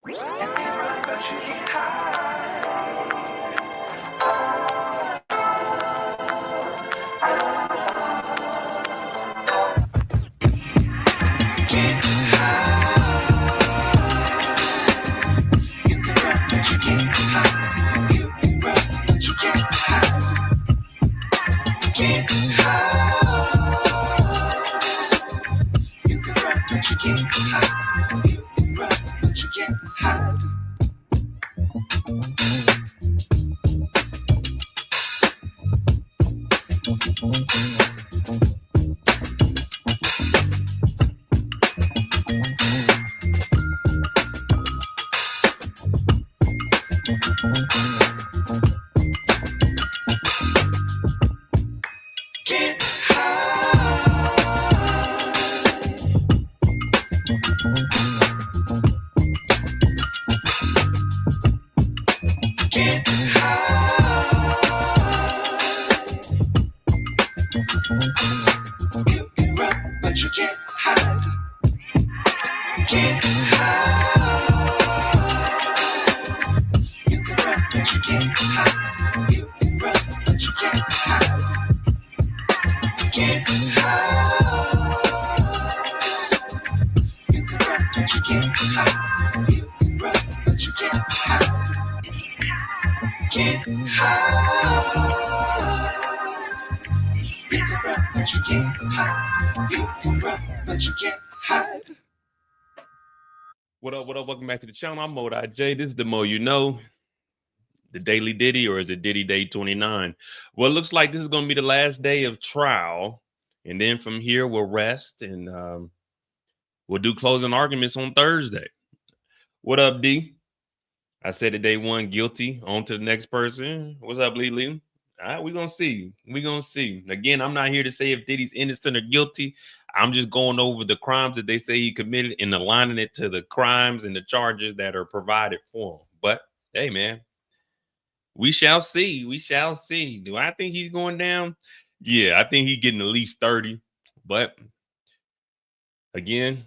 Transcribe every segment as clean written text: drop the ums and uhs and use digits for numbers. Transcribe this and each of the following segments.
What up? What up? Welcome back to the channel. I'm Mo J. This is the Mo you know, the Daily Diddy, or is it Diddy Day 29? Well, it looks like this is going to be the last day of trial. And then from here, we'll rest and we'll do closing arguments on Thursday. What up, D? I said that day one guilty. On to the next person. What's up, Lee? All right, we're going to see. We're going to see. Again, I'm not here to say if Diddy's innocent or guilty. I'm just going over the crimes that they say he committed and aligning it to the crimes and the charges that are provided for him. But, hey, man, we shall see. We shall see. Do I think he's going down? Yeah, I think he's getting at least 30. But, again,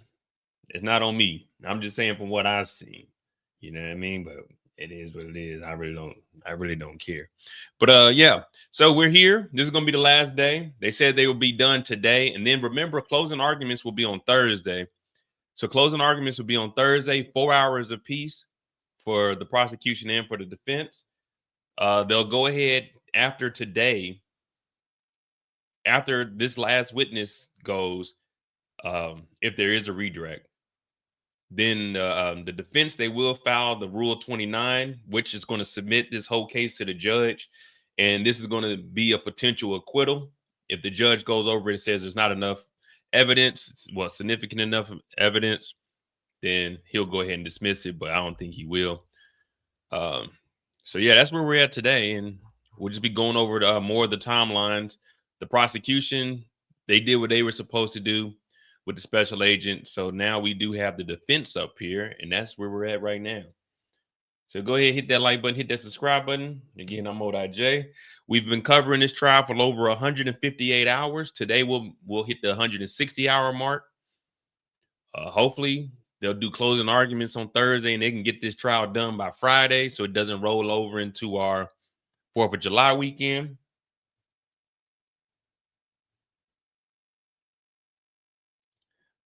it's not on me. I'm just saying from what I've seen. You know what I mean? But it is what it is. I really don't care. But yeah, so we're here. This is gonna be the last day. They said they will be done today. And then remember, closing arguments will be on Thursday. So closing arguments will be on Thursday, 4 hours apiece for the prosecution and for the defense. They'll go ahead after today, after this last witness goes, if there is a redirect. Then the defense, they will file the Rule 29, which is going to submit this whole case to the judge. And this is going to be a potential acquittal. If the judge goes over it and says there's not enough evidence, well, significant enough evidence, then he'll go ahead and dismiss it. But I don't think he will. So, yeah, that's where we're at today. And we'll just be going over more of the timelines. The prosecution, they did what they were supposed to do with the special agent. So now we do have the defense up here, and that's where we're at right now. So go ahead, hit that like button, hit that subscribe button. Again, I'm Mo J. We've been covering this trial for over 158 hours. Today we'll hit the 160-hour mark. Hopefully they'll do closing arguments on Thursday and they can get this trial done by Friday so it doesn't roll over into our 4th of July weekend.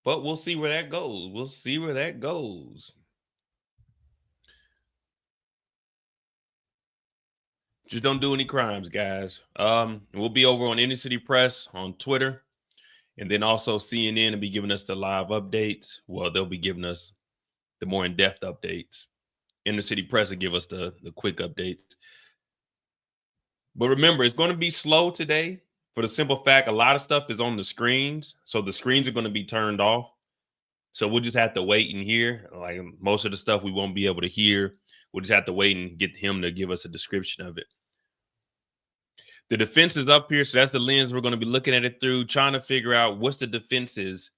But we'll see where that goes. We'll see where that goes. Just don't do any crimes, guys. We'll be over on Inner City Press on Twitter. And then also CNN will be giving us the live updates. Well, they'll be giving us the more in-depth updates. Inner City Press will give us the quick updates. But remember, it's going to be slow today for the simple fact a lot of stuff is on the screens. So the screens are going to be turned off. So we'll just have to wait and hear. Like most of the stuff we won't be able to hear. We'll just have to wait and get him to give us a description of it. The defense is up here. So that's the lens we're going to be looking at it through, trying to figure out what's the defense's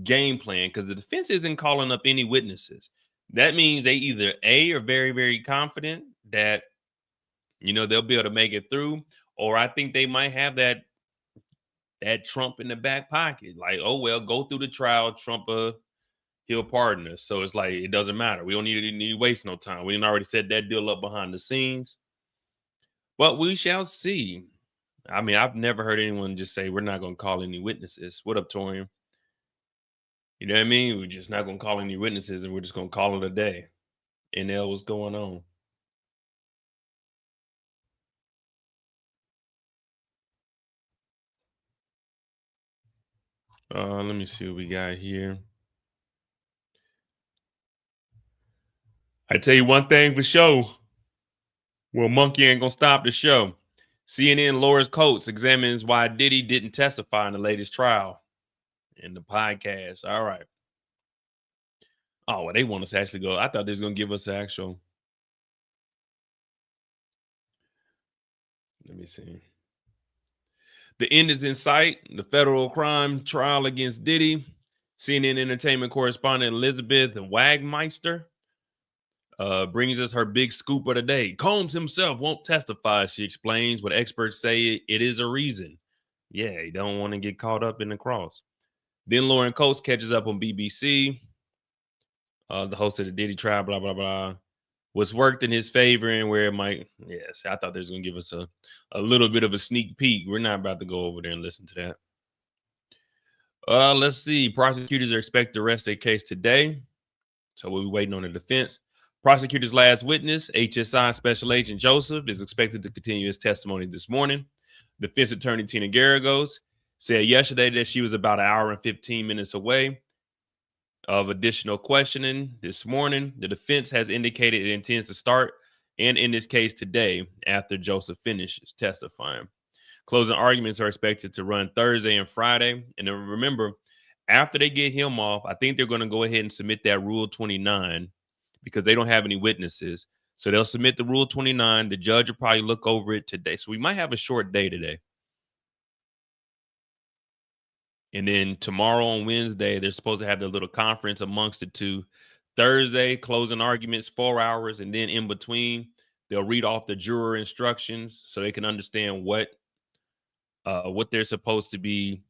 game plan, because the defense isn't calling up any witnesses. That means they either are very, very confident that, you know, they'll be able to make it through, or I think they might have that Trump in the back pocket. Like, oh, well, go through the trial. Trump he'll pardon us. So it's like it doesn't matter. We don't need to waste no time. We done already set that deal up behind the scenes. But we shall see. I mean, I've never heard anyone just say we're not gonna call any witnesses. What up, Torian? You know what I mean? We're just not gonna call any witnesses and we're just gonna call it a day. NL, what's going on? Let me see what we got here. I tell you one thing for sure. Well, Monkey ain't gonna stop the show. CNN lowers Coates examines why Diddy didn't testify in the latest trial in the podcast. All right. Oh, well, they want us to actually go. I thought they was gonna give us the actual. Let me see. The end is in sight. The federal crime trial against Diddy. CNN entertainment correspondent Elizabeth Wagmeister brings us her big scoop of the day. Combs himself won't testify, she explains, but experts say it is a reason. Yeah, he don't want to get caught up in the cross. Then Lauren Coates catches up on BBC. The host of the Diddy trial, blah, blah, blah. What's worked in his favor and where it might. Yes, I thought they was going to give us a little bit of a sneak peek. We're not about to go over there and listen to that. Let's see. Prosecutors are expected to arrest their case today. So we'll be waiting on the defense. Prosecutor's last witness, HSI Special Agent Joseph, is expected to continue his testimony this morning. Defense attorney Tina Garagos said yesterday that she was about an hour and 15 minutes away of additional questioning this morning. The defense has indicated it intends to start and end this case today after Joseph finishes testifying. Closing arguments are expected to run Thursday and Friday. And then remember, after they get him off, I think they're going to go ahead and submit that Rule 29 because they don't have any witnesses. So they'll submit the Rule 29. The judge will probably look over it today. So we might have a short day today. And then tomorrow on Wednesday, they're supposed to have their little conference amongst the two. Thursday, closing arguments, 4 hours. And then in between, they'll read off the juror instructions so they can understand what they're supposed to be.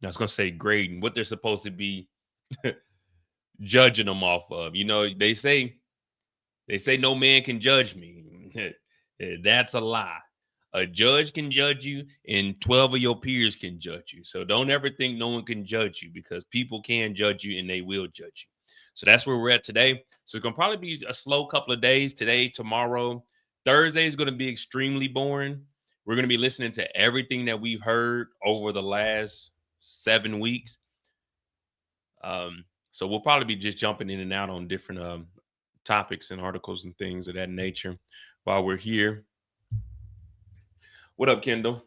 I was going to say grading, what they're supposed to be judging them off of. You know, they say no man can judge me. That's a lie. A judge can judge you, and 12 of your peers can judge you. So don't ever think no one can judge you because people can judge you and they will judge you. So that's where we're at today. So it's going to probably be a slow couple of days today, tomorrow. Thursday is going to be extremely boring. We're going to be listening to everything that we've heard over the last 7 weeks. So we'll probably be just jumping in and out on different topics and articles and things of that nature while we're here. What up, Kendall?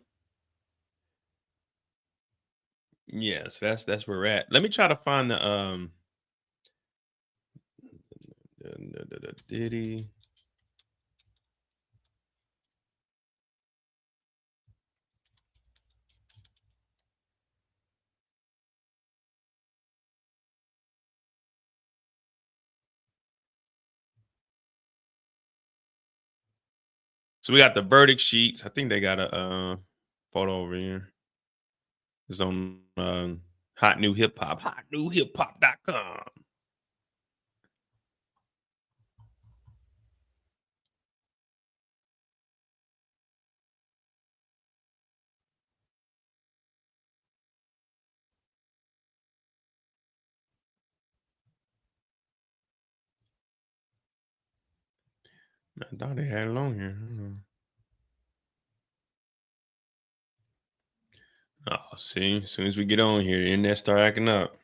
Yes, that's where we're at. Let me try to find the Diddy. So we got the verdict sheets. I think they got a photo over here. It's on Hot New Hip Hop, hotnewhiphop.com. I thought they had it on here. Oh, see, as soon as we get on here, the internet start acting up.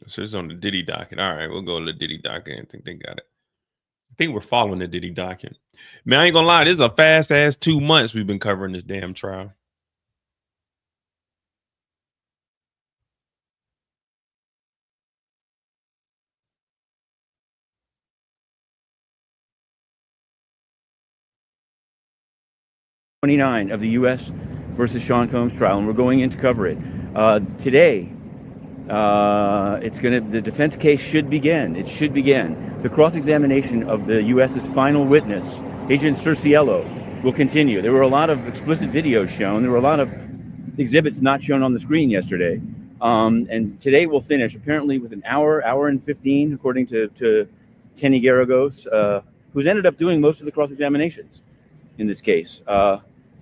So it's on the Diddy docket. All right, we'll go to the Diddy docket. I think they got it. I think we're following the Diddy docket. Man, I ain't gonna lie, this is a fast ass 2 months we've been covering this damn trial. 29 of the U.S. versus Sean Combs trial, and we're going in to cover it. Today, the defense case should begin. It should begin. The cross-examination of the U.S.'s final witness, Agent Cerciello, will continue. There were a lot of explicit videos shown. There were a lot of exhibits not shown on the screen yesterday. And today we'll finish, apparently with an hour and 15, according to Tenny Garagos, who's ended up doing most of the cross-examinations in this case.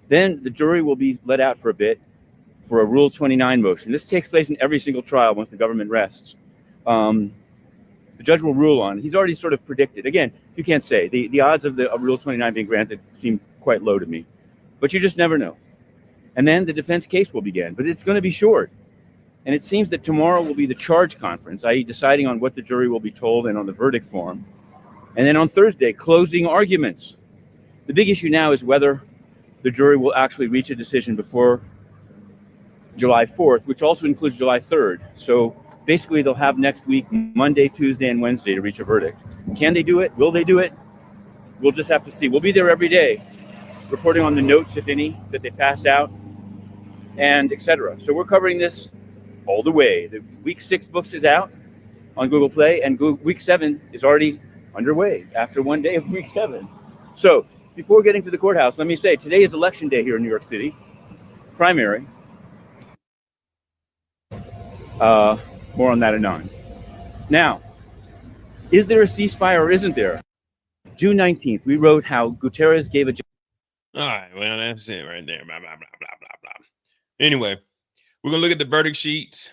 Then the jury will be let out for a bit for a Rule 29 motion. This takes place in every single trial once the government rests. The judge will rule on it. He's already sort of predicted. Again, you can't say. The odds of Rule 29 being granted seem quite low to me. But you just never know. And then the defense case will begin. But it's going to be short. And it seems that tomorrow will be the charge conference, i.e. deciding on what the jury will be told and on the verdict form. And then on Thursday, closing arguments. The big issue now is whether the jury will actually reach a decision before July 4th, which also includes July 3rd. So basically they'll have next week, Monday, Tuesday, and Wednesday to reach a verdict. Can they do it? Will they do it? We'll just have to see. We'll be there every day, reporting on the notes, if any, that they pass out, and etc. So we're covering this all the way. The week 6 books is out on Google Play, and week 7 is already underway after one day of week 7. So before getting to the courthouse, let me say today is election day here in New York City, primary. More on that anon. Now, is there a ceasefire or isn't there? June 19th, we wrote how Guterres gave a... All right, well, that's it right there. Blah, blah, blah, blah, blah, blah. Anyway, we're going to look at the verdict sheets.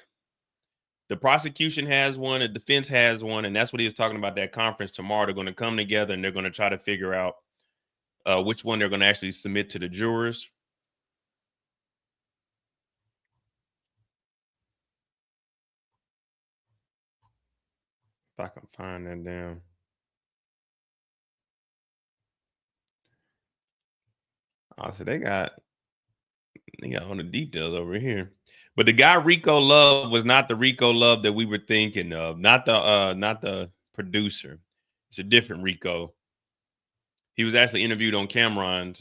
The prosecution has one, the defense has one, and that's what he was talking about, that conference tomorrow. They're going to come together, and they're going to try to figure out which one they're going to actually submit to the jurors. If I can find that down. Oh, so they got all the details over here. But the guy Rico Love was not the Rico Love that we were thinking of. Not the producer. It's a different Rico. He was actually interviewed on Cameron's.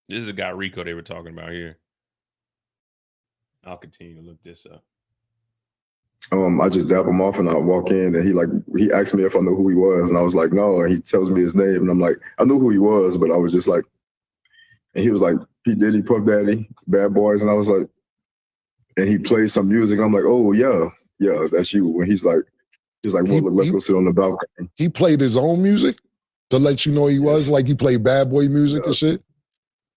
This is the guy Rico they were talking about here. I'll continue to look this up. I just dap him off and I walk in and he asked me if I knew who he was, and I was like, no, and he tells me his name and I'm like, I knew who he was, but I was just like, and he was like, P. Diddy, Puff Daddy, Bad Boys, and I was like, and he played some music. I'm like, oh yeah, that's you. And he's like, well, look, let's go sit on the balcony. He played his own music to let you know he was, like he played Bad Boy music and shit.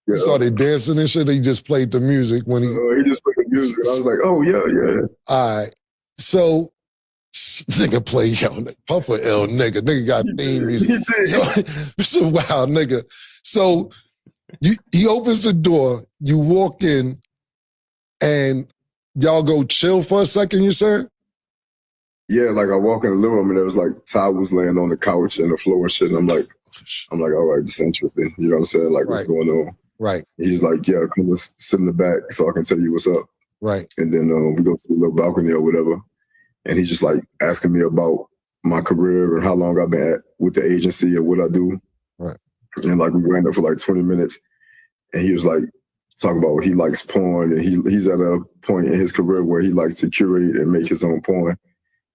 Yeah. He started dancing and shit. He just played the music when he just played the music. And I was like, oh yeah. All right. So nigga play Puffer L nigga. Nigga got theme music. It's a wild nigga. So he opens the door, you walk in, and y'all go chill for a second, you said? Yeah, like I walk in the living room and there was like Ty was laying on the couch and the floor and shit. And I'm like, all right, this is interesting. You know what I'm saying? Like, what's going on? Right. He's like, yeah, come let's sit in the back so I can tell you what's up. Right. And then we go to the little balcony or whatever. And he's just like asking me about my career and how long I've been with the agency and what I do. Right. And like we ran there for like 20 minutes. And he was like talking about he likes porn. And he's at a point in his career where he likes to curate and make his own porn.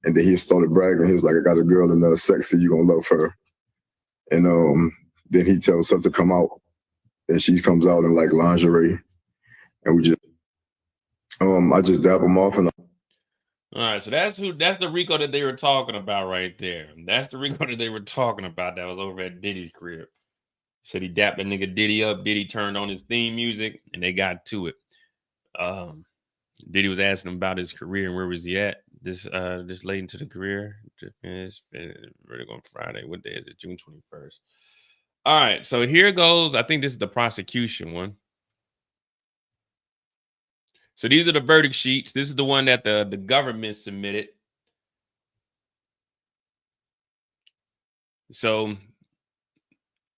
And then he started bragging. He was like, I got a girl in there, sexy, you gonna love her. And then he tells her to come out. And she comes out in like lingerie. And we just, I just dap him off and all right, so that's the Rico that they were talking about right there. That's the Rico that they were talking about that was over at Diddy's crib. Said he dapped that nigga Diddy up. Diddy turned on his theme music, and they got to it. Diddy was asking him about his career and where was he at this late into the career. It's really going Friday. What day is it? June 21st. All right, so here goes. I think this is the prosecution one. So these are the verdict sheets. This is the one that the government submitted. So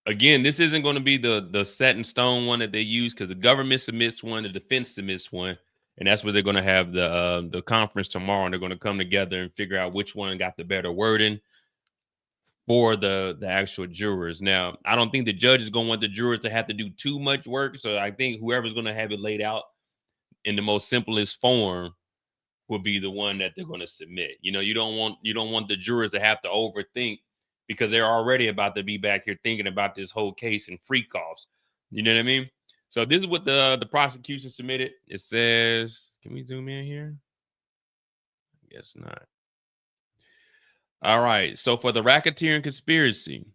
Again, this isn't going to be the set in stone one that they use, because the government submits one, the defense submits one, and that's where they're going to have the conference tomorrow, and they're going to come together and figure out which one got the better wording for the actual jurors. Now, I don't think the judge is going to want the jurors to have to do too much work, so I think whoever's going to have it laid out in the most simplest form will be the one that they're going to submit. You know, you don't want the jurors to have to overthink, because they're already about to be back here thinking about this whole case and freak offs. You know what I mean? So this is what the prosecution submitted. It says, can we zoom in here? I guess not. All right. So for the racketeering conspiracy,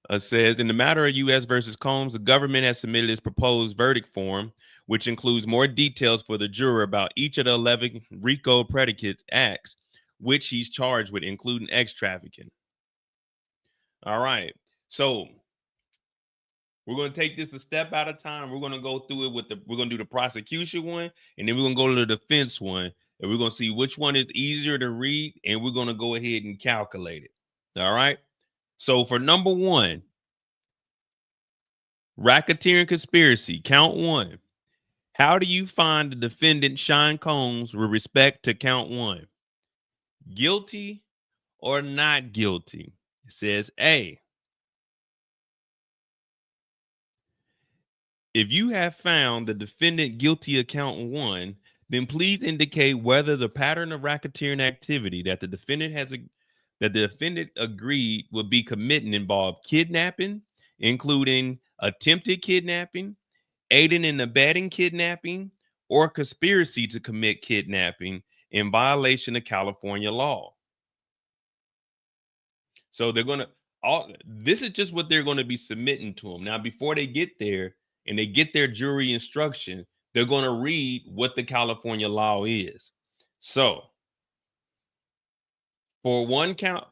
it says, in the matter of U.S. versus Combs, the government has submitted its proposed verdict form, which includes more details for the juror about each of the 11 RICO predicate acts which he's charged with, including X trafficking. All right. So we're going to take this a step at a time. We're going to go through it we're going to do the prosecution one, and then we're going to go to the defense one, and we're going to see which one is easier to read, and we're going to go ahead and calculate it. All right. So for number one, racketeering conspiracy, count one. How do you find the defendant Sean Combs with respect to count one? Guilty or not guilty? It says A. If you have found the defendant guilty of count one, then please indicate whether the pattern of racketeering activity that the defendant agreed will be committing involved kidnapping, including attempted kidnapping, aiding and abetting kidnapping, or conspiracy to commit kidnapping in violation of California law. So they're going to, this is just what they're going to be submitting to them. Now, before they get there and they get their jury instruction, they're going to read what the California law is. So for one count,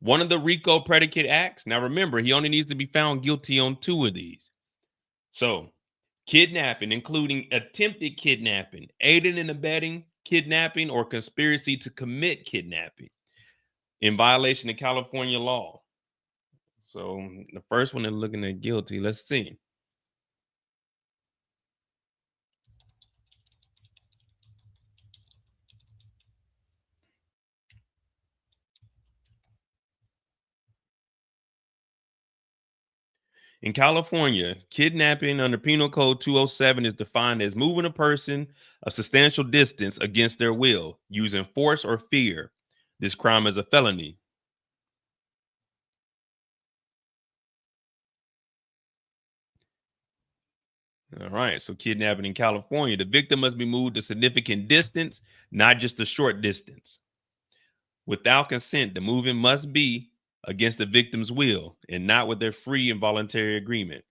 one of the RICO predicate acts, now remember, he only needs to be found guilty on two of these. So kidnapping, including attempted kidnapping, aiding and abetting kidnapping, or conspiracy to commit kidnapping in violation of California law. So the first one they're looking at guilty. Let's see. In California, kidnapping under Penal Code 207 is defined as moving a person a substantial distance against their will, using force or fear. This crime is a felony. All right, so kidnapping in California, the victim must be moved a significant distance, not just a short distance. Without consent, the movement must be against the victim's will and not with their free and voluntary agreement.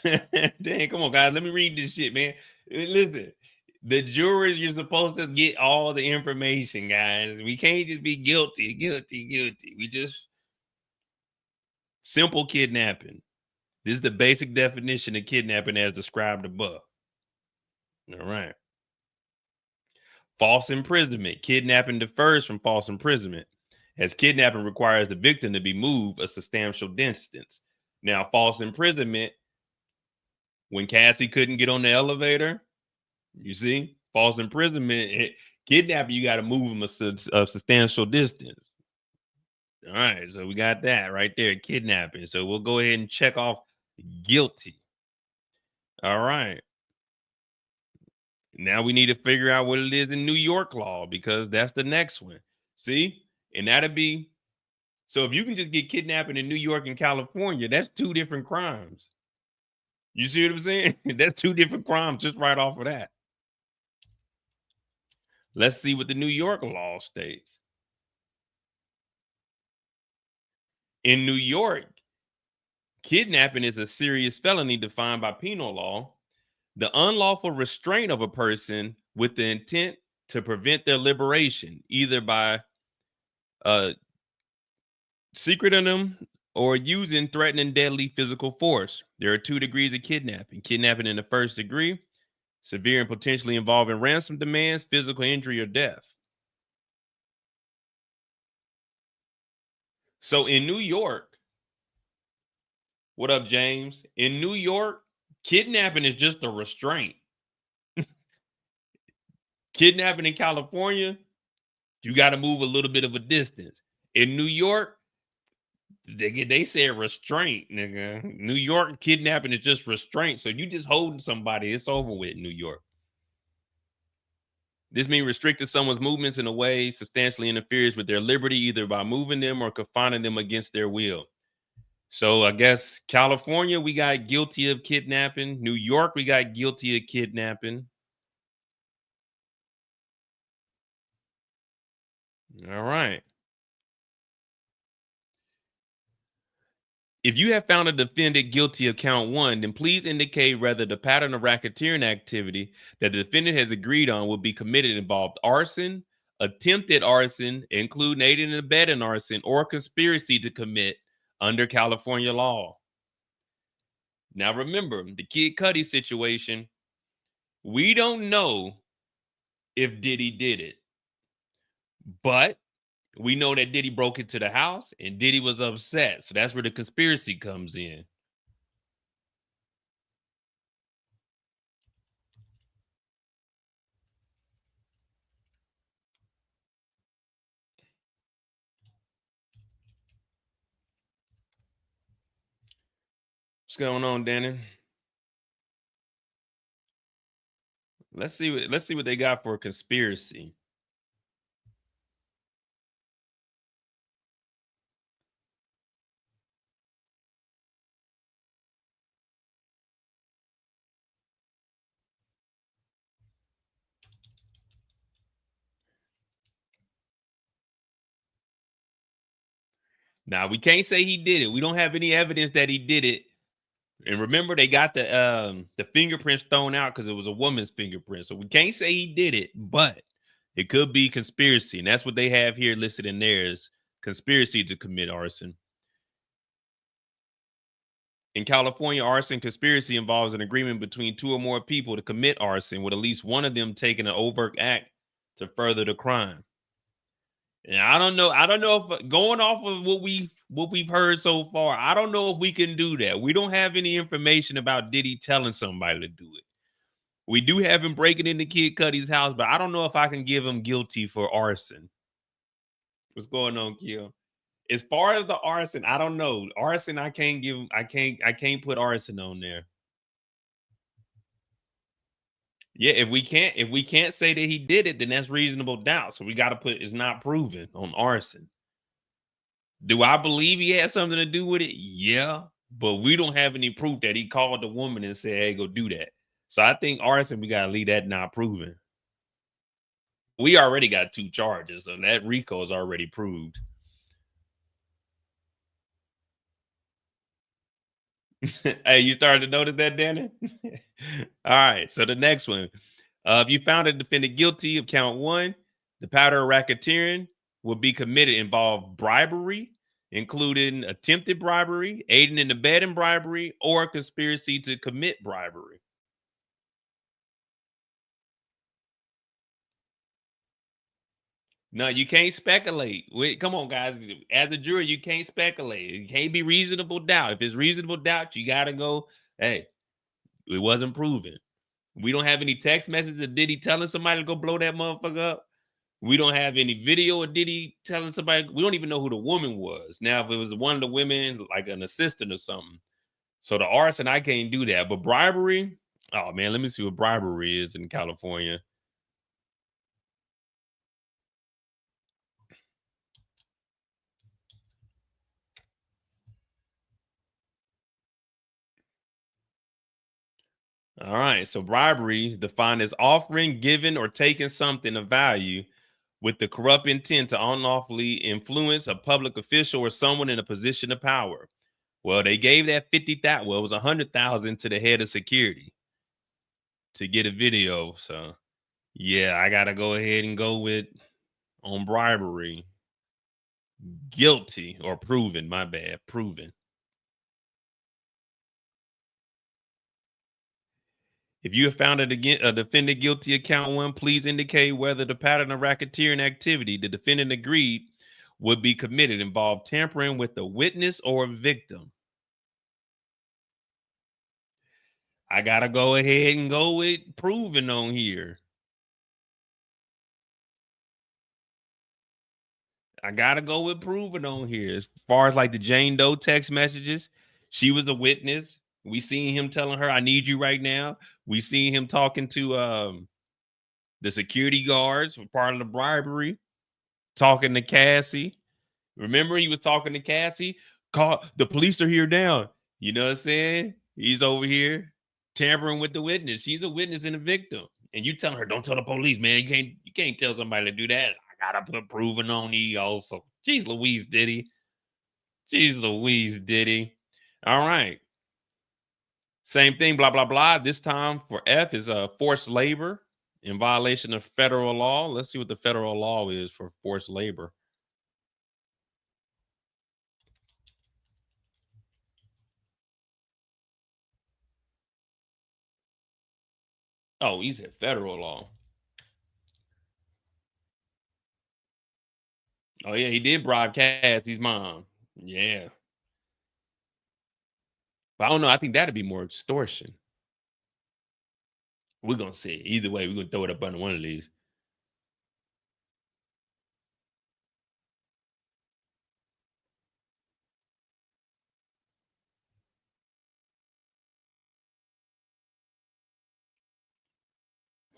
Dang, come on, guys. Let me read this shit, man. Listen, the jurors, you're supposed to get all the information, guys. We can't just be guilty. We just simple kidnapping. This is the basic definition of kidnapping as described above. All right. False imprisonment. Kidnapping differs from false imprisonment, as kidnapping requires the victim to be moved a substantial distance. Now, false imprisonment, when Cassie couldn't get on the elevator, you see, false imprisonment, kidnapping, you got to move him a substantial distance. All right, so we got that right there, kidnapping. So we'll go ahead and check off guilty. All right. Now we need to figure out what it is in New York law, because that's the next one. See? And that'll be, so if you can just get kidnapping in New York and California, that's two different crimes. You see what I'm saying? That's two different crimes just right off of that. Let's see what the New York law states. In New York, kidnapping is a serious felony defined by penal law. The unlawful restraint of a person with the intent to prevent their liberation, either by secreting them or using threatening deadly physical force. There are 2 degrees of kidnapping. Kidnapping in the first degree, severe and potentially involving ransom demands, physical injury, or death. So in New York, what up, James? In New York, kidnapping is just a restraint. Kidnapping in California, you got to move a little bit of a distance. In New York, they say restraint, nigga. New York, kidnapping is just restraint. So you just holding somebody, it's over with in New York. This means restricting someone's movements in a way substantially interferes with their liberty, either by moving them or confining them against their will. So I guess California, we got guilty of kidnapping. New York, we got guilty of kidnapping. All right. If you have found a defendant guilty of count 1, then please indicate whether the pattern of racketeering activity that the defendant has agreed on will be committed involved arson, attempted arson, including aiding and abetting arson, or conspiracy to commit under California law. Now remember, the Kid Cudi situation, we don't know if Diddy did it, but we know that Diddy broke into the house and Diddy was upset. So that's where the conspiracy comes in. What's going on, Danny? Let's see what they got for a conspiracy. Now, we can't say he did it. We don't have any evidence that he did it. And remember, they got the fingerprints thrown out because it was a woman's fingerprint. So we can't say he did it, but it could be conspiracy. And that's what they have here listed in theirs: conspiracy to commit arson. In California, arson conspiracy involves an agreement between 2 or more people to commit arson, with at least one of them taking an overt act to further the crime. And I don't know if, going off of what we've heard so far, I don't know if we can do that. We don't have any information about Diddy telling somebody to do it. We do have him breaking into Kid Cudi's house, but I don't know if I can give him guilty for arson. What's going on, Kill? As far as the arson, I don't know. Arson, I can't put arson on there. Yeah, if we can't say that he did it, then that's reasonable doubt. So we got to put it's not proven on arson. Do I believe he had something to do with it? Yeah, but we don't have any proof that he called the woman and said, "Hey, go do that." So I think arson, we gotta leave that not proven. We already got 2 charges, so that RICO is already proved. Hey, you started to notice that, Danny? All right, so the next one. If you found a defendant guilty of count 1, the pattern of racketeering will be committed involve bribery, including attempted bribery, aiding and abetting bribery, or conspiracy to commit bribery. No, you can't speculate. Come on, guys. As a jury, you can't speculate. It can't be reasonable doubt. If it's reasonable doubt, you got to go, hey, it wasn't proven. We don't have any text messages of Diddy telling somebody to go blow that motherfucker up. We don't have any video of Diddy telling somebody. We don't even know who the woman was. Now, if it was one of the women, like an assistant or something. So the arson, I can't do that. But bribery, oh, man, let me see what bribery is in California. All right. So bribery defined as offering, giving, or taking something of value with the corrupt intent to unlawfully influence a public official or someone in a position of power. Well, they gave that 50,000. Well, it was 100,000 to the head of security to get a video. So, yeah, I gotta go ahead and go with on bribery. Guilty or proven. My bad. Proven. If you have found a defendant guilty of count 1, please indicate whether the pattern of racketeering activity the defendant agreed would be committed involve tampering with a witness or a victim. I gotta go ahead and go with proven on here. I gotta go with proven on here. As far as like the Jane Doe text messages, she was a witness. We seen him telling her, "I need you right now." We seen him talking to the security guards for part of the bribery, talking to Cassie. Remember, he was talking to Cassie. Call the police are here now. You know what I'm saying? He's over here tampering with the witness. She's a witness and a victim. And you telling her, don't tell the police, man. You can't tell somebody to do that. I gotta put proven on E also. Jeez Louise, Diddy. Jeez Louise, Diddy. All right. Same thing, blah, blah, blah. This time for F is forced labor in violation of federal law. Let's see what the federal law is for forced labor. Oh, he said federal law. Oh, yeah, he did bribe Cassie's mom. Yeah. But I don't know. I think that'd be more extortion. We're going to see. Either way, we're going to throw it up under one of these.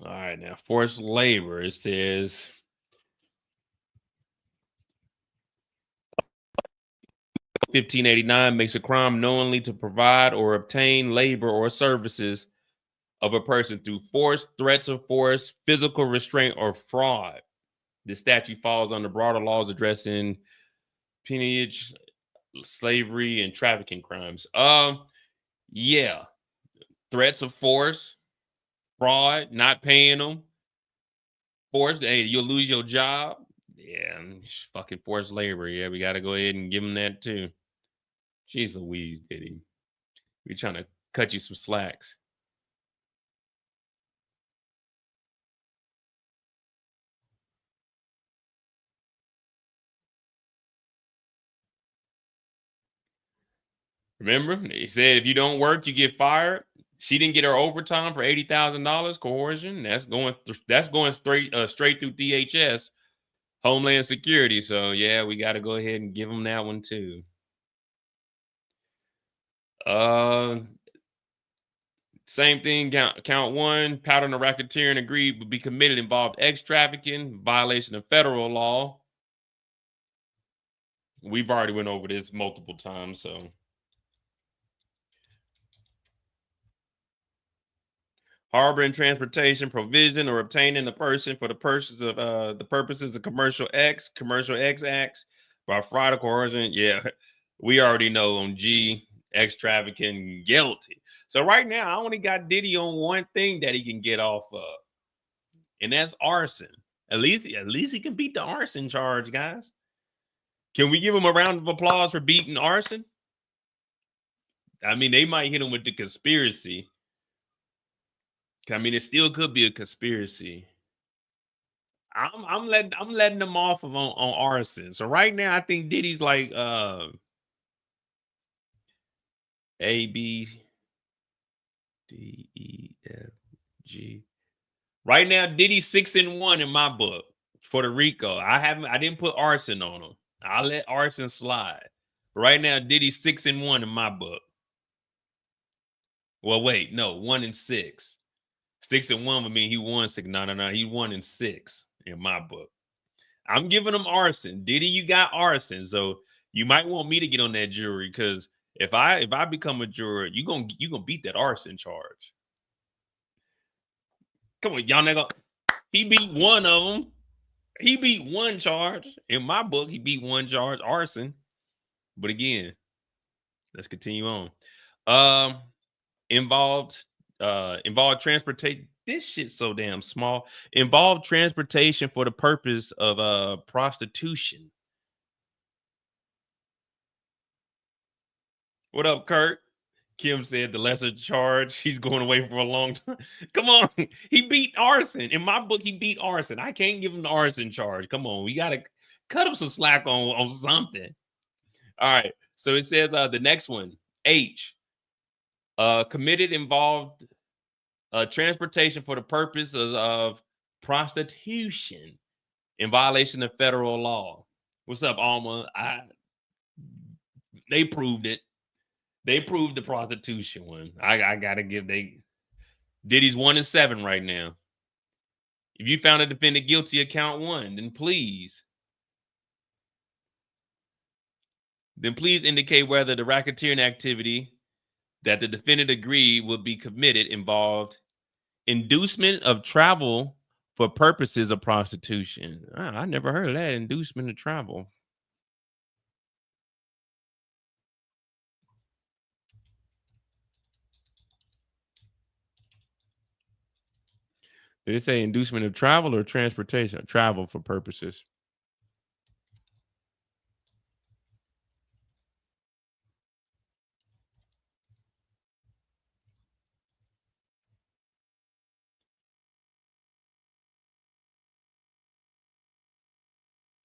All right, now forced labor. It says 1589 makes a crime knowingly to provide or obtain labor or services of a person through force, threats of force, physical restraint, or fraud. The statute falls under broader laws addressing peonage, slavery, and trafficking crimes. Yeah, threats of force, fraud, not paying them, force. Hey, you'll lose your job. Yeah, fucking forced labor. Yeah, we got to go ahead and give them that too. Jeez Louise, Diddy. We're trying to cut you some slacks. Remember, he said if you don't work, you get fired. She didn't get her overtime for $80,000 coercion. That's going straight through DHS, Homeland Security. So yeah, we got to go ahead and give them that one too. Same thing. Count one, pattern of racketeering agreed would be committed involved X trafficking, violation of federal law. We've already went over this multiple times, so. Harboring, transportation, provision, or obtaining a person for the purposes of commercial X acts by fraud or coercion. Yeah, we already know on G, X trafficking, guilty. So right now, I only got Diddy on one thing that he can get off of, and that's arson. At least he can beat the arson charge, guys. Can we give him a round of applause for beating arson? I mean, they might hit him with the conspiracy. I mean, it still could be a conspiracy. I'm letting them off of on arson. So right now, I think Diddy's like A, B, D, E, F, G. Right now, Diddy's 6-1 in my book for the RICO. I didn't put arson on him. I'll let arson slide. Right now, Diddy's 6-1 in my book. Well, wait, no, 1 and 6. 6-1 would mean he won 6. No. He 1 and 6 in my book. I'm giving him arson. Diddy, you got arson. So you might want me to get on that jury because if I become a juror, you gonna beat that arson charge. Come on, y'all nigga. He beat one of them. He beat one charge. In my book, he beat one charge, arson. But again, let's continue on. Involved transportation. This shit's so damn small. Involved transportation for the purpose of prostitution. What up, Kurt? Kim said the lesser charge. He's going away for a long time. Come on. He beat arson. In my book, he beat arson. I can't give him the arson charge. Come on. We gotta cut him some slack on something. All right. So it says the next one, H. Committed involved transportation for the purpose of prostitution in violation of federal law. What's up, Alma? They proved it. They proved the prostitution one. I gotta give Diddy's 1-7 right now. If you found a defendant guilty of count 1, then please indicate whether the racketeering activity that the defendant agreed would be committed involved inducement of travel for purposes of prostitution. I never heard of that, inducement of travel. Did it say inducement of travel or transportation? Travel for purposes.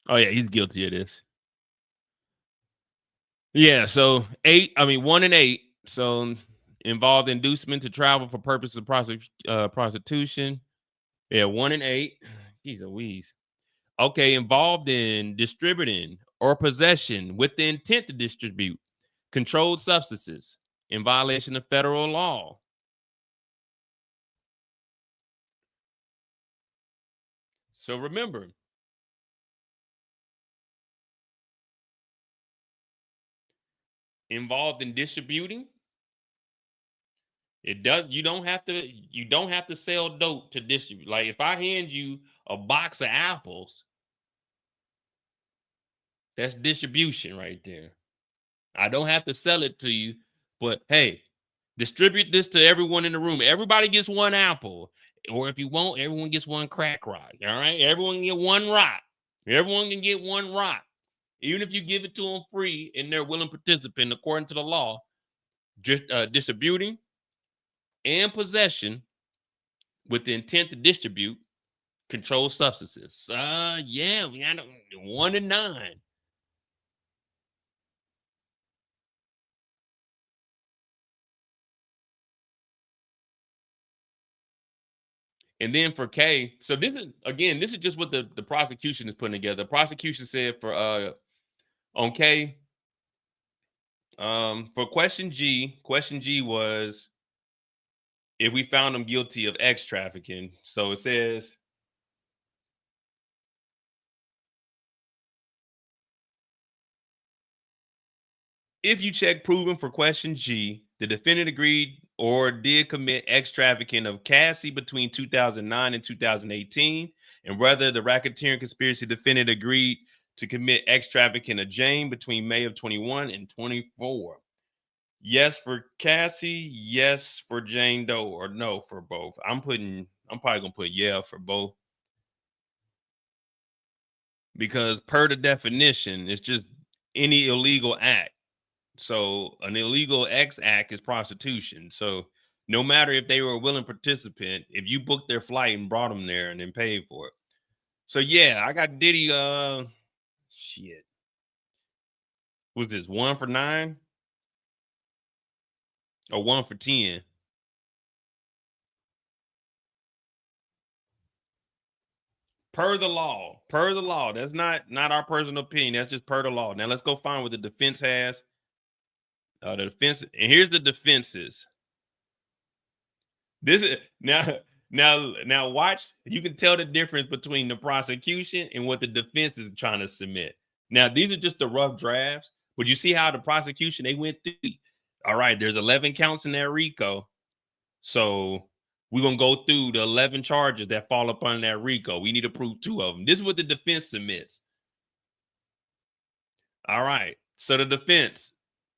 Oh yeah, he's guilty of this. Yeah, so 1 and 8. So involved inducement to travel for purposes of prostitution. Yeah, 1 and 8. Jeez Louise. Okay, involved in distributing or possession with the intent to distribute controlled substances in violation of federal law. So remember, involved in distributing, you don't have to sell dope to distribute. Like if I hand you a box of apples, that's distribution right there. I don't have to sell it to you, but hey, distribute this to everyone in the room. Everybody gets one apple. Or if you won't, everyone gets one crack rock. All right. Everyone can get one rock. Everyone can get one rock. Even if you give it to them free and they're willing participant according to the law, just distributing and possession with the intent to distribute controlled substances. Yeah, we got 1 and 9. And then for K, so this is just what the prosecution is putting together. The prosecution said for on K, for question G was if we found him guilty of X trafficking. So it says, if you check proven for question G, the defendant agreed or did commit X trafficking of Cassie between 2009 and 2018, and whether the racketeering conspiracy defendant agreed to commit X trafficking of Jane between May of 21 and 24. Yes for Cassie, yes for Jane Doe, or no for both. I'm probably gonna put yeah for both. Because per the definition, it's just any illegal act. So an illegal X act is prostitution. So no matter if they were a willing participant, if you booked their flight and brought them there and then paid for it. So yeah, I got Diddy. Shit. Was this 1 for 9? Or 1 for 10? Per the law. That's not our personal opinion. That's just per the law. Now let's go find what the defense has. The defense, and here's the defenses. This is now watch. You can tell the difference between the prosecution and what the defense is trying to submit. Now these are just the rough drafts, but you see how the prosecution they went through. All right, there's 11 counts in that RICO, so we're gonna go through the 11 charges that fall upon that RICO. We need to prove 2 of them. This is what the defense submits. All right, so the defense.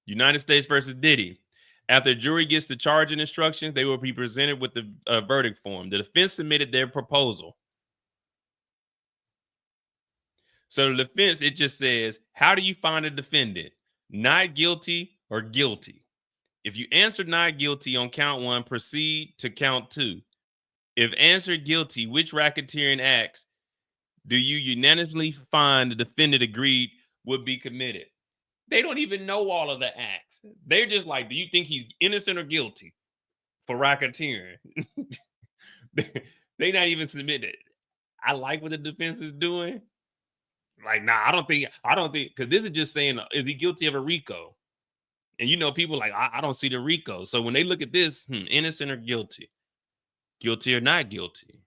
United States versus Diddy. After the jury gets the charging instructions, they will be presented with the verdict form. The defense submitted their proposal. So the defense, it just says, how do you find a defendant? Not guilty or guilty? If you answer not guilty on count 1, proceed to count 2. If answered guilty, which racketeering acts Do you unanimously find the defendant agreed would be committed? They don't even know all of the acts. They're just like, do you think he's innocent or guilty for racketeering? They not even submitted. I like what the defense is doing. Like, nah, I don't think, because this is just saying, is he guilty of a RICO? And you know, people like, I don't see the RICO. So when they look at this, innocent or guilty? Guilty or not guilty?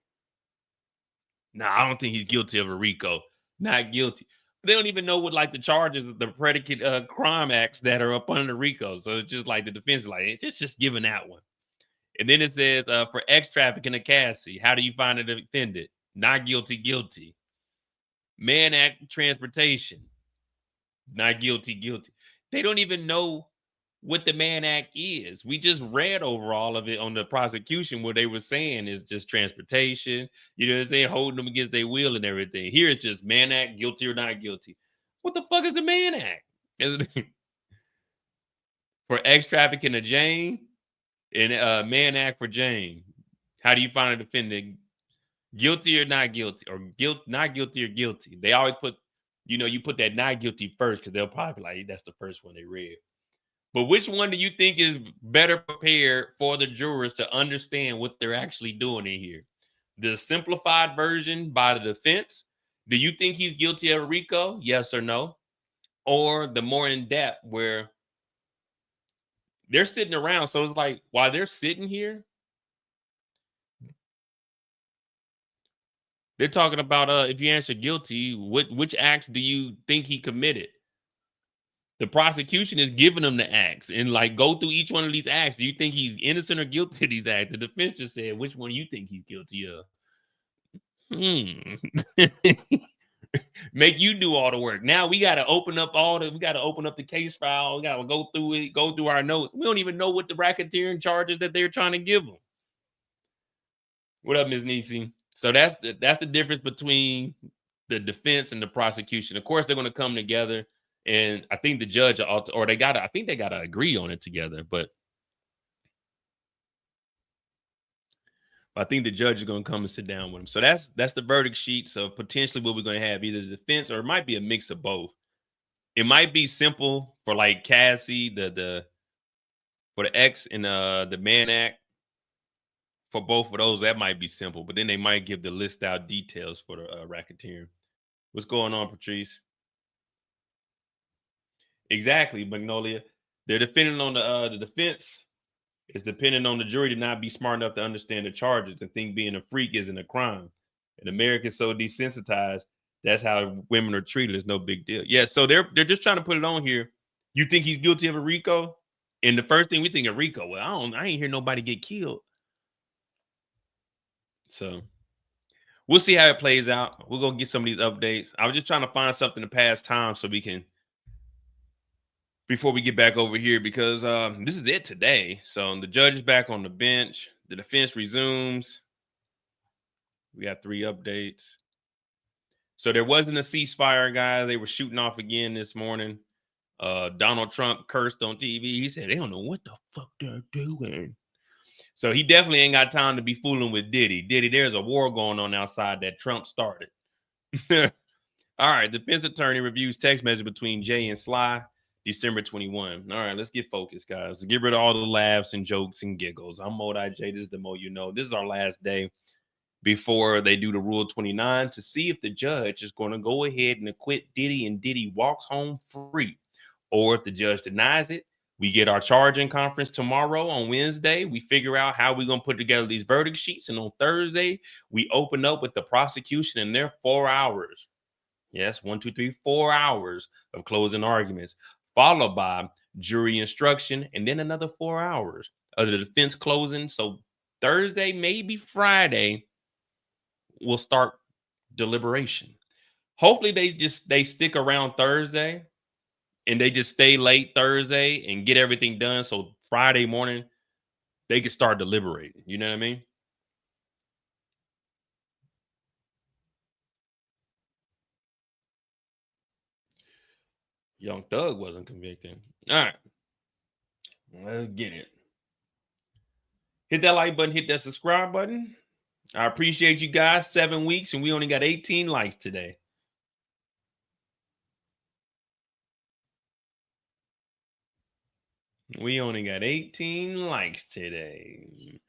Nah, I don't think he's guilty of a RICO. Not guilty. They don't even know what like the charges, the predicate crime acts that are up under the RICO. So it's just like the defense is like, it's just giving that one. And then it says for X trafficking a cassie, how do you find the defendant? Not guilty, guilty. Man act transportation. Not guilty, guilty. They don't even know what the Mann Act is. We just read over all of it on the prosecution where they were saying is just transportation, you know what I'm saying, holding them against their will and everything. Here it's just Mann Act, guilty or not guilty. What the fuck is the Mann Act? For X trafficking a Jane and Mann Act for Jane. How do you find a defendant? Guilty or not guilty, or not guilty or guilty. They always put, you know, you put that not guilty first because they'll probably be like, that's the first one they read. But which one do you think is better prepared for the jurors to understand what they're actually doing in here? The simplified version by the defense. Do you think he's guilty of RICO? Yes or no? Or the more in depth where they're sitting around. So it's like, while they're sitting here, they're talking about if you answer guilty, which acts do you think he committed? The prosecution is giving them the acts and like go through each one of these acts. Do you think he's innocent or guilty of these acts? The defense just said, which one do you think he's guilty of? Make you do all the work. Now we got to open up the case file. We got to go through it, go through our notes. We don't even know what the racketeering charges that they're trying to give them. What up, Ms. Nisi? So that's the difference between the defense and the prosecution. Of course, they're going to come together. And I think the judge, or they gotta agree on it together. But I think the judge is going to come and sit down with him. So that's the verdict sheet. So potentially what we're going to have either the defense or it might be a mix of both. It might be simple for like Cassie, for the X and the Mann Act. For both of those, that might be simple. But then they might give the list out details for the racketeering. What's going on, Patrice? Exactly, Magnolia. They're depending on the defense. It's depending on the jury to not be smart enough to understand the charges and think being a freak isn't a crime. And America's so desensitized, that's how women are treated. It's no big deal. Yeah, so they're just trying to put it on here. You think he's guilty of a RICO? And the first thing we think of RICO, well, I ain't hear nobody get killed. So we'll see how it plays out. We're gonna get some of these updates. I was just trying to find something to pass time so we can, before we get back over here, because this is it today. So the judge is back on the bench. The defense resumes. We got 3 updates. So there wasn't a ceasefire, guys. They were shooting off again this morning. Donald Trump cursed on TV. He said, they don't know what the fuck they're doing. So he definitely ain't got time to be fooling with Diddy. Diddy, there's a war going on outside that Trump started. All right, defense attorney reviews text message between Jay and Sly. December 21. All right, let's get focused, guys. Get rid of all the laughs and jokes and giggles. I'm Modi J. This is the Mo You Know. This is our last day before they do the Rule 29 to see if the judge is going to go ahead and acquit Diddy and Diddy walks home free. Or if the judge denies it, we get our charging conference tomorrow on Wednesday. We figure out how we're going to put together these verdict sheets. And on Thursday, we open up with the prosecution in their 4 hours. Yes, 1, 2, 3, 4 hours of closing arguments, followed by jury instruction, and then another 4 hours of the defense closing. So Thursday, maybe Friday, we'll start deliberation. Hopefully they stick around Thursday and they just stay late Thursday and get everything done. So Friday morning, they can start deliberating. You know what I mean? Young Thug wasn't convicted. All right. Let's get it. Hit that like button. Hit that subscribe button. I appreciate you guys. 7 weeks, and we only got 18 likes today. We only got 18 likes today.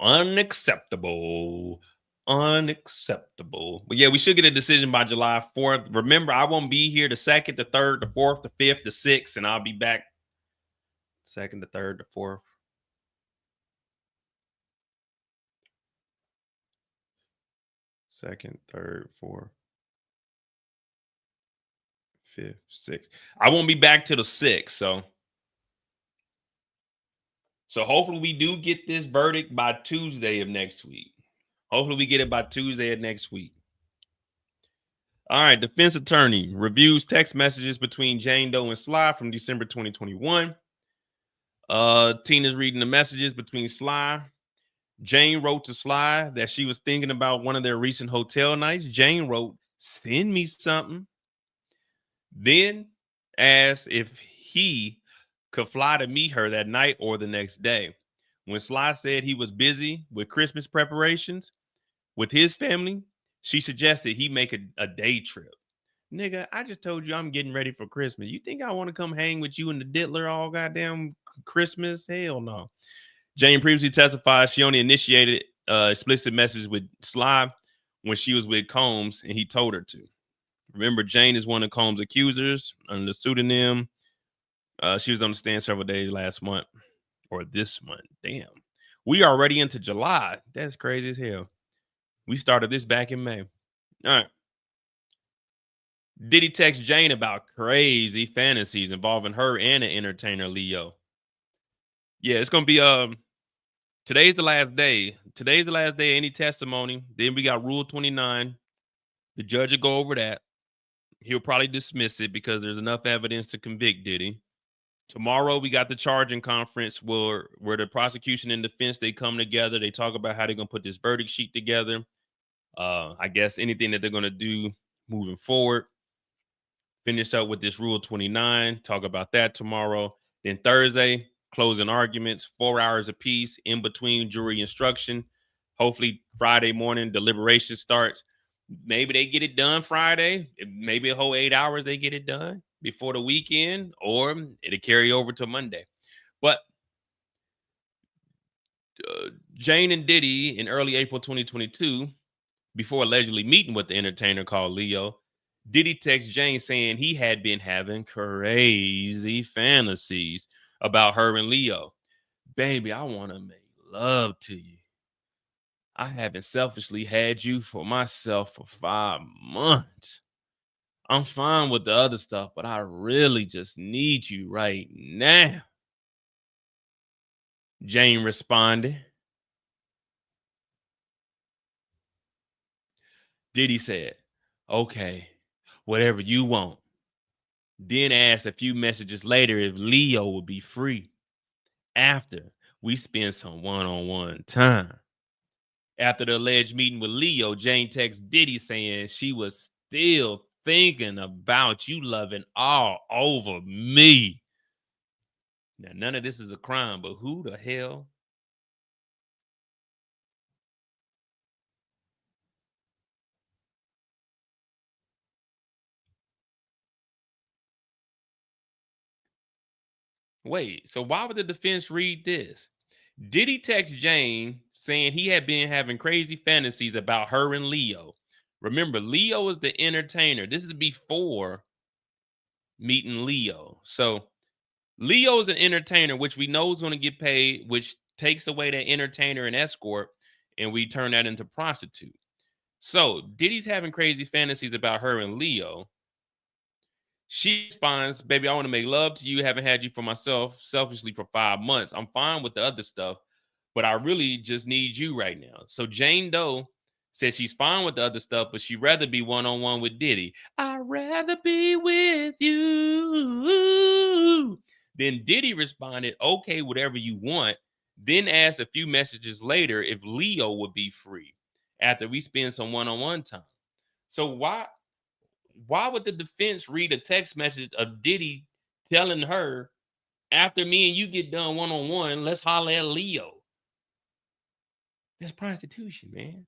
Unacceptable. Unacceptable. But yeah, we should get a decision by July 4th. Remember, I won't be here the 2nd, the 3rd, the 4th, the 5th, the 6th, and I'll be back 2nd, the 3rd, the 4th. 2nd, 3rd, 4th, 5th, 6th. I won't be back till the 6th, so hopefully we do get this verdict by Tuesday of next week. Hopefully we get it by Tuesday of next week. All right, defense attorney reviews text messages between Jane Doe and Sly from December 2021. Tina's reading the messages between Sly. Jane wrote to Sly that she was thinking about one of their recent hotel nights. Jane wrote, "Send me something." Then asked if he could fly to meet her that night or the next day. When Sly said he was busy with Christmas preparations with his family, she suggested he make a day trip. Nigga, I just told you I'm getting ready for Christmas. You think I want to come hang with you and the diddler all goddamn Christmas? Hell no. Jane previously testified she only initiated explicit messages with Sly when she was with Combs and he told her to. Remember, Jane is one of Combs' accusers under the pseudonym. She was on the stand several days last month or this month. Damn. We already into July. That's crazy as hell. We started this back in May. All right. Diddy text Jane about crazy fantasies involving her and the entertainer Leo. Yeah, it's gonna be today's the last day. Today's the last day of any testimony. Then we got Rule 29. The judge will go over that. He'll probably dismiss it because there's enough evidence to convict Diddy. Tomorrow we got the charging conference where the prosecution and defense, they come together. They talk about how they're gonna put this verdict sheet together. I guess anything that they're gonna do moving forward. Finish up with this Rule 29. Talk about that tomorrow. Then Thursday, closing arguments, 4 hours apiece in between jury instruction. Hopefully Friday morning, deliberation starts. Maybe they get it done Friday. Maybe a whole 8 hours they get it done before the weekend, or it'll carry over to Monday. But Jane and Diddy in early April 2022, before allegedly meeting with the entertainer called Leo, Diddy texted Jane saying he had been having crazy fantasies about her and Leo. Baby, I want to make love to you. I haven't selfishly had you for myself for 5 months. I'm fine with the other stuff, but I really just need you right now. Jane responded. Diddy said, "Okay, whatever you want." Then asked a few messages later if Leo would be free after we spend some one-on-one time. After the alleged meeting with Leo, Jane texted Diddy saying she was still thinking about you loving all over me. Now, none of this is a crime, but who the hell? Wait, so why would the defense read this? Diddy text Jane saying he had been having crazy fantasies about her and Leo. Remember, Leo is the entertainer. This is before meeting Leo. So Leo is an entertainer, which we know is going to get paid, which takes away that entertainer and escort, and we turn that into prostitute. So Diddy's having crazy fantasies about her and Leo. She responds, "Baby, I want to make love to you. Haven't had you for myself selfishly for 5 months. I'm fine with the other stuff, but I really just need you right now." So Jane Doe says she's fine with the other stuff, but she'd rather be one-on-one with Diddy. "I'd rather be with you." Then Diddy responded, "Okay, whatever you want." Then asked a few messages later if Leo would be free after we spend some one-on-one time. So why would the defense read a text message of Diddy telling her, "After me and you get done one-on-one, let's holler at Leo"? That's prostitution, man.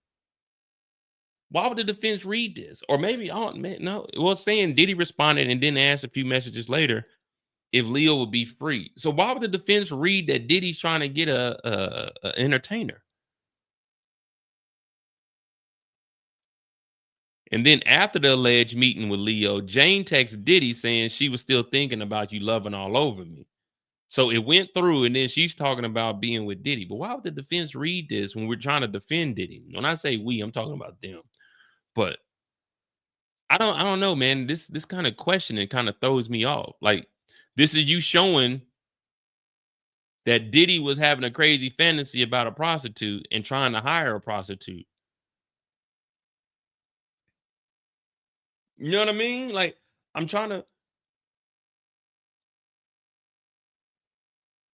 Why would the defense read this? Or maybe, I don't, man, no. Well, saying Diddy responded and then asked a few messages later if Leo would be free. So why would the defense read that Diddy's trying to get a entertainer? And then after the alleged meeting with Leo, Jane texts Diddy saying she was still thinking about you loving all over me. So it went through, and then she's talking about being with Diddy. But why would the defense read this when we're trying to defend Diddy? When I say we, I'm talking about them. But I don't know, man. This kind of questioning kind of throws me off. Like, this is you showing that Diddy was having a crazy fantasy about a prostitute and trying to hire a prostitute. You know what I mean? Like, I'm trying to.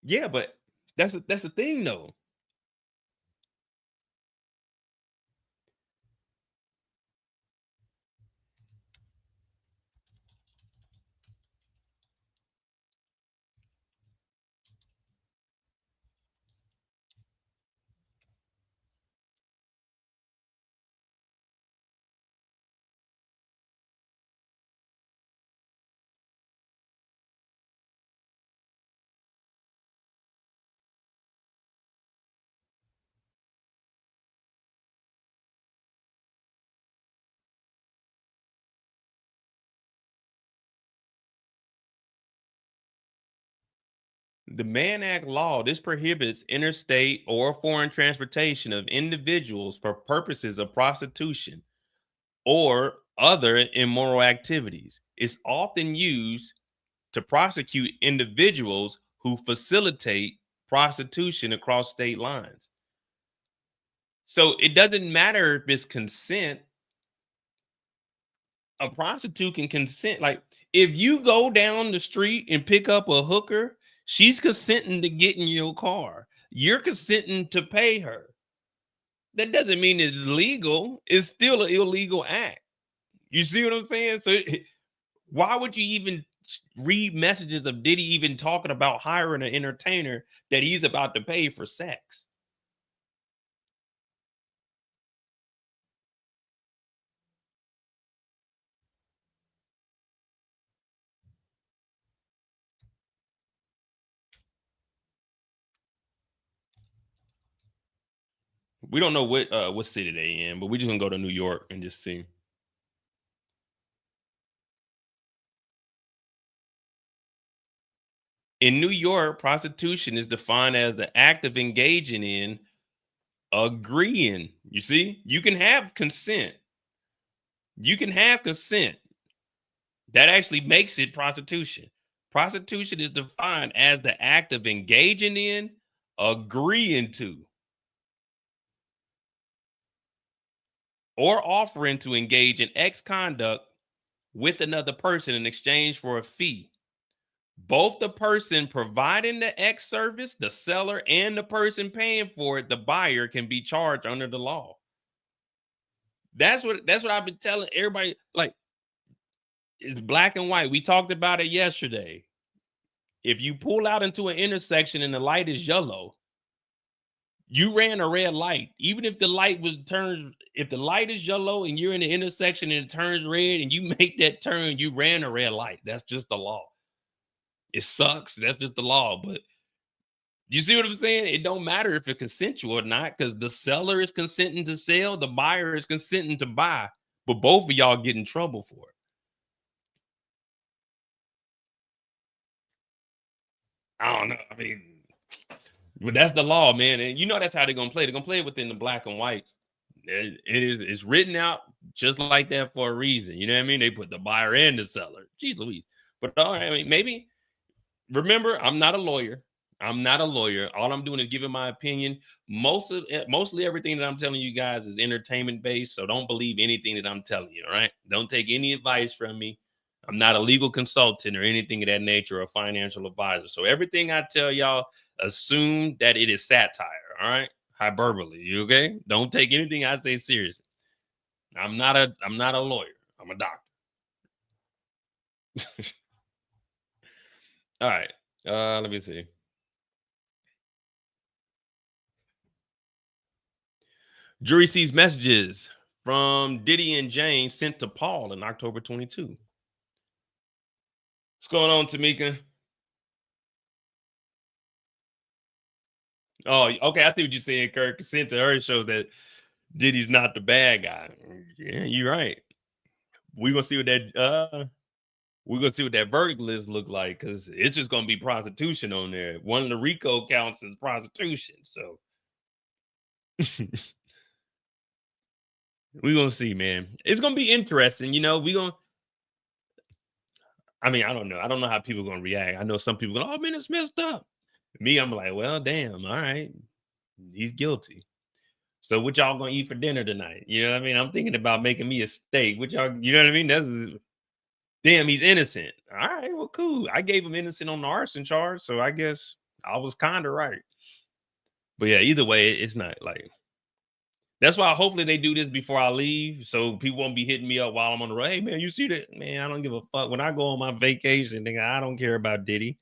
Yeah, but that's the thing, though. The Mann Act law, this prohibits interstate or foreign transportation of individuals for purposes of prostitution or other immoral activities. It's often used to prosecute individuals who facilitate prostitution across state lines. So it doesn't matter if it's consent. A prostitute can consent. Like, if you go down the street and pick up a hooker, she's consenting to get in your car. You're consenting to pay her. That doesn't mean it's legal. It's still an illegal act. You see what I'm saying? So why would you even read messages of Diddy even talking about hiring an entertainer that he's about to pay for sex? We don't know what city they in, but we just gonna go to New York and just see. In New York, prostitution is defined as the act of engaging in agreeing. You see, you can have consent. You can have consent. That actually makes it prostitution. Prostitution is defined as the act of engaging in, agreeing to, or offering to engage in X conduct with another person in exchange for a fee. Both the person providing the X service, the seller, and the person paying for it, the buyer, can be charged under the law. That's what I've been telling everybody. Like, it's black and white. We talked about it yesterday. If you pull out into an intersection and the light is yellow, you ran a red light. Even if the light was turned, if the light is yellow and you're in the intersection and it turns red and you make that turn, you ran a red light. That's just the law. It sucks. That's just the law. But you see what I'm saying? It don't matter if it's consensual or not, because the seller is consenting to sell, the buyer is consenting to buy, but both of y'all get in trouble for it. I don't know. I mean, but that's the law, man. And you know that's how they're gonna play. They're gonna play it within the black and white. It's written out just like that for a reason. You know what I mean? They put the buyer and the seller. Jeez Louise. But all right, I mean, maybe remember, I'm not a lawyer. I'm not a lawyer. All I'm doing is giving my opinion. Mostly everything that I'm telling you guys is entertainment based. So don't believe anything that I'm telling you. All right. Don't take any advice from me. I'm not a legal consultant or anything of that nature or a financial advisor. So everything I tell y'all, assume that it is satire. All right. Hyperbole. You okay? Don't take anything I say seriously. I'm not a lawyer. I'm a doctor. All right. Let me see. Jury sees messages from Diddy and Jane sent to Paul in October 22. What's going on, Tamika? Oh, okay. I see what you're saying, Kirk. Sent to her shows that Diddy's not the bad guy. Yeah, you're right. We're gonna see what that verdict list look like, because it's just gonna be prostitution on there. One of the RICO counts is prostitution. So we're gonna see, man. It's gonna be interesting. I mean, I don't know. I don't know how people are gonna react. I know some people go, "Oh man, it's messed up." Me, I'm like, well, damn, all right. He's guilty. So what y'all gonna eat for dinner tonight? You know what I mean? I'm thinking about making me a steak. What y'all, you know what I mean? Damn, he's innocent. All right, well, cool. I gave him innocent on the arson charge, so I guess I was kind of right. But yeah, either way, it's not like, that's why hopefully they do this before I leave, so people won't be hitting me up while I'm on the road. Hey man, you see that? Man, I don't give a fuck. When I go on my vacation, nigga, I don't care about Diddy.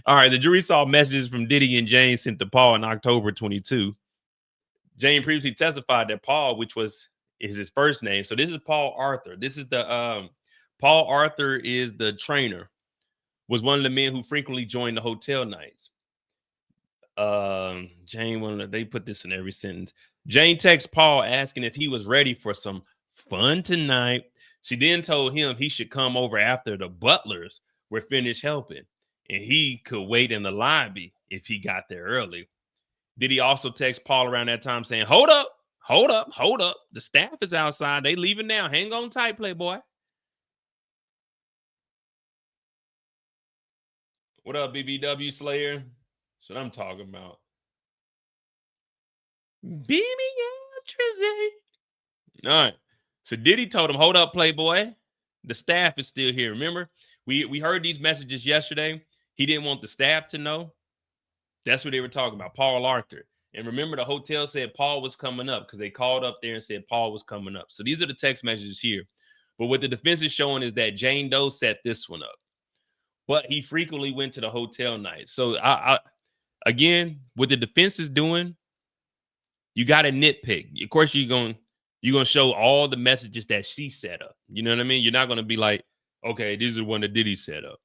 All right, the jury saw messages from Diddy and Jane sent to Paul in October 22. Jane previously testified that Paul, which is his first name. So this is Paul Arthur. This is the Paul Arthur is the trainer, was one of the men who frequently joined the hotel nights. Jane, they put this in every sentence. Jane texts Paul asking if he was ready for some fun tonight. She then told him he should come over after the butlers were finished helping, and he could wait in the lobby if he got there early. Diddy also text Paul around that time saying, hold up. The staff is outside. They leaving now. Hang on tight, Playboy. What up, BBW Slayer? That's what I'm talking about. Beaming electricity. All right. So Diddy told him, hold up, Playboy. The staff is still here. Remember, we heard these messages yesterday. He didn't want the staff to know. That's what they were talking about, Paul Arthur. And remember, the hotel said Paul was coming up because they called up there and said Paul was coming up. So these are the text messages here. But what the defense is showing is that Jane Doe set this one up. But he frequently went to the hotel night. So again, what the defense is doing, you got to nitpick. Of course, you're gonna show all the messages that she set up. You know what I mean? You're not gonna be like, okay, these are one that Diddy set up.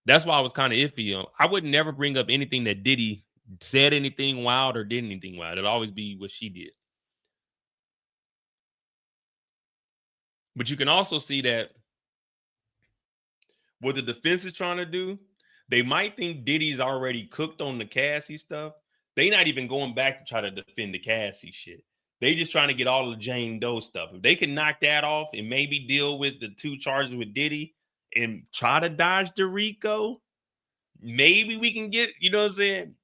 That's why I was kind of iffy on. I would never bring up anything that Diddy said anything wild or did anything wild. It'll always be what she did. But you can also see that what the defense is trying to do, they might think Diddy's already cooked on the Cassie stuff. They not even going back to try to defend the Cassie shit. They just trying to get all the Jane Doe stuff. If they can knock that off and maybe deal with the 2 charges with Diddy and try to dodge the RICO, maybe we can get, you know what I'm saying?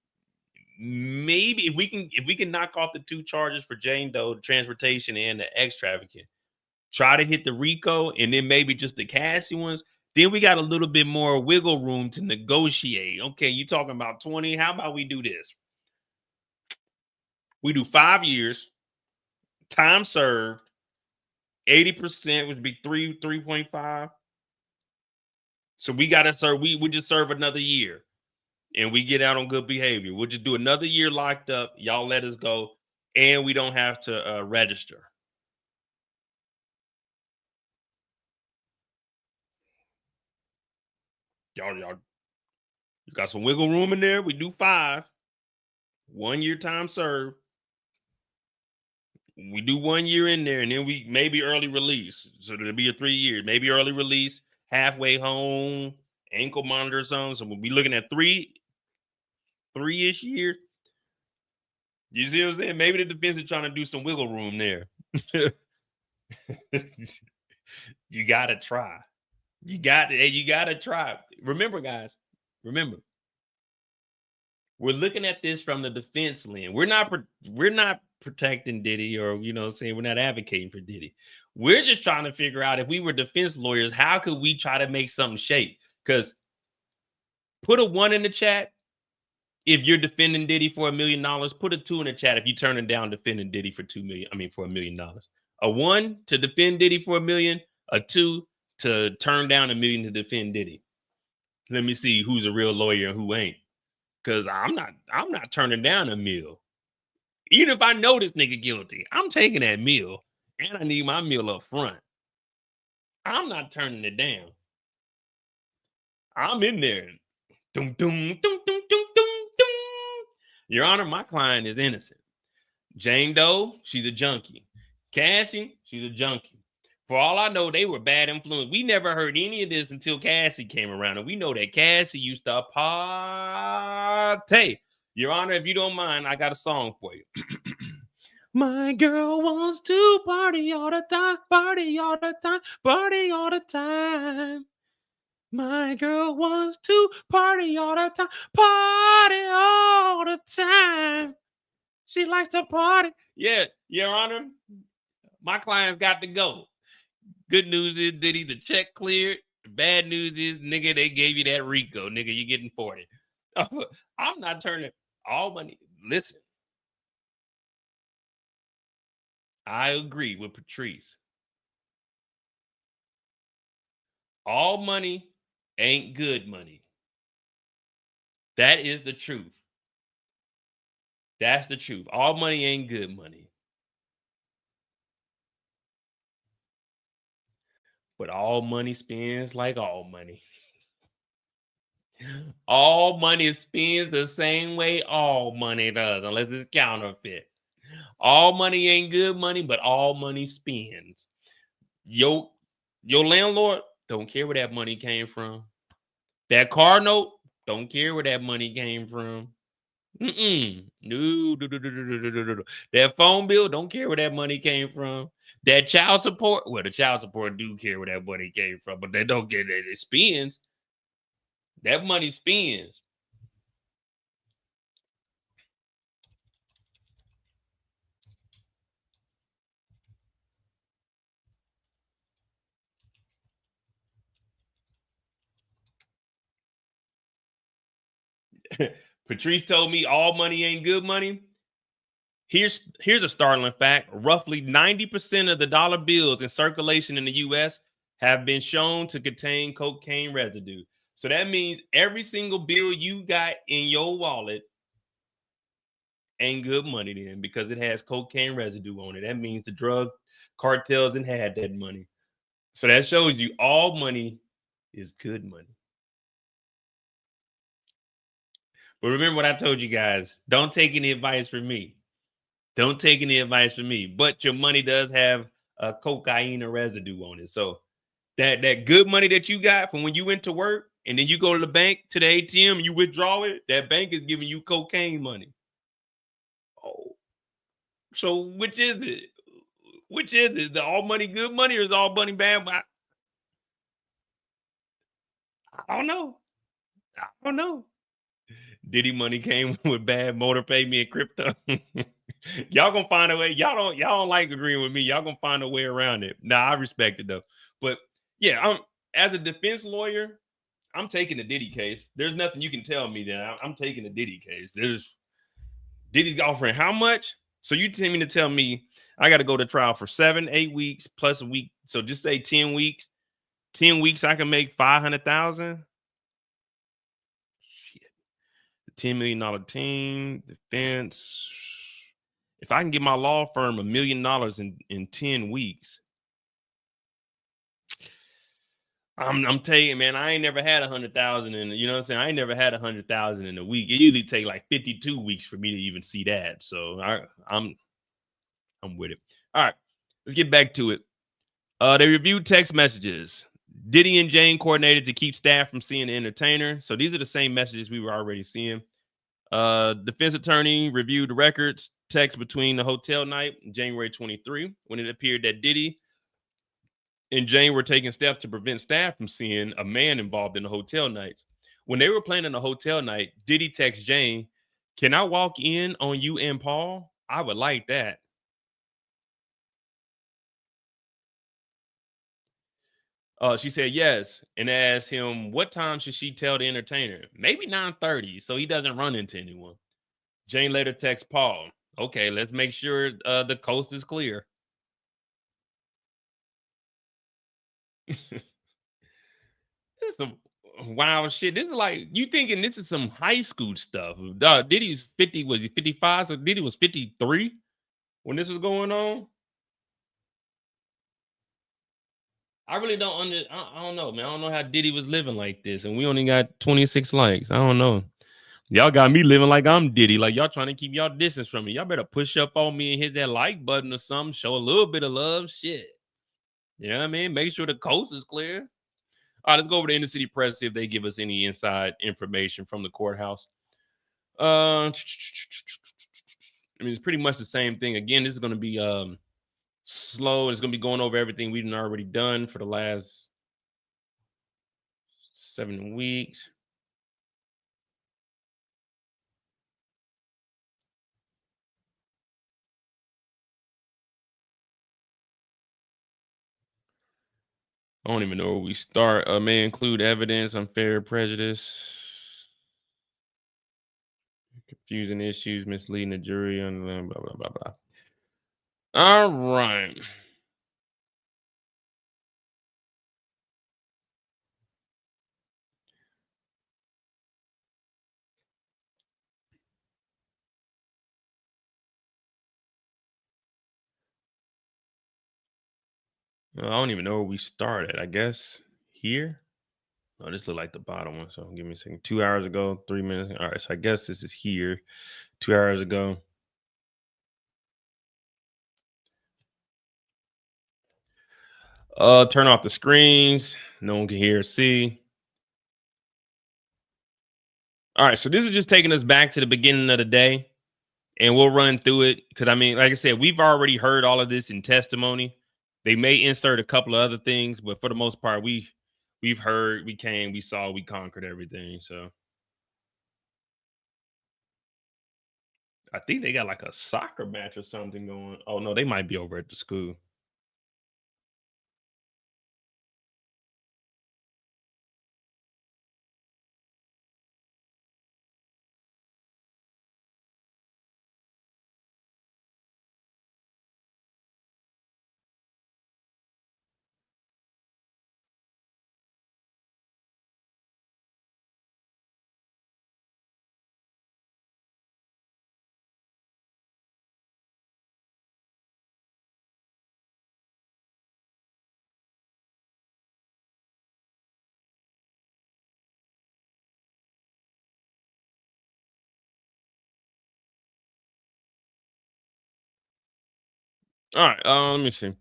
Maybe if we can knock off the 2 charges for Jane Doe, the transportation and the X trafficking, try to hit the RICO and then maybe just the Cassie ones, then we got a little bit more wiggle room to negotiate. Okay, you talking about 20? How about we do this? We do 5 years, time served, 80%, which would be 3.5. So we got to serve, we just serve another year and we get out on good behavior. We'll just do another year locked up. Y'all let us go and we don't have to register. Y'all, you got some wiggle room in there. We do 5, 1 year time served. We do 1 year in there, and then we maybe early release. So there'll be a 3 years, maybe early release, halfway home, ankle monitor zone. So we'll be looking at 3-ish years. You see what I'm saying? Maybe the defense is trying to do some wiggle room there. You gotta try. You gotta try. Remember, guys. Remember, we're looking at this from the defense lens. We're not protecting Diddy, or you know what I'm saying, we're not advocating for Diddy. We're just trying to figure out, if we were defense lawyers, how could we try to make something shake? Because put a 1 in the chat if you're defending Diddy for $1 million. Put a 2 in the chat if you're turning down defending Diddy for $2 million. I mean, for $1 million. A 1 to defend Diddy for $1 million. A 2 to turn down $1 million to defend Diddy. Let me see who's a real lawyer and who ain't. Because I'm not turning down $1 million. Even if I know this nigga guilty, I'm taking that meal, and I need my meal up front. I'm not turning it down. I'm in there. Dum, dum, dum, dum, dum, dum, dum. Your Honor, my client is innocent. Jane Doe, she's a junkie. Cassie, she's a junkie. For all I know, they were bad influence. We never heard any of this until Cassie came around. And we know that Cassie used to party. Your Honor, if you don't mind, I got a song for you. My girl wants to party all the time, party all the time, party all the time. My girl wants to party all the time, party all the time. She likes to party. Yeah, Your Honor, my client's got to go. Good news is, Diddy, the check cleared. The bad news is, nigga, they gave you that Rico. Nigga, you're getting 40. I'm not turning all money. Listen, I agree with Patrice. All money ain't good money. That is the truth. That's the truth. All money ain't good money. But all money spends like all money. All money spends the same way all money does, unless it's counterfeit. All money ain't good money, but all money spends. Your landlord don't care where that money came from. That car note don't care where that money came from. No. That phone bill don't care where that money came from. That child support, well, the child support do care where that money came from, but they don't get it. It spends. That money spends. Patrice told me all money ain't good money. Here's a startling fact. Roughly 90% of the dollar bills in circulation in the US have been shown to contain cocaine residue. So that means every single bill you got in your wallet ain't good money then, because it has cocaine residue on it. That means the drug cartels didn't had that money. So that shows you all money is good money. But remember what I told you guys. Don't take any advice from me. Don't take any advice from me. But your money does have a cocaine residue on it. So that good money that you got from when you went to work and then you go to the bank, to the ATM, and you withdraw it, that bank is giving you cocaine money. Oh, so which is it? Which is it? The all money good money, or is all money bad? I don't know. I don't know. Diddy money came with bad motor payment and crypto. Y'all gonna find a way. Y'all don't like agreeing with me. Y'all gonna find a way around it. Nah, I respect it though. But yeah, as a defense lawyer, I'm taking the Diddy case. There's nothing you can tell me that I'm taking the Diddy case. Diddy's offering how much? So you tell me I got to go to trial for 7-8 weeks plus a week. So just say 10 weeks. 10 weeks I can make 500,000. $10 million team, defense. If I can get my law firm $1 million in 10 weeks, I'm telling you, man, I ain't never had 100,000 in, you know what I'm saying? I ain't never had 100,000 in a week. It usually take like 52 weeks for me to even see that. So I'm with it. All right, let's get back to it. They reviewed text messages. Diddy and Jane coordinated to keep staff from seeing the entertainer. So these are the same messages we were already seeing. Defense attorney reviewed the records text between the hotel night, January 23, when it appeared that Diddy and Jane were taking steps to prevent staff from seeing a man involved in the hotel nights. When they were planning the hotel night, Diddy texted Jane, "Can I walk in on you and Paul? I would like that." She said yes, and asked him what time should she tell the entertainer. Maybe 9:30, so he doesn't run into anyone. Jane later texts Paul, "Okay, let's make sure the coast is clear." wild shit. This is like, you thinking this is some high school stuff. Diddy's 50, was he 55? So Diddy was 53 when this was going on. I really don't I don't know, man. I don't know how Diddy was living like this, and we only got 26 likes. I don't know. Y'all got me living like I'm Diddy. Like, y'all trying to keep y'all distance from me. Y'all better push up on me and hit that like button or something. Show a little bit of love. Shit. You know what I mean? Make sure the coast is clear. All right, let's go over to Inner City Press, see if they give us any inside information from the courthouse. I mean, it's pretty much the same thing. Again, this is going to be slow. It's going to be going over everything we've already done for the last 7 weeks. I don't even know where we start. May include evidence, unfair prejudice, confusing issues, misleading the jury, and blah, blah, blah, blah. All right. I don't even know where we started. I guess here. Oh, this look like the bottom one. So give me a second. 2 hours ago, 3 minutes. All right. So I guess this is here. 2 hours ago. Turn off the screens. No one can hear or see. All right. So this is just taking us back to the beginning of the day. And we'll run through it. Because, I mean, like I said, we've already heard all of this in testimony. They may insert a couple of other things, but for the most part, we've heard, we came, we saw, we conquered everything. So I think they got like a soccer match or something going. Oh no, they might be over at the school. All right, let me see.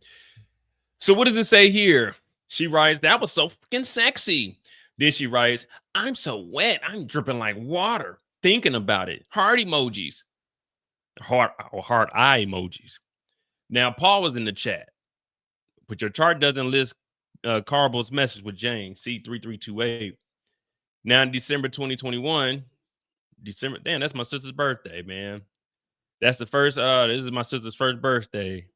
So what does it say here? She writes, "That was so freaking sexy." Then she writes, "I'm so wet. I'm dripping like water. Thinking about it." Heart emojis. Heart eye emojis. Now, Paul was in the chat, but your chart doesn't list Carble's message with Jane, C3328. Now, in December 2021, damn, that's my sister's birthday, man. That's the first, this is my sister's first birthday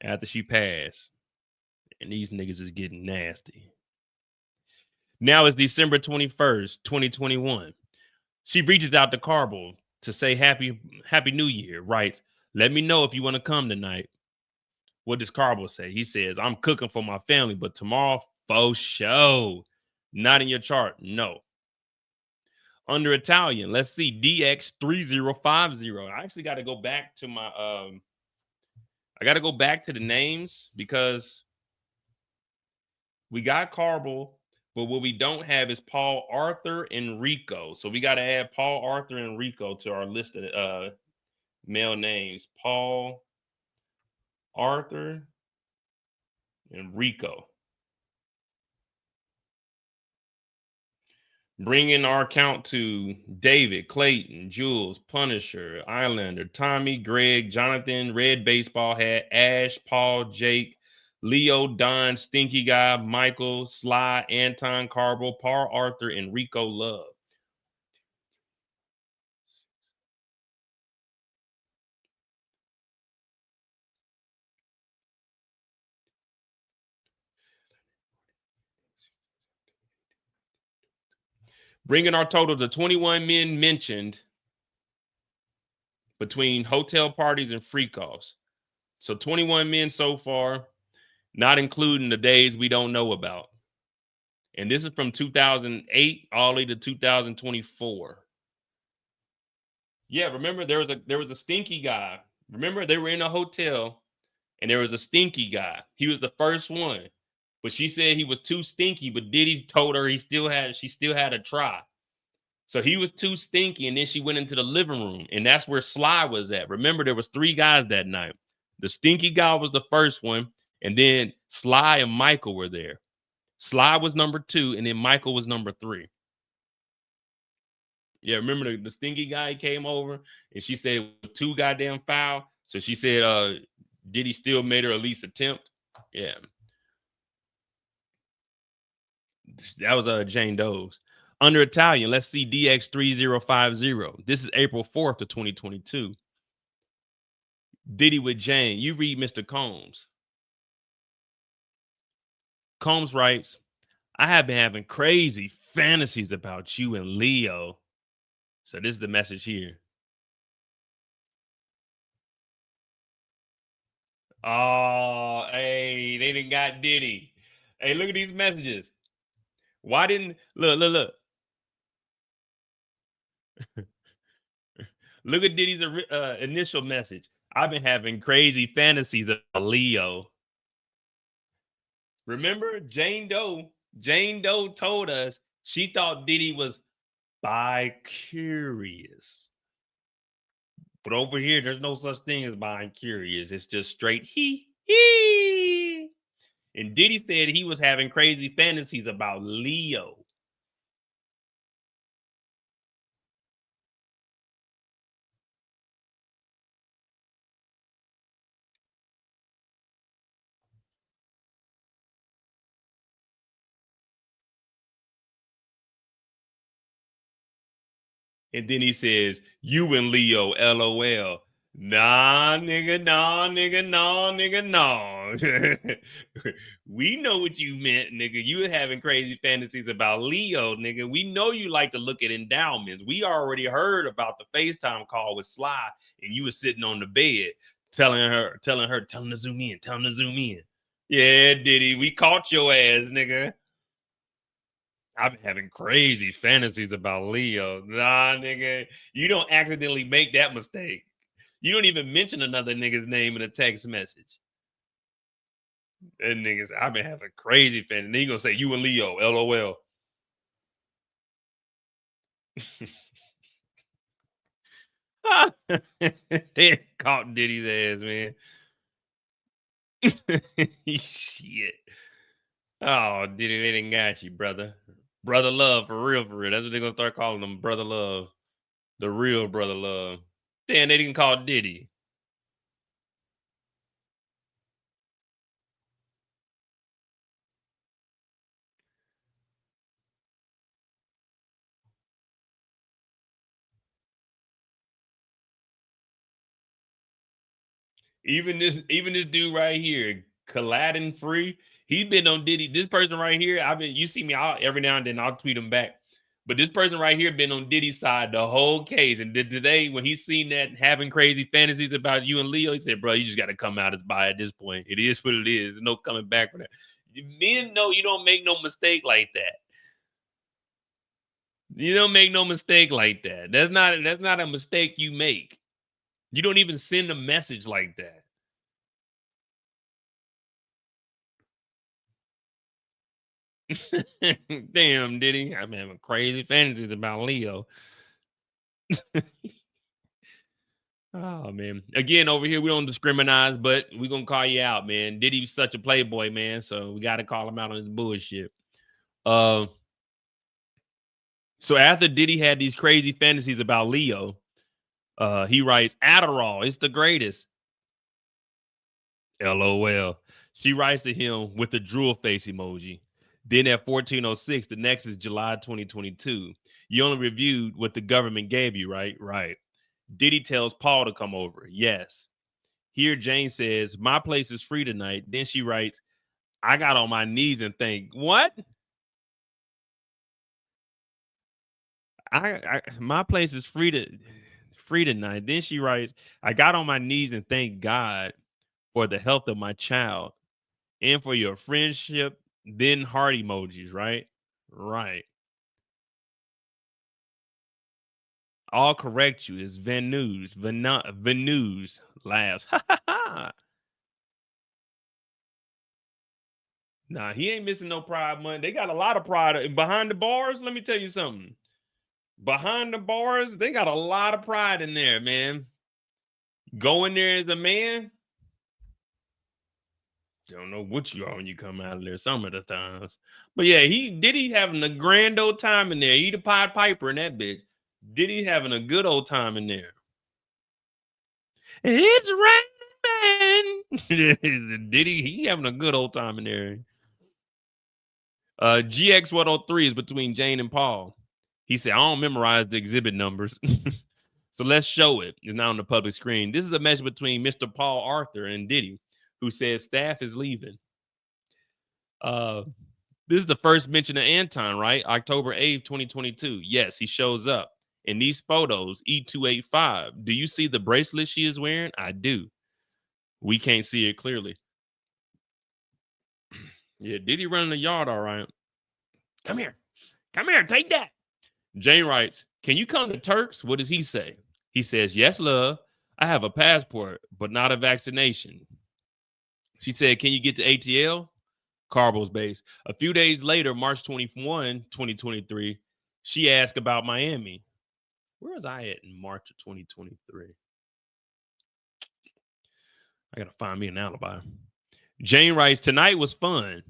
after she passed. And these niggas is getting nasty. Now it's December 21st, 2021. She reaches out to Carble to say happy New Year. Writes, "Let me know if you want to come tonight." What does Carble say? He says, "I'm cooking for my family, but tomorrow, faux show." Not in your chart. No. Under Italian, let's see, DX3050. I actually got to go back to my I got to go back to the names because we got Carble, but what we don't have is Paul Arthur Enrico. So we got to add Paul Arthur Enrico to our list of male names. Paul Arthur Enrico. Bringing our count to David, Clayton, Jules, Punisher, Islander, Tommy, Greg, Jonathan, Red Baseball Hat, Ash, Paul, Jake, Leo, Don, Stinky Guy, Michael, Sly, Anton, Carble, Paul, Arthur, and Rico Love. Bringing our total to 21 men mentioned between hotel parties and free calls. So 21 men so far, not including the days we don't know about. And this is from 2008 all the way to 2024. Yeah, remember there was a stinky guy. Remember they were in a hotel and there was a stinky guy. He was the first one. But she said he was too stinky, but Diddy told her she still had to try. So he was too stinky, and then she went into the living room, and that's where Sly was at. Remember, there was 3 guys that night. The stinky guy was the first one, and then Sly and Michael were there. Sly was number 2, and then Michael was number 3. Yeah, remember the stinky guy came over, and she said it was too goddamn foul. So she said, Diddy still made her at least attempt. Yeah. That was Jane Doe's. Under Italian, let's see DX3050. This is April 4th of 2022. Diddy with Jane. You read Mr. Combs. Combs writes, I have been having crazy fantasies about you and Leo. So this is the message here. Oh, hey, they done got Diddy. Hey, look at these messages. Why didn't look? Look at Diddy's initial message. I've been having crazy fantasies about Leo. Remember, Jane Doe told us she thought Diddy was bi-curious. But over here, there's no such thing as bi-curious. It's just straight he. And Diddy said he was having crazy fantasies about Leo. And then he says, you and Leo, LOL. Nah, nigga, nah. We know what you meant, nigga. You were having crazy fantasies about Leo, nigga. We know you like to look at endowments. We already heard about the FaceTime call with Sly, and you were sitting on the bed telling her, tell him to zoom in. Yeah, Diddy, we caught your ass, nigga. I've been having crazy fantasies about Leo. Nah, nigga, you don't accidentally make that mistake. You don't even mention another nigga's name in a text message. And niggas, I've been having crazy fantasies. And then you gonna say you and Leo, LOL. They caught Diddy's ass, man. Shit. Oh, Diddy, they didn't got you, brother. Brother love, for real. That's what they're gonna start calling them, brother love. The real brother love. Damn, they didn't call Diddy. Even this dude right here, Caladin Free, he's been on Diddy. This person right here, you see me out every now and then, I'll tweet him back. But this person right here been on Diddy's side the whole case. And today, when he's seen that having crazy fantasies about you and Leo, he said, bro, you just got to come out as bi at this point. It is what it is. There's no coming back from that. Men know you don't make no mistake like that. You don't make no mistake like that. That's not a mistake you make. You don't even send a message like that. Damn, Diddy. I'm having crazy fantasies about Leo. Oh, man. Again, over here, we don't discriminate, but we're going to call you out, man. Diddy's such a playboy, man. So we got to call him out on his bullshit. So after Diddy had these crazy fantasies about Leo, he writes, Adderall, it's the greatest. LOL. She writes to him with the drool face emoji. Then at 14:06, the next is July 2022. You only reviewed what the government gave you, right? Right. Diddy tells Paul to come over. Yes. Here, Jane says, my place is free tonight. Then she writes, I got on my knees and think, what? My place is free tonight. Then she writes, I got on my knees and thank God for the health of my child and for your friendship. Then heart emojis, right? Right. I'll correct you. It's Venus. Venus laughs. Nah, he ain't missing no Pride Month. They got a lot of pride behind the bars. Let me tell you something. Behind the bars, they got a lot of pride in there, man. Go in there as a man. Don't know what you are when you come out of there some of the times. But yeah, Diddy having a grand old time in there. He the Pied Piper in that bitch. Diddy having a good old time in there. It's raining, man. Diddy, he having a good old time in there. GX 103 is between Jane and Paul. He said, I don't memorize the exhibit numbers. So let's show it. It's now on the public screen. This is a message between Mr. Paul Arthur and Diddy, who says staff is leaving. This is the first mention of Anton, right? October 8th, 2022. Yes, he shows up. In these photos, E285. Do you see the bracelet she is wearing? I do. We can't see it clearly. Yeah, Diddy running the yard all right. Come here. Come here. Take that. Jane writes, can you come to Turks? What does he say? He says, yes, love. I have a passport, but not a vaccination. She said, can you get to ATL? Carbo's base. A few days later, March 21, 2023, she asked about Miami. Where was I at in March of 2023? I got to find me an alibi. Jane writes, tonight was fun.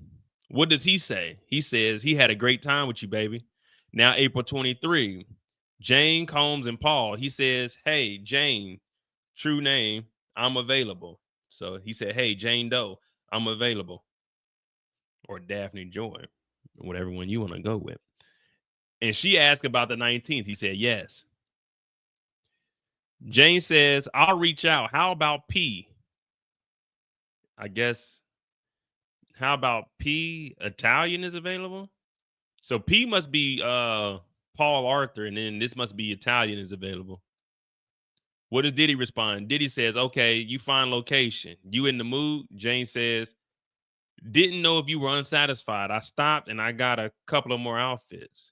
What does he say? He says, he had a great time with you, baby. Now, April 23, Jane, Combs, and Paul. He says, hey, Jane, true name, I'm available. So he said, hey, Jane Doe, I'm available. Or Daphne Joy, whatever one you want to go with. And she asked about the 19th. He said, yes. Jane says, I'll reach out. How about P? I guess, how about P? Italian is available? So P must be Paul Arthur, and then this must be Italian is available. What did Diddy respond? Diddy says, okay, you find location. You in the mood? Jane says, didn't know if you were unsatisfied. I stopped and I got a couple of more outfits.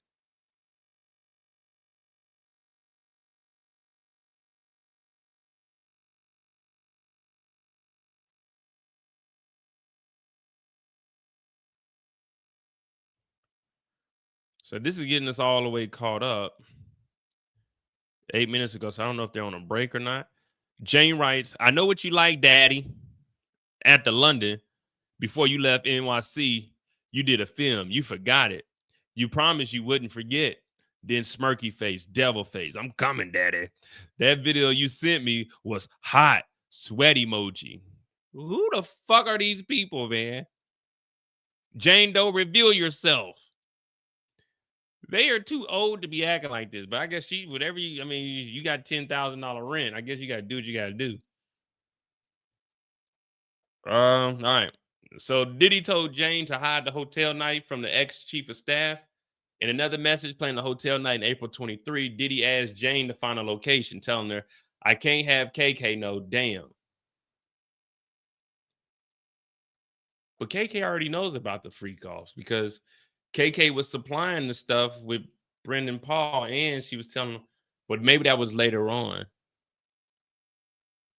So this is getting us all the way caught up 8 minutes ago. So I don't know if they're on a break or not. Jane writes, I know what you like, Daddy. At the London, before you left NYC, you did a film. You forgot it. You promised you wouldn't forget. Then smirky face, devil face. I'm coming, Daddy. That video you sent me was hot. Sweat emoji. Who the fuck are these people, man? Jane Doe, reveal yourself. They are too old to be acting like this, but I guess whatever you got $10,000 rent. I guess you got to do what you got to do. All right. So Diddy told Jane to hide the hotel night from the ex-chief of staff. In another message playing the hotel night in April 23, Diddy asked Jane to find a location, telling her, I can't have KK know, damn. But KK already knows about the freak offs because KK was supplying the stuff with Brendan Paul, and she was telling him, but maybe that was later on.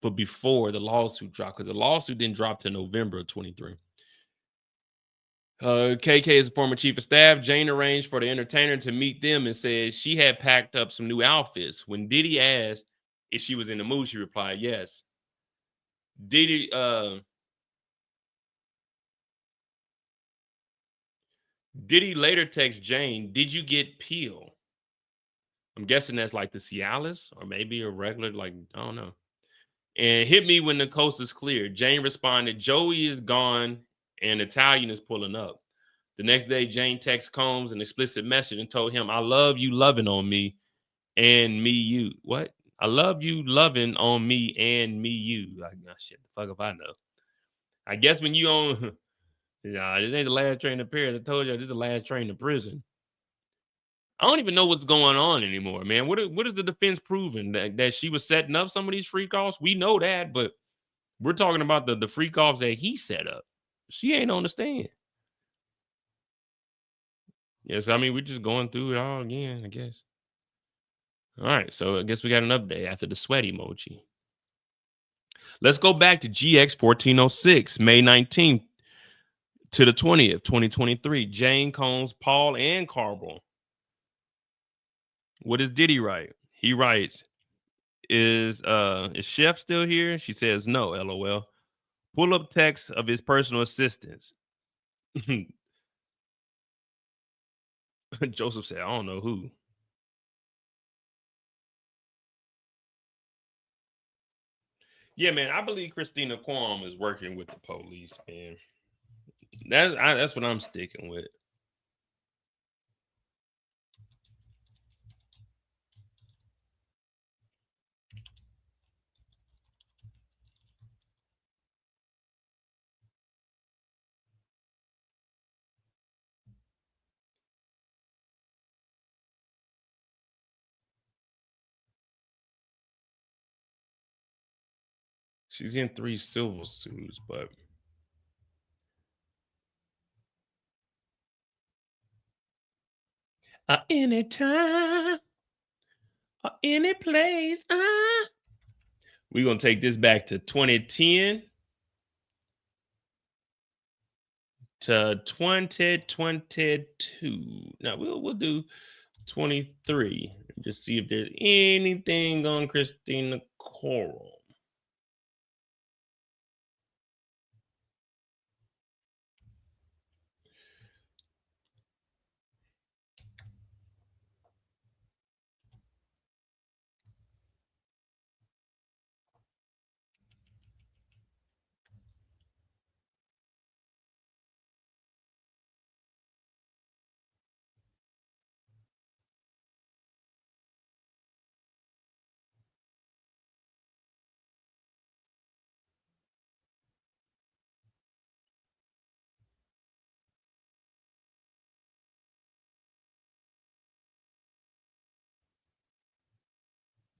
But before the lawsuit dropped, because the lawsuit didn't drop till November of 23. KK is a former chief of staff. Jane arranged for the entertainer to meet them and said she had packed up some new outfits. When Diddy asked if she was in the mood, she replied, yes. Diddy later texted Jane, did you get Peel? I'm guessing that's like the Cialis or maybe a regular, like, I don't know. And hit me when the coast is clear. Jane responded, Joey is gone and Italian is pulling up. The next day, Jane texted Combs an explicit message and told him, I love you loving on me and me you. What? I love you loving on me and me you. Like, oh, shit, the fuck if I know. I guess when you on, nah, this ain't the last train to Paris. I told you this is the last train to prison. I don't even know what's going on anymore, man. What is the defense proving? That she was setting up some of these freak offs? We know that, but we're talking about the freak offs that he set up. She ain't on the stand. Yes, I mean, we're just going through it all again, I guess. All right, so I guess we got an update after the sweat emoji. Let's go back to GX 1406, May 19th to the 20th, 2023. Jane, Combs, Paul, and Carbon. What does Diddy write? He writes, is Chef still here? She says no, LOL. Pull up text of his personal assistants. Joseph said, I don't know who. Yeah, man, I believe Christina Quam is working with the police, man. That's what I'm sticking with. She's in 3 civil suits, but anytime or any place. We're gonna take this back to 2010 to 2022. Now we'll do 23. Just see if there's anything on Christina Coral.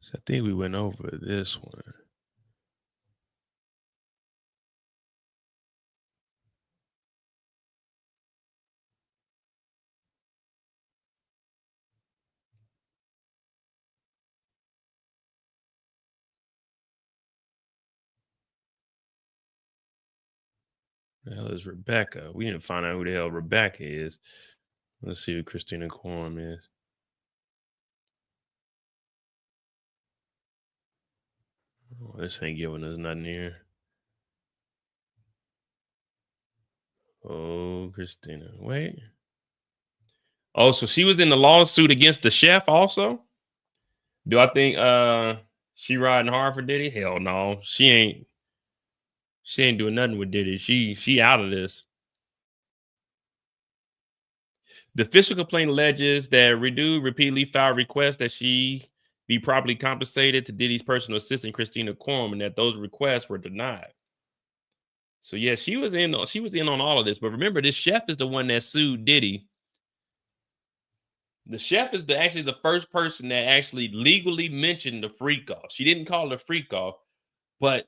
So I think we went over this one. The hell is Rebecca? We didn't find out who the hell Rebecca is. Let's see who Christina Quam is. Oh, this ain't giving us nothing here. Oh, Christina. Wait. Oh, so she was in the lawsuit against the chef also? Do I think she riding hard for Diddy? Hell no. She ain't doing nothing with Diddy. She out of this. The official complaint alleges that Redo repeatedly filed requests that she be properly compensated to Diddy's personal assistant Christina Quam, and that those requests were denied. So yeah, she was in on all of this. But remember, this chef is the one that sued Diddy. The chef is actually the first person that actually legally mentioned the freak off. She didn't call it a freak off, but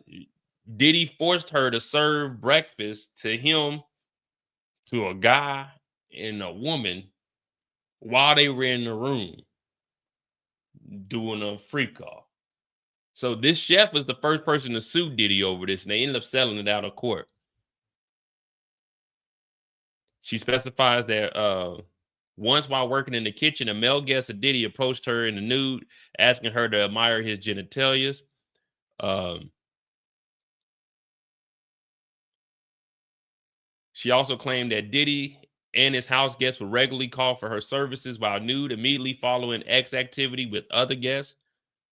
Diddy forced her to serve breakfast to him, to a guy and a woman while they were in the room doing a freak off. So this chef was the first person to sue Diddy over this, and they ended up settling it out of court. She specifies that once while working in the kitchen, a male guest of Diddy approached her in the nude, asking her to admire his genitalias. She also claimed that Diddy and his house guests would regularly call for her services while nude, immediately following X activity with other guests.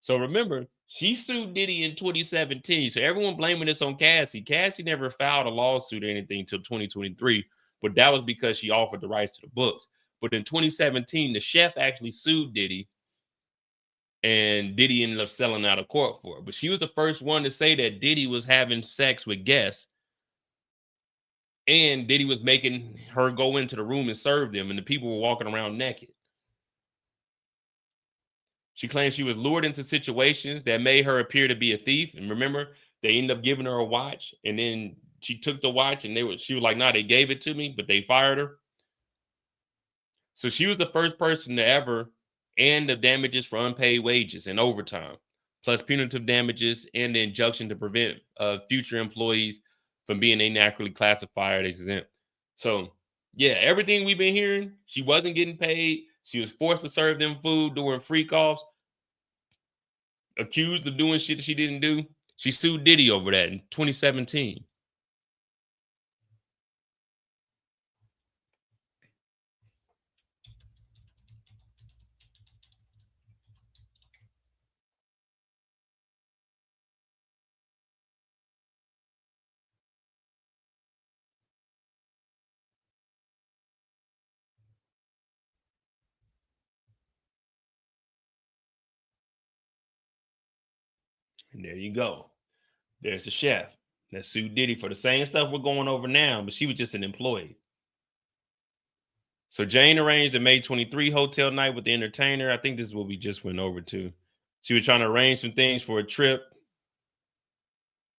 So remember, she sued Diddy in 2017. So everyone blaming this on Cassie. Cassie never filed a lawsuit or anything until 2023, but that was because she offered the rights to the books. But in 2017, the chef actually sued Diddy, and Diddy ended up selling out of court for it. But she was the first one to say that Diddy was having sex with guests, and Diddy was making her go into the room and serve them, and the people were walking around naked. She claims she was lured into situations that made her appear to be a thief. And remember, they ended up giving her a watch, and then she took the watch, and she was like, nah, they gave it to me, but they fired her. So she was the first person to ever end the damages for unpaid wages and overtime, plus punitive damages and the injunction to prevent future employees from being inaccurately classified exempt. So, yeah, everything we've been hearing, she wasn't getting paid. She was forced to serve them food during freak offs, accused of doing shit she didn't do. She sued Diddy over that in 2017. And there you go. There's the chef that sued Diddy for the same stuff we're going over now, but she was just an employee. So Jane arranged a May 23 hotel night with the entertainer. I think this is what we just went over to. She was trying to arrange some things for a trip.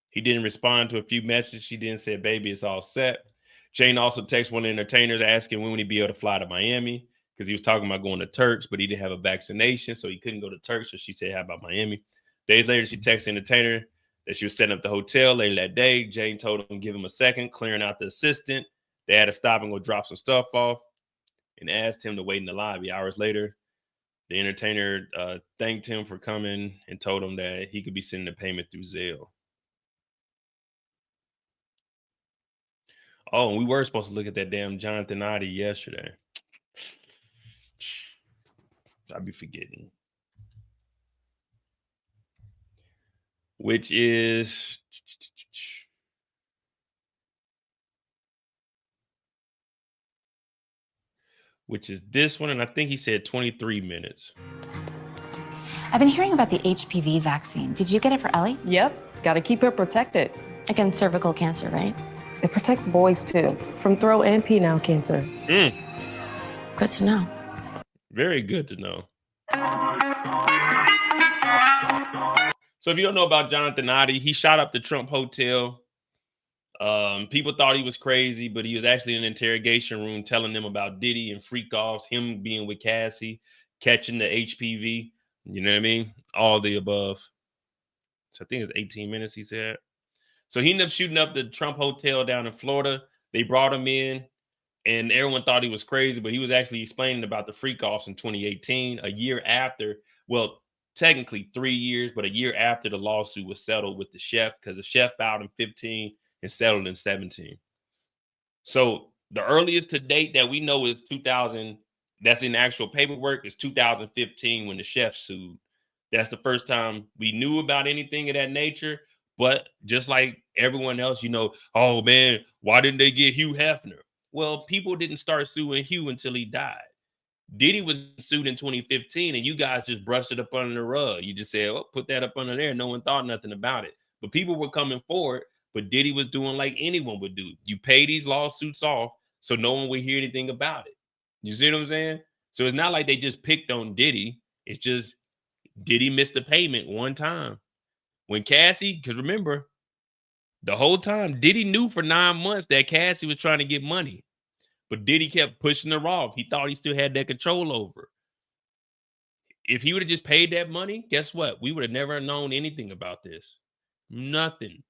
He didn't respond to a few messages. She then said, baby, it's all set. Jane also texted one of the entertainers asking when would he be able to fly to Miami, because he was talking about going to Turks, but he didn't have a vaccination, so he couldn't go to Turks. So she said, how about Miami? Days later, she texted the entertainer that she was setting up the hotel later that day. Jane told him, give him a second, clearing out the assistant. They had to stop and go drop some stuff off and asked him to wait in the lobby. Hours later, the entertainer thanked him for coming and told him that he could be sending the payment through Zelle. Oh, and we were supposed to look at that damn Jonathan Oddie yesterday. I'll be forgetting. Which is this one, and I think he said 23 minutes. I've been hearing about the HPV vaccine. Did you get it for Ellie? Yep, gotta keep her protected. Against cervical cancer, right? It protects boys too, from throat and penile cancer. Good to know. Very good to know. So if you don't know about Jonathan Oddie, he shot up the Trump Hotel. People thought he was crazy, but he was actually in an interrogation room telling them about Diddy and freak offs, him being with Cassie, catching the HPV. You know what I mean? All the above. So I think it's 18 minutes, he said. So he ended up shooting up the Trump Hotel down in Florida. They brought him in, and everyone thought he was crazy, but he was actually explaining about the freak offs in 2018, a year after, well, technically 3 years, but a year after the lawsuit was settled with the chef, because the chef filed in 15 and settled in 17. So the earliest to date that we know is 2000. That's in actual paperwork is 2015 when the chef sued. That's the first time we knew about anything of that nature. But just like everyone else, you know, oh man, why didn't they get Hugh Hefner? Well, people didn't start suing Hugh until he died. Diddy was sued in 2015, and you guys just brushed it up under the rug. You just said, oh, put that up under there. No one thought nothing about it. But people were coming forward, but Diddy was doing like anyone would do. You pay these lawsuits off so no one would hear anything about it. You see what I'm saying? So it's not like they just picked on Diddy. It's just Diddy missed the payment one time. When Cassie, because remember, the whole time, Diddy knew for 9 months that Cassie was trying to get money. But Diddy kept pushing her off. He thought he still had that control over her. If he would have just paid that money, guess what? We would have never known anything about this. Nothing.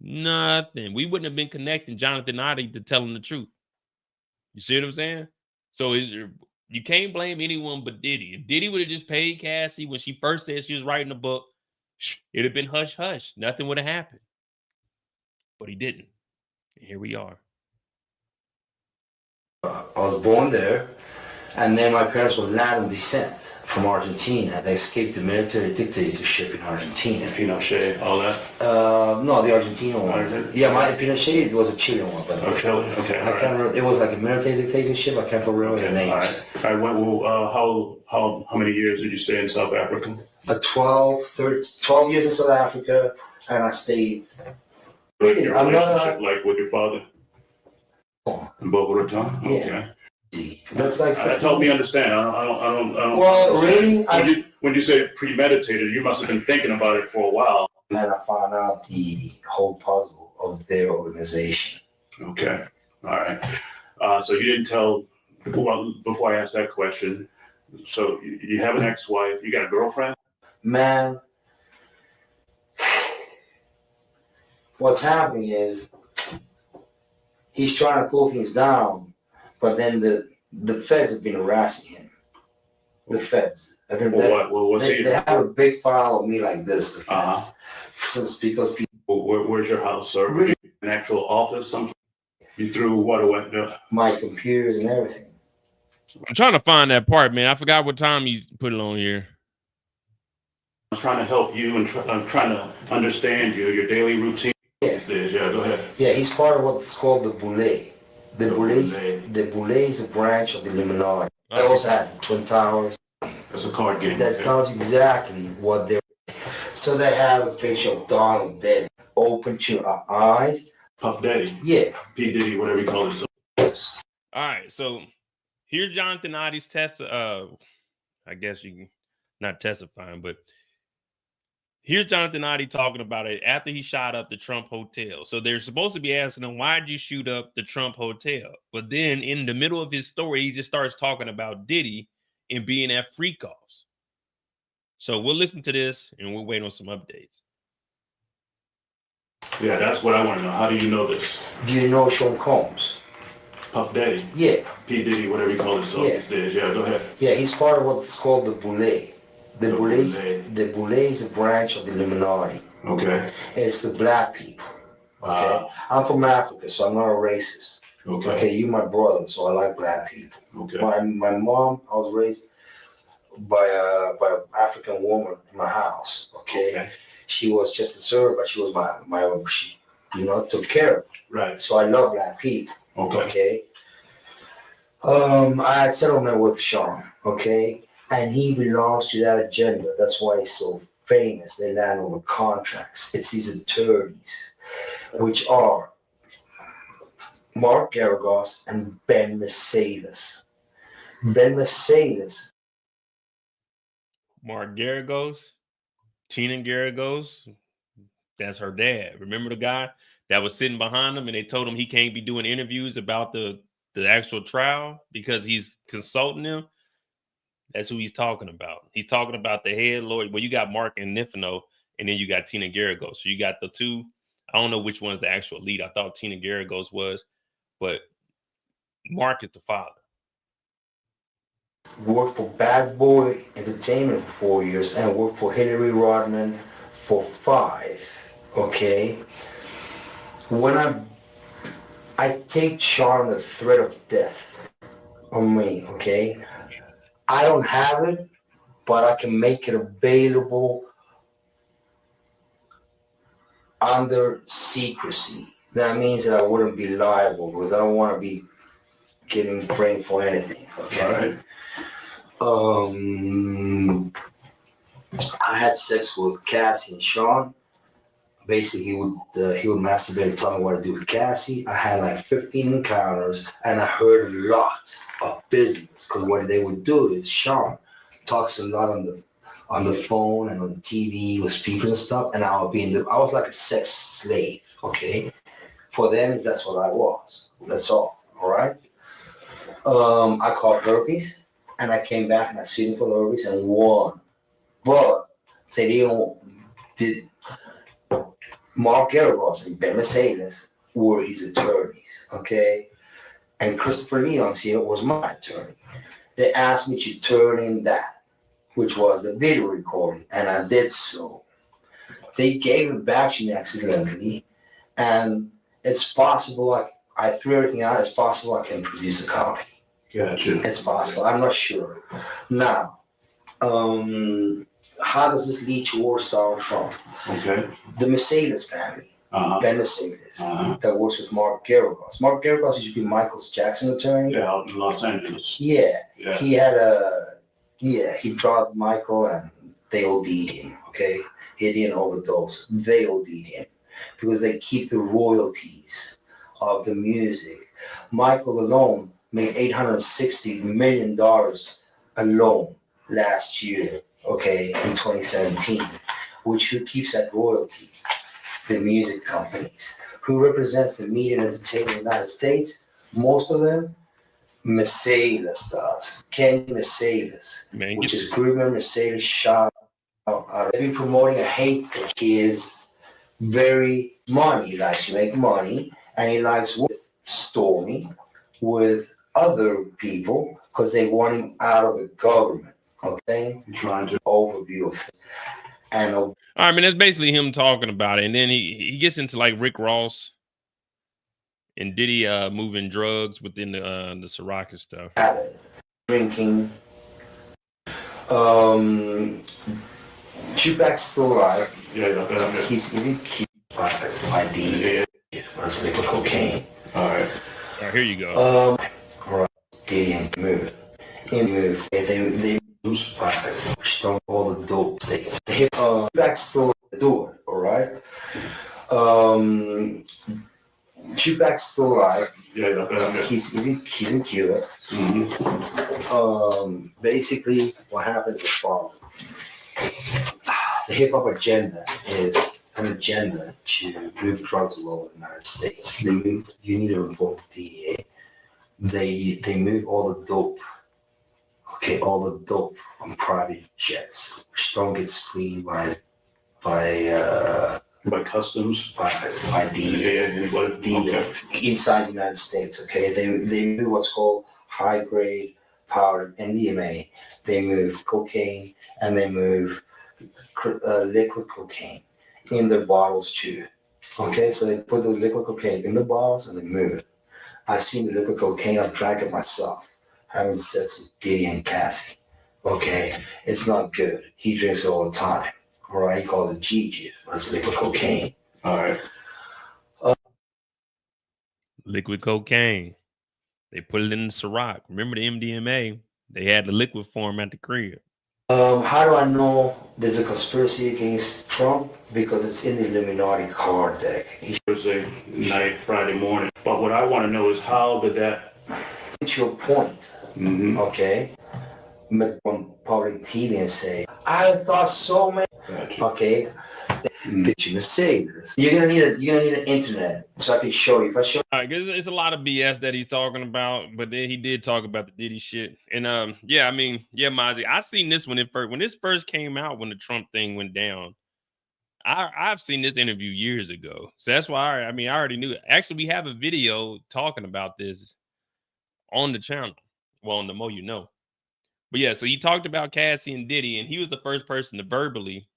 We wouldn't have been connecting Jonathan Oddie to tell him the truth. You see what I'm saying? So you can't blame anyone but Diddy. If Diddy would have just paid Cassie when she first said she was writing a book, it'd have been hush hush. Nothing would have happened. But he didn't. And here we are. I was born there, and then my parents were Latin descent from Argentina. They escaped the military dictatorship in Argentina. Pinochet, all that? No, the Argentina one. Yeah, my Pinochet was a Chilean one, but Okay. I can't remember. It was like a military dictatorship. I can't remember the names. All right. Well, how many years did you stay in South Africa? 12 years in South Africa, and I stayed. But your relationship, like with your father? In Boca Raton? Yeah. Okay. That's like help me understand. I don't. Well, really, when you say premeditated, you must have been thinking about it for a while. And I found out the whole puzzle of their organization. Okay. All right. So you didn't tell Well, before I ask that question, so you have an ex-wife, you got a girlfriend? Man, what's happening is he's trying to pull things down, but then the feds have been harassing him. The feds. I mean, they have a big file of me like this, the feds. Since because people. Where's your house, sir? Really? An actual office? You threw what away? My computers and everything. I'm trying to find that part, man. I forgot what time you put it on here. I'm trying to help you and I'm trying to understand your daily routine. Yeah. Yeah, go ahead. Yeah, he's part of what's called the Boule. The Boule is a branch of the Illuminati. They also have the Twin Towers. That's a card game. That tells you exactly what they're. So they have a picture of Donald Diddy. Open to our eyes. Puff Daddy. Yeah. P. Diddy, whatever you call it. So. Yes. All right, so here's Jonathan Ides I guess you can not testifying, but here's Jonathan Ides talking about it after he shot up the Trump Hotel. So they're supposed to be asking him, why'd you shoot up the Trump Hotel? But then in the middle of his story, he just starts talking about Diddy and being at freak offs. So we'll listen to this and we'll wait on some updates. Yeah, that's what I want to know. How do you know this? Do you know Sean Combs? Puff Daddy? Yeah. P. Diddy, whatever you call it. So yeah. Yeah, go ahead. Yeah, he's part of what's called the Boule. The Boule is a branch of the Illuminati. Okay. It's the black people. Okay. I'm from Africa, so I'm not a racist. Okay. Okay, you my brother, so I like black people. Okay. My mom, I was raised by an African woman in my house. Okay. She was just a servant, but she was my she, took care of me. Right. So I love black people. Okay. I had settlement with Sean. Okay. And he belongs to that agenda. That's why he's so famous. They land all the contracts. It's these attorneys, which are Mark Garagos and Ben Mercedes. Ben Mercedes. Mark Garagos, Tina Garagos, that's her dad. Remember the guy that was sitting behind him and they told him he can't be doing interviews about the actual trial because he's consulting them? That's who he's talking about. He's talking about the head lawyer. Well, you got Mark and Nifino, and then you got Tina Garagos. So you got the two. I don't know which one's the actual lead. I thought Tina Garagos was, but Mark is the father. Worked for Bad Boy Entertainment for 4 years and worked for Hillary Rodman for 5. Okay. When I take Sean the threat of death on me, okay? I don't have it, but I can make it available under secrecy. That means that I wouldn't be liable because I don't want to be getting blamed for anything. Okay. All right. I had sex with Cassie and Sean. Basically, he would masturbate and tell me what to do with Cassie. I had like 15 encounters, and I heard a lot of business. Because what they would do is Sean talks a lot on the phone and on the TV with speakers and stuff, and I was like a sex slave. Okay, for them that's what I was. That's all. All right. I caught herpes, and I came back and I sued him for the herpes and won, but they did. Mark Garagos and Ben Mercedes were his attorneys, okay? And Christopher Leon's here was my attorney. They asked me to turn in that, which was the video recording, and I did so. They gave it back to me accidentally, and it's possible, I threw everything out, it's possible I can produce a copy. Gotcha. It's possible, I'm not sure. Now, how does this lead towards Donald Trump? Okay. The Mercedes family, Ben Mercedes, that works with Mark Garagos. Mark Garagos used to be Michael Jackson's attorney. Yeah, out in Los Angeles. Yeah. He drugged Michael and they OD'd him, okay? He didn't overdose. They OD'd him because they keep the royalties of the music. Michael alone made $860 million alone last year, okay, in 2017, which who keeps that royalty? The music companies. Who represents the media and entertainment in the United States? Most of them, Mercedes does. Kenny Mercedes, Man, which is Gruber Mercedes shot out. They've been promoting a hate. He is very money. He likes to make money, and he likes with Stormy, with other people, because they want him out of the government. Okay, I'm trying to overview of it. And I mean, that's basically him talking about it, and then he gets into like Rick Ross and Diddy moving drugs within the Ciroc and stuff. Drinking. Tupac's still alive. Yeah. He's by the liquid cocaine. All right, here you go. Right. Diddy and move. They lose which don't all the dope states. Tupac's still do it. All right. Tupac's still alive. Yeah. He's in Cuba. Mm-hmm. Basically, what happens is following. The hip hop agenda is an agenda to move drugs all over the United States. You need to report the DEA. They move all the dope. Okay, all the dope on private jets, which don't get screened by customs, by the inside the United States. Okay, they move what's called high grade powder MDMA. They move cocaine and they move liquid cocaine in the bottles too. Okay, so they put the liquid cocaine in the bottles and they move it. I've seen the liquid cocaine. I've drank it myself, having sex with Diddy and Cassie. Okay, it's not good. He drinks it all the time. All right, he calls it Gigi. That's liquid cocaine. All right. Liquid cocaine. They put it in the Ciroc. Remember the MDMA? They had the liquid form at the crib. How do I know there's a conspiracy against Trump? Because it's in the Illuminati card deck. Thursday night, Friday morning. But what I want to know is how did that... It's your point, okay? On public TV and say, I thought so many. Gotcha. Okay, picture Mercedes. You're gonna need an internet so I can show you. If I show, all right, because it's a lot of BS that he's talking about, but then he did talk about the Diddy shit. And yeah, I mean, yeah, Mozzie, I seen this when this first came out when the Trump thing went down. I've seen this interview years ago, so that's why I already knew it. Actually, we have a video talking about this on the channel. Well, on the Mo You Know. But yeah, so he talked about Cassie and Diddy, and he was the first person to verbally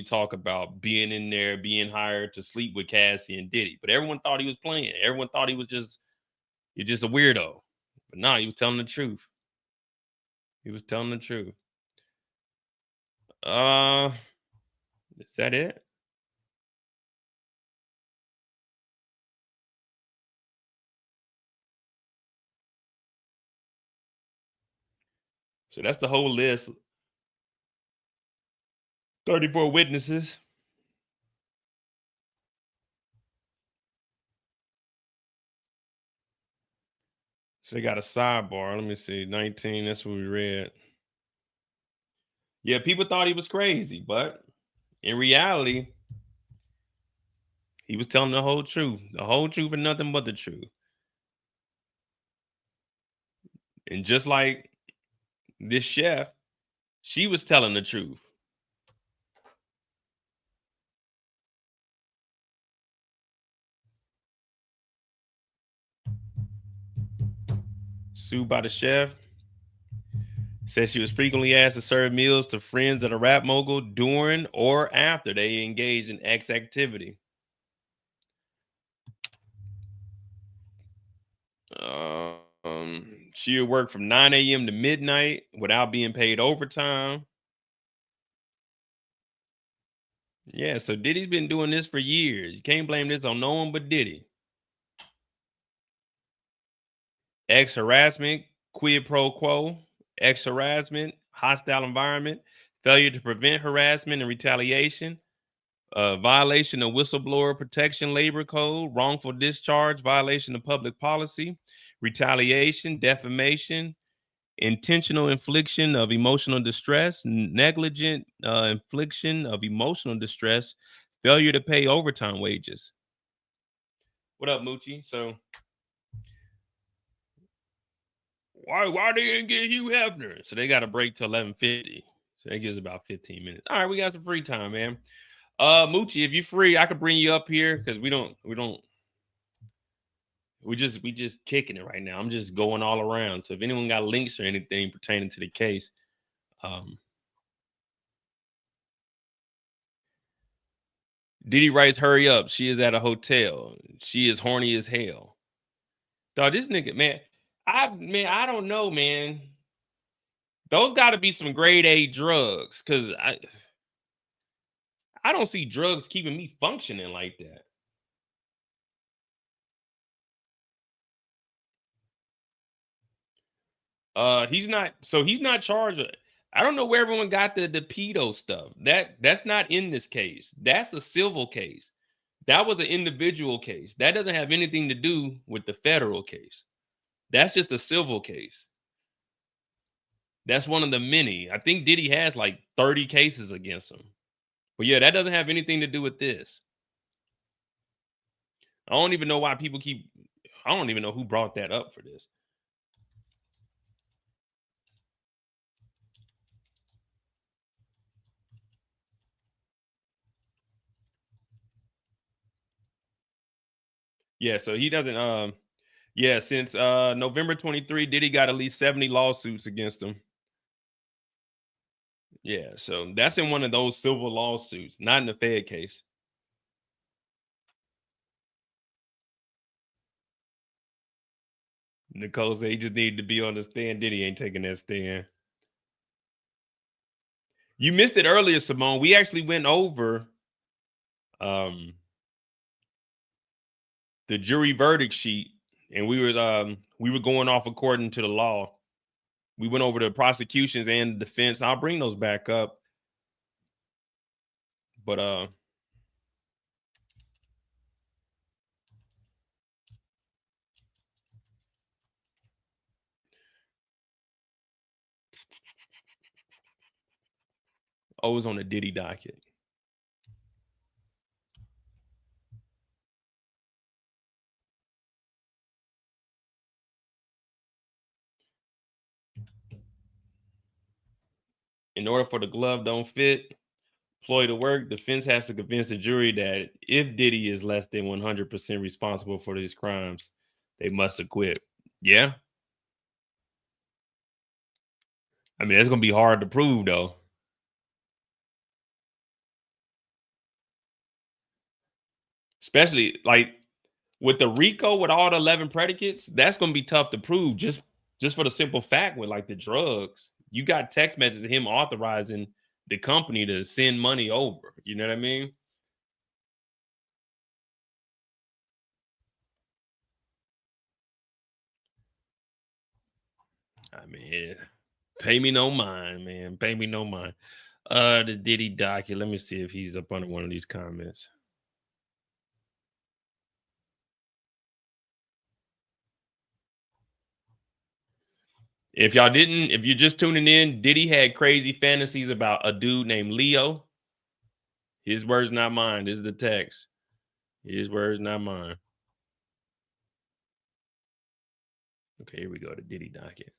talk about being in there, being hired to sleep with Cassie and Diddy. But everyone thought he was playing. Everyone thought he was just a weirdo. But no, he was telling the truth. Is that it? So that's the whole list. 34 witnesses. So they got a sidebar. Let me see. 19, that's what we read. Yeah, people thought he was crazy, but in reality, he was telling the whole truth and nothing but the truth. And just like this chef, she was telling the truth. Sued by the chef. Said she was frequently asked to serve meals to friends of the rap mogul during or after they engaged in X activity. She would work from 9 a.m. to midnight without being paid overtime. Yeah, so Diddy's been doing this for years. You can't blame this on no one but Diddy. X harassment, quid pro quo, X harassment, hostile environment, failure to prevent harassment and retaliation, violation of whistleblower protection labor code, wrongful discharge, violation of public policy, retaliation, defamation, intentional infliction of emotional distress, negligent infliction of emotional distress, failure to pay overtime wages. What up, Moochie? So why they didn't get Hugh Hefner? So they got a break till 11:50. So that gives about 15 minutes. All right, we got some free time, man. Moochie, if you're free, I could bring you up here because we just kicking it right now. I'm just going all around. So if anyone got links or anything pertaining to the case, Diddy writes, hurry up. She is at a hotel. She is horny as hell. Dog, this nigga, man, I don't know, man. Those got to be some grade A drugs, because I don't see drugs keeping me functioning like that. He's not charged. I don't know where everyone got the pedo stuff. That's not in this case. That's a civil case. That was an individual case. That doesn't have anything to do with the federal case. That's just a civil case. That's one of the many. I think Diddy has like 30 cases against him. But yeah, that doesn't have anything to do with this. I don't even know why people I don't even know who brought that up for this. Yeah, so he doesn't yeah, since November 23, Diddy got at least 70 lawsuits against him. Yeah, so that's in one of those civil lawsuits, not in the Fed case. Nicole said he just needed to be on the stand. Diddy ain't taking that stand. You missed it earlier, Simone. We actually went over the jury verdict sheet, and we were going off according to the law. We went over the prosecutions and the defense. I'll bring those back up. But it was on the Diddy docket. In order for the glove don't fit, ploy to work, defense has to convince the jury that if Diddy is less than 100% responsible for these crimes, they must acquit. Yeah. I mean, it's going to be hard to prove, though. Especially, like, with the RICO, with all the 11 predicates, that's going to be tough to prove just for the simple fact with, like, the drugs. You got text messages of him authorizing the company to send money over. You know what I mean? I mean, pay me no mind, man. Pay me no mind. The Diddy docket. Let me see if he's up under one of these comments. If you're just tuning in, Diddy had crazy fantasies about a dude named Leo. His words, not mine. This is the text. His words, not mine. Okay, here we go. The Diddy docket.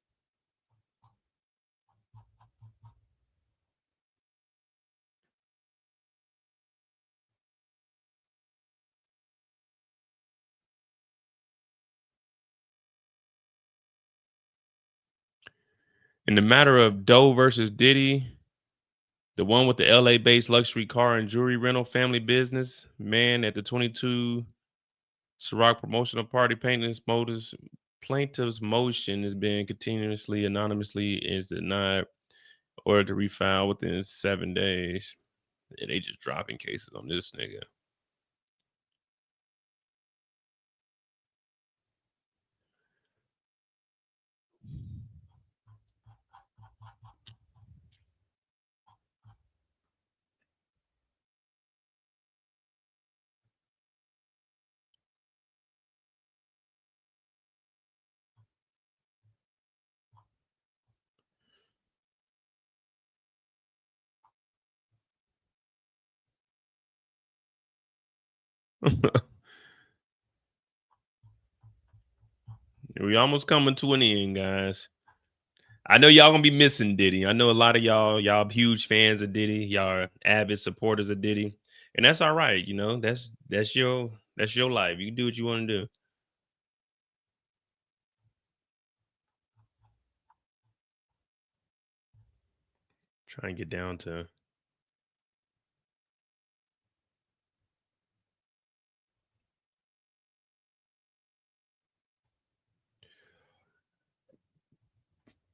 In the matter of Doe versus Diddy, the one with the LA-based luxury car and jewelry rental family business, man at the 22 Ciroc promotional party painting motives, plaintiff's motion is being continuously anonymously is denied or to refile within 7 days. Yeah, they just dropping cases on this nigga. We almost coming to an end, guys. I know y'all gonna be missing Diddy. I know a lot of y'all huge fans of Diddy. Y'all are avid supporters of Diddy, and that's all right. You know, that's your life. You can do what you want to do. Try and get down to.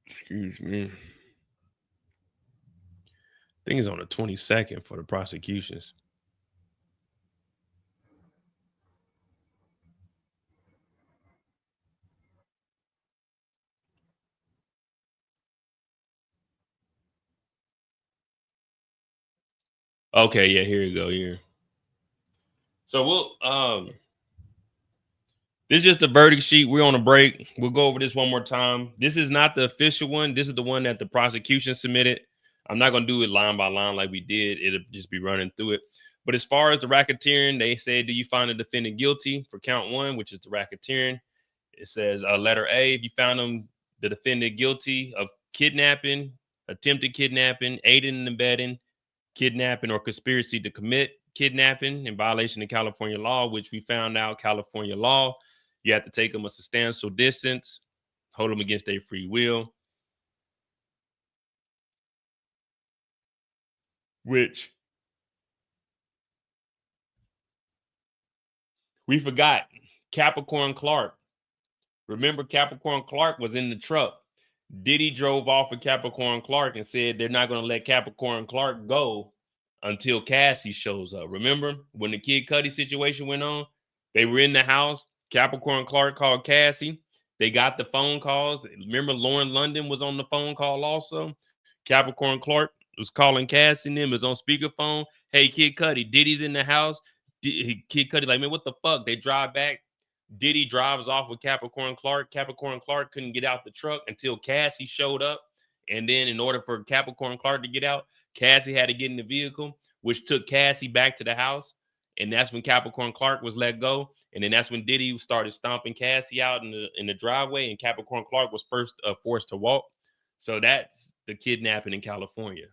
Excuse me. I think it's on the 22nd for the prosecutions. Okay, yeah, here you go. Here. So we'll this is just the verdict sheet. We're on a break. We'll go over this one more time. This is not the official one. This is the one that the prosecution submitted. I'm not going to do it line by line like we did. It'll just be running through it. But as far as the racketeering, they say, do you find the defendant guilty for count 1, which is the racketeering? It says letter A, if you found the defendant guilty of kidnapping, attempted kidnapping, aiding and abetting, kidnapping, or conspiracy to commit kidnapping in violation of California law, which we found out California law, you have to take them a substantial distance, hold them against their free will, which we forgot. Capricorn Clark. Remember, Capricorn Clark was in the truck. Diddy drove off with Capricorn Clark and said they're not going to let Capricorn Clark go until Cassie shows up. Remember when the Kid Cudi situation went on? They were in the house. Capricorn Clark called Cassie. They got the phone calls. Remember Lauren London was on the phone call also. Capricorn Clark was calling Cassie and them. It was on speakerphone. Hey, Kid Cudi, Diddy's in the house. Kid Cudi like, man, what the fuck? They drive back. Diddy drives off with Capricorn Clark. Capricorn Clark couldn't get out the truck until Cassie showed up. And then in order for Capricorn Clark to get out, Cassie had to get in the vehicle, which took Cassie back to the house. And that's when Capricorn Clark was let go. And then that's when Diddy started stomping Cassie out in the driveway. And Capricorn Clark was first forced to walk. So that's the kidnapping in California.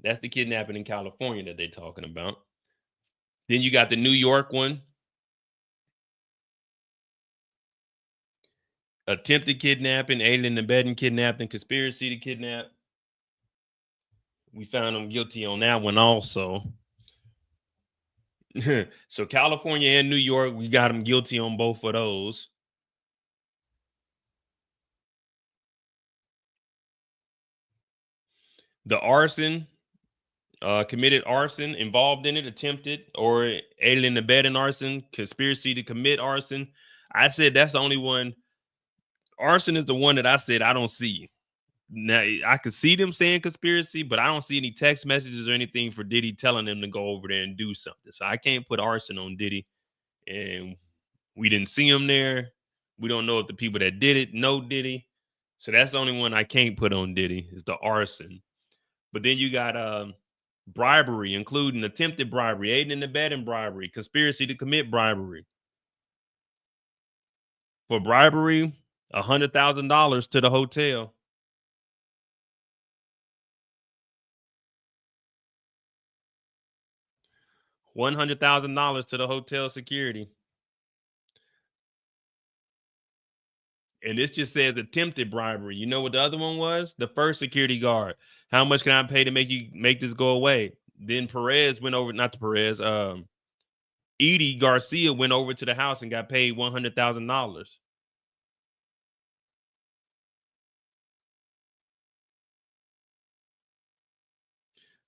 That's the kidnapping in California that they're talking about. Then you got the New York one. Attempted kidnapping, aiding and abetting kidnapping, conspiracy to kidnap. We found them guilty on that one also. So California and New York, we got them guilty on both of those. The arson, committed arson, involved in it, attempted, or aiding and abetting arson, conspiracy to commit arson. I said that's the only one. Arson is the one that I said I don't see. Now I could see them saying conspiracy, but I don't see any text messages or anything for Diddy telling them to go over there and do something. So I can't put arson on Diddy, and we didn't see him there. We don't know if the people that did it know Diddy. So that's the only one I can't put on Diddy is the arson. But then you got bribery, including attempted bribery, aiding and abetting bribery, conspiracy to commit bribery. For bribery, $100,000 to the hotel. $100,000 to the hotel security. And this just says attempted bribery. You know what the other one was? The first security guard. How much can I pay to make this go away? Then Perez went over, not to Perez, Edie Garcia went over to the house and got paid $100,000.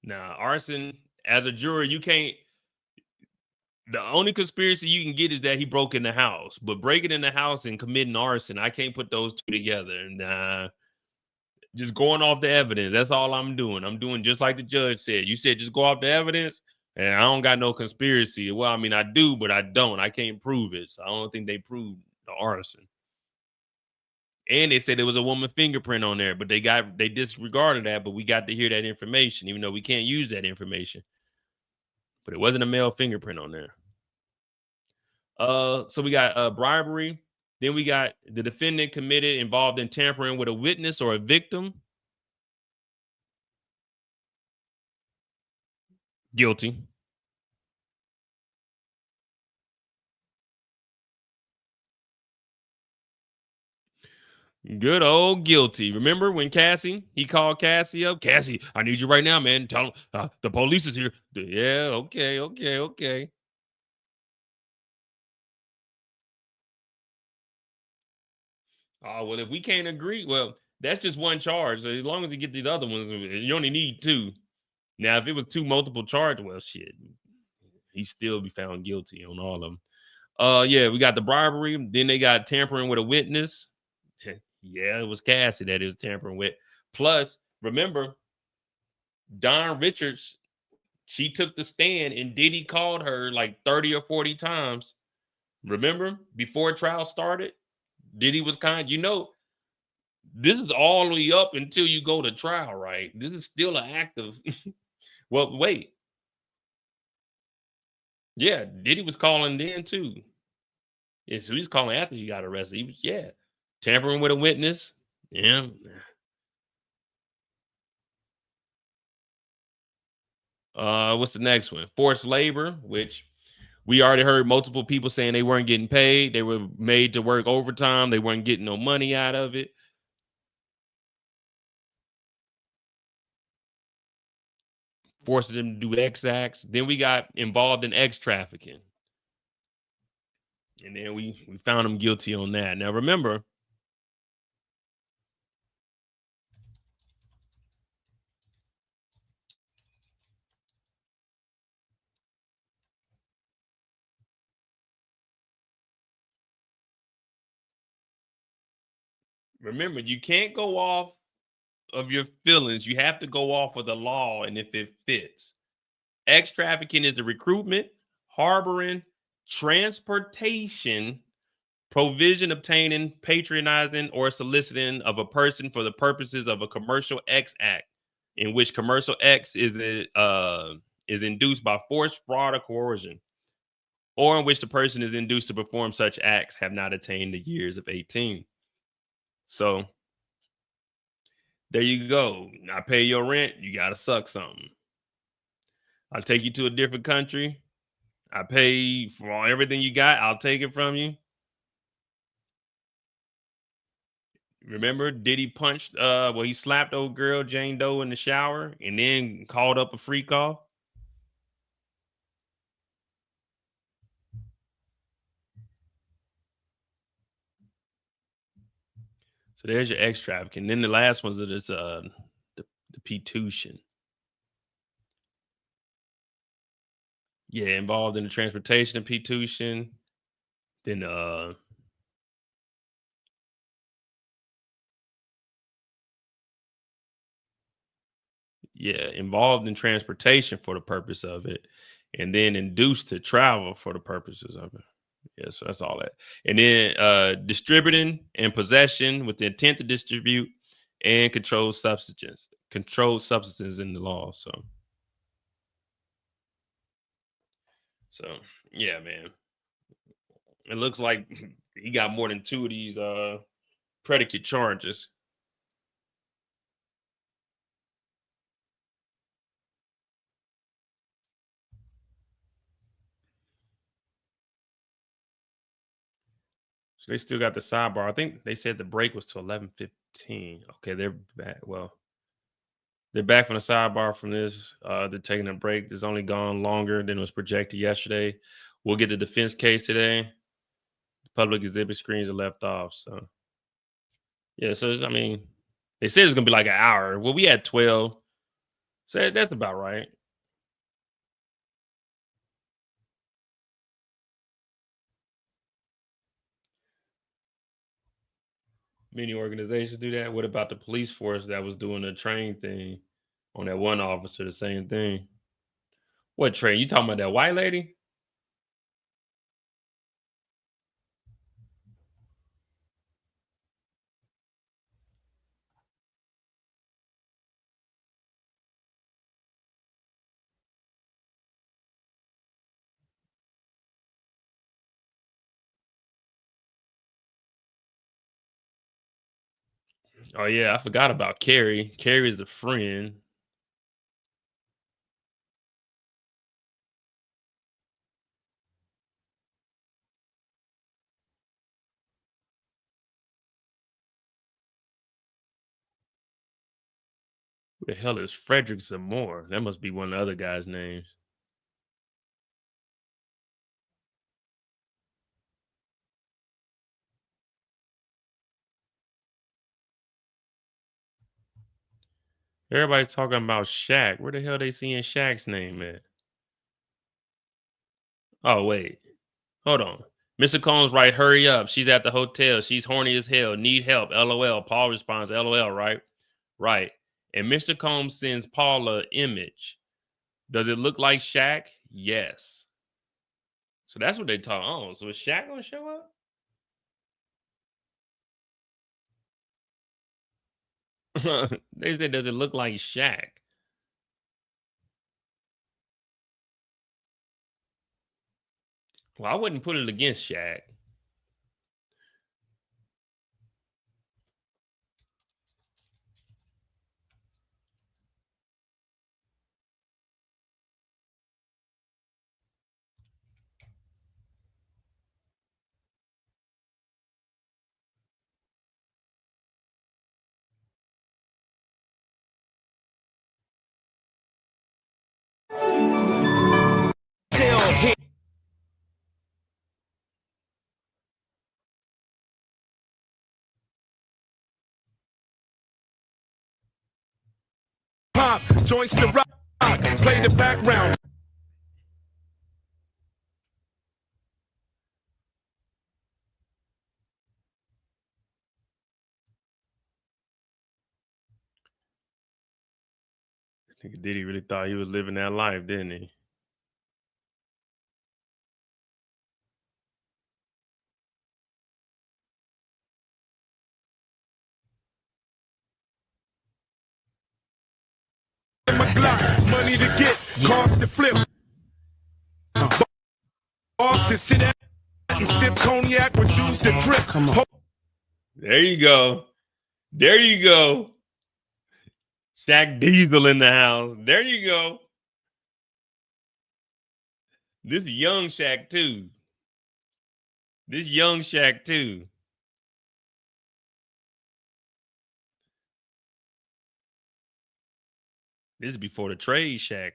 Now, arson, as a juror, you can't. The only conspiracy you can get is that he broke in the house. But breaking in the house and committing arson, I can't put those two together. Nah. Just going off the evidence. That's all I'm doing. I'm doing just like the judge said. You said just go off the evidence, and I don't got no conspiracy. Well, I mean, I do, but I don't. I can't prove it. So I don't think they proved the arson. And they said there was a woman fingerprint on there, but they disregarded that, but we got to hear that information, even though we can't use that information. But it wasn't a male fingerprint on there. So we got bribery, Then we got the defendant committed involved in tampering with a witness or a victim. Guilty. Good old guilty. Remember when he called Cassie up? Cassie, I need you right now, man. Tell him the police is here. Yeah, okay. Oh, well, if we can't agree, well, that's just one charge. So as long as you get these other ones, you only need two. Now, if it was two multiple charges, well, shit, he still be found guilty on all of them. Yeah, we got the bribery. Then they got tampering with a witness. Yeah, it was Cassie that it was tampering with. Plus, remember, Don Richards, she took the stand and Diddy called her like 30 or 40 times. Remember, before trial started, Diddy was this is all the way up until you go to trial, right? This is still an active. Well, wait. Yeah, Diddy was calling then too. Yeah, so he's calling after he got arrested. He was, tampering with a witness. Yeah. What's the next one? Forced labor, which we already heard multiple people saying they weren't getting paid. They were made to work overtime. They weren't getting no money out of it. Forcing them to do X acts. Then we got involved in X trafficking. And then we found them guilty on that. Now remember, you can't go off of your feelings. You have to go off of the law and if it fits. X trafficking is the recruitment, harboring, transportation, provision, obtaining, patronizing, or soliciting of a person for the purposes of a commercial X act, in which commercial X is induced by force, fraud, or coercion, or in which the person is induced to perform such acts have not attained the years of 18. So there you go. I pay your rent. You got to suck something. I'll take you to a different country. I pay for everything you got. I'll take it from you. Remember, Diddy punched, he slapped old girl Jane Doe in the shower and then called up a freak off. So there's your X trafficking. Then the last ones are this, the P-tuition. Yeah, involved in the transportation of P-tuition. Then, involved in transportation for the purpose of it, and then induced to travel for the purposes of it. Yeah, so that's all that. And then distributing and possession with the intent to distribute and controlled substances in the law. So yeah, man. It looks like he got more than two of these predicate charges. So they still got the sidebar. I think they said the break was to 11:15. Okay, they're back. Well, they're back from the sidebar from this. They're taking a break. It's only gone longer than was projected yesterday. We'll get the defense case today. The public exhibit screens are left off. So yeah, so I mean, they said it's gonna be like an hour. Well, we had 12. So that's about right. Many organizations do that. What about the police force that was doing the train thing on that one officer? The same thing. What train? You talking about that white lady? Oh yeah, I forgot about Carrie. Carrie's a friend. Who the hell is Frederick Zamore? That must be one of the other guys' names. Everybody's talking about Shaq. Where the hell they seeing Shaq's name at? Oh, wait. Hold on. Mr. Combs, right? Hurry up. She's at the hotel. She's horny as hell. Need help. LOL. Paul responds, LOL, right? Right. And Mr. Combs sends Paul an image. Does it look like Shaq? Yes. So that's what they talk. Oh, so is Shaq gonna show up? They said, does it look like Shaq? Well, I wouldn't put it against Shaq. Pop, joints to rock, play the background. I think Diddy really thought he was living that life, didn't he? Money to get, cost to flip. Boss to sit at and sip cognac with juice to drip. Come on. There you go. There you go. Shaq Diesel in the house. There you go. This young Shaq too. This young Shaq too. This is before the trade Shaq.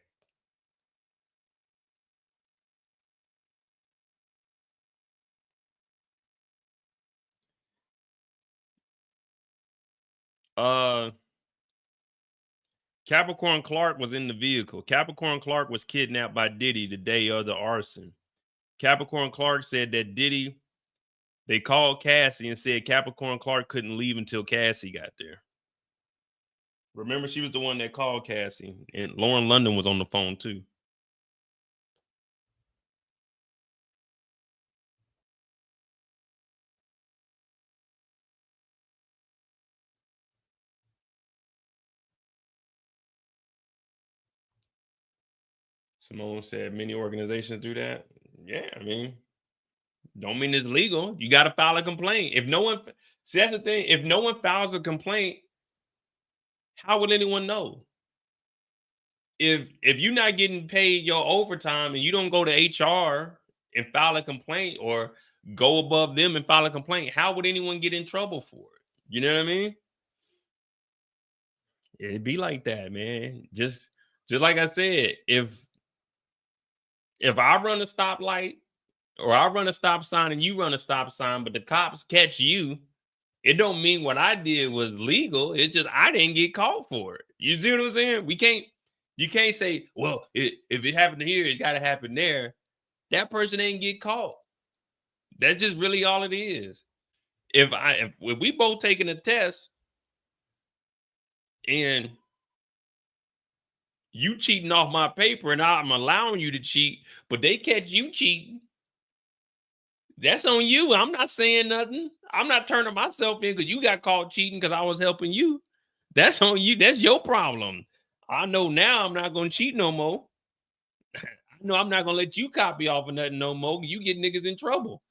Capricorn Clark was in the vehicle. Capricorn Clark was kidnapped by Diddy the day of the arson. Capricorn Clark said that Diddy, they called Cassie and said Capricorn Clark couldn't leave until Cassie got there. Remember, she was the one that called Cassie, and Lauren London was on the phone too. Simone said many organizations do that. Yeah, I mean, don't mean it's legal. You got to file a complaint. If no one, see, that's the thing. If no one files a complaint, how would anyone know? If you're not getting paid your overtime and you don't go to HR and file a complaint or go above them and file a complaint, how would anyone get in trouble for it? You know what I mean? It'd be like that, man. Just like I said, if I run a stoplight or I run a stop sign and you run a stop sign, but the cops catch you, it don't mean what I did was legal. It's just I didn't get caught for it. You see what I'm saying? You can't say, well, if it happened here, it got to happen there. That person ain't get caught. That's just really all it is. If we both taking a test and you cheating off my paper and I'm allowing you to cheat, but they catch you cheating, that's on you. I'm not saying nothing. I'm not turning myself in because you got caught cheating because I was helping you. That's on you. That's your problem. I know now I'm not going to cheat no more. I know I'm not going to let you copy off of nothing no more. You get niggas in trouble.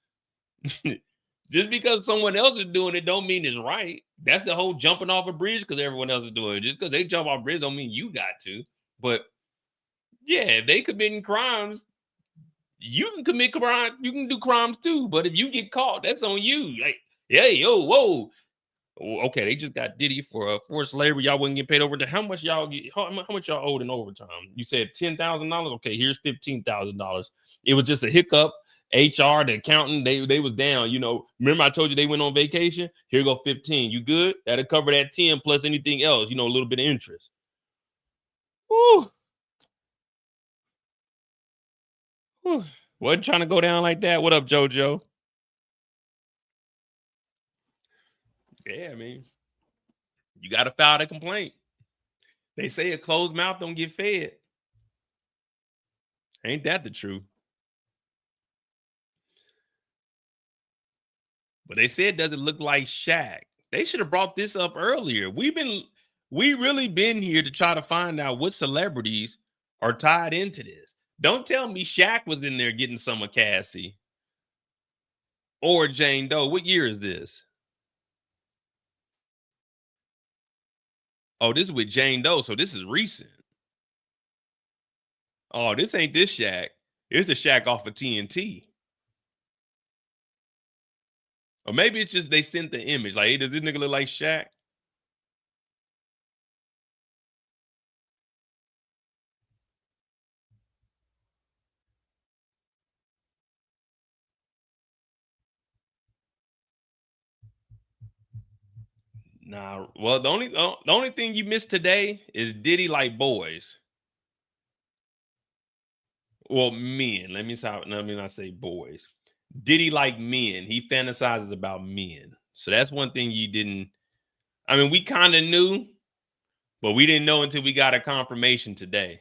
Just because someone else is doing it don't mean it's right. That's the whole jumping off a bridge because everyone else is doing it. Just because they jump off a bridge don't mean you got to. But yeah, if they committing crimes, you can commit crime. You can do crimes too. But if you get caught, that's on you. Like, hey, yo, whoa. Okay, they just got Diddy for forced labor. Y'all wouldn't get paid overtime. How much y'all get? How much y'all owed in overtime? You said $10,000. Okay, here's $15,000. It was just a hiccup. HR, the accountant, they was down. You know, remember I told you they went on vacation? Here go 15. You good? That'll cover that 10 plus anything else. You know, a little bit of interest. Woo. Whew. Wasn't trying to go down like that. What up, JoJo? Yeah, I mean, you got to file a complaint. They say a closed mouth don't get fed. Ain't that the truth? But they said, does it look like Shaq? They should have brought this up earlier. We really been here to try to find out what celebrities are tied into this. Don't tell me Shaq was in there getting some of Cassie or Jane Doe. What year is this? Oh, this is with Jane Doe, so this is recent. Oh, this ain't this Shaq. It's the Shaq off of TNT. Or maybe it's just they sent the image. Like, hey, does this nigga look like Shaq? Nah, well, the only thing you missed today is Diddy like boys. Well, men. Let me not say boys. Diddy like men. He fantasizes about men. So that's one thing you didn't. I mean, we kind of knew, but we didn't know until we got a confirmation today.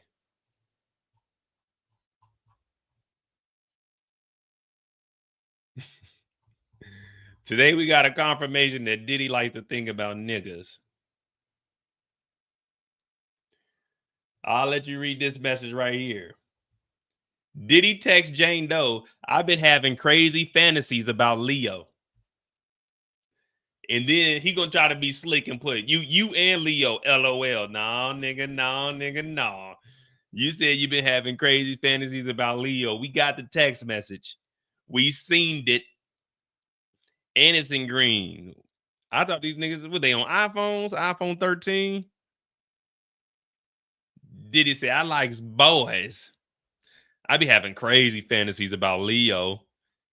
Today we got a confirmation that Diddy likes to think about niggas. I'll let you read this message right here. Diddy text Jane Doe, I've been having crazy fantasies about Leo. And then he gonna try to be slick and put you and Leo, LOL. No, nigga, no. You said you've been having crazy fantasies about Leo. We got the text message. We seen it. And it's in green. I thought these niggas, were they on iPhones? iPhone 13? Diddy say, I likes boys. I be having crazy fantasies about Leo.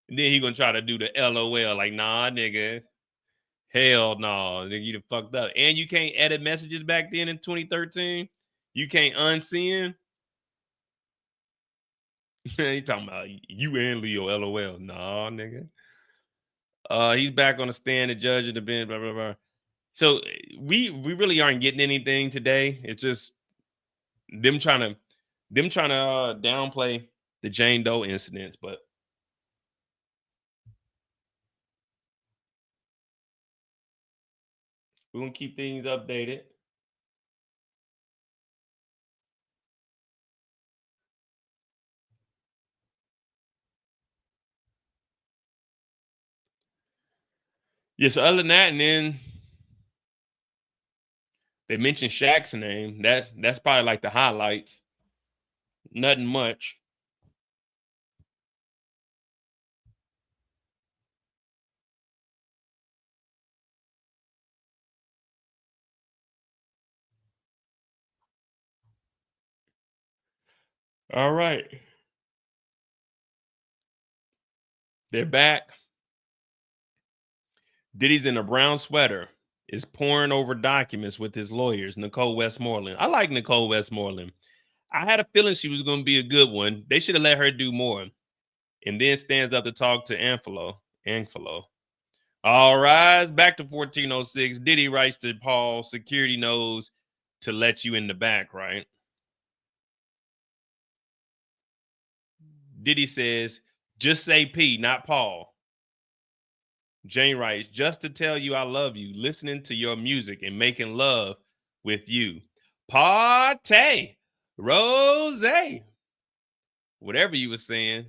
And then he gonna try to do the LOL. Like, nah, nigga. Hell no. Nigga, you done fucked up. And you can't edit messages back then in 2013. You can't unsend. He talking about you and Leo, LOL. Nah, nigga. He's back on the stand, the judge of the bench, blah, blah, blah. So we really aren't getting anything today. It's just them trying to downplay the Jane Doe incidents, but we're gonna keep things updated. Yeah, so other than that, and then they mentioned Shaq's name. That's probably like the highlights. Nothing much. All right. They're back. Diddy's in a brown sweater, is pouring over documents with his lawyers, Nicole Westmoreland. I like Nicole Westmoreland. I had a feeling she was going to be a good one. They should have let her do more. And then stands up to talk to Anfalo. All right, back to 1406. Diddy writes to Paul, security knows to let you in the back, right? Diddy says, just say P, not Paul. Jane writes, just to tell you I love you, listening to your music and making love with you. Party, rose, whatever you were saying.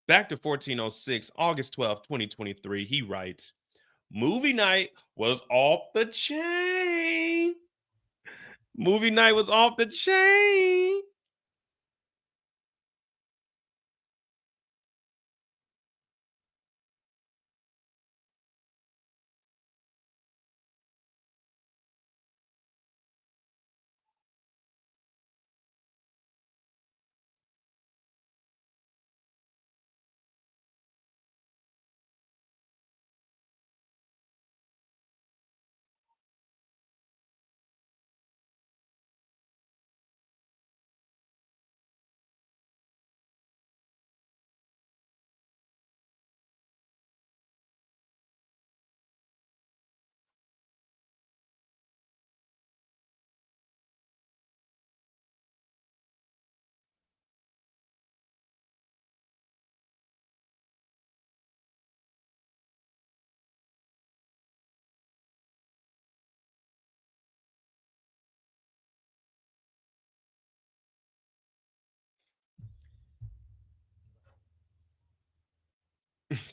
Back to 1406, August 12th, 2023. He writes, movie night was off the chain. Movie night was off the chain.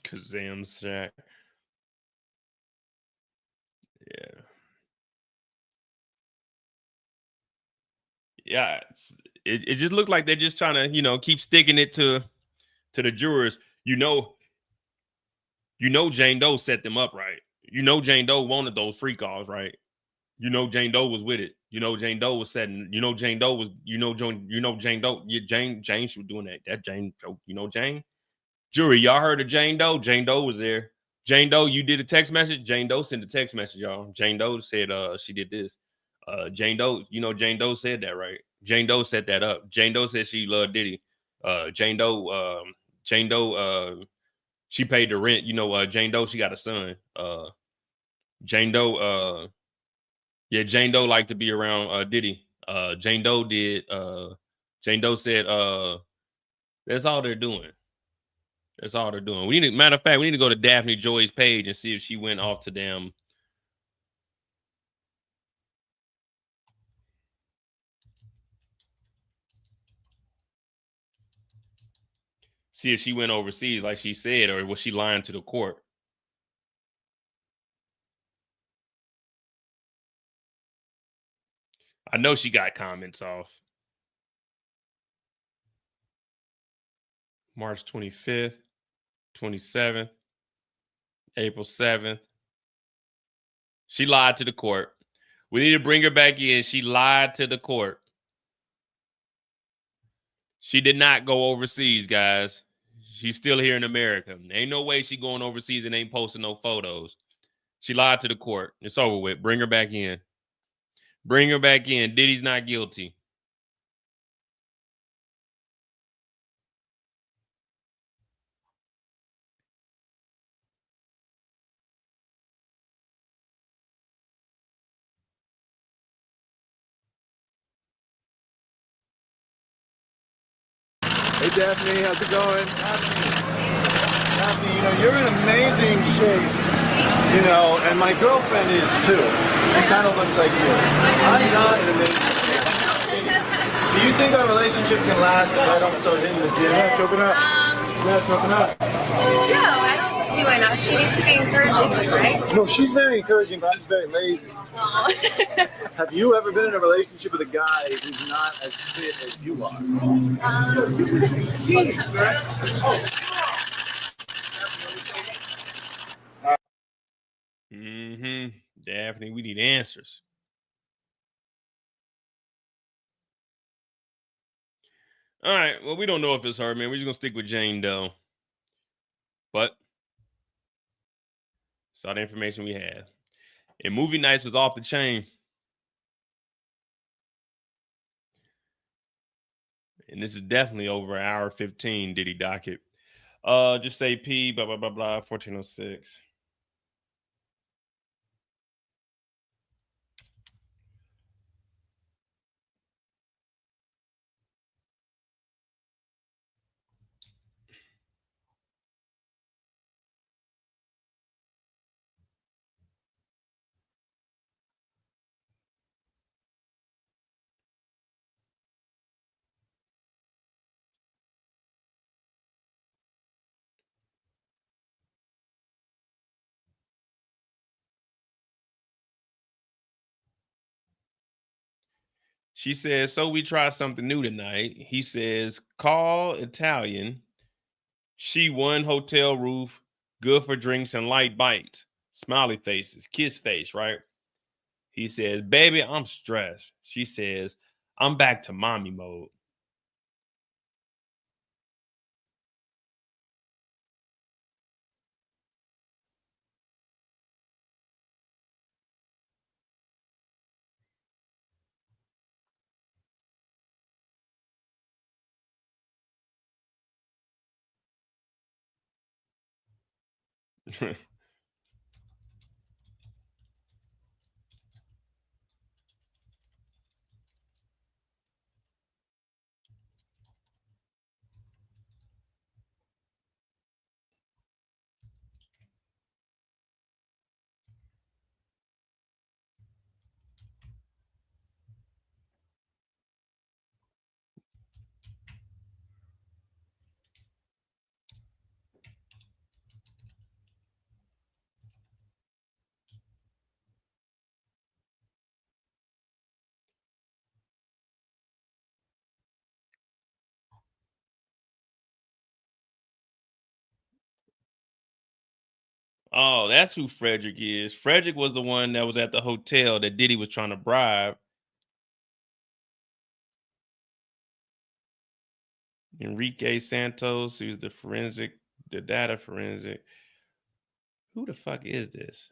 Kazam Shack. Yeah. Yeah. It just looked like they're just trying to, keep sticking it to the jurors. Jane Doe set them up, right? Jane Doe wanted those free calls, right? Jane Doe was with it. Jane Doe was setting. Jane Doe was. Jane Doe. Jane, she was doing that. That Jane. Jane. Jury, y'all heard of Jane Doe? Jane Doe was there. Jane Doe, you did a text message. Jane Doe sent a text message, y'all. Jane Doe said, she did this. Jane Doe, Jane Doe said that, right? Jane Doe set that up. Jane Doe said she loved Diddy. Jane Doe, she paid the rent. Jane Doe, she got a son. Jane Doe, yeah, Jane Doe liked to be around Diddy. Jane Doe did. Jane Doe said, that's all they're doing. That's all they're doing. Matter of fact, we need to go to Daphne Joy's page and see if she went off to them. See if she went overseas like she said, or was she lying to the court? I know she got comments off. March 25th, 27th, April 7th. She lied to the court. We need to bring her back in. She lied to the court. She did not go overseas, guys. She's still here in America. Ain't no way she going overseas and ain't posting no photos. She lied to the court. It's over with. Bring her back in. Bring her back in. Diddy's not guilty. Hey Daphne, how's it going? Daphne, you're in amazing shape, and my girlfriend is too. She kind of looks like you. I'm not in amazing shape. Do you think our relationship can last if I don't start hitting the gym? You're not choking up. You're not choking up. No, I don't see why not. She needs to be encouraging, right? No, she's very encouraging, but I'm just very lazy. Have you ever been in a relationship with a guy who's not as fit as you are? Daphne, we need answers. All right. Well, we don't know if it's her, man. We're just gonna stick with Jane Doe. But it's all the information we have. And movie nights was off the chain. And this is definitely over an hour 15 Diddy docket. Just say P, blah, blah, blah, blah, 1406. She says, so we tried something new tonight. He says, call Italian. She won hotel roof, good for drinks and light bites. Smiley faces, kiss face, right? He says, baby, I'm stressed. She says, I'm back to mommy mode. Oh, that's who Frederick is. Frederick was the one that was at the hotel that Diddy was trying to bribe. Enrique Santos, who's the data forensic. Who the fuck is this?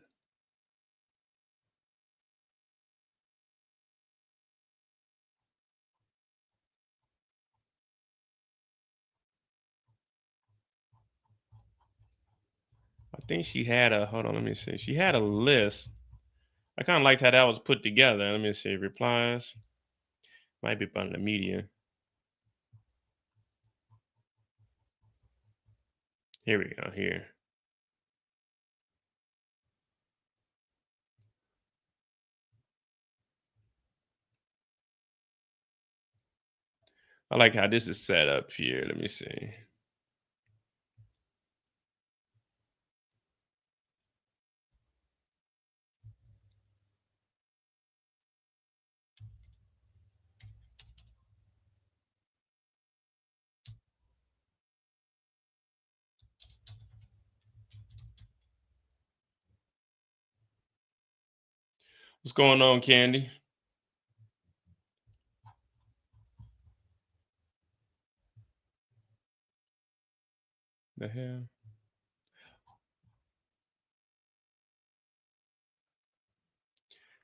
I think she had hold on, let me see. She had a list. I kind of liked how that was put together. Let me see. Replies. Might be from the media. Here we go. Here. I like how this is set up here. Let me see. What's going on, Candy? The hell?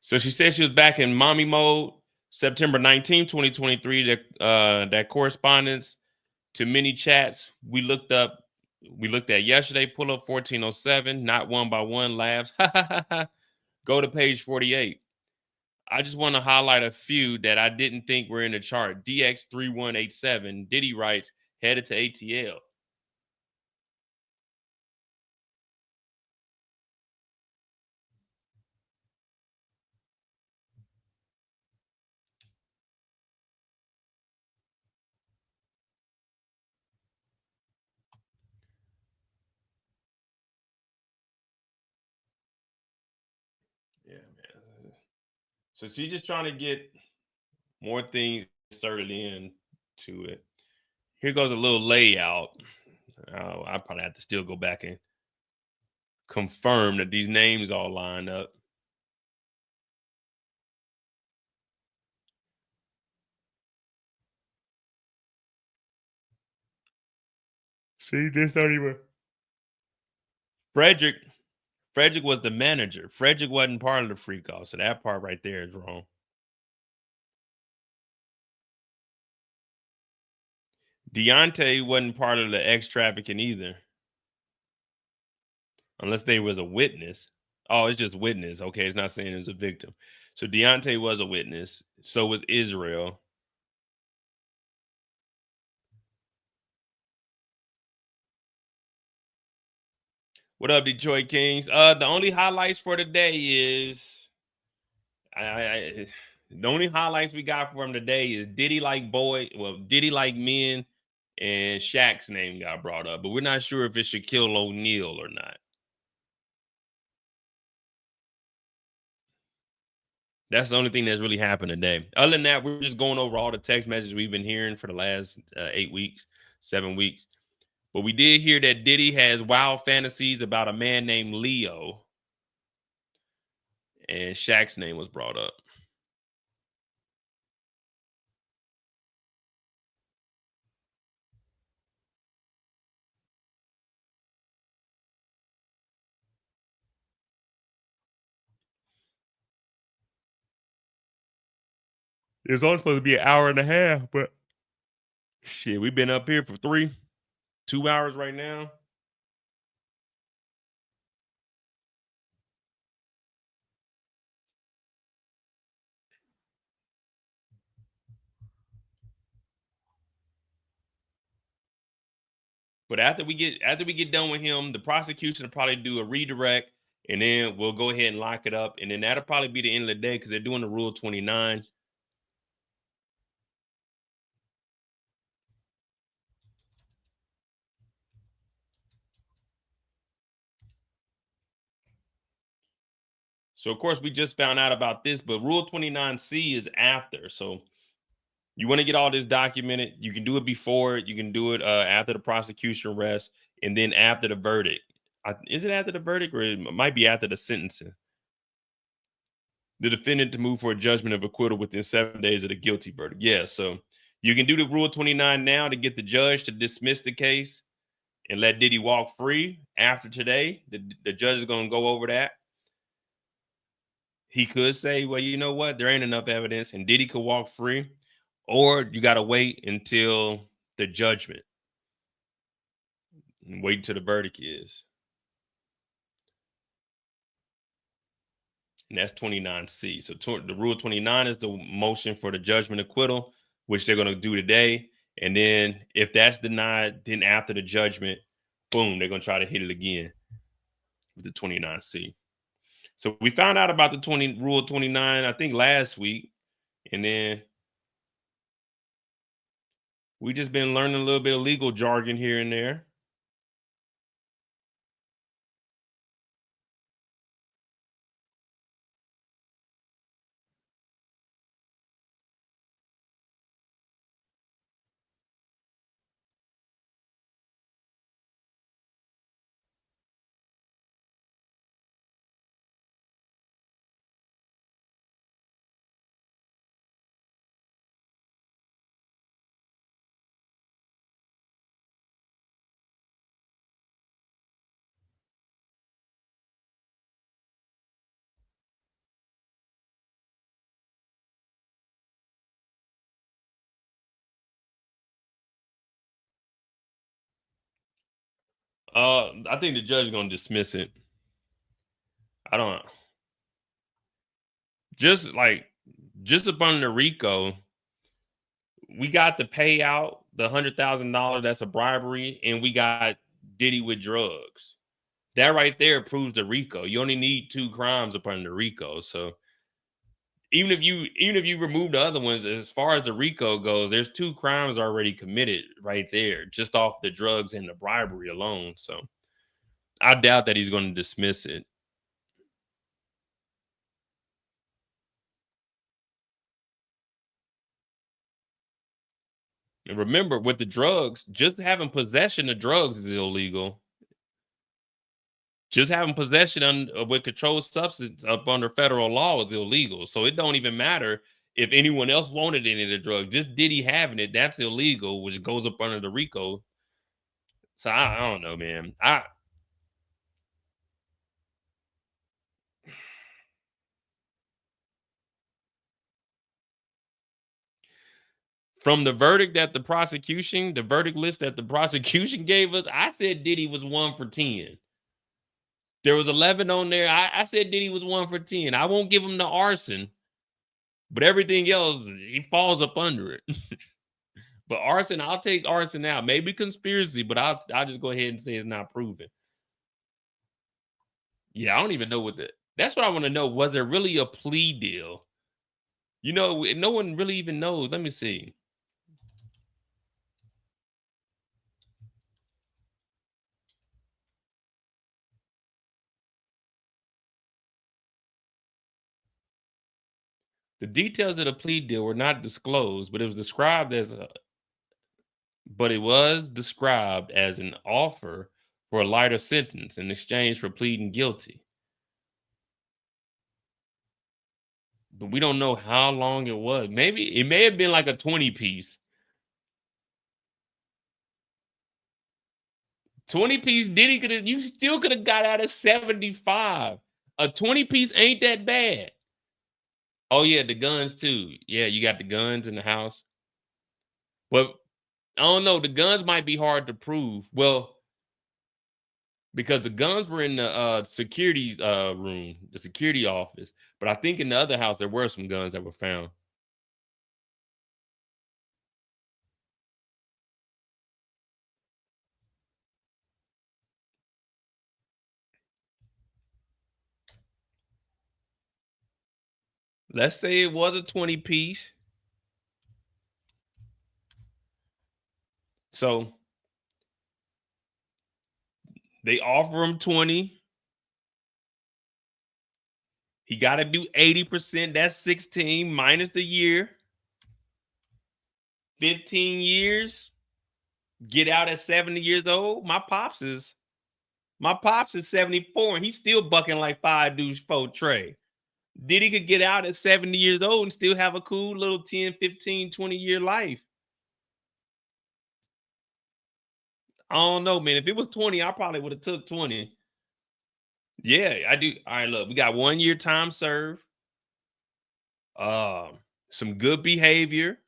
So she said she was back in mommy mode September 19, 2023. That correspondence to many chats we looked at yesterday. Pull up 1407, not one by one laughs. Go to page 48. I just want to highlight a few that I didn't think were in the chart. DX3187, Diddy writes, headed to ATL. Yeah, man. So she's just trying to get more things inserted in to it. Here goes a little layout. I probably have to still go back and confirm that these names all line up. See, this not even. Frederick was the manager. Frederick wasn't part of the freak off, so that part right there is wrong. Deontay wasn't part of the X trafficking either, unless they was a witness. Oh, it's just witness. Okay, it's not saying it was a victim. So Deontay was a witness. So was Israel. What up, Detroit Kings? The only highlights for today is the only highlights we got for him today is Diddy like men, and Shaq's name got brought up, but we're not sure if it's Shaquille O'Neal or not. That's the only thing that's really happened today. Other than that, we're just going over all the text messages we've been hearing for the last 8 weeks, 7 weeks. But we did hear that Diddy has wild fantasies about a man named Leo. And Shaq's name was brought up. It's only supposed to be an hour and a half, but shit, we've been up here for 2 hours right now. But after we get done with him, the prosecution will probably do a redirect, and then we'll go ahead and lock it up, and then that'll probably be the end of the day because they're doing the Rule 29. So of course we just found out about this, but Rule 29C is after. So you want to get all this documented. You can do it before it. You can do it after the prosecution arrest, and then after the verdict. Is it after the verdict, or it might be after the sentencing? The defendant to move for a judgment of acquittal within 7 days of the guilty verdict. Yeah, so you can do the Rule 29 now to get the judge to dismiss the case and let Diddy walk free after today. The judge is going to go over that. He could say, well, you know what? There ain't enough evidence, and Diddy could walk free. Or you got to wait until the judgment and wait until the verdict is. And that's 29C. So the Rule 29 is the motion for the judgment acquittal, which they're going to do today. And then if that's denied, then after the judgment, boom, they're going to try to hit it again with the 29C. So we found out about the Rule 29, I think last week. And then we just been learning a little bit of legal jargon here and there. I think the judge is going to dismiss it. I don't know. Just upon the RICO, we got to pay out the $100,000. That's a bribery, and we got Diddy with drugs. That right there proves the RICO. You only need 2 crimes upon the RICO. So even if you remove the other ones, as far as the RICO goes, there's 2 crimes already committed right there, just off the drugs and the bribery alone. So I doubt that he's going to dismiss it. And remember, with the drugs, just having possession of drugs is illegal. Just having possession with controlled substance up under federal law is illegal. So it don't even matter if anyone else wanted any of the drugs. Just Diddy having it, that's illegal, which goes up under the RICO. So I don't know, man. From the verdict that the verdict list that the prosecution gave us, I said Diddy was 1 for 10. There was 11 on there. I said Diddy was 1 for 10. I won't give him the arson, but everything else, he falls up under it. But arson, I'll take arson out. Maybe conspiracy, but I'll just go ahead and say it's not proven. Yeah, I don't even know that's what I want to know. Was there really a plea deal? You know, no one really even knows. Let me see. The details of the plea deal were not disclosed, but it was described as an offer for a lighter sentence in exchange for pleading guilty. But we don't know how long it was. Maybe it may have been like a 20 piece. 20 piece Diddy you still could have got out of 75. A 20 piece ain't that bad. Oh yeah, the guns too. Yeah, you got the guns in the house. But I don't know, the guns might be hard to prove. Well, because the guns were in the security room, the security office. But I think in the other house there were some guns that were found. Let's say it was a 20 piece. So they offer him 20. He got to do 80%. That's 16 minus the year. 15 years. Get out at 70 years old. My pops is 74 and he's still bucking like 5 dudes for Trey. Diddy could get out at 70 years old and still have a cool little 10, 15, 20-year life. I don't know, man. If it was 20, I probably would have took 20. Yeah, I do. All right, look, we got 1 year time served. Some good behavior.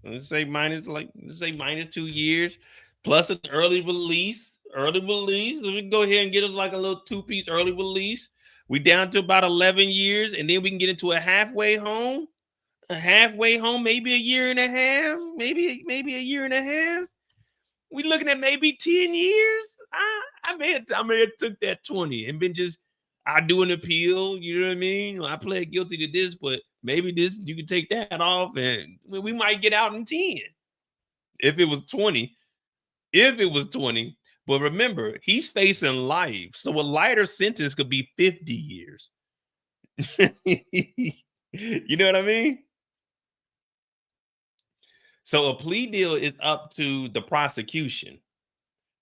Let's say minus 2 years, plus an early release. Early release. We can go ahead and get us like a little 2-piece early release. We down to about 11 years, and then we can get into a halfway home. A halfway home, maybe a year and a half, maybe a year and a half. We looking at maybe 10 years. I may have took that 20 and been just, I do an appeal. You know what I mean? I pled guilty to this, but maybe this, you can take that off and we might get out in 10. If it was 20. But remember, he's facing life. So a lighter sentence could be 50 years. You know what I mean? So a plea deal is up to the prosecution.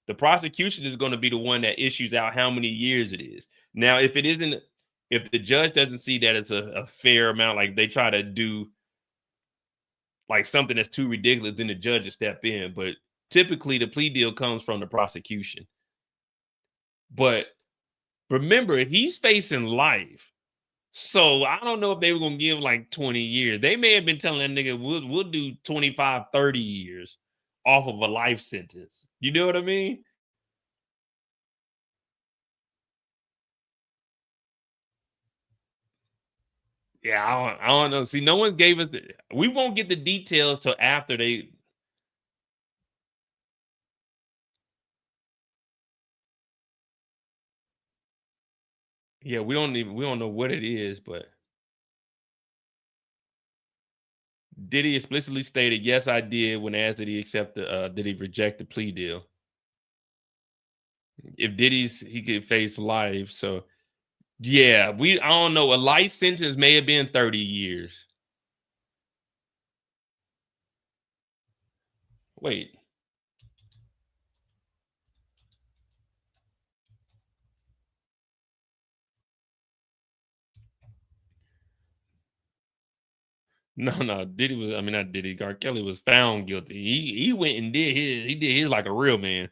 The prosecution is going to be the one that issues out how many years it is. Now, if the judge doesn't see that it's a fair amount, like they try to do like something that's too ridiculous, then the judge will step in. But typically the plea deal comes from the prosecution. But remember, he's facing life. So I don't know if they were going to give like 20 years. They may have been telling that nigga, we'll do 25, 30 years off of a life sentence. You know what I mean? Yeah, I don't know. See, no one gave us we won't get the details till after they. Yeah, we don't know what it is, but Diddy explicitly stated, "Yes, I did." When asked did he reject the plea deal? If he could face life. So yeah, I don't know. A life sentence may have been 30 years. Wait. No. Diddy was, I mean, not Diddy. R. Kelly was found guilty. He went and did his. He did his like a real man.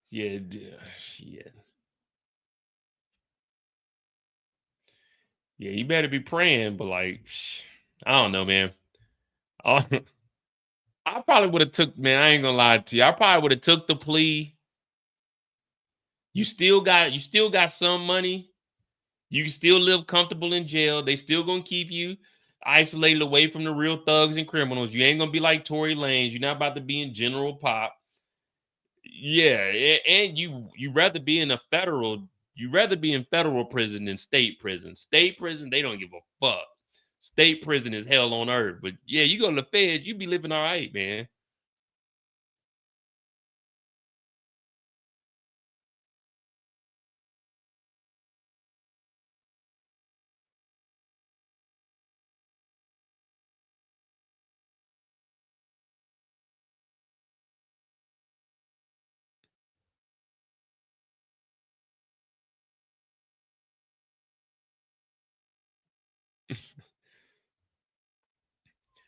Yeah, shit. Yeah, you better be praying, but like, I don't know, man. I probably would have took, man, I ain't gonna lie to you. I probably would have took the plea. You still got some money. You can still live comfortable in jail. They still gonna keep you isolated away from the real thugs and criminals. You ain't gonna be like Tory Lanez. You're not about to be in general pop. Yeah, and you rather be in federal prison than state prison. State prison, they don't give a fuck. State prison is hell on earth. But yeah, you go to the feds, you be living all right, man.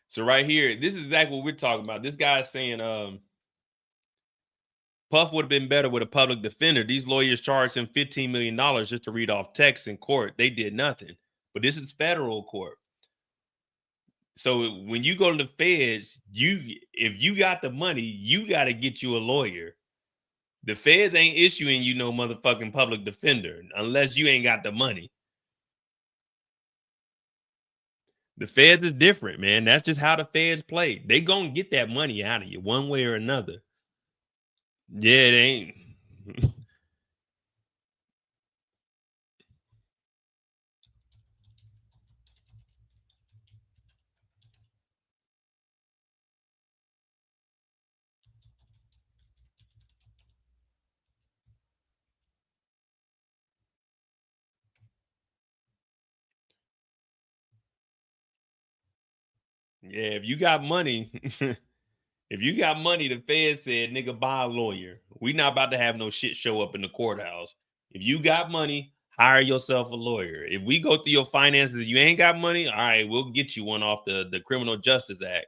So right here, this is exactly what we're talking about. This guy's saying Puff would have been better with a public defender. These lawyers charged him $15 million just to read off texts in court. They did nothing. But this is federal court. So when you go to the feds, if you got the money, you got to get you a lawyer. The feds ain't issuing you no motherfucking public defender unless you ain't got the money. The feds is different, man. That's just how the feds play. They gonna get that money out of you one way or another. Yeah, it ain't. Yeah, if you got money, the Fed said, nigga, buy a lawyer. We not about to have no shit show up in the courthouse. If you got money, hire yourself a lawyer. If we go through your finances, you ain't got money, all right, we'll get you one off the Criminal Justice Act.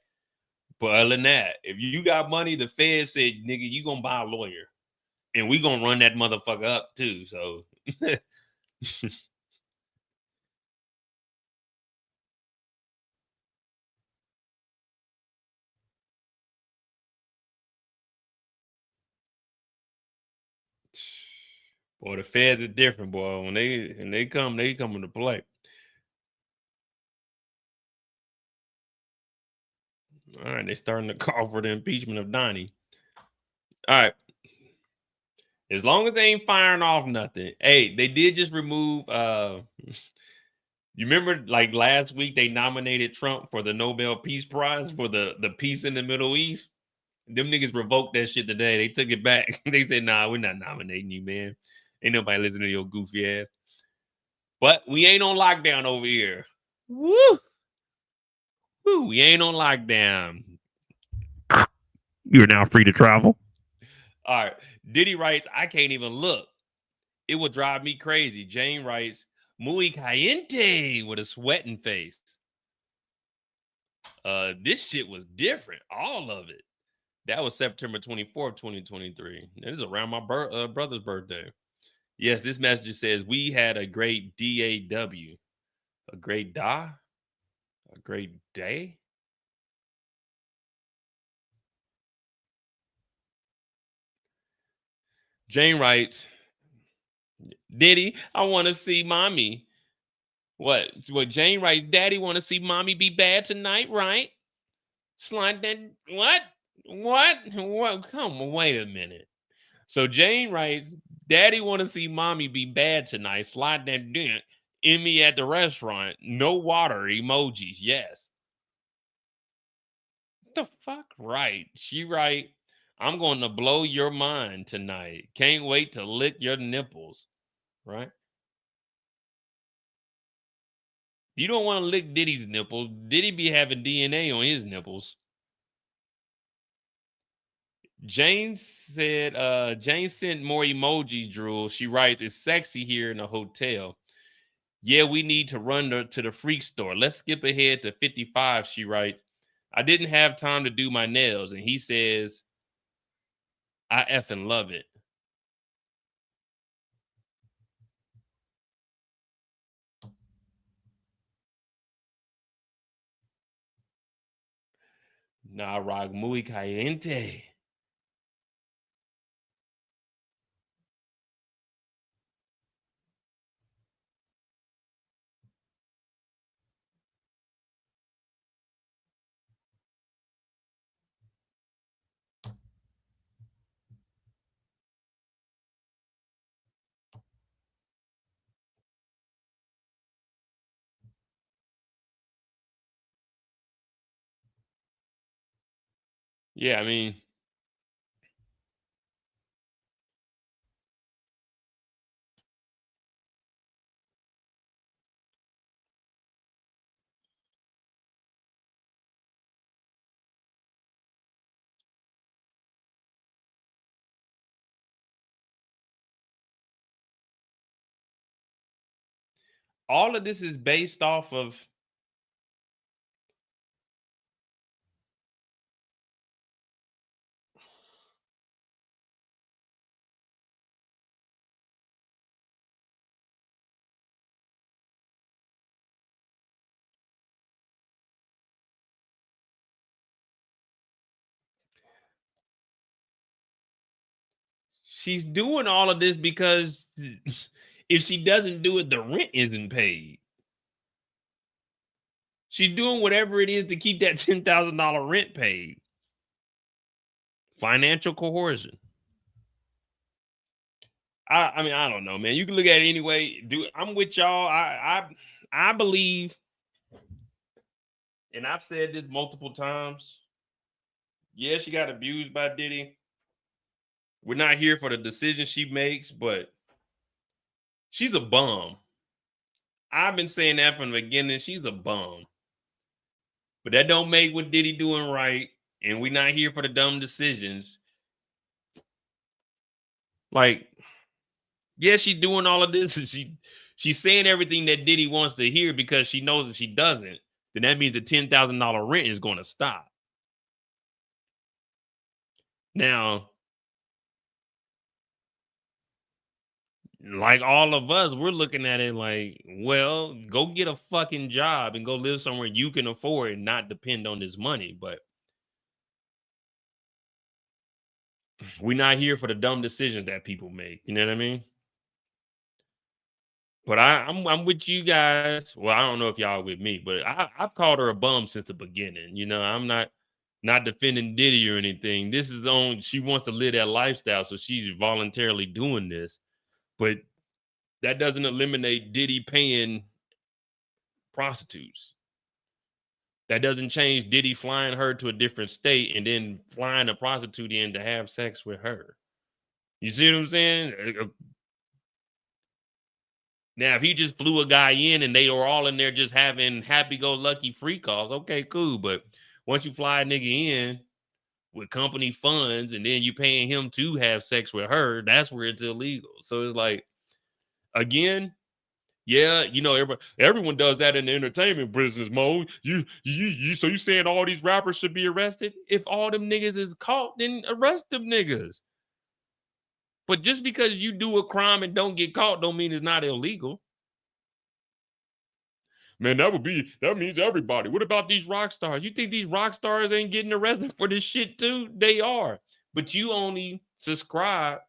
But other than that, if you got money, the Fed said, nigga, you gonna buy a lawyer. And we gonna run that motherfucker up too. So boy, the feds are different, boy. When they come into play. All right, they starting to call for the impeachment of Donnie. All right. As long as they ain't firing off nothing. Hey, they did just remove you remember like last week they nominated Trump for the Nobel Peace Prize for the peace in the Middle East? Them niggas revoked that shit today. They took it back. They said, nah, we're not nominating you, man. Ain't nobody listening to your goofy ass. But we ain't on lockdown over here. Woo! Woo, we ain't on lockdown. You're now free to travel. All right. Diddy writes, I can't even look. It would drive me crazy. Jane writes, muy caliente with a sweating face. This shit was different. All of it. That was September 24th, 2023. This is around my brother's birthday. Yes, this message says, we had a great DAW. A great da? A great day? Jane writes, Diddy, I want to see mommy. What Jane writes, Daddy want to see mommy be bad tonight, right? Slide that. What? Come on, wait a minute. So Jane writes, Daddy want to see mommy be bad tonight. Slide that dent in me at the restaurant. No water emojis. Yes. What the fuck? Right. She right. I'm going to blow your mind tonight. Can't wait to lick your nipples. Right? You don't want to lick Diddy's nipples. Diddy be having DNA on his nipples. Jane said, Jane sent more emojis, Drew. She writes, it's sexy here in the hotel. Yeah, we need to run to the freak store. Let's skip ahead to 55, she writes. I didn't have time to do my nails. And he says, I effing love it. Nah, rock muy caliente. Yeah, I mean, all of this is based off of she's doing all of this because if she doesn't do it, the rent isn't paid. She's doing whatever it is to keep that $10,000 rent paid. Financial coercion. I mean, I don't know, man. You can look at it anyway. I'm with y'all. I believe, and I've said this multiple times. Yeah, she got abused by Diddy. We're not here for the decision she makes, but she's a bum. I've been saying that from the beginning. She's a bum. But that don't make what Diddy doing right. And we're not here for the dumb decisions. Like, yeah, she's doing all of this. And she's saying everything that Diddy wants to hear because she knows if she doesn't, then that means the $10,000 rent is going to stop. Now, like all of us, we're looking at it like, well, go get a fucking job and go live somewhere you can afford and not depend on this money. But we're not here for the dumb decisions that people make. You know what I mean? But I'm with you guys. Well, I don't know if y'all with me, but I've called her a bum since the beginning. You know, I'm not defending Diddy or anything. This is on, she wants to live that lifestyle, so she's voluntarily doing this. But that doesn't eliminate Diddy paying prostitutes. That doesn't change Diddy flying her to a different state and then flying a prostitute in to have sex with her. You see what I'm saying? Now, if he just flew a guy in and they were all in there just having happy-go-lucky free calls, okay, cool. But once you fly a nigga in with company funds and then you paying him to have sex with her, that's where it's illegal. So it's like, again, yeah, you know, everyone does that in the entertainment business, Mo. So you saying all these rappers should be arrested? If all them niggas is caught, then arrest them niggas. But just because you do a crime and don't get caught don't mean it's not illegal. Man, that means everybody. What about these rock stars? You think these rock stars ain't getting arrested for this shit too? They are. But you only subscribe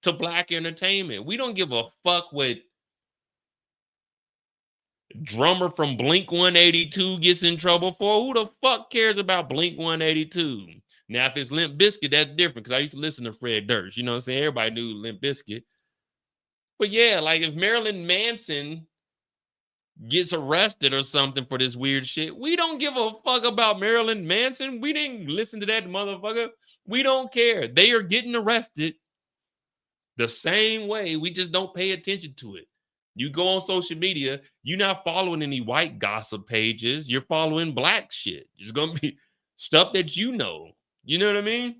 to black entertainment. We don't give a fuck what drummer from Blink 182 gets in trouble for. Who the fuck cares about Blink 182? Now, if it's Limp Bizkit, that's different because I used to listen to Fred Durst. You know what I'm saying? Everybody knew Limp Bizkit. But yeah, like if Marilyn Manson gets arrested or something for this weird shit, we don't give a fuck about Marilyn Manson. We didn't listen to that motherfucker. We don't care. They are getting arrested the same way. We just don't pay attention to it. You go on social media, you're not following any white gossip pages. You're following black shit. It's going to be stuff that you know. You know what I mean?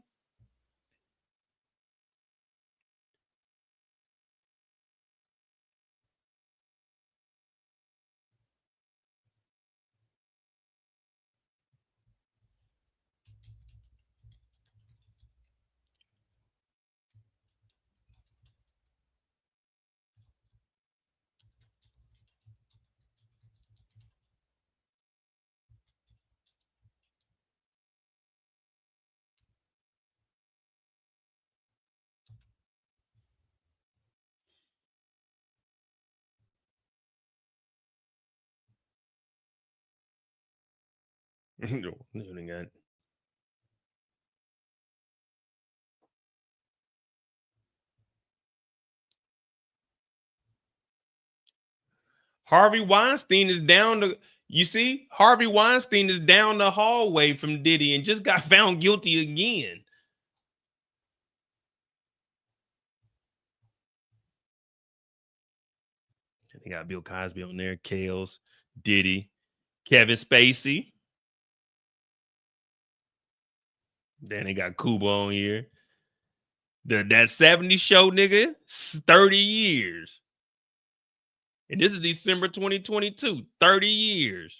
No, Harvey Weinstein is down to, You see, Harvey Weinstein is down the hallway from Diddy and just got found guilty again. They got Bill Cosby on there, Kales, Diddy, Kevin Spacey. Then they got Cuba on here. That 70s show, nigga, 30 years. And this is December 2022, 30 years.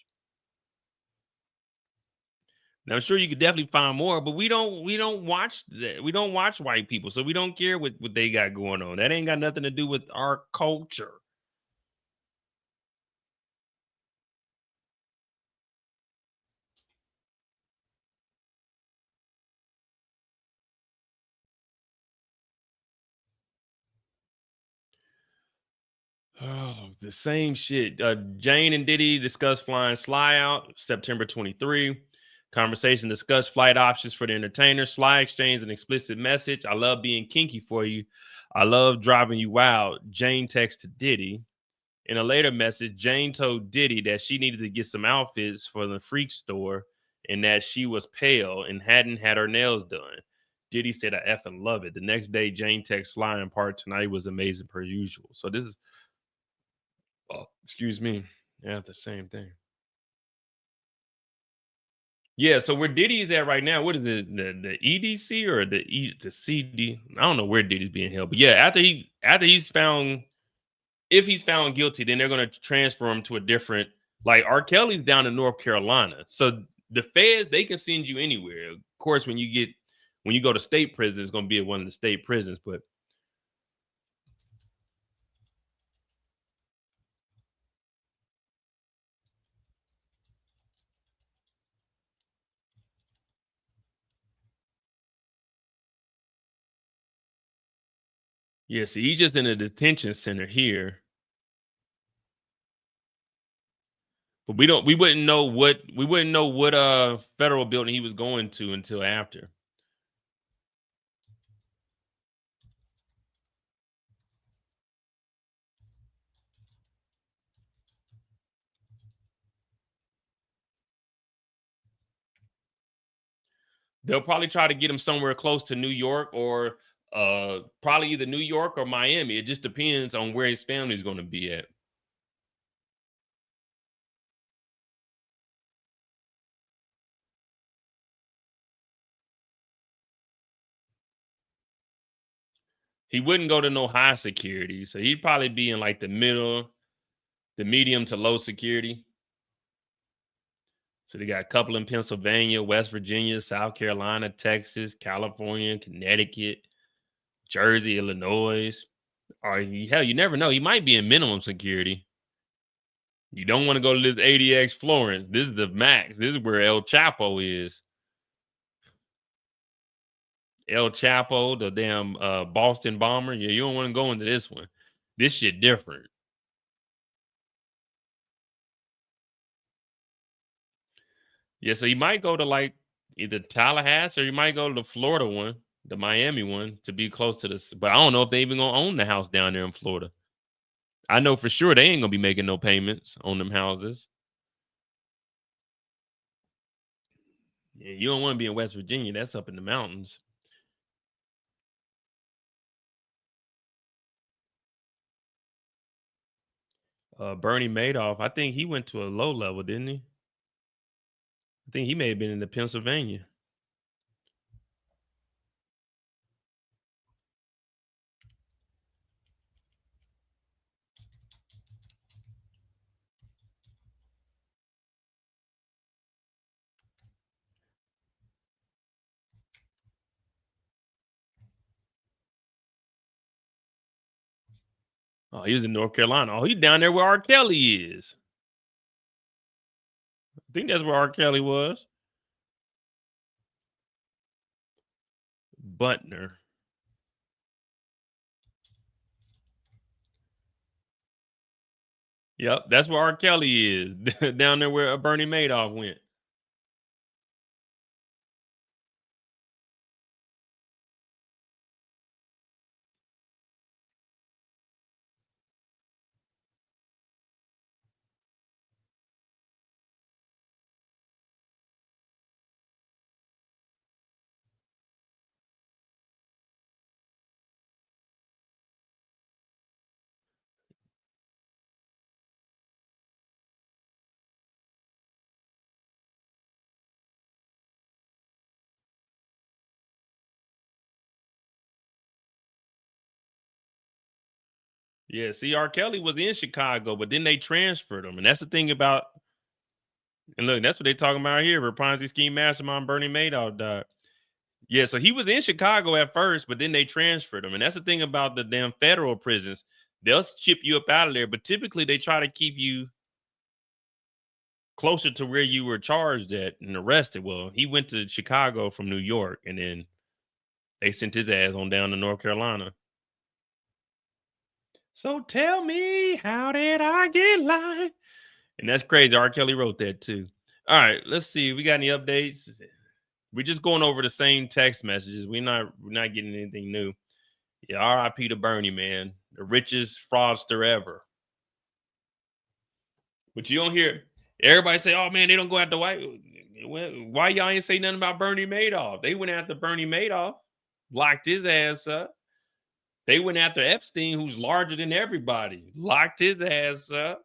Now I'm sure you could definitely find more, but we don't watch that. We don't watch white people, so we don't care what they got going on. That ain't got nothing to do with our culture. Oh, the same shit. Jane and Diddy discuss flying Sly out September 23. Conversation discuss flight options for the entertainer. Sly exchanged an explicit message. I love being kinky for you. I love driving you wild. Jane texted Diddy. In a later message, Jane told Diddy that she needed to get some outfits for the freak store and that she was pale and hadn't had her nails done. Diddy said, I effing love it. The next day, Jane texted Sly in part, tonight was amazing per usual. So this is, oh, excuse me. Yeah, the same thing. Yeah, so where Diddy's at right now, what is it? The EDC or the CD? I don't know where Diddy's being held, but yeah, after he's found, if he's found guilty, then they're gonna transfer him to a different, like R. Kelly's down in North Carolina. So the feds, they can send you anywhere. Of course, when you go to state prison, it's gonna be at one of the state prisons, but yeah, see, he's just in a detention center here. But we wouldn't know what federal building he was going to until after. They'll probably try to get him somewhere close to New York or probably either New York or Miami. It just depends on where his family is going to be at. He wouldn't go to no high security, so he'd probably be in like the medium to low security. So they got a couple in Pennsylvania, West Virginia, South Carolina, Texas, California, Connecticut, Jersey, Illinois. Or hell, you never know. He might be in minimum security. You don't want to go to this ADX Florence. This is the max. This is where El Chapo is. El Chapo, the damn Boston bomber. Yeah, you don't want to go into this one. This shit different. Yeah, so you might go to like either Tallahassee or you might go to the Florida one, the Miami one, to be close to this. But I don't know if they even gonna own the house down there in Florida. I know for sure they ain't gonna be making no payments on them houses. Yeah, you don't want to be in West Virginia. That's up in the mountains. Bernie Madoff, I think he went to a low level, didn't he? I think he may have been in the Pennsylvania. Oh, he was in North Carolina. Oh, he's down there where R. Kelly is. I think that's where R. Kelly was. Butner. Yep, that's where R. Kelly is. Down there where Bernie Madoff went. Yeah, see, R. Kelly was in Chicago, but then they transferred him. And that's the thing about, and look, that's what they talking about here. Rapunzel scheme mastermind Bernie Madoff died. Yeah, so he was in Chicago at first, but then they transferred him. And that's the thing about the damn federal prisons. They'll ship you up out of there, but typically they try to keep you closer to where you were charged at and arrested. Well, he went to Chicago from New York, and then they sent his ass on down to North Carolina. So tell me, how did I get live? And that's crazy. R. Kelly wrote that too. All right, let's see. We got any updates? We're just going over the same text messages. We're not getting anything new. Yeah, R.I.P. to Bernie, man. The richest fraudster ever. But you don't hear everybody say, oh man, they don't go after white. Why y'all ain't say nothing about Bernie Madoff? They went after Bernie Madoff, locked his ass up. They went after Epstein, who's larger than everybody, locked his ass up.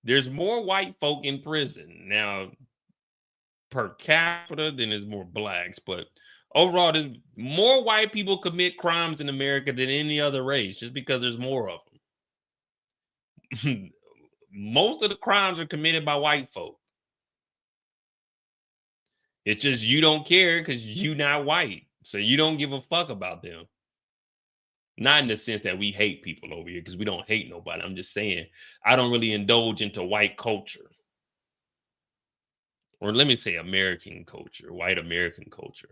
There's more white folk in prison now per capita than there's more blacks, but overall, there's more white people commit crimes in America than any other race, just because there's more of them. Most of the crimes are committed by white folk. It's just you don't care because you're not white, so you don't give a fuck about them. Not in the sense that we hate people over here, because we don't hate nobody. I'm just saying I don't really indulge into white culture. Or let me say American culture, white American culture.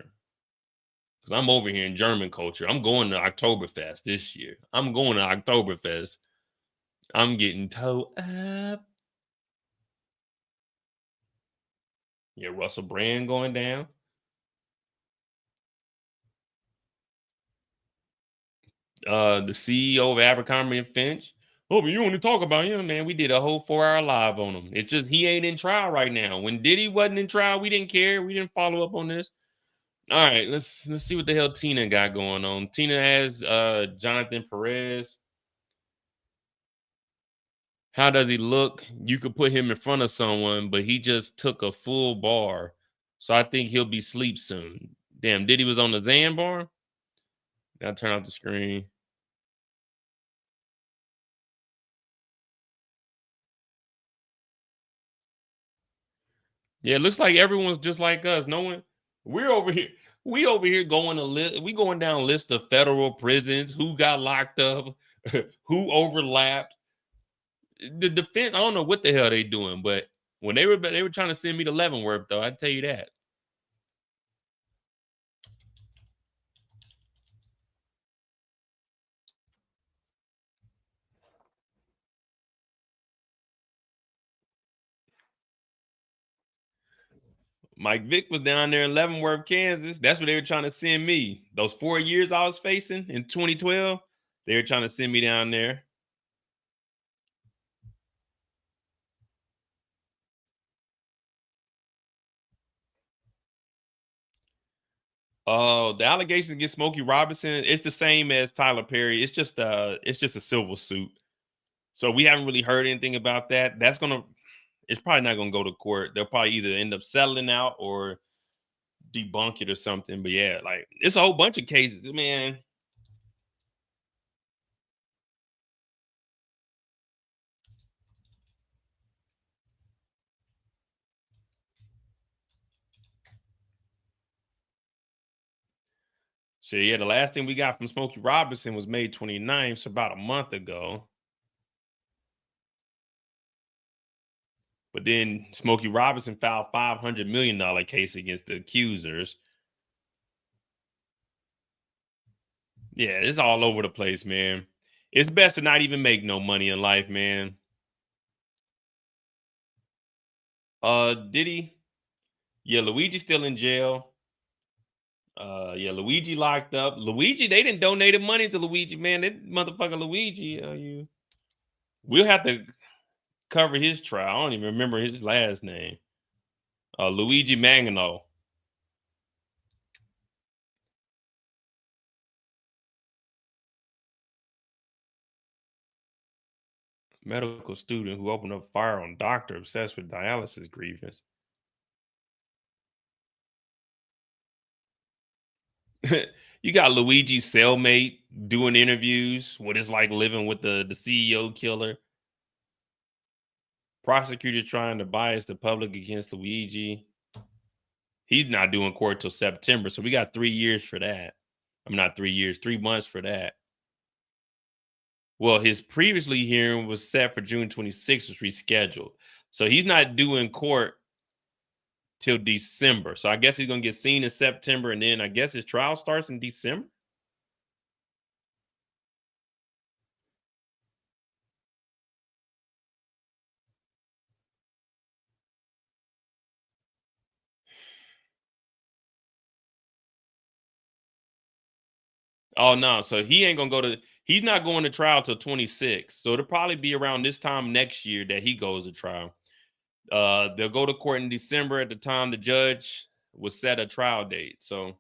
Because I'm over here in German culture. I'm going to Oktoberfest this year. I'm going to Oktoberfest. I'm getting towed up. Yeah, Russell Brand going down. The CEO of Abercrombie and Finch. Oh, but you want to talk about him, man. We did a whole 4-hour live on him. It's just he ain't in trial right now. When Diddy wasn't in trial, we didn't care. We didn't follow up on this. All right, let's see what the hell Tina got going on. Tina has Jonathan Perez. How does he look? You could put him in front of someone, but he just took a full bar. So I think he'll be asleep soon. Damn, Diddy was on the Zan bar? Gotta turn off the screen. Yeah, it looks like everyone's just like us. No one, we're over here. We over here going down a list of federal prisons, who got locked up, who overlapped. The defense, I don't know what the hell they doing, but when they were trying to send me to Leavenworth, though, I tell you that. Mike Vick was down there in Leavenworth, Kansas. That's where they were trying to send me. Those 4 years I was facing in 2012, they were trying to send me down there. The allegations against Smokey Robinson, it's the same as Tyler Perry. It's just a civil suit. So we haven't really heard anything about that. It's probably not gonna go to court. They'll probably either end up settling out or debunk it or something. But yeah, like it's a whole bunch of cases, man. So yeah, the last thing we got from Smokey Robinson was May 29th, so about a month ago. But then Smokey Robinson filed $500 million case against the accusers. Yeah, it's all over the place, man. It's best to not even make no money in life, man. Diddy? Yeah, Luigi's still in jail. Yeah, Luigi locked up. Luigi, they didn't donate money to Luigi, man. That motherfucker Luigi, we'll have to cover his trial. I don't even remember his last name. Luigi Magno. Medical student who opened up fire on doctor obsessed with dialysis grievance. You got Luigi's cellmate doing interviews, what it's like living with the CEO killer. Prosecutors trying to bias the public against Luigi. He's not doing court till September, so we got 3 years for that. I'm not 3 years, 3 months for that. Well, his previously hearing was set for June 26th, was rescheduled. So he's not due in court till December. So I guess he's going to get seen in September, and then I guess his trial starts in December. Oh, no. So he ain't going to go to, he's not going to trial till 26. So it'll probably be around this time next year that he goes to trial. They'll go to court in December at the time the judge will set a trial date. So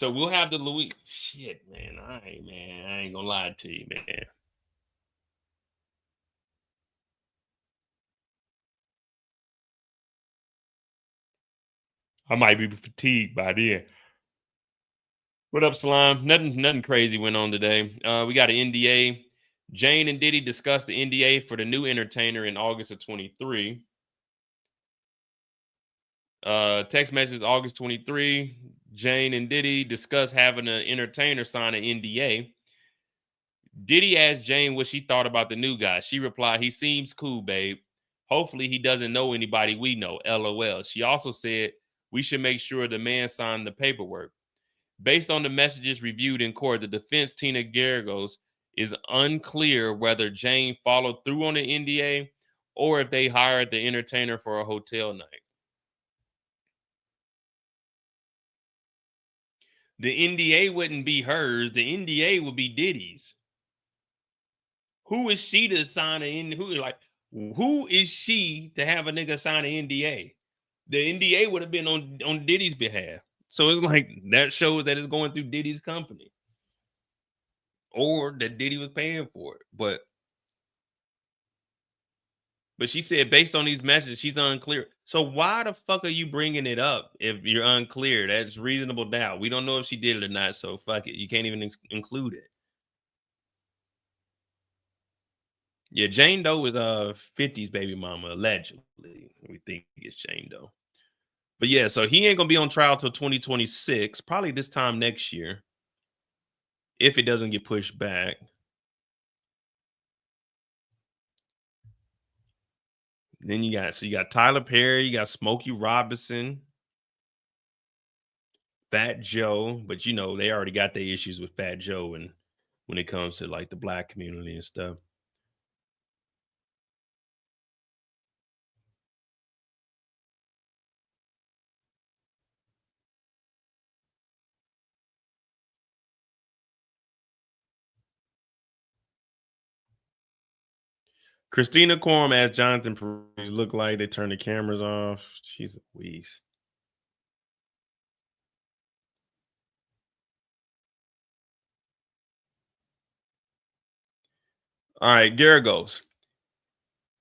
we'll have the Louis. Shit, man. I ain't gonna lie to you, man. I might be fatigued by then. What up, Slime? Nothing crazy went on today. We got an NDA. Jane and Diddy discussed the NDA for the new entertainer in August of 23. Text message August 23. Jane and Diddy discuss having an entertainer sign an NDA. Diddy asked Jane what she thought about the new guy. She replied, "He seems cool, babe. Hopefully he doesn't know anybody we know. LOL." She also said, "We should make sure the man signed the paperwork." Based on the messages reviewed in court, the defense, Tina Geragos, is unclear whether Jane followed through on the NDA or if they hired the entertainer for a hotel night. The NDA wouldn't be hers. The NDA would be Diddy's. Who is she to sign an NDA? Who is she to have a nigga sign an NDA? The NDA would have been on Diddy's behalf. So it's like that shows that it's going through Diddy's company. Or that Diddy was paying for it. But she said based on these messages, she's unclear. So why the fuck are you bringing it up if you're unclear? That's reasonable doubt. We don't know if she did it or not, so fuck it. You can't even include it. Yeah, Jane Doe is 50's baby mama, allegedly. We think it's Jane Doe. But yeah, so he ain't gonna be on trial till 2026, probably this time next year, if it doesn't get pushed back. Then you got Tyler Perry, you got Smokey Robinson, Fat Joe, but you know they already got their issues with Fat Joe and when it comes to like the black community and stuff. Christina Quorum asked Jonathan Perez look like they turned the cameras off. She's a wheeze. All right, Garagos.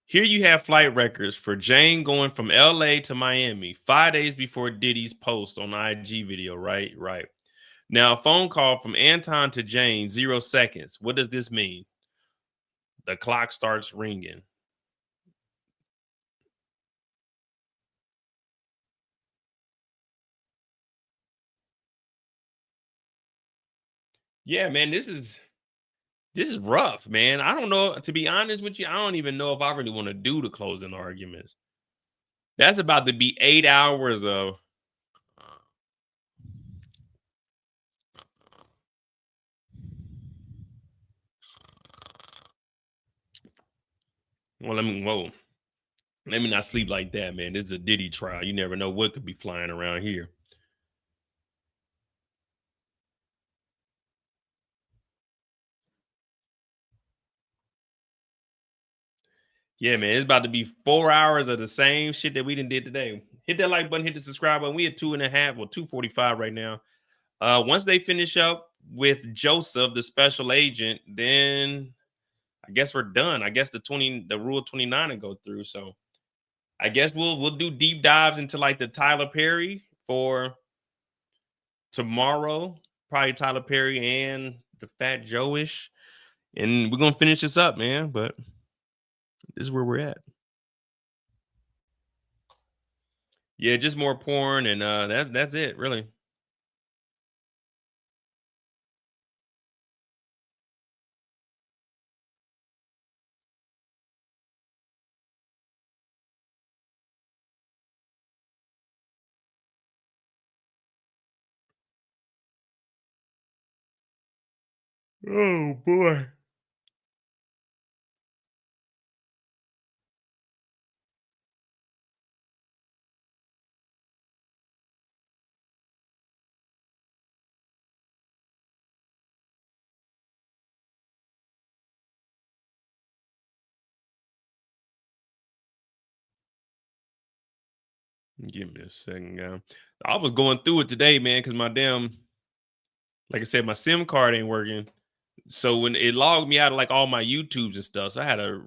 Here you have flight records for Jane going from LA to Miami 5 days before Diddy's post on the IG video, right? Right. Now, a phone call from Anton to Jane, 0 seconds. What does this mean? The clock starts ringing. Yeah, man, this is rough, man. I don't know. To be honest with you, I don't even know if I really want to do the closing arguments. That's about to be 8 hours of let me not sleep like that, man. This is a Diddy trial. You never know what could be flying around here. Yeah, man, it's about to be 4 hours of the same shit that we done did today. Hit that like button, hit the subscribe button. We at 2.5 or 2:45 right now. Once they finish up with Joseph, the special agent, then I guess we're done. I guess the rule 29 will go through. So I guess we'll do deep dives into like the Tyler Perry for tomorrow, probably Tyler Perry and the Fat Joe-ish. And we're gonna finish this up, man. But this is where we're at. Yeah, just more porn, and that's it, really. Oh boy. Give me a second, guy. I was going through it today, man, because my damn, like I said, my SIM card ain't working. So when it logged me out of like all my YouTubes and stuff, so I had to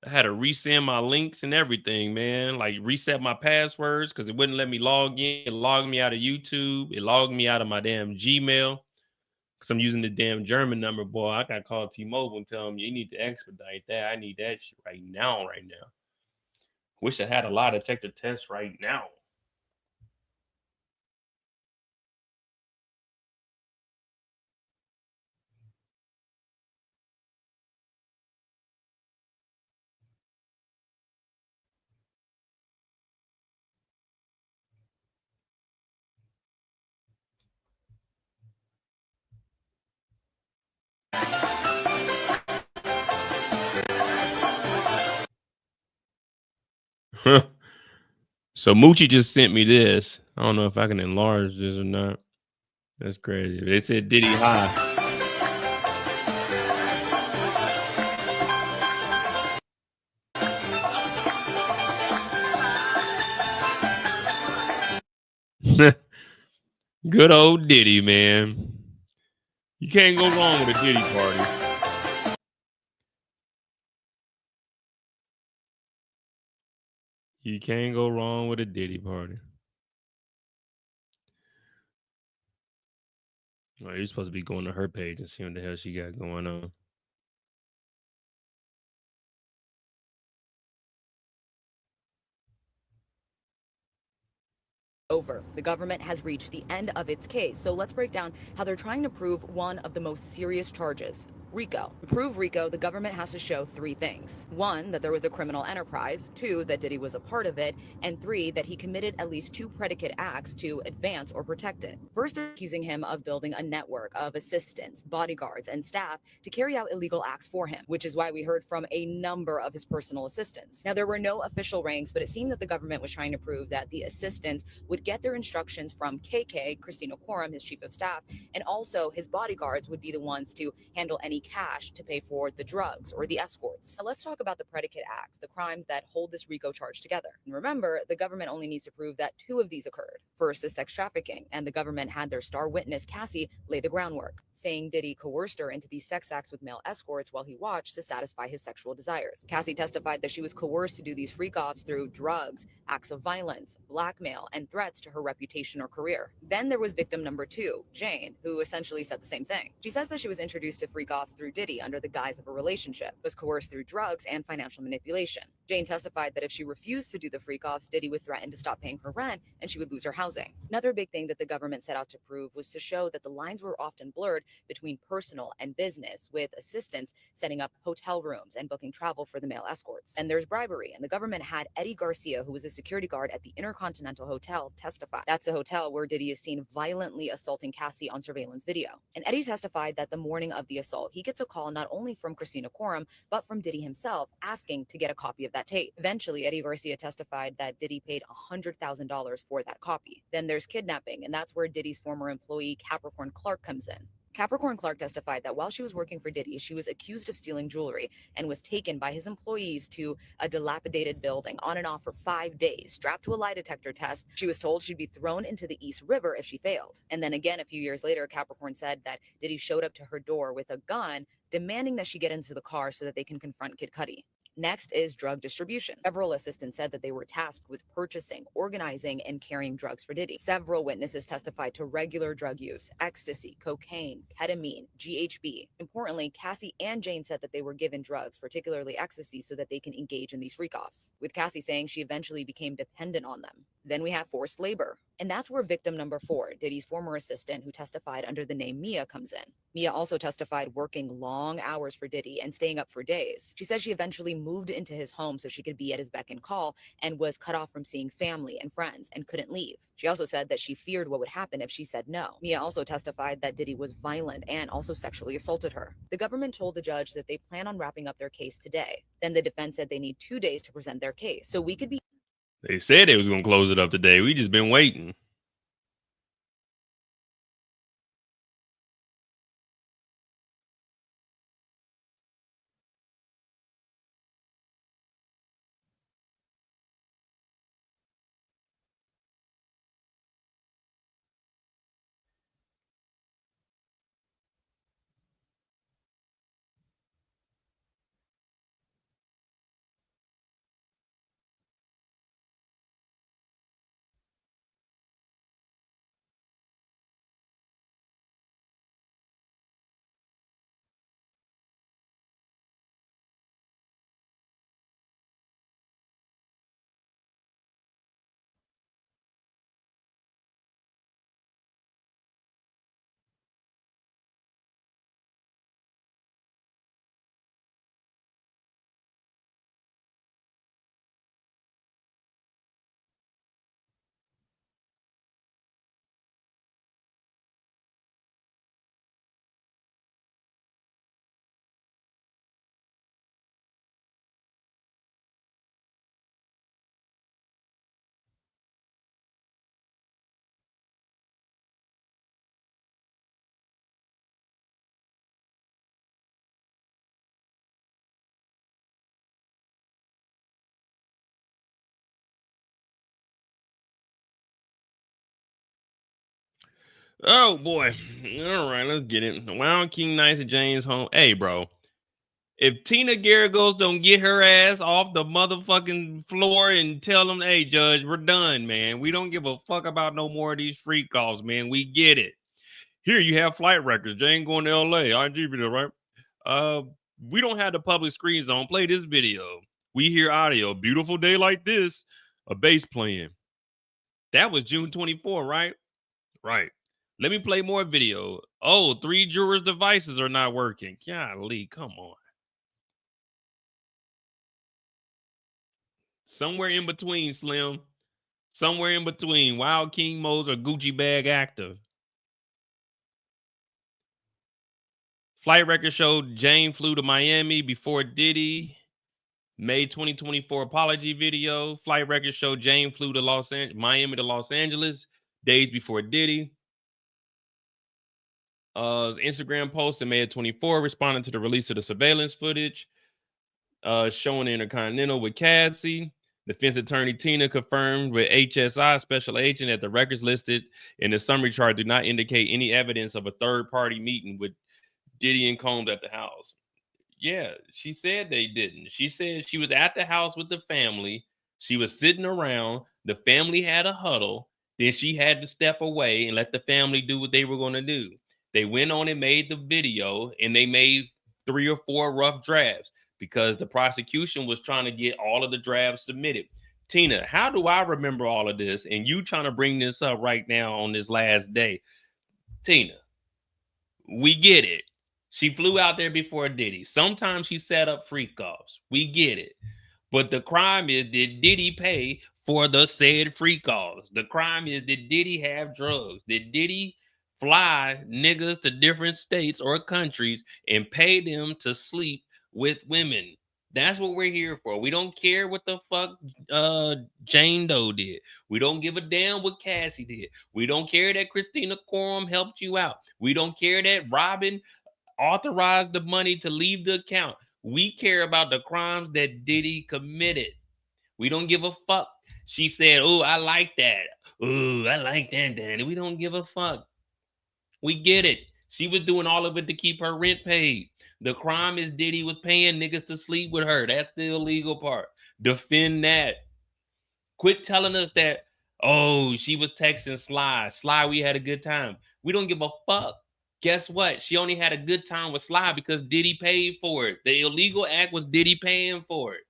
resend my links and everything, man. Like reset my passwords because it wouldn't let me log in. It logged me out of YouTube. It logged me out of my damn Gmail because I'm using the damn German number. Boy, I got to call T-Mobile and tell them you need to expedite that. I need that shit right now. Wish I had a lie detector test right now. So Moochie just sent me this. I don't know if I can enlarge this or not. That's crazy. They said Diddy high. Good old Diddy, man. You can't go wrong with a Diddy party. You can't go wrong with a Diddy party. Oh, you're supposed to be going to her page and see what the hell she got going on. Over. The government has reached the end of its case. So let's break down how they're trying to prove one of the most serious charges. RICO. To prove RICO, the government has to show three things. One, that there was a criminal enterprise. Two, that Diddy was a part of it. And three, that he committed at least two predicate acts to advance or protect it. First, they're accusing him of building a network of assistants, bodyguards, and staff to carry out illegal acts for him, which is why we heard from a number of his personal assistants. Now, there were no official ranks, but it seemed that the government was trying to prove that the assistants would get their instructions from KK, Christina Quorum, his chief of staff, and also his bodyguards would be the ones to handle any cash to pay for the drugs or the escorts. Now let's talk about the predicate acts, the crimes that hold this RICO charge together. And remember, the government only needs to prove that two of these occurred. First is sex trafficking, and the government had their star witness, Cassie, lay the groundwork, saying Diddy coerced her into these sex acts with male escorts while he watched to satisfy his sexual desires. Cassie testified that she was coerced to do these freak-offs through drugs, acts of violence, blackmail, and threats to her reputation or career. Then there was victim number two, Jane, who essentially said the same thing. She says that she was introduced to freak-offs through Diddy under the guise of a relationship, was coerced through drugs and financial manipulation. Jane testified that if she refused to do the freak-offs, Diddy would threaten to stop paying her rent and she would lose her housing. Another big thing that the government set out to prove was to show that the lines were often blurred between personal and business, with assistants setting up hotel rooms and booking travel for the male escorts. And there's bribery, and the government had Eddie Garcia, who was a security guard at the Intercontinental Hotel, testify. That's the hotel where Diddy is seen violently assaulting Cassie on surveillance video. And Eddie testified that the morning of the assault, he gets a call not only from Christina Quorum, but from Diddy himself, asking to get a copy of that tape. Eventually, Eddie Garcia testified that Diddy paid $100,000 for that copy. Then there's kidnapping, and that's where Diddy's former employee, Capricorn Clark, comes in. Capricorn Clark testified that while she was working for Diddy, she was accused of stealing jewelry and was taken by his employees to a dilapidated building on and off for 5 days, strapped to a lie detector test. She was told she'd be thrown into the East River if she failed. And then again, a few years later, Capricorn said that Diddy showed up to her door with a gun, demanding that she get into the car so that they can confront Kid Cudi. Next is drug distribution. Several assistants said that they were tasked with purchasing, organizing, and carrying drugs for Diddy. Several witnesses testified to regular drug use, ecstasy, cocaine, ketamine, GHB. Importantly, Cassie and Jane said that they were given drugs, particularly ecstasy, so that they can engage in these freak-offs, with Cassie saying she eventually became dependent on them. Then we have forced labor. And that's where victim number 4, Diddy's former assistant who testified under the name Mia, comes in. Mia also testified working long hours for Diddy and staying up for days. She says she eventually moved into his home so she could be at his beck and call and was cut off from seeing family and friends and couldn't leave. She also said that she feared what would happen if she said no. Mia also testified that Diddy was violent and also sexually assaulted her. The government told the judge that they plan on wrapping up their case today. Then the defense said they need 2 days to present their case. So we could be. They said they was going to close it up today. We just been waiting. Oh boy. All right, let's get it. Wild King Nice at James home. Hey, bro. If Tina Garagos don't get her ass off the motherfucking floor and tell them, hey, judge, we're done, man. We don't give a fuck about no more of these free calls, man. We get it. Here you have flight records. Jane going to LA. IG video, right? We don't have the public screen zone. Play this video. We hear audio. Beautiful day like this. A bass playing. That was June 24, right? Right. Let me play more video. Oh, 3 jurors' devices are not working. Golly, come on. Somewhere in between, Slim. Somewhere in between. Wild King modes or Gucci bag active. Flight record showed Jane flew to Miami before Diddy. May 2024 apology video. Flight record showed Jane flew to Miami to Los Angeles days before Diddy. Instagram post in May of 24 responding to the release of the surveillance footage showing Intercontinental with Cassie. Defense attorney Tina confirmed with HSI special agent that the records listed in the summary chart do not indicate any evidence of a third-party meeting with Diddy and Combs at the house. Yeah, she said they didn't. She said she was at the house with the family. She was sitting around. The family had a huddle. Then she had to step away and let the family do what they were going to do. They went on and made the video, and they made 3 or 4 rough drafts because the prosecution was trying to get all of the drafts submitted. Tina, how do I remember all of this? And you trying to bring this up right now on this last day. Tina, we get it. She flew out there before Diddy. Sometimes she set up freak offs. We get it. But the crime is, did Diddy pay for the said freak offs? The crime is, did Diddy have drugs? Did Diddy fly niggas to different states or countries and pay them to sleep with women? That's what we're here for. We don't care what the fuck Jane Doe did. We don't give a damn what Cassie did. We don't care that Christina Courtroom helped you out. We don't care that Robin authorized the money to leave the account. We care about the crimes that Diddy committed. We don't give a fuck. She said, oh, I like that. Oh, I like that, Danny. We don't give a fuck. We get it. She was doing all of it to keep her rent paid. The crime is Diddy was paying niggas to sleep with her. That's the illegal part. Defend that. Quit telling us that, oh, she was texting Sly. Sly, we had a good time. We don't give a fuck. Guess what? She only had a good time with Sly because Diddy paid for it. The illegal act was Diddy paying for it.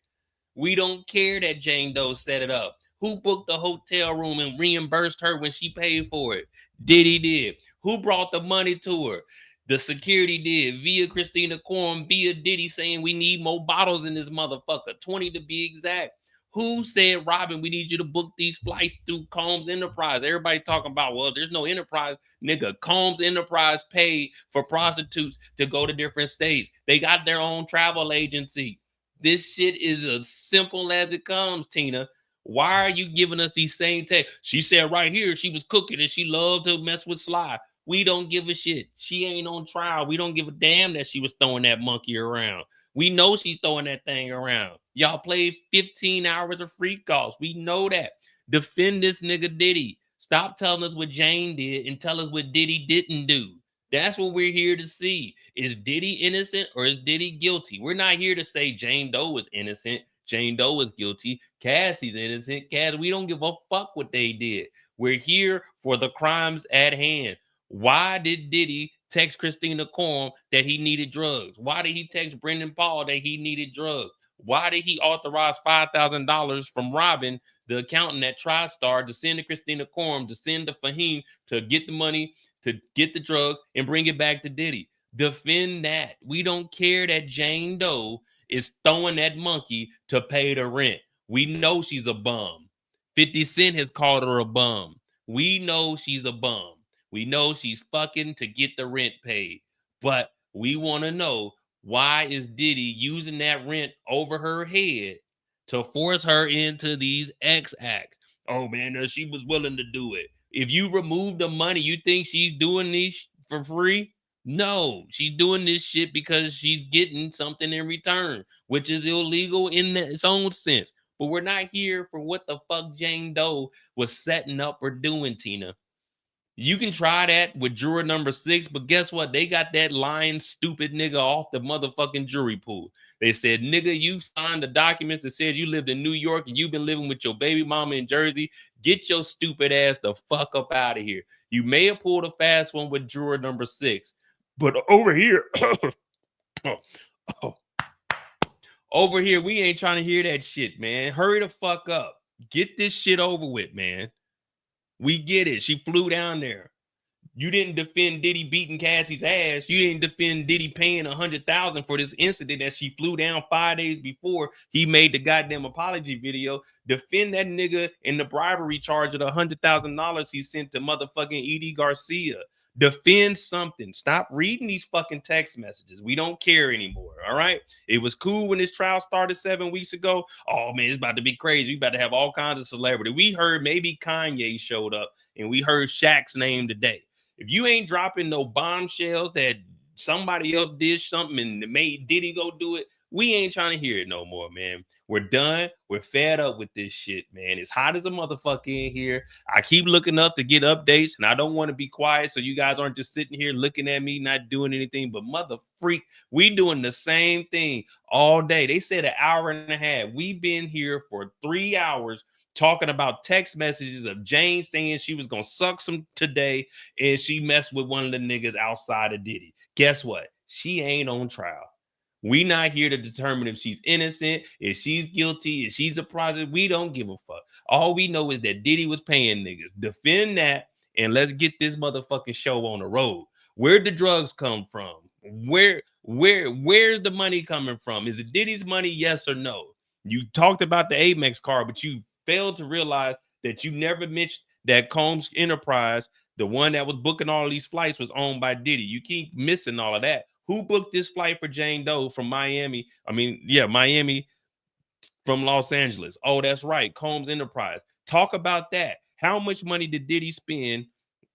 We don't care that Jane Doe set it up. Who booked the hotel room and reimbursed her when she paid for it? Diddy did. Who brought the money to her? The security did, via Christina Courtroom, via Diddy saying we need more bottles in this motherfucker, 20 to be exact. Who said, Robin, we need you to book these flights through Combs Enterprise? Everybody talking about, well, there's no enterprise. Nigga, Combs Enterprise paid for prostitutes to go to different states. They got their own travel agency. This shit is as simple as it comes, Tina. Why are you giving us these same texts? She said right here she was cooking and she loved to mess with Sly. We don't give a shit. She ain't on trial. We don't give a damn that she was throwing that monkey around. We know she's throwing that thing around. Y'all played 15 hours of free calls. We know that. Defend this nigga Diddy. Stop telling us what Jane did and tell us what Diddy didn't do. That's what we're here to see. Is Diddy innocent or is Diddy guilty? We're not here to say Jane Doe is innocent. Jane Doe is guilty. Cassie's innocent. Cass, we don't give a fuck what they did. We're here for the crimes at hand. Why did Diddy text Christina Courtroom that he needed drugs? Why did he text Brendan Paul that he needed drugs? Why did he authorize $5,000 from Robin, the accountant at TriStar, to send to Christina Courtroom, to send to Fahim to get the money, to get the drugs, and bring it back to Diddy? Defend that. We don't care that Jane Doe is throwing that monkey to pay the rent. We know she's a bum. 50 Cent has called her a bum. We know she's a bum. We know she's fucking to get the rent paid. But we want to know, why is Diddy using that rent over her head to force her into these X acts? Oh, man, she was willing to do it. If you remove the money, you think she's doing this for free? No, she's doing this shit because she's getting something in return, which is illegal in its own sense. But we're not here for what the fuck Jane Doe was setting up or doing, Tina. You can try that with juror number 6, but guess what? They got that lying, stupid nigga off the motherfucking jury pool. They said, nigga, you signed the documents that said you lived in New York and you've been living with your baby mama in Jersey. Get your stupid ass the fuck up out of here. You may have pulled a fast one with juror number 6, but over here, over here, we ain't trying to hear that shit, man. Hurry the fuck up. Get this shit over with, man. We get it. She flew down there. You didn't defend Diddy beating Cassie's ass. You didn't defend Diddy paying $100,000 for this incident that she flew down 5 days before he made the goddamn apology video. Defend that nigga in the bribery charge of the $100,000 he sent to motherfucking Edie Garcia. Defend something. Stop reading these fucking text messages. We don't care anymore. All right. It was cool when this trial started 7 weeks ago. Oh man, it's about to be crazy. We about to have all kinds of celebrity. We heard maybe Kanye showed up and we heard Shaq's name today. If you ain't dropping no bombshells that somebody else did something and made Diddy go do it, we ain't trying to hear it no more, man. We're done. We're fed up with this shit, man. It's hot as a motherfucker in here. I keep looking up to get updates, and I don't want to be quiet so you guys aren't just sitting here looking at me, not doing anything. But mother freak, we doing the same thing all day. They said an hour and a half. We've been here for 3 hours talking about text messages of Jane saying she was going to suck some today, and she messed with one of the niggas outside of Diddy. Guess what? She ain't on trial. We not here to determine if she's innocent, if she's guilty, if she's a project. We don't give a fuck. All we know is that Diddy was paying niggas. Defend that, and let's get this motherfucking show on the road. Where'd the drugs come from? Where's the money coming from? Is it Diddy's money? Yes or no? You talked about the Amex card, but you failed to realize that you never mentioned that Combs Enterprise, the one that was booking all these flights, was owned by Diddy. You keep missing all of that. Who booked this flight for Jane Doe from Miami? Miami from Los Angeles. Oh, that's right. Combs Enterprise. Talk about that. How much money did Diddy spend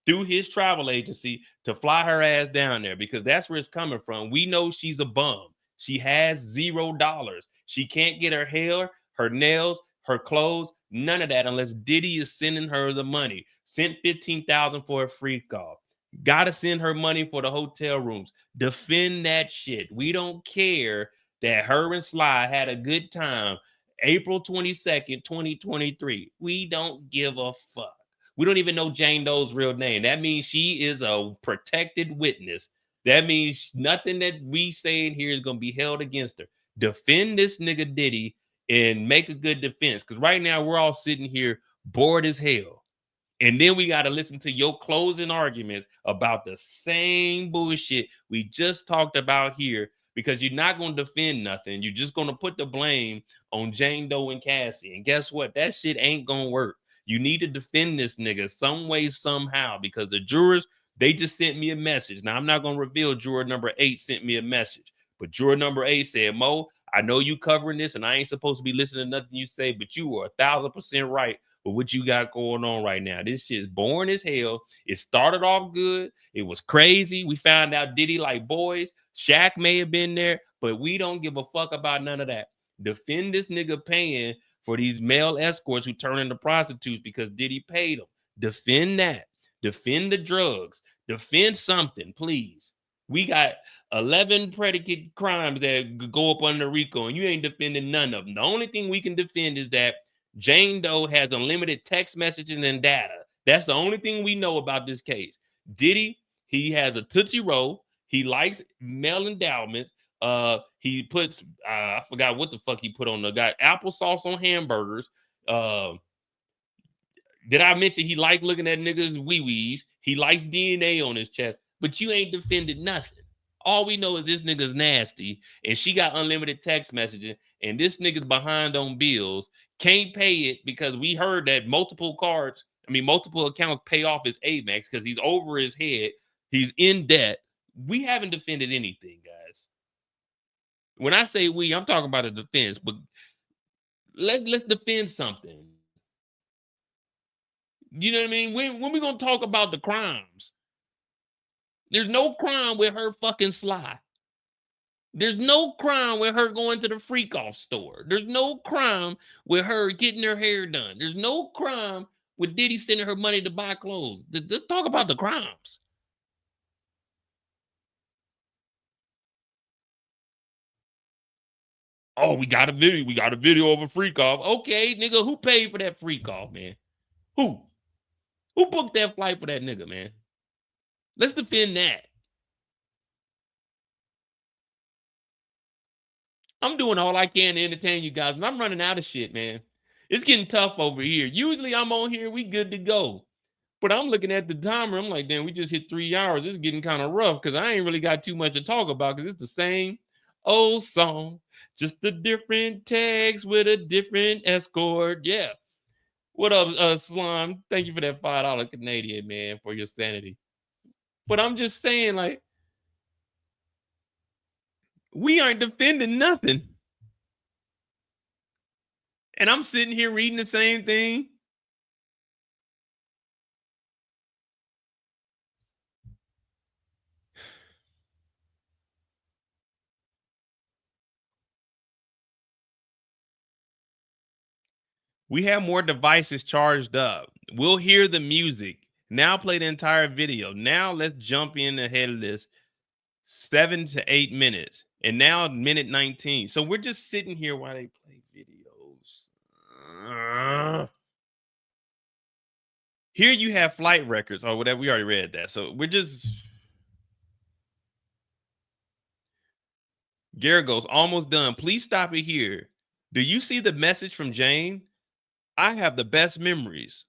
through his travel agency to fly her ass down there? Because that's where it's coming from. We know she's a bum. She has $0. She can't get her hair, her nails, her clothes, none of that unless Diddy is sending her the money. Sent $15,000 for a free call. Gotta send her money for the hotel rooms. Defend that shit. We don't care that her and Sly had a good time. April 22nd, 2023. We don't give a fuck. We don't even know Jane Doe's real name. That means she is a protected witness. That means nothing that we say in here is going to be held against her. Defend this nigga Diddy and make a good defense. Because right now we're all sitting here bored as hell. And then we got to listen to your closing arguments about the same bullshit we just talked about here, because you're not going to defend nothing. You're just going to put the blame on Jane Doe and Cassie. And guess what? That shit ain't going to work. You need to defend this nigga some way, somehow, because the jurors, they just sent me a message. Now, I'm not going to reveal juror number 8 sent me a message, but juror number 8 said, Mo, I know you covering this and I ain't supposed to be listening to nothing you say, but you were 1,000% right with what you got going on right now. This shit is boring as hell. It started off good. It was crazy. We found out Diddy like boys. Shaq may have been there, but we don't give a fuck about none of that. Defend this nigga paying for these male escorts who turn into prostitutes because Diddy paid them. Defend that. Defend the drugs. Defend something, please. We got 11 predicate crimes that go up under RICO, and you ain't defending none of them. The only thing we can defend is that Jane Doe has unlimited text messages and data. That's the only thing we know about this case. Diddy, he has a Tootsie Roll. He likes male endowments. He puts, I forgot what the fuck he put on the guy, applesauce on hamburgers. Did I mention he liked looking at niggas' wee-wees? He likes DNA on his chest, but you ain't defended nothing. All we know is this nigga's nasty, and she got unlimited text messaging, and this nigga's behind on bills, can't pay it because we heard that multiple accounts pay off his Amex because he's over his head. He's in debt. We haven't defended anything, guys. When I say we, I'm talking about a defense, but let's defend something. You know what I mean? When we gonna talk about the crimes? There's no crime with her fucking Sly. There's no crime with her going to the freak off store. There's no crime with her getting her hair done. There's no crime with Diddy sending her money to buy clothes. Let's talk about the crimes. Oh, we got a video. We got a video of a freak off. Okay, nigga, who paid for that freak off, man? Who? Who booked that flight for that nigga, man? Let's defend that. I'm doing all I can to entertain you guys, and I'm running out of shit, man. It's getting tough over here. Usually I'm on here, we good to go. But I'm looking at the timer. I'm like, damn, we just hit 3 hours. It's getting kind of rough because I ain't really got too much to talk about because it's the same old song. Just a different tags with a different escort. Yeah. What up, Slime? Thank you for that $5 Canadian, man, for your sanity. But I'm just saying, like, we aren't defending nothing. And I'm sitting here reading the same thing. We have more devices charged up. We'll hear the music. Now play the entire video. Now let's jump in ahead of this 7 to 8 minutes. And now minute 19. So we're just sitting here while they play videos. Here you have flight records or whatever. We already read that. So we're just... Garrett goes, almost done. Please stop it here. Do you see the message from Jane? I have the best memories.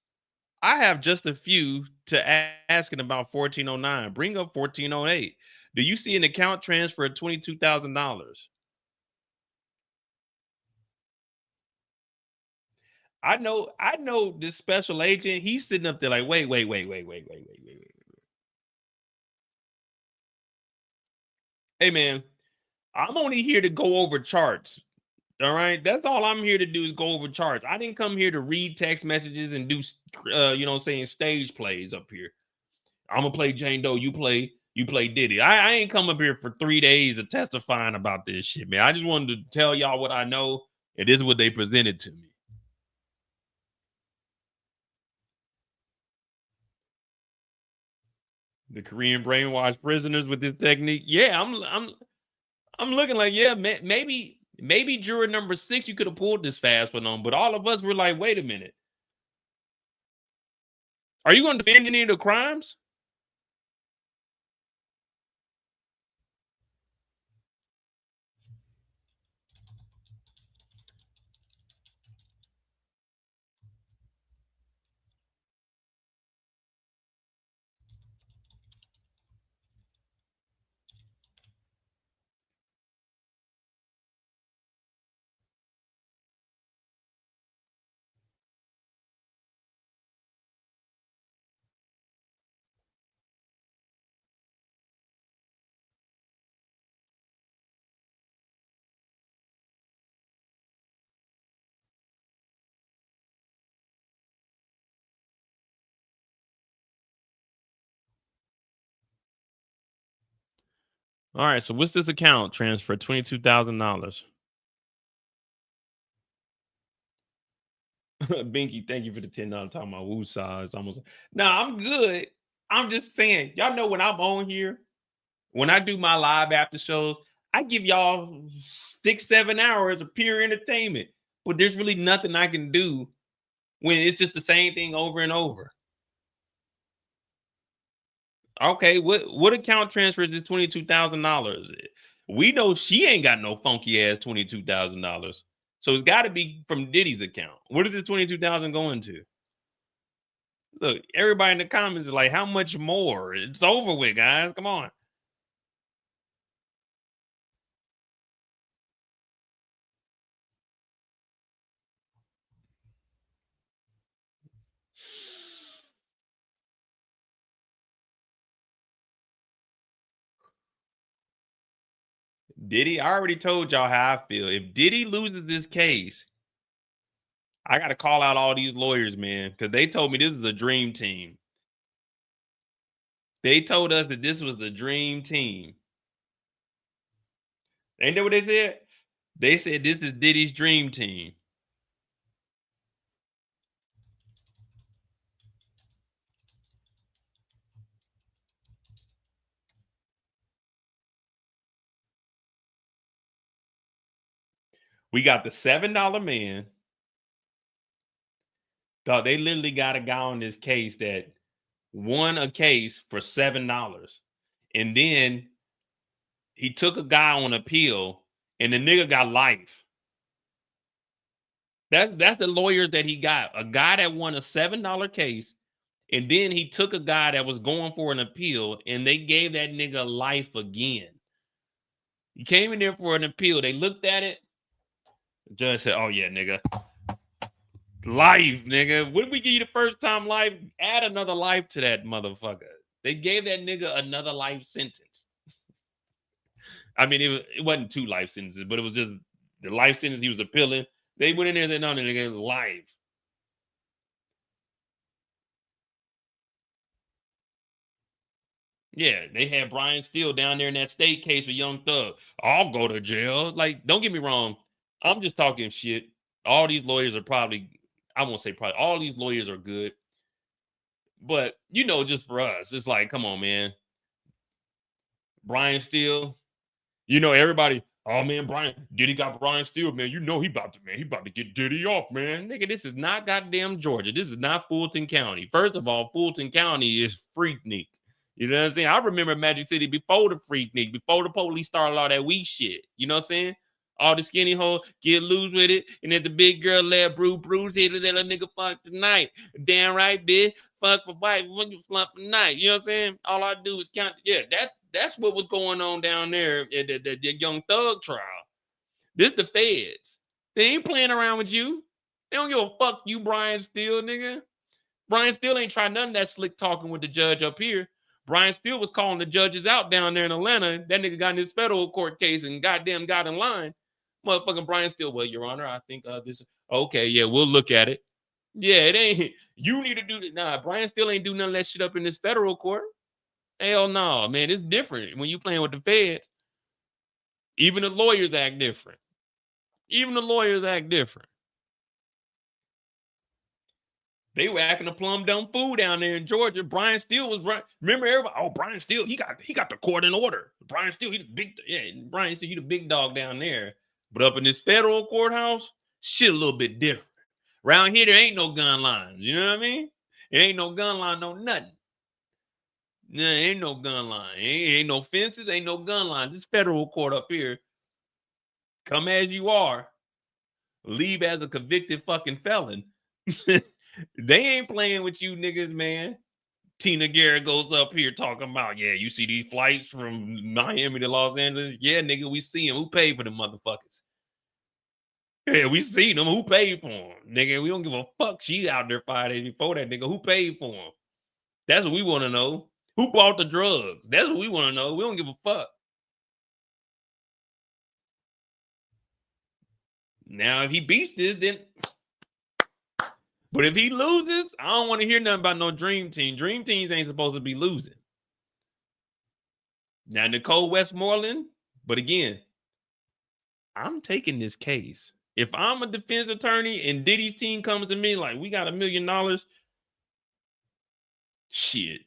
I have just a few to asking about 1409. Bring up 1408. Do you see an account transfer of $22,000? I know this special agent. He's sitting up there like, wait. Hey, man, I'm only here to go over charts. All right. That's all I'm here to do is go over charts. I didn't come here to read text messages and do, stage plays up here. I'm going to play Jane Doe. You play Diddy. I ain't come up here for 3 days of testifying about this shit, man. I just wanted to tell y'all what I know. And this is what they presented to me. The Korean brainwashed prisoners with this technique. Yeah, I'm looking like, yeah, maybe juror number 6, you could have pulled this fast one on, but all of us were like, wait a minute. Are you going to defend any of the crimes? All right, so what's this account transfer? $22,000. Binky, thank you for the $10 talking about woo size. Almost. No, I'm good. I'm just saying, y'all know when I'm on here, when I do my live after shows, I give y'all 6-7 hours of pure entertainment. But there's really nothing I can do when it's just the same thing over and over. Okay, what account transfers is $22,000? We know she ain't got no funky ass $22,000. So it's got to be from Diddy's account. What is this $22,000 going to? Look, everybody in the comments is like, how much more? It's over with, guys. Come on. Diddy, I already told y'all how I feel. If Diddy loses this case, I got to call out all these lawyers, man, because they told me this is a dream team. They told us that this was the dream team. Ain't that what they said? They said this is Diddy's dream team. We got the $7 man. Dog, they literally got a guy on this case that won a case for $7. And then he took a guy on appeal and the nigga got life. That's the lawyer that he got. A guy that won a $7 case. And then he took a guy that was going for an appeal and they gave that nigga life again. He came in there for an appeal. They looked at it. The judge said, oh yeah, nigga. Life, nigga. What did we give you the first time life? Add another life to that motherfucker. They gave that nigga another life sentence. I mean, it wasn't 2 life sentences, but it was just the life sentence he was appealing. They went in there and said, no, nigga, life. Yeah, they had Brian Steele down there in that state case with Young Thug. I'll go to jail. Like, don't get me wrong. I'm just talking shit. All these lawyers are probably, I won't say probably, all these lawyers are good. But, you know, just for us, it's like, come on, man. Brian Steele, you know, everybody, oh, man, Diddy got Brian Steele, man. You know he about to get Diddy off, man. Nigga, this is not goddamn Georgia. This is not Fulton County. First of all, Fulton County is Freaknik. You know what I'm saying? I remember Magic City before the Freaknik, before the police started all that weak shit. You know what I'm saying? All the skinny hoes get loose with it, and then the big girl let Bruce hit it, let a nigga fuck tonight. Damn right, bitch. Fuck for wife, when you flump tonight. You know what I'm saying? All I do is count. Yeah, that's what was going on down there at the Young Thug trial. This the feds. They ain't playing around with you. They don't give a fuck you, Brian Steele, nigga. Brian Steele ain't trying none of that slick talking with the judge up here. Brian Steele was calling the judges out down there in Atlanta. That nigga got in his federal court case and goddamn got in line. Motherfucking Brian Steele, well, Your Honor, I think this. Okay, yeah, we'll look at it. Yeah, it ain't. You need to do that. Nah, Brian Steele ain't do none of that shit up in this federal court. Hell no, man. It's different when you playing with the feds. Even the lawyers act different. Even the lawyers act different. They were acting a plum dumb fool down there in Georgia. Brian Steele was right. Remember everybody? Oh, Brian Steele, he got the court in order. Brian Steele, he's the big, Brian Steele, you the big dog down there. But up in this federal courthouse, shit a little bit different. Around here, there ain't no gun lines. You know what I mean? It ain't no gun line, no nothing. No, ain't no gun line. Ain't no fences, ain't no gun line. This federal court up here, come as you are, leave as a convicted fucking felon. They ain't playing with you niggas, man. Tina Garrett goes up here talking about, yeah, you see these flights from Miami to Los Angeles? Yeah, nigga, we see them. Who paid for them motherfuckers? Yeah, we seen them. Who paid for them? Nigga, we don't give a fuck. She out there 5 days before that, nigga. Who paid for them? That's what we want to know. Who bought the drugs? That's what we want to know. We don't give a fuck. Now, if he beats this, then... But if he loses, I don't want to hear nothing about no dream team. Dream teams ain't supposed to be losing. Now, Nicole Westmoreland, but again, I'm taking this case. If I'm a defense attorney and Diddy's team comes to me like, we got $1 million, shit.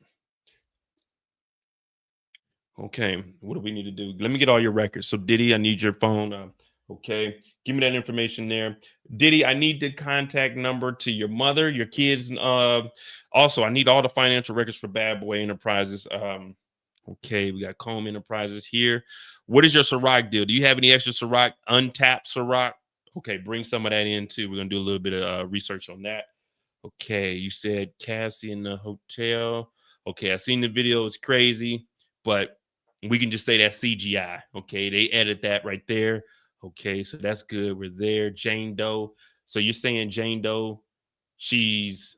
Okay, what do we need to do? Let me get all your records. So, Diddy, I need your phone. Okay, give me that information there. Diddy, I need the contact number to your mother, your kids. Also, I need all the financial records for Bad Boy Enterprises. Okay, we got Comb Enterprises here. What is your Ciroc deal? Do you have any extra Ciroc, untapped Ciroc? Okay, bring some of that in too. We're going to do a little bit of research on that. Okay, you said Cassie in the hotel. Okay, I seen the video. It's crazy, but we can just say that's CGI. Okay, they edit that right there. Okay, so that's good. We're there. Jane Doe. So you're saying Jane Doe, she's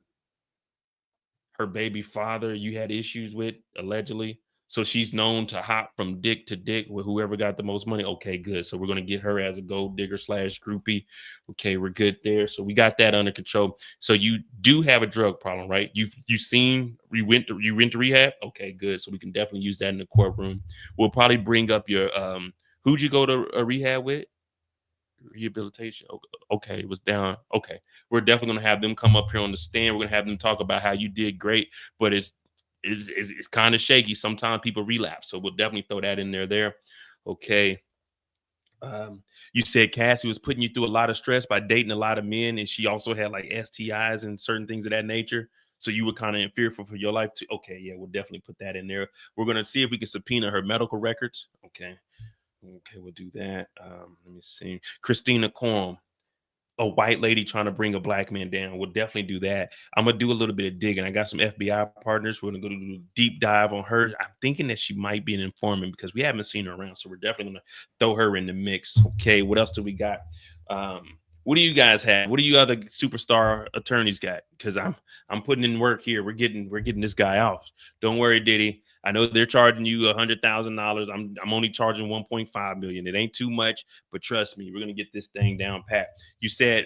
her baby father you had issues with, allegedly. So she's known to hop from dick to dick with whoever got the most money. Okay, good. So we're going to get her as a gold digger / groupie. Okay, we're good there. So we got that under control. So you do have a drug problem, right? You went to rehab? Okay, good. So we can definitely use that in the courtroom. We'll probably bring up your who'd you go to rehab with? Rehabilitation. Okay, it was down. Okay, we're definitely going to have them come up here on the stand. We're going to have them talk about how you did great, but it's kind of shaky. Sometimes people relapse, so we'll definitely throw that in there. Okay. You said Cassie was putting you through a lot of stress by dating a lot of men, and she also had like STIs and certain things of that nature. So you were kind of fearful for your life too. Okay, yeah, we'll definitely put that in there. We're going to see if we can subpoena her medical records. Okay, we'll do that. Let me see. Christina Corm, a white lady trying to bring a black man down. We'll definitely do that. I'm going to do a little bit of digging. I got some FBI partners. We're going to go do a deep dive on her. I'm thinking that she might be an informant because we haven't seen her around. So we're definitely going to throw her in the mix. Okay, what else do we got? What do you guys have? What do you other superstar attorneys got? Because I'm putting in work here. We're getting this guy off. Don't worry, Diddy. I know they're charging you $100,000. I'm only charging 1.5 million. It ain't too much, but trust me, we're gonna get this thing down pat. You said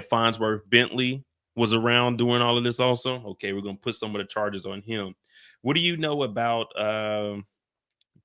Farnsworth Bentley was around doing all of this also. Okay, we're gonna put some of the charges on him. What do you know about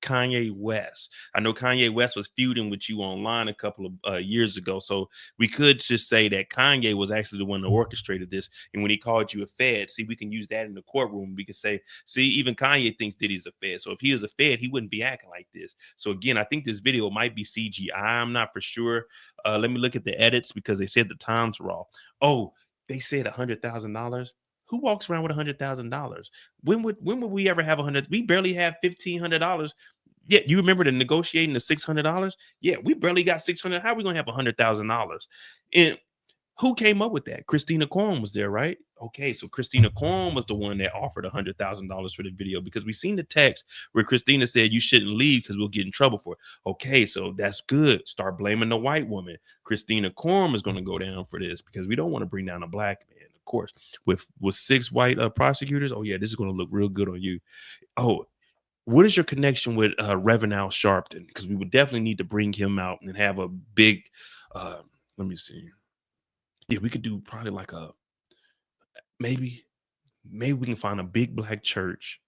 Kanye West? I know Kanye West was feuding with you online a couple of years ago, so we could just say that Kanye was actually the one that orchestrated this. And when he called you a fed, see, we can use that in the courtroom. We can say, see, even Kanye thinks Diddy's a fed. So if he is a fed, he wouldn't be acting like this. So again, I think this video might be CGI. I'm not for sure. Let me look at the edits because they said the times were off. Oh, they said $100,000. Who walks around with $100,000? When would we ever have 100? We barely have $1,500. Yeah, you remember the negotiating the $600? Yeah, we barely got $600. How are we gonna have $100,000? And who came up with that? Christina Corm was there, right? Okay, so Christina Corm was the one that offered $100,000 for the video because we seen the text where Christina said you shouldn't leave because we'll get in trouble for it. Okay, so that's good. Start blaming the white woman. Christina Corm is going to go down for this because we don't want to bring down a black man, of course. With 6 white prosecutors, oh yeah, this is going to look real good on you. Oh, what is your connection with Reverend Al Sharpton? Because we would definitely need to bring him out and have a big, let me see. Yeah, we could do probably like maybe we can find a big black church.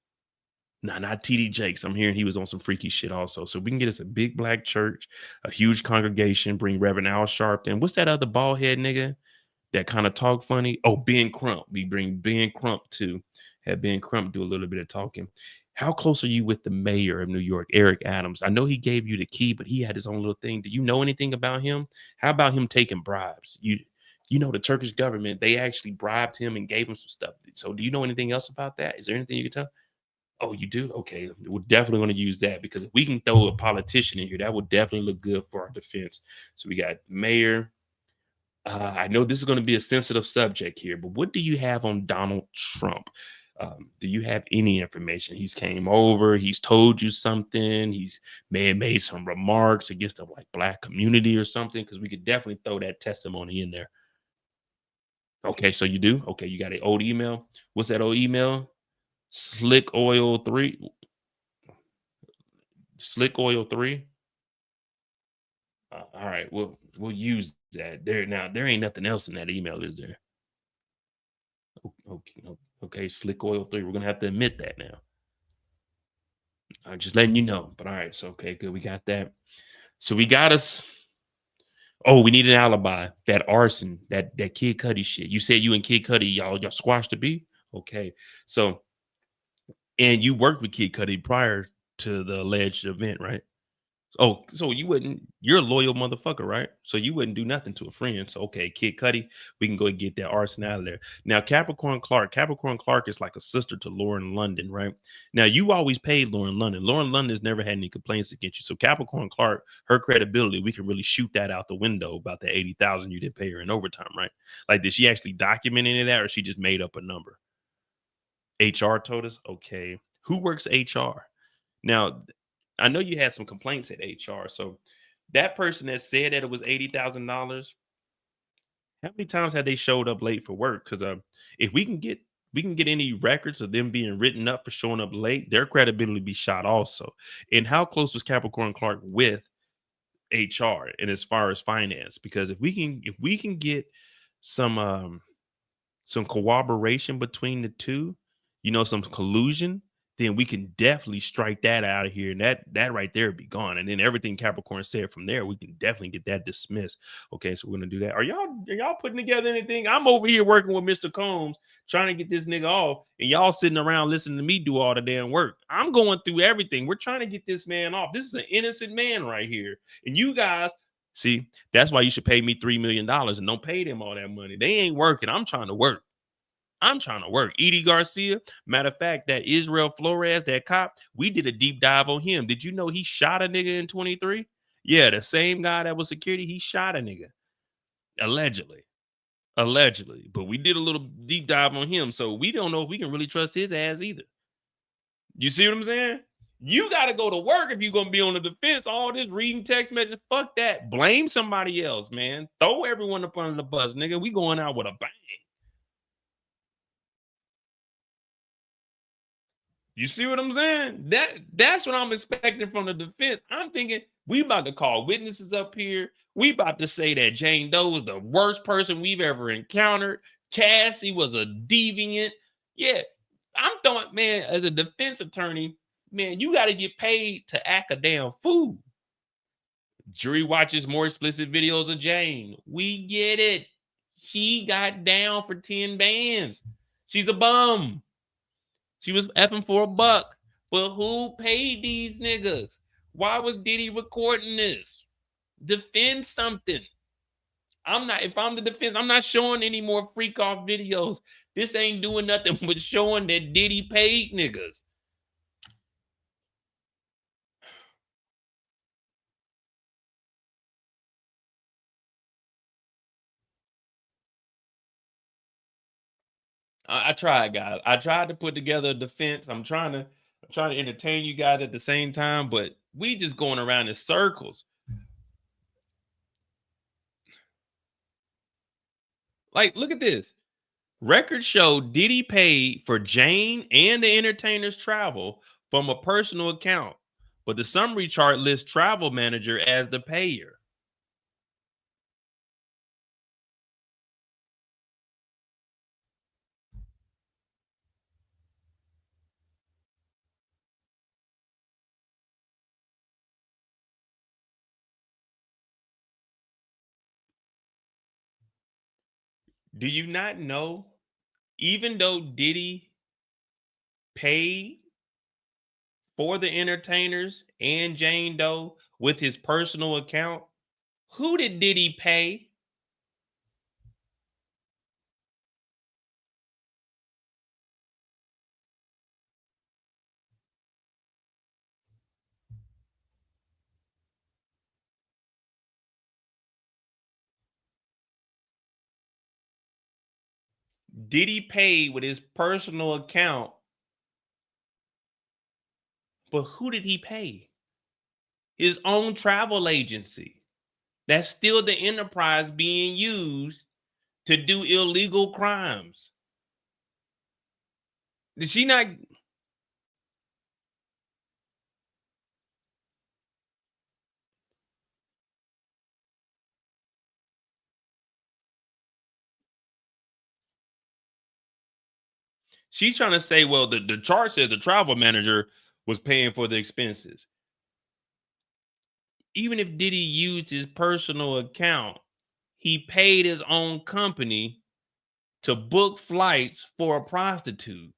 Nah, not TD Jakes. I'm hearing he was on some freaky shit also. So we can get us a big black church, a huge congregation, bring Reverend Al Sharpton. What's that other bald head nigga? that kind of talk funny. Oh, Ben Crump. We bring Ben Crump too. Have Ben Crump do a little bit of talking. How close are you with the mayor of New York, Eric Adams? I know he gave you the key, but he had his own little thing. Do you know anything about him? How about him taking bribes? You know the Turkish government, they actually bribed him and gave him some stuff. So do you know anything else about that? Is there anything you can tell? Oh, you do? Okay. We're definitely going to use that because if we can throw a politician in here, that would definitely look good for our defense. So we got mayor. I know this is going to be a sensitive subject here, but what do you have on Donald Trump? Do you have any information? He's came over, he's told you something, he's may have made some remarks against the like black community or something, because we could definitely throw that testimony in there. Okay, so you do? Okay, you got an old email. What's that old email? Slick Oil 3. Slick Oil 3. All right, we'll use that. There ain't nothing else in that email, is there? Okay, Slick Oil 3. We're gonna have to admit that now. I'm just letting you know. But all right, so okay, good. We got that. So we got us. Oh, we need an alibi. That arson, that Kid Cudi shit. You said you and Kid Cudi, y'all squashed the beef. Okay, so and you worked with Kid Cudi prior to the alleged event, right? Oh, so you're a loyal motherfucker, right? So you wouldn't do nothing to a friend. So, okay, Kid Cudi, we can go and get that arson out of there. Now, Capricorn Clark is like a sister to Lauren London, right? Now, you always paid Lauren London. Lauren London has never had any complaints against you. So Capricorn Clark, her credibility, we can really shoot that out the window about the 80,000 you didn't pay her in overtime, right? Like, did she actually document any of that or she just made up a number? HR told us, okay. Who works HR? Now, I know you had some complaints at HR. So that person that said that it was $80,000, how many times have they showed up late for work? Because if we can get any records of them being written up for showing up late, their credibility be shot also. And how close was Capricorn Clark with HR and as far as finance? Because if we can get some cooperation between the two, some collusion, then we can definitely strike that out of here. And that right there would be gone. And then everything Capricorn said from there, we can definitely get that dismissed. Okay, so we're gonna do that. Are y'all putting together anything? I'm over here working with Mr. Combs, trying to get this nigga off, and y'all sitting around listening to me do all the damn work. I'm going through everything. We're trying to get this man off. This is an innocent man right here. And you guys, see, that's why you should pay me $3 million and don't pay them all that money. They ain't working. I'm trying to work. Edie Garcia. Matter of fact, that Israel Flores, that cop, we did a deep dive on him. Did you know he shot a nigga in 23? Yeah, the same guy that was security, he shot a nigga. Allegedly. But we did a little deep dive on him. So we don't know if we can really trust his ass either. You see what I'm saying? You got to go to work if you're going to be on the defense. All this reading text messages, fuck that. Blame somebody else, man. Throw everyone up under the bus, nigga. We going out with a bang. You see what I'm saying? That's what I'm expecting from the defense. I'm thinking we about to call witnesses up here. We about to say that Jane Doe was the worst person we've ever encountered. Cassie was a deviant. Yeah, I'm throwing, man, as a defense attorney, man, you got to get paid to act a damn fool. Jury watches more explicit videos of Jane. We get it. She got down for 10 bands. She's a bum. She was effing for $1. But who paid these niggas? Why was Diddy recording this? Defend something. If I'm the defense, I'm not showing any more freak off videos. This ain't doing nothing but showing that Diddy paid niggas. I tried, guys. I tried to put together a defense. I'm trying to entertain you guys at the same time, but we just going around in circles. Like, look at this. Records show Diddy paid for Jane and the entertainer's travel from a personal account, but the summary chart lists travel manager as the payer. Do you not know, even though Diddy paid for the entertainers and Jane Doe with his personal account, who did Diddy pay? Diddy paid with his personal account, but who did he pay? His own travel agency. That's still the enterprise being used to do illegal crimes. Did she not? She's trying to say, well, the chart says the travel manager was paying for the expenses. Even if Diddy used his personal account, he paid his own company to book flights for a prostitute.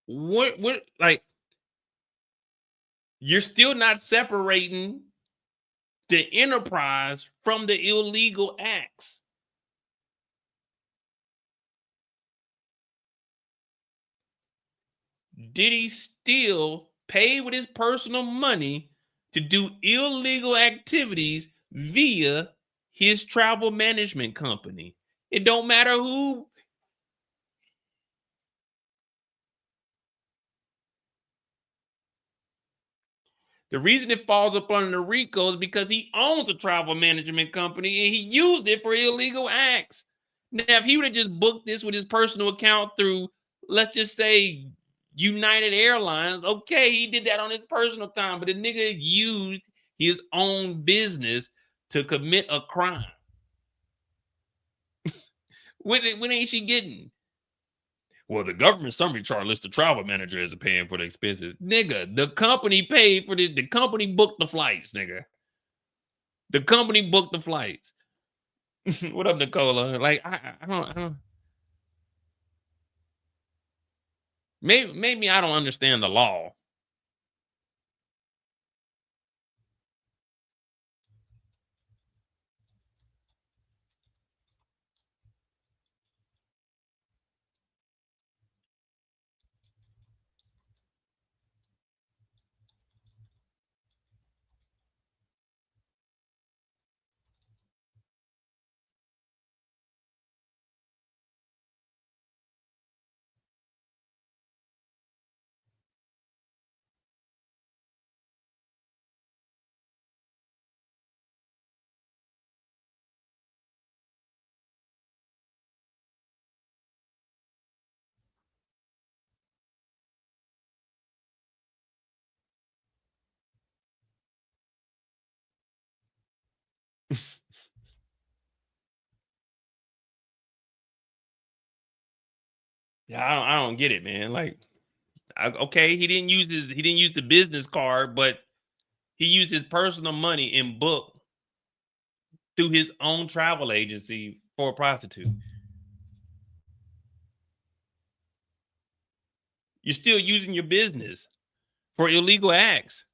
What like, you're still not separating the enterprise from the illegal acts. Diddy still paid with his personal money to do illegal activities via his travel management company. It don't matter who. The reason it falls up under the RICO is because he owns a travel management company and he used it for illegal acts. Now, if he would have just booked this with his personal account through, let's just say, United Airlines, okay, he did that on his personal time, but the nigga used his own business to commit a crime. When ain't she getting? Well, the government summary chart lists the travel manager as paying for the expenses. Nigga, the company paid for this. The company booked the flights, nigga. The company booked the flights. What up, Nicola? Like, I don't. Maybe I don't understand the law. Yeah, I don't get it, man. Like, okay, he didn't use the business card, but he used his personal money and booked through his own travel agency for a prostitute. You're still using your business for illegal acts.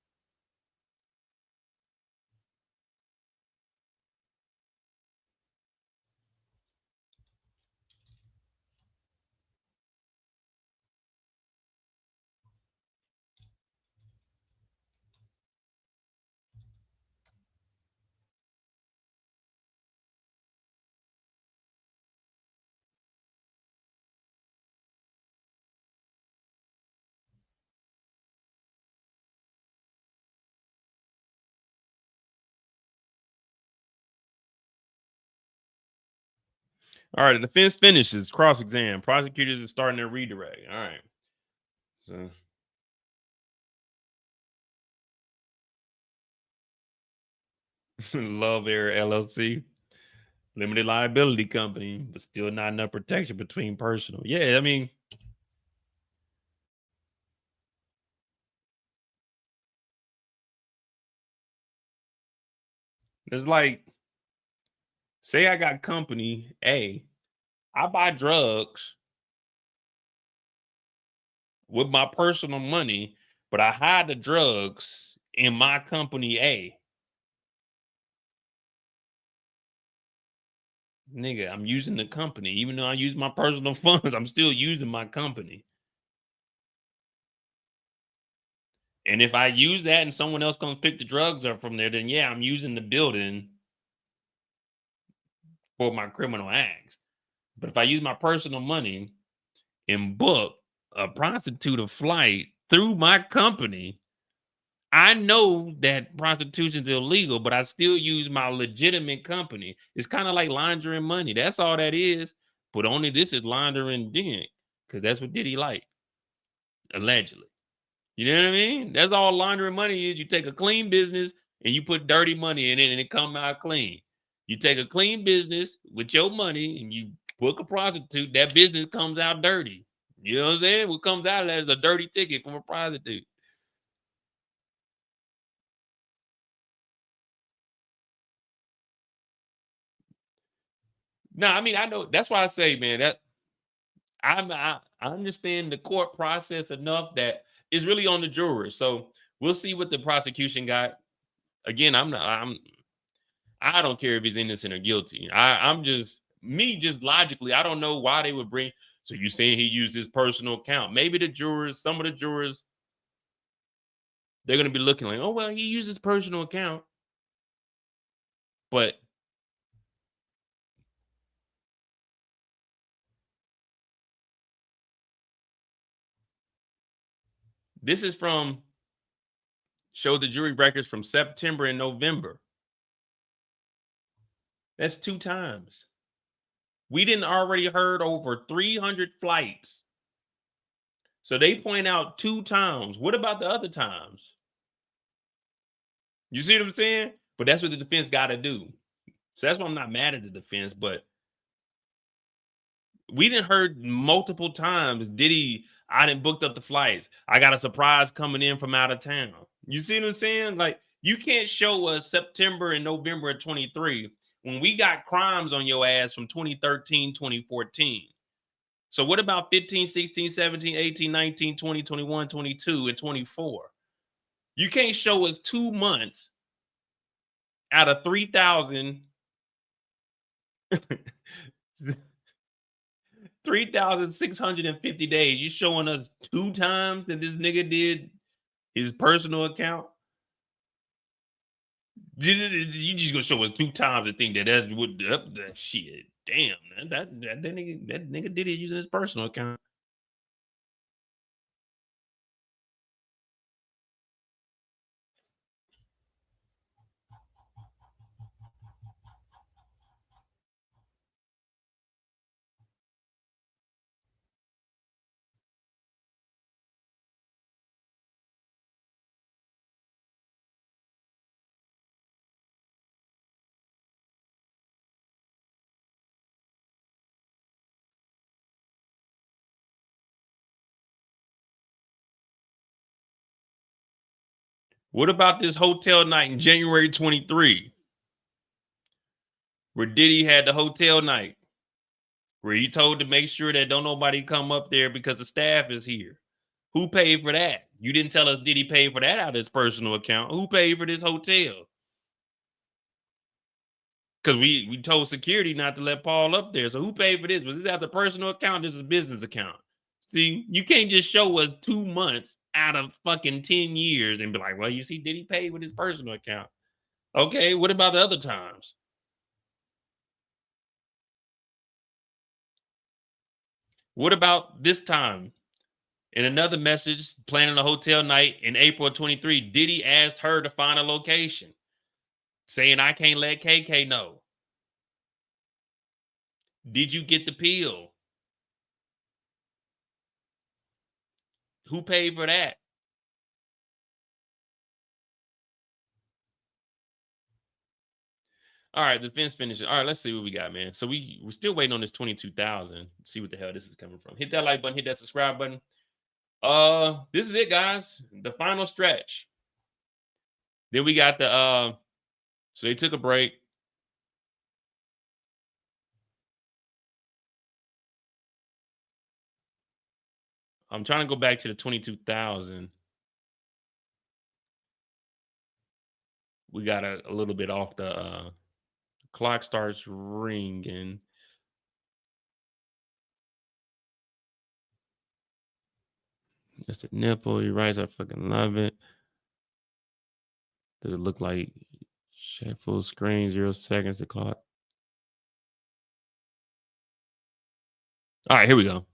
All right, the defense finishes cross-exam. Prosecutors are starting their redirect. All right. So Love Air LLC, limited liability company, but still not enough protection between personal. Yeah, I mean, it's like Say I got company A. I buy drugs with my personal money, but I hide the drugs in my company A. Nigga, I'm using the company. Even though I use my personal funds, I'm still using my company. And if I use that and someone else comes pick the drugs up from there, then yeah, I'm using the building for my criminal acts. But if I use my personal money and book a prostitute a flight through my company, I know that prostitution's illegal, but I still use my legitimate company. It's kind of like laundering money. That's all that is. But only this is laundering dick, because that's what Diddy like, allegedly. You know what I mean? That's all laundering money is. You take a clean business and you put dirty money in it and it come out clean. You take a clean business with your money and you book a prostitute, that business comes out dirty. You know what I'm saying? What comes out of that is a dirty ticket from a prostitute. No, I mean, I know. That's why I say, man, that I understand the court process enough that it's really on the jurors. So we'll see what the prosecution got. Again, I don't care if he's innocent or guilty. I'm just just logically, I don't know why they would bring. So you saying he used his personal account? Maybe the jurors, some of the jurors, they're gonna be looking like, oh well, he used his personal account, but this is from show the jury records from September and November. That's 2 times. We didn't already heard over 300 flights. So they point out 2 times. What about the other times? You see what I'm saying? But that's what the defense got to do. So that's why I'm not mad at the defense, but we didn't heard multiple times, Diddy, I didn't booked up the flights. I got a surprise coming in from out of town. You see what I'm saying? Like, you can't show us September and November of 23 when we got crimes on your ass from 2013, 2014. So what about 15, 16, 17, 18, 19, 20, 21, 22, and 24? You can't show us 2 months out of 3,000 3,650 days. You showing us 2 times that this nigga did his personal account? You just gonna show us 2 times and think that that's what that shit. Damn, that nigga did it using his personal account. What about this hotel night in January 23? Where Diddy had the hotel night, where he told to make sure that don't nobody come up there because the staff is here. Who paid for that? You didn't tell us Diddy paid for that out of his personal account. Who paid for this hotel? Because we told security not to let Paul up there. So who paid for this? Was this out the personal account? This is business account. See, you can't just show us 2 months out of fucking 10 years and be like, well, you see, Diddy paid with his personal account. Okay, what about the other times? What about this time? In another message, planning a hotel night in April 23, Diddy asked her to find a location, saying, I can't let KK know. Did you get the pill? Who paid for that? All right, the defense finishes. All right, let's see what we got, man. So we're still waiting on this 22,000. See what the hell this is coming from. Hit that like button, hit that subscribe button. This is it, guys. The final stretch. Then we got the so they took a break. I'm trying to go back to the 22,000. We got a little bit off the clock starts ringing. Just a nipple. You're right. I fucking love it. Does it look like share full screen? 0 seconds to clock. All right, here we go.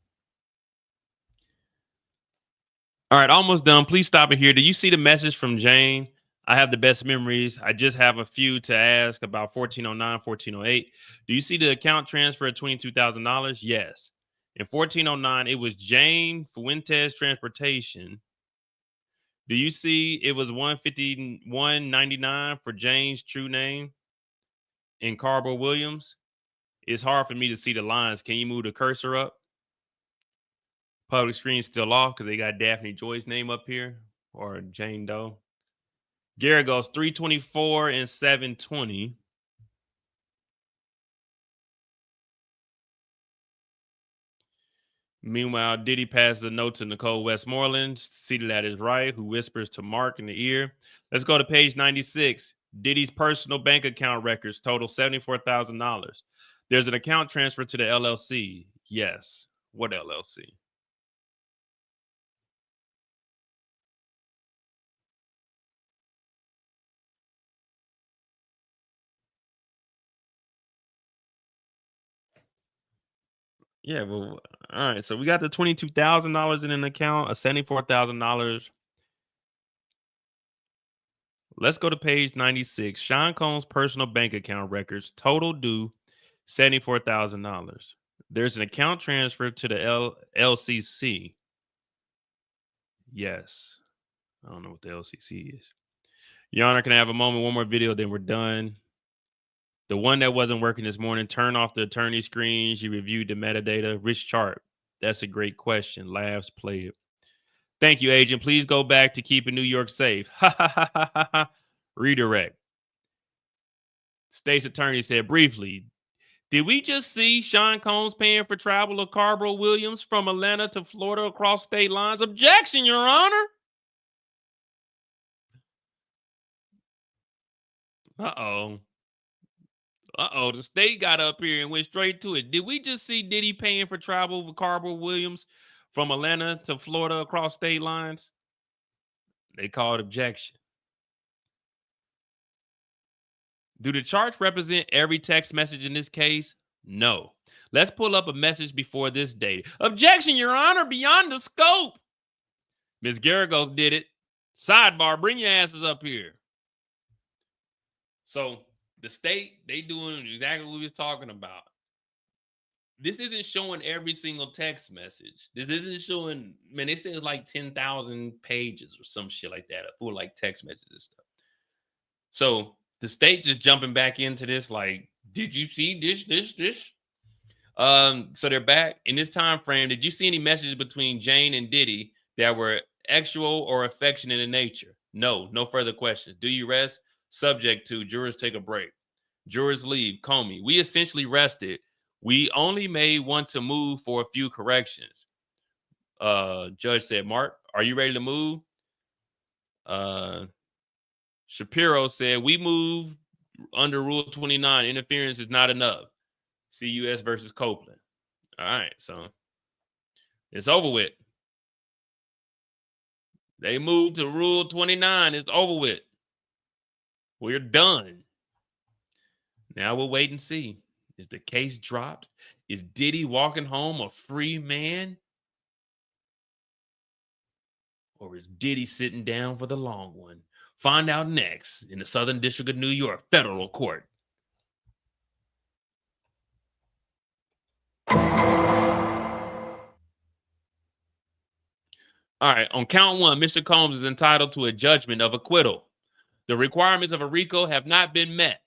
All right, almost done. Please stop it here. Do you see the message from Jane? I have the best memories. I just have a few to ask about 1409, 1408. Do you see the account transfer of $22,000? Yes. In 1409, it was Jane Fuentes Transportation. Do you see it was 151.99 for Jane's true name in Carbo Williams? It's hard for me to see the lines. Can you move the cursor up? Public screen still off because they got Daphne Joy's name up here, or Jane Doe. Garrett goes 324 and 720. Meanwhile, Diddy passes a note to Nicole Westmoreland, seated at his right, who whispers to Mark in the ear. Let's go to page 96. Diddy's personal bank account records total $74,000. There's an account transfer to the LLC. Yes. What LLC? Yeah, well, all right. So we got the $22,000 in an account, a $74,000. Let's go to page 96. Sean Combs' personal bank account records, total due $74,000. There's an account transfer to the LCC. Yes. I don't know what the LCC is. Your Honor, can I have a moment? One more video, then we're done. The one that wasn't working this morning, turn off the attorney screens. You reviewed the metadata. Rich chart. That's a great question. Laughs, play it. Thank you, agent. Please go back to keeping New York safe. Redirect. State's attorney said briefly, did we just see Sean Combs paying for travel of Carbo Williams from Atlanta to Florida across state lines? Objection, Your Honor. Uh-oh. The state got up here and went straight to it. Did we just see Diddy paying for travel with Carbo Williams from Atlanta to Florida across state lines? They called objection. Do the charts represent every text message in this case? No. Let's pull up a message before this date. Objection, Your Honor, beyond the scope. Ms. Garagos did it. Sidebar, bring your asses up here. So the state, they doing exactly what we was talking about. This isn't showing every single text message. This isn't showing, man, they say it's like 10,000 pages or some shit like that, full like text messages and stuff. So the state just jumping back into this, like, did you see this? So they're back in this time frame. Did you see any messages between Jane and Diddy that were actual or affectionate in nature? No further questions. Do you rest? Subject to jurors take a break. Jurors leave. Comey. We essentially rested. We only may want to move for a few corrections. Judge said, Mark, are you ready to move? Shapiro said, we move under Rule 29. Interference is not enough. CUS versus Copeland. All right, so it's over with. They moved to Rule 29. It's over with. We're done. Now we'll wait and see. Is the case dropped? Is Diddy walking home a free man? Or is Diddy sitting down for the long one? Find out next in the Southern District of New York Federal Court. All right, on count one, Mr. Combs is entitled to a judgment of acquittal. The requirements of a RICO have not been met.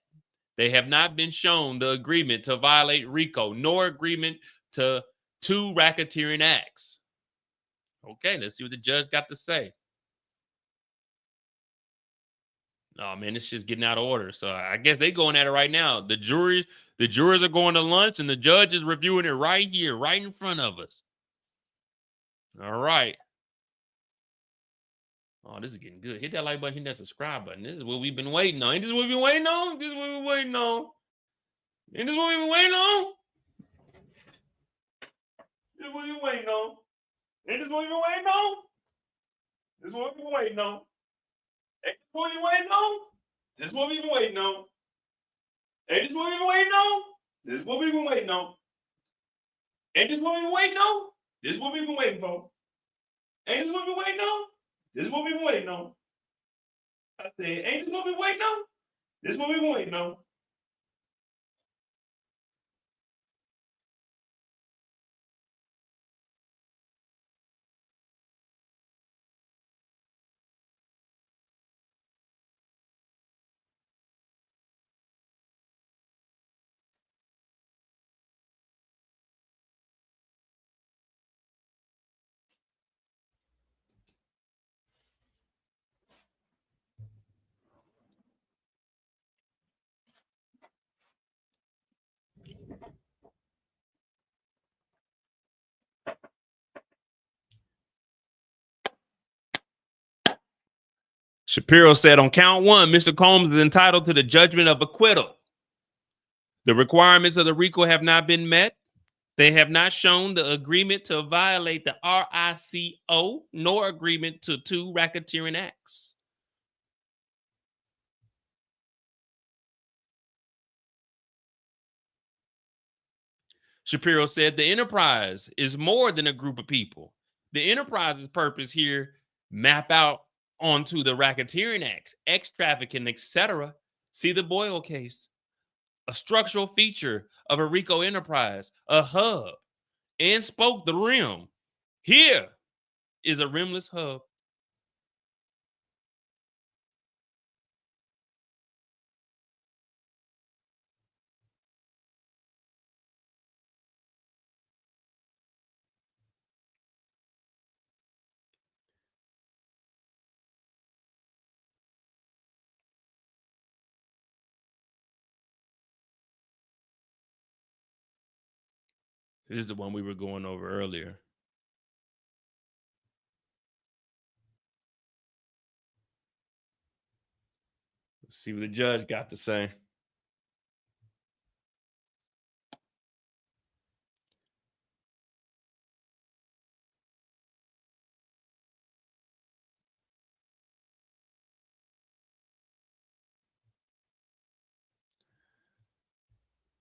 They have not been shown the agreement to violate RICO, nor agreement to two racketeering acts. Okay, let's see what the judge got to say. Oh, man, it's just getting out of order. So I guess they're going at it right now. The jurors are going to lunch, and the judge is reviewing it right here, right in front of us. All right. Oh, this is getting good. Hit that like button, hit that subscribe button. This is what we've been waiting on. Ain't this what we've been waiting on? This is what we've been waiting on. Ain't this what we've been waiting on? This is what we've been waiting on. Ain't this what we've been waiting on? This is what we've been waiting on. Ain't this what we've been waiting on? This is what we've been waiting on. Ain't this what we've been waiting on? This is what we've been waiting on. Ain't this what we've been waiting on? This is what we've been waiting for. Ain't this what we've been waiting on? This is what we've been waiting on. I said, ain't this what we've been waiting on? This is what we've been waiting on. Shapiro said on count one, Mr. Combs is entitled to the judgment of acquittal. The requirements of the RICO have not been met. They have not shown the agreement to violate the RICO nor agreement to 2 racketeering acts. Shapiro said the enterprise is more than a group of people. The enterprise's purpose here map out onto the racketeering acts, X trafficking, etc. See the Boyle case. A structural feature of a RICO enterprise, a hub, and spoke the rim. Here is a rimless hub. This is the one we were going over earlier. Let's see what the judge got to say.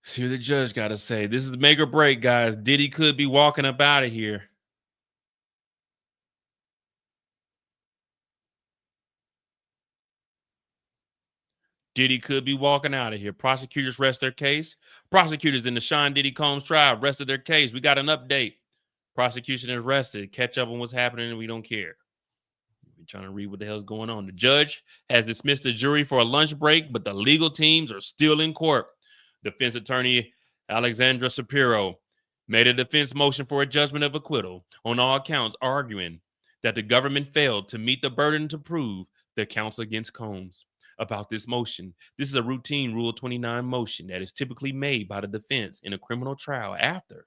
See what the judge got to say. This is the make or break, guys. Diddy could be walking up out of here. Diddy could be walking out of here. Prosecutors rest their case. Prosecutors in the Sean Diddy Combs trial rested their case. We got an update. Prosecution is rested. Catch up on what's happening and we don't care. We're trying to read what the hell's going on. The judge has dismissed the jury for a lunch break, but the legal teams are still in court. Defense attorney Alexandra Shapiro made a defense motion for a judgment of acquittal on all counts, arguing that the government failed to meet the burden to prove the counts against Combs. About this motion, this is a routine Rule 29 motion that is typically made by the defense in a criminal trial after,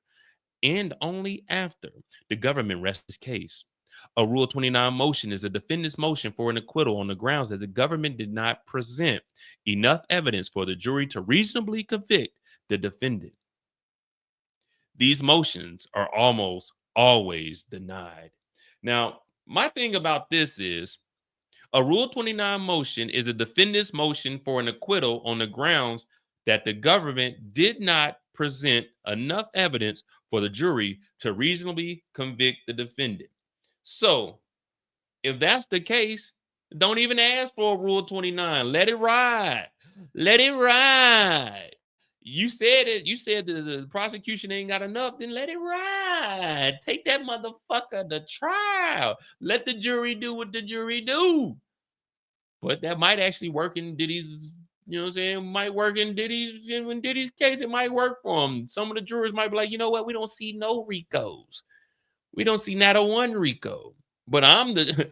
and only after, the government rests its case. A Rule 29 motion is a defendant's motion for an acquittal on the grounds that the government did not present enough evidence for the jury to reasonably convict the defendant. These motions are almost always denied. Now, my thing about this is a Rule 29 motion is a defendant's motion for an acquittal on the grounds that the government did not present enough evidence for the jury to reasonably convict the defendant. So, if that's the case, don't even ask for a Rule 29. Let it ride. Let it ride. You said it. You said the prosecution ain't got enough. Then let it ride. Take that motherfucker to trial. Let the jury do what the jury do. But that might actually work in Diddy's, you know what I'm saying? Might work in Diddy's case. It might work for him. Some of the jurors might be like, you know what? We don't see no RICOs. We don't see not a one RICO. But I'm the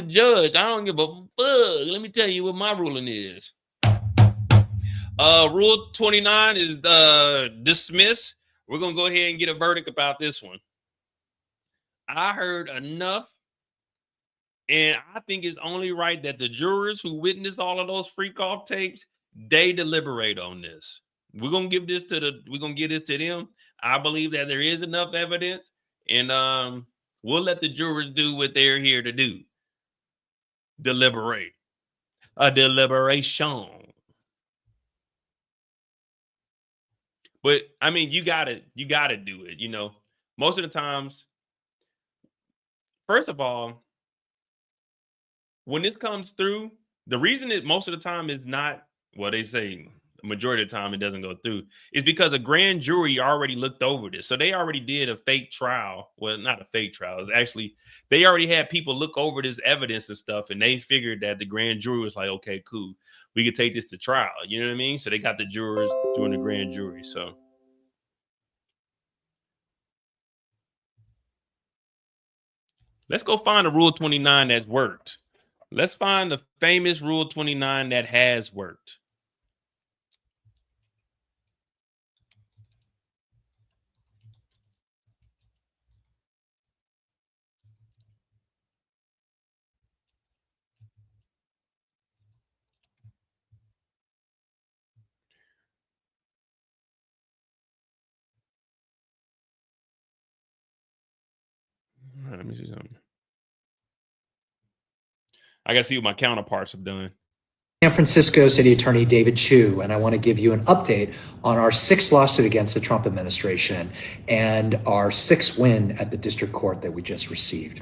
judge. I don't give a fuck. Let me tell you what my ruling is. Rule 29 is dismissed. We're gonna go ahead and get a verdict about this one. I heard enough, and I think it's only right that the jurors who witnessed all of those freak off tapes, they deliberate on this. We're gonna give this to them. I believe that there is enough evidence, and we'll let the jurors do what they're here to do. Deliberate. A deliberation. But I mean, you gotta do it, you know. Most of the times, first of all, when this comes through, the reason it most of the time is not, well, they say the majority of the time it doesn't go through, is because a grand jury already looked over this. So they already did a fake trial. Well, not a fake trial. It's actually, they already had people look over this evidence and stuff, and they figured that the grand jury was like, okay, cool, we could take this to trial. You know what I mean? So they got the jurors doing the grand jury. So let's go find a Rule 29 that's worked. Let's find the famous Rule 29 that has worked. All right, let me see something. I got to see what my counterparts have done. San Francisco City Attorney David Chu, and I want to give you an update on our 6th lawsuit against the Trump administration and our 6th win at the district court that we just received.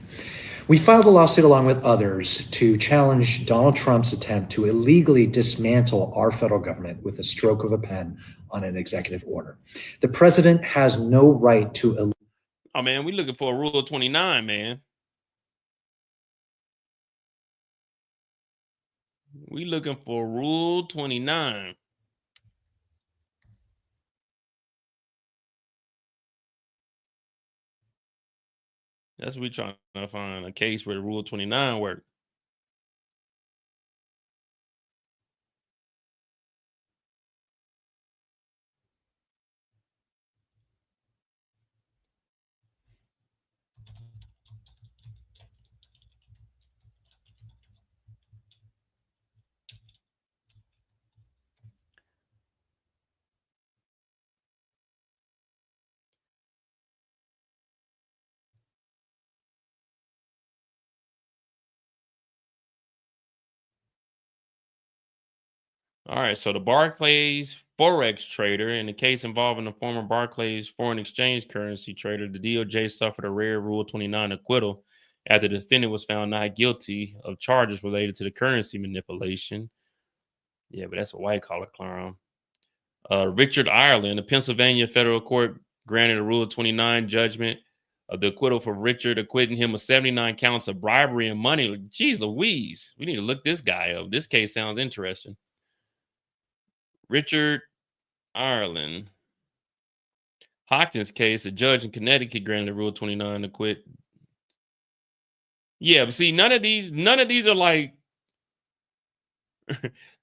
We filed a lawsuit along with others to challenge Donald Trump's attempt to illegally dismantle our federal government with a stroke of a pen on an executive order. The president has no right to. Oh man, we looking for a Rule 29, man. We looking for Rule 29. That's what we trying to find, a case where the Rule 29 work. All right, so the Barclays Forex trader, in the case involving the former Barclays foreign exchange currency trader, the DOJ suffered a rare Rule 29 acquittal after the defendant was found not guilty of charges related to the currency manipulation. Yeah, but that's a white-collar crime. Richard Ireland, the Pennsylvania federal court granted a Rule 29 judgment of the acquittal for Richard, acquitting him of 79 counts of bribery and money. Jeez Louise, we need to look this guy up. This case sounds interesting. Richard Ireland. Hopkins case, a judge in Connecticut granted a Rule 29 to quit. Yeah, but see, none of these are like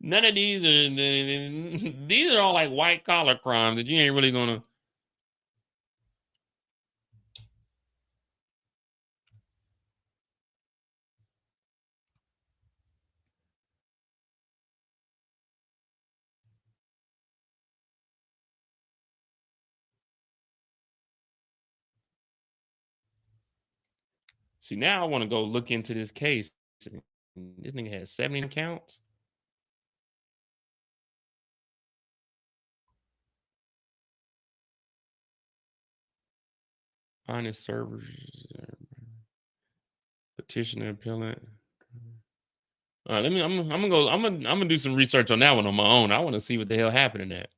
none of these are these are all like white collar crimes that you ain't really gonna. See, now I want to go look into this case. This nigga has 70 counts. Honest servers, petitioner, appellant. All right, I'm gonna do some research on that one on my own. I want to see what the hell happened in that.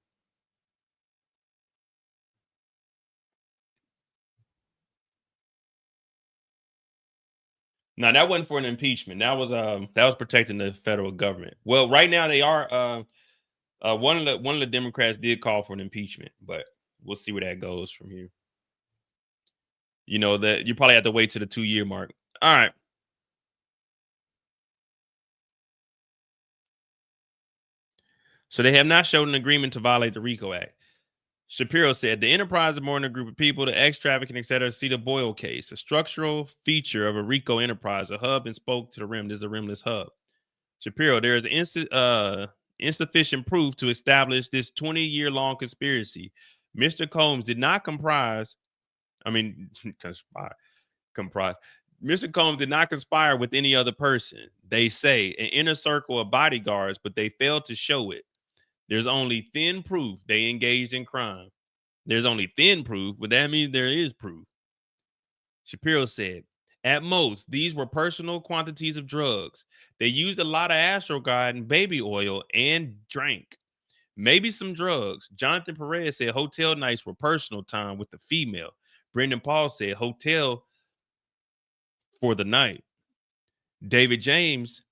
No, that wasn't for an impeachment. That was protecting the federal government. Well, right now they are one of the Democrats did call for an impeachment, but we'll see where that goes from here. You know that you probably have to wait to the 2-year mark. All right. So they have not shown an agreement to violate the RICO Act. Shapiro said the enterprise is more than a group of people, the ex-trafficking, etc. See the Boyle case, a structural feature of a RICO enterprise, a hub and spoke to the rim. This is a rimless hub. Shapiro, there is insufficient proof to establish this 20-year-long conspiracy. Mr. Combs did not comprise. Mr. Combs did not conspire with any other person. They say an inner circle of bodyguards, but they failed to show it. There's only thin proof they engaged in crime. There's only thin proof, but that means there is proof. Shapiro said, at most, these were personal quantities of drugs. They used a lot of Astroguide and baby oil and drank. Maybe some drugs. Jonathan Perez said hotel nights were personal time with the female. Brendan Paul said hotel for the night. David James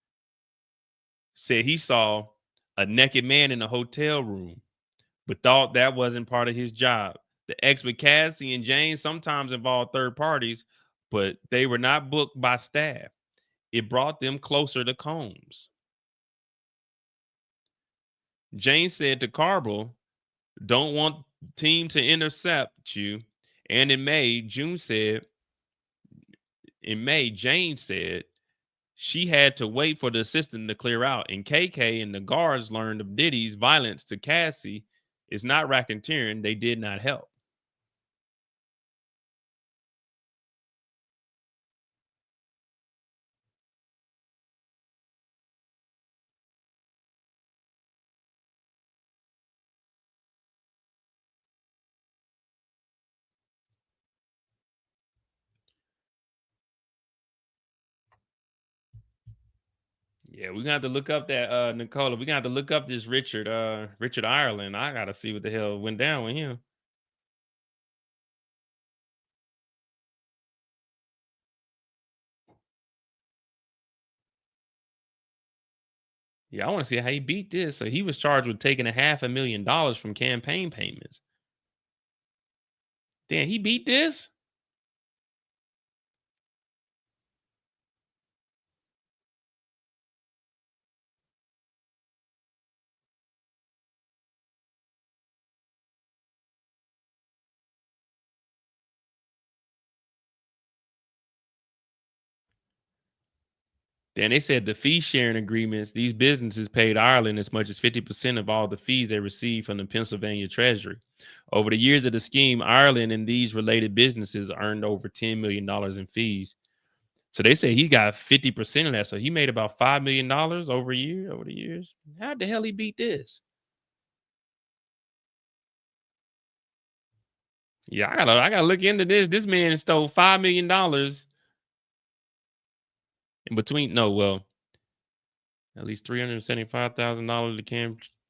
said he saw a naked man in a hotel room, but thought that wasn't part of his job. The ex with Cassie and James sometimes involved third parties, but they were not booked by staff. It brought them closer to Combs. James said to Carble, don't want team to intercept you. And in May, James said she had to wait for the assistant to clear out. And KK and the guards learned of Diddy's violence to Cassie is not racketeering. They did not help. Yeah, we're gonna have to look up that Nicola. We're gonna have to look up this Richard Ireland. I gotta see what the hell went down with him. Yeah, I want to see how he beat this. So he was charged with taking $500,000 from campaign payments. Damn, he beat this? Then they said the fee sharing agreements, these businesses paid Ireland as much as 50% of all the fees they received from the Pennsylvania Treasury. Over the years of the scheme, Ireland and these related businesses earned over $10 million in fees. So they say he got 50% of that. So he made about $5 million over the years. How the hell he beat this? Yeah, I gotta look into this. This man stole $5 million in between. No, well, at least $375,000 of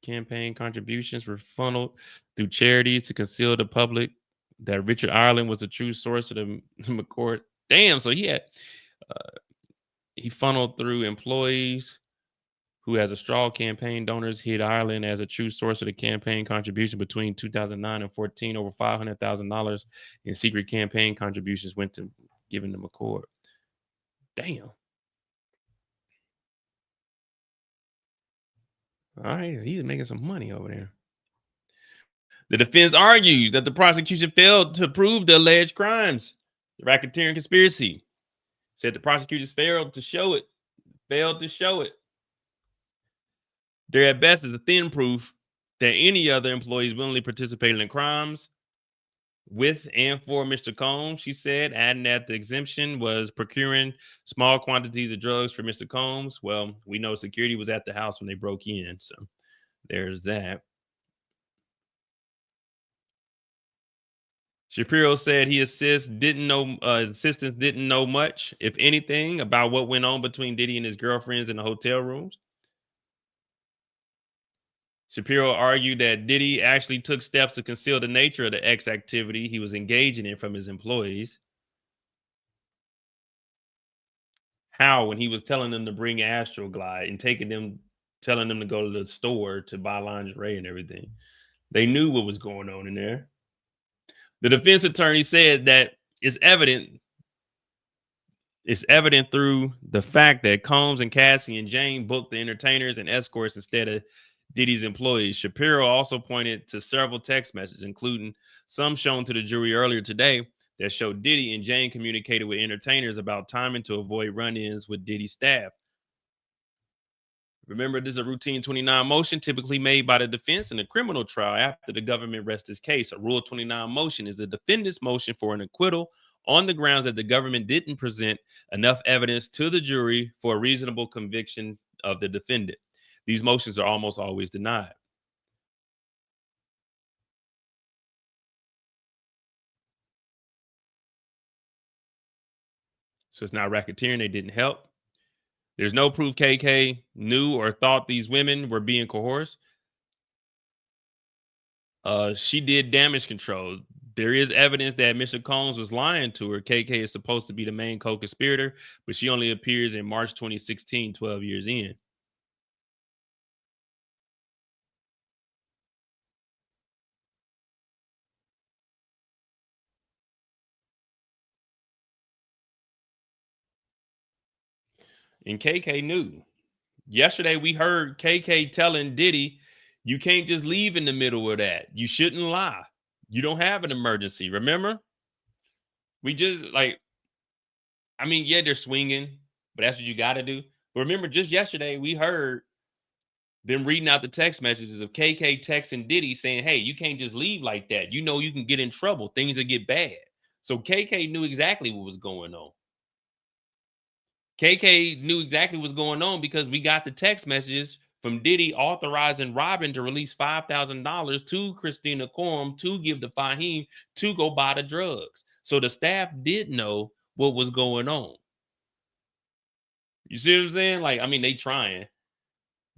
campaign contributions were funneled through charities to conceal the public that Richard Ireland was a true source of the McCourt. Damn, so he funneled through employees who, as a straw campaign donors, hid Ireland as a true source of the campaign contribution between 2009 and 14. Over $500,000 in secret campaign contributions went to giving to McCourt. Damn. All right, he's making some money over there. The defense argues that the prosecution failed to prove the alleged crimes. The racketeering conspiracy said the prosecutors failed to show it. There at best is a thin proof that any other employees willingly participated in crimes with and for Mr. Combs, she said, adding that the exemption was procuring small quantities of drugs for Mr. Combs. Well, we know security was at the house when they broke in, so there's that. Shapiro said his assistants didn't know much, if anything, about what went on between Diddy and his girlfriends in the hotel rooms. Shapiro argued that Diddy actually took steps to conceal the nature of the X activity he was engaging in from his employees. How, when he was telling them to bring Astroglide and telling them to go to the store to buy lingerie and everything. They knew what was going on in there. The defense attorney said that it's evident through the fact that Combs and Cassie and Jane booked the entertainers and escorts instead of Diddy's employees. Shapiro also pointed to several text messages, including some shown to the jury earlier today, that showed Diddy and Jane communicated with entertainers about timing to avoid run-ins with Diddy's staff. Remember, this is a routine 29 motion typically made by the defense in a criminal trial after the government rests its case. A Rule 29 motion is the defendant's motion for an acquittal on the grounds that the government didn't present enough evidence to the jury for a reasonable conviction of the defendant. These motions are almost always denied. So it's not racketeering. They didn't help. There's no proof KK knew or thought these women were being coerced. She did damage control. There is evidence that Mr. Combs was lying to her. KK is supposed to be the main co-conspirator, but she only appears in March 2016, 12 years in. And KK knew. Yesterday, we heard KK telling Diddy, you can't just leave in the middle of that. You shouldn't lie. You don't have an emergency. Remember? We just yeah, they're swinging, but that's what you got to do. But remember, just yesterday, we heard them reading out the text messages of KK texting Diddy saying, hey, you can't just leave like that. You know, you can get in trouble. Things will get bad. So KK knew exactly what was going on. KK knew exactly what was going on because we got the text messages from Diddy authorizing Robin to release $5,000 to Christina Courtroom to give to Fahim to go buy the drugs. So the staff did know what was going on. You see what I'm saying?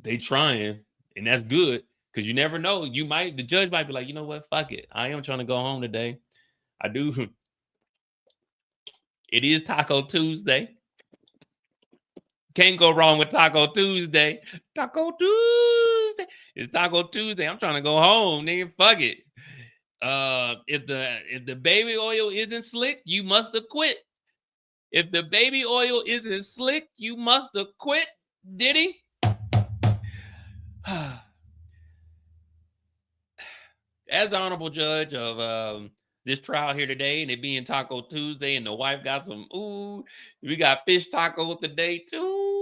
They trying, and that's good because you never know. The judge might be like, you know what? Fuck it. I am trying to go home today. I do. It is Taco Tuesday. Can't go wrong with Taco Tuesday. Taco Tuesday. It's Taco Tuesday. I'm trying to go home, nigga. Fuck it. If the baby oil isn't slick, you must have quit. If the baby oil isn't slick, you must have quit. Diddy. As the honorable judge of this trial here today, and it being Taco Tuesday, and the wife got some, we got fish tacos today too.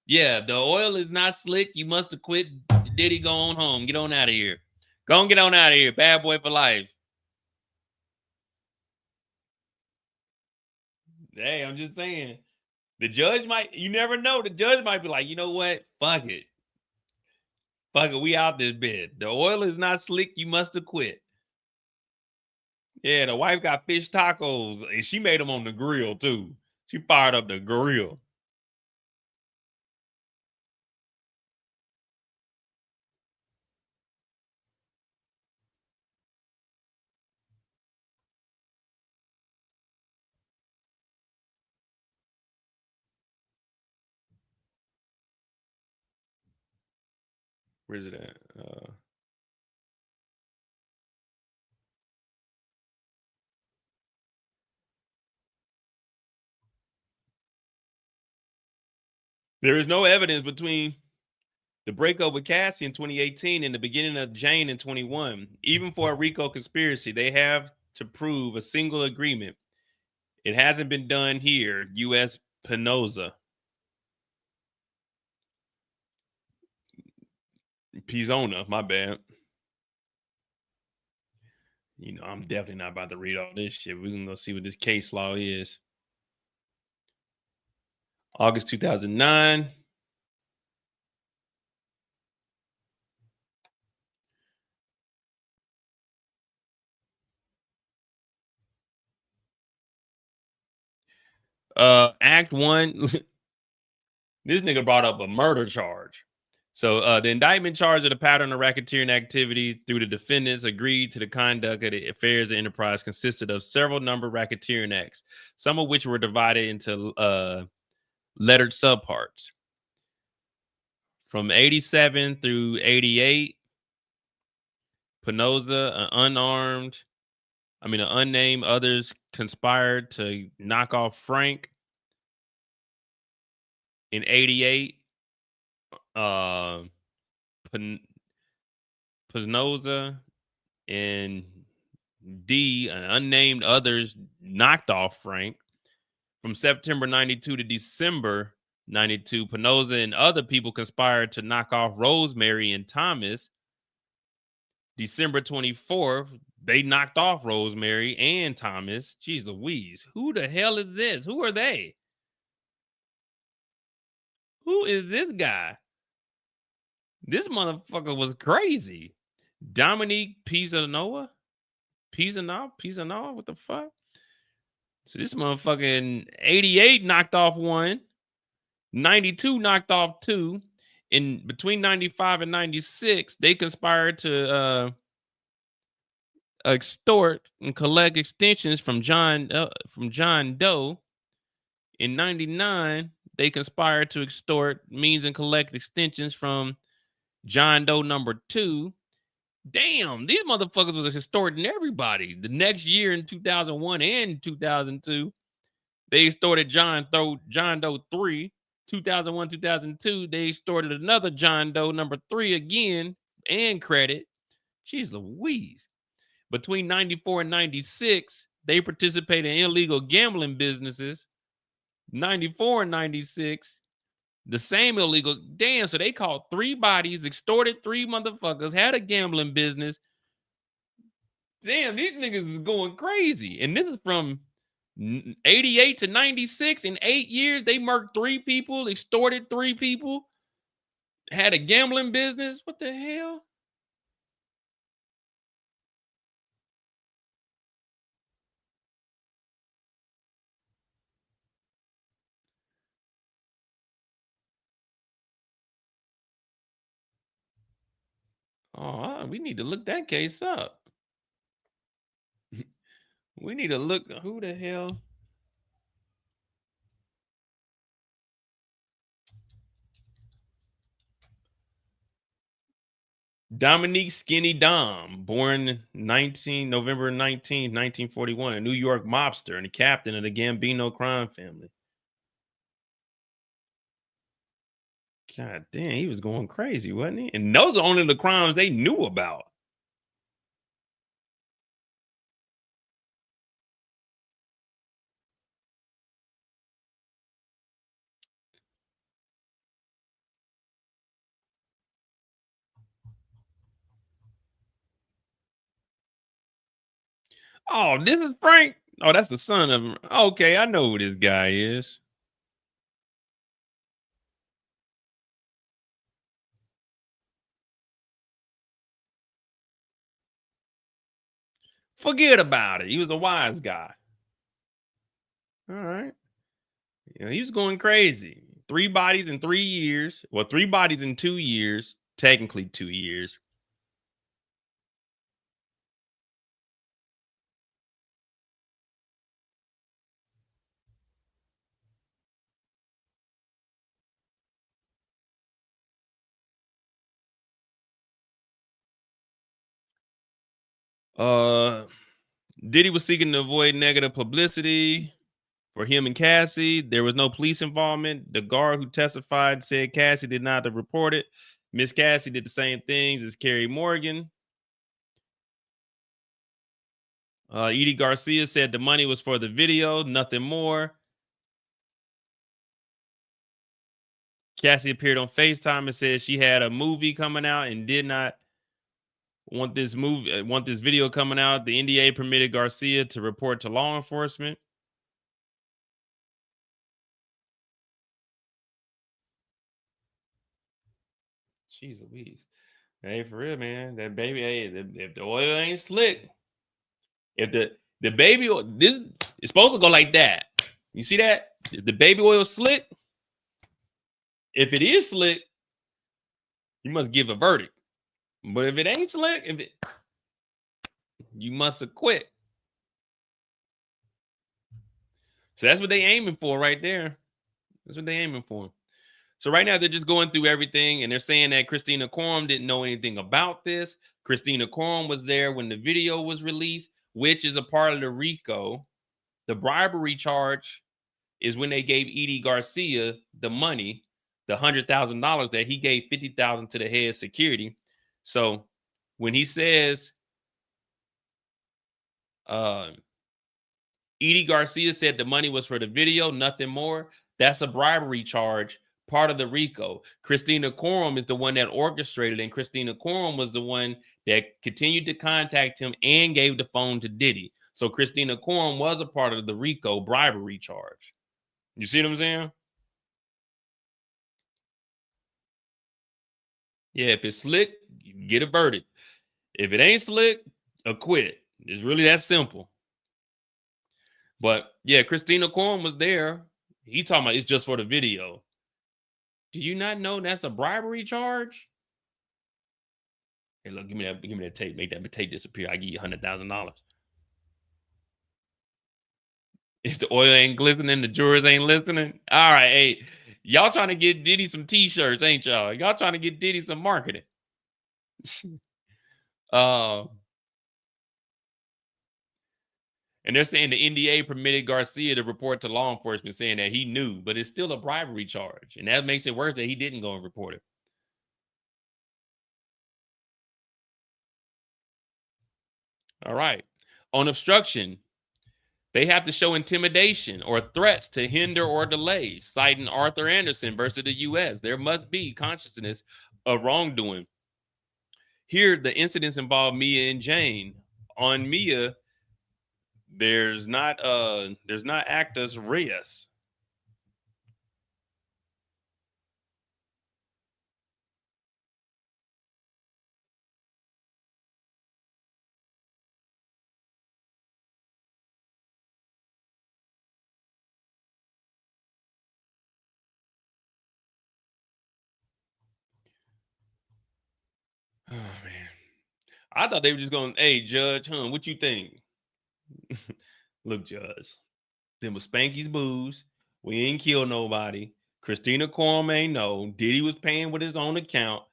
Yeah, the oil is not slick. You must have quit. Diddy, go on home. Get on out of here. Go on, get on out of here. Bad boy for life. Hey, I'm just saying. The judge you never know. The judge might be like, you know what? Fuck it. Fuck it, we out this bed. The oil is not slick. You must have quit. Yeah, the wife got fish tacos, and she made them on the grill, too. She fired up the grill. Where's it at? There is no evidence between the breakup with Cassie in 2018 and the beginning of Jane in 21. Even for a RICO conspiracy, they have to prove a single agreement. It hasn't been done here. U.S. Pinoza. Pizona, my bad. You know, I'm definitely not about to read all this shit. We're going to go see what this case law is. August 2009. Act 1. This nigga brought up a murder charge. So the indictment charge of the pattern of racketeering activity through the defendants agreed to the conduct of the affairs of enterprise consisted of several number of racketeering acts, some of which were divided into lettered subparts. From 87 through 88, Pinoza, an unnamed, others conspired to knock off Frank. In 88, Pinoza and D, and unnamed others, knocked off Frank. From September 92 to December 92, Pinoza and other people conspired to knock off Rosemary and Thomas. December 24th, they knocked off Rosemary and Thomas. Jeez Louise. Who the hell is this? Who are they? Who is this guy? This motherfucker was crazy. Dominique Pizanoa? Pizanoa? What the fuck? So this motherfucking 88 knocked off one. 92 knocked off two. In between 95 and 96, they conspired to extort and collect extensions from John Doe. In 99, they conspired to extort means and collect extensions from John Doe number 2. Damn, these motherfuckers was extorting everybody. The next year in 2001 and 2002, they extorted John Doe 3. 2001, 2002, they extorted another John Doe number 3 again and credit. Jeez Louise. Between 94 and 96, they participated in illegal gambling businesses. 94 and 96, the same illegal. Damn, so they caught 3 bodies, extorted 3 motherfuckers, had a gambling business. Damn, these niggas is going crazy. And this is from 88 to 96. In 8 years, they murked 3 people, extorted 3 people, had a gambling business. What the hell? Oh, we need to look that case up. We need to look. Who the hell? Dominique Skinny Dom, born November 19, 1941, a New York mobster and a captain of the Gambino crime family. God damn, he was going crazy, wasn't he? And those are only the crimes they knew about. Oh, this is Frank. Oh, that's the son of him. Okay, I know who this guy is. Forget about it. He was a wise guy. All right. You know, he was going crazy. 3 bodies in 3 years. Well, 3 bodies in 2 years. Technically 2 years. Diddy was seeking to avoid negative publicity for him and Cassie. There was no police involvement. The guard who testified said Cassie did not report it. Miss Cassie did the same things as Carrie Morgan. Edie Garcia said the money was for the video, nothing more. Cassie appeared on FaceTime and said she had a movie coming out and did not want this video coming out. The NDA permitted Garcia to report to law enforcement. Jeez Louise. Hey, for real, man. That baby, hey, if the oil ain't slick, if the baby oil, this is supposed to go like that. You see that? If the baby oil slick, if it is slick, you must give a verdict. But if it ain't slick, you must acquit. So that's what they aiming for right there. That's what they aiming for. So right now they're just going through everything, and they're saying that Christina Courtroom didn't know anything about this. Christina Courtroom was there when the video was released, which is a part of the RICO. The bribery charge is when they gave Edie Garcia the money the $100,000 that he gave $50,000 to the head security. So when he says, Edie Garcia said the money was for the video, nothing more, that's a bribery charge, part of the RICO. Christina Courtroom is the one that orchestrated, and Christina Courtroom was the one that continued to contact him and gave the phone to Diddy. So Christina Courtroom was a part of the RICO bribery charge. You see what I'm saying? Yeah, if it's slick, you get a verdict. If it ain't slick, acquit. It's really that simple. But yeah, Christina Courtroom was there. He talking about it's just for the video. Do you not know that's a bribery charge? Hey, look, give me that tape. Make that tape disappear. I give you $100,000. If the oil ain't glistening, the jurors ain't listening. All right, hey, y'all trying to get Diddy some t-shirts, ain't y'all? Y'all trying to get Diddy some marketing. And they're saying the NDA permitted Garcia to report to law enforcement saying that he knew, but it's still a bribery charge. And that makes it worse that he didn't go and report it. All right. On obstruction, they have to show intimidation or threats to hinder or delay, citing Arthur Anderson versus the U.S. There must be consciousness of wrongdoing. Here, the incidents involve Mia and Jane. On Mia, there's not actus reus. Oh man, I thought they were just going, hey, Judge, what you think? Look, Judge, them was Spanky's booze. We ain't kill nobody. Christina Courtroom ain't know. Diddy was paying with his own account.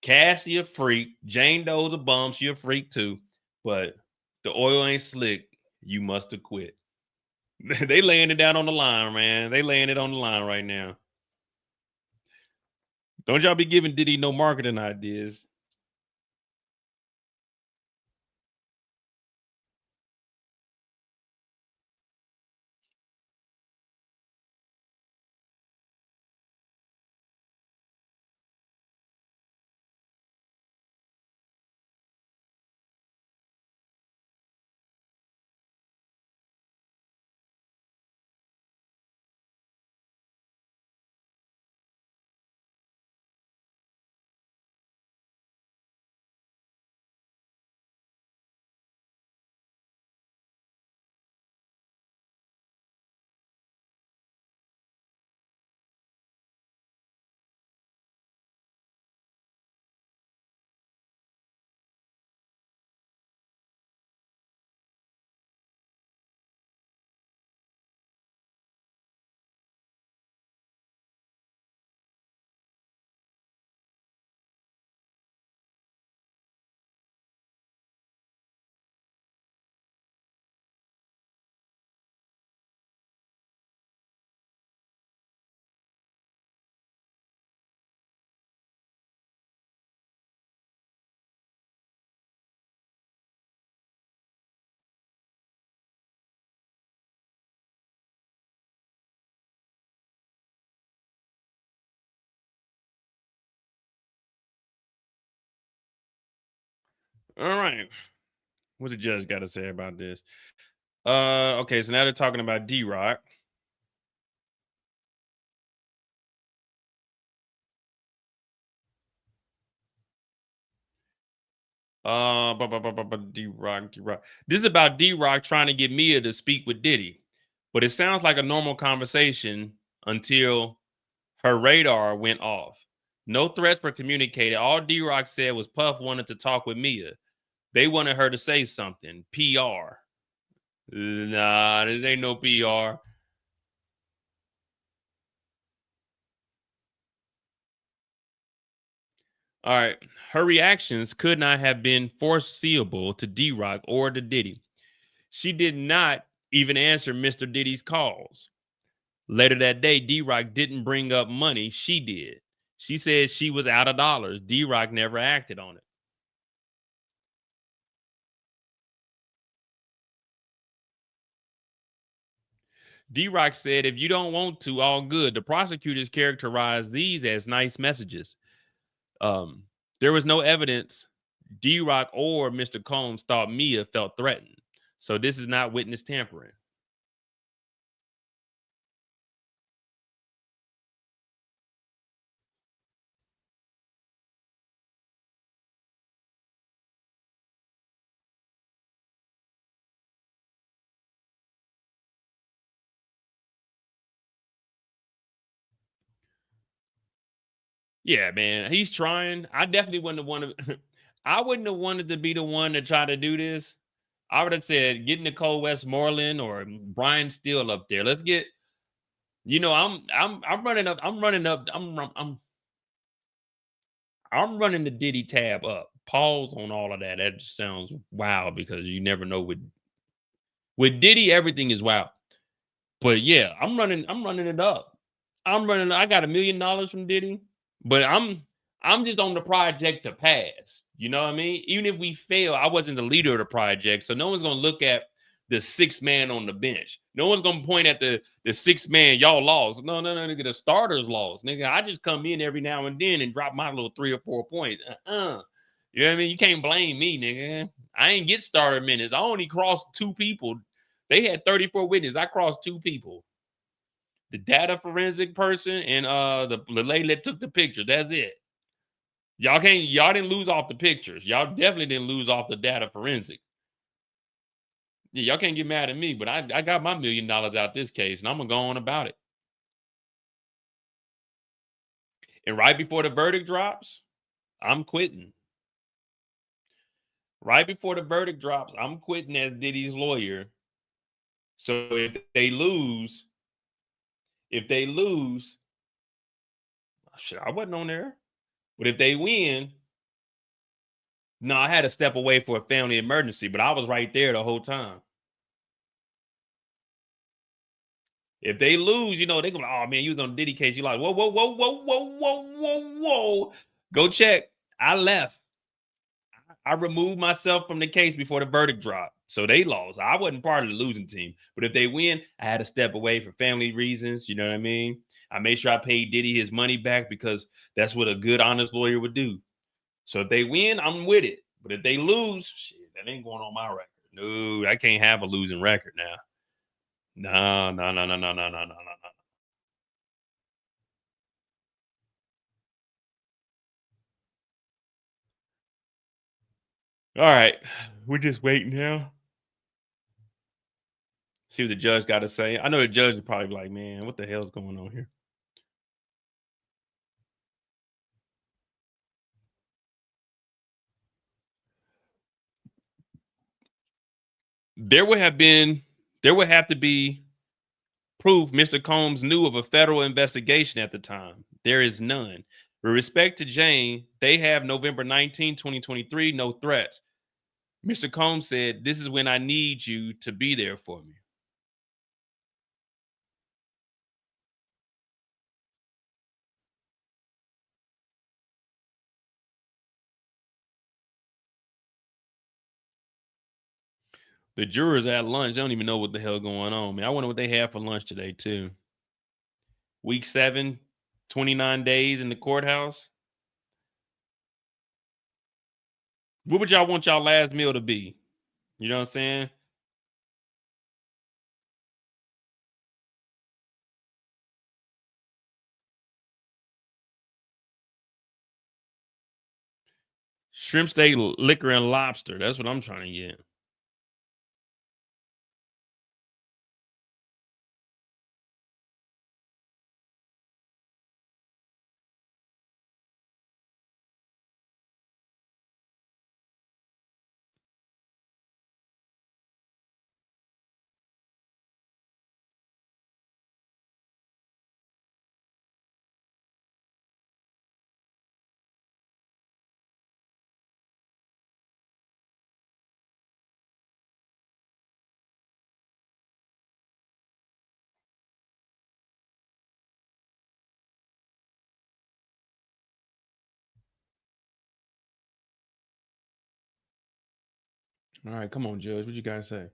Cassie a freak. Jane Doe's a bum. She a freak too. But the oil ain't slick. You must have quit. They laying it down on the line, man. They laying it on the line right now. Don't y'all be giving Diddy no marketing ideas. All right. What the judge got to say about this? Okay, so now they're talking about D-Rock. D-Rock. This is about D-Rock trying to get Mia to speak with Diddy, but it sounds like a normal conversation until her radar went off. No threats were communicated. All D-Rock said was Puff wanted to talk with Mia. They wanted her to say something. PR. Nah, this ain't no PR. All right. Her reactions could not have been foreseeable to D-Rock or to Diddy. She did not even answer Mr. Diddy's calls. Later that day, D-Rock didn't bring up money. She did. She said she was out of dollars. D-Rock never acted on it. D-Rock said, if you don't want to, all good. The prosecutors characterized these as nice messages. There was no evidence D-Rock or Mr. Combs thought Mia felt threatened. So this is not witness tampering. Yeah, man, he's trying. I definitely wouldn't have wanted. I wouldn't have wanted to be the one to try to do this. I would have said get Nicole Westmoreland or Brian Steele up there. Let's get. You know, I'm running up. I'm running the Diddy tab up. Pause on all of that. That just sounds wild because you never know with Diddy everything is wild. But yeah, I'm running it up. I got $1 million from Diddy, but I'm just on the project to pass. You know what I mean? Even if we fail, I wasn't the leader of the project, so no one's gonna look at the sixth man on the bench. No one's gonna point at the sixth man. Y'all lost. No, nigga. The starters lost, nigga. I just come in every now and then and drop my little 3 or 4 points. You know what I mean? You can't blame me, nigga. I ain't get starter minutes. I only crossed 2 people. They had 34 witnesses. I crossed 2 people. The data forensic person and the lady that took the picture. That's it. Y'all didn't lose off the pictures. Y'all definitely didn't lose off the data forensic. Yeah, y'all can't get mad at me, but I got my $1 million out this case, and I'm gonna go on about it. And right before the verdict drops, I'm quitting. Right before the verdict drops, I'm quitting as Diddy's lawyer. So if they lose, shit, I wasn't on there. But if they win, no, I had to step away for a family emergency, but I was right there the whole time. If they lose, you know, they go, oh man, you was on Diddy case. You're like, whoa. Go check. I left. I removed myself from the case before the verdict dropped. So they lost. I wasn't part of the losing team. But if they win, I had to step away for family reasons. You know what I mean? I made sure I paid Diddy his money back because that's what a good, honest lawyer would do. So if they win, I'm with it. But if they lose, shit, that ain't going on my record. No, I can't have a losing record now. No. All right. We're just waiting now. See what the judge got to say. I know the judge is probably like, man, what the hell's going on here? There would have to be proof Mr. Combs knew of a federal investigation at the time. There is none. With respect to Jane, they have November 19, 2023, no threats. Mr. Combs said, this is when I need you to be there for me. The jurors at lunch, they don't even know what the hell going on, man. I wonder what they had for lunch today, too. Week 7, 29 days in the courthouse. What would y'all want y'all last meal to be? You know what I'm saying? Shrimp steak, liquor, and lobster. That's what I'm trying to get. All right, come on, Judge. What you gotta say?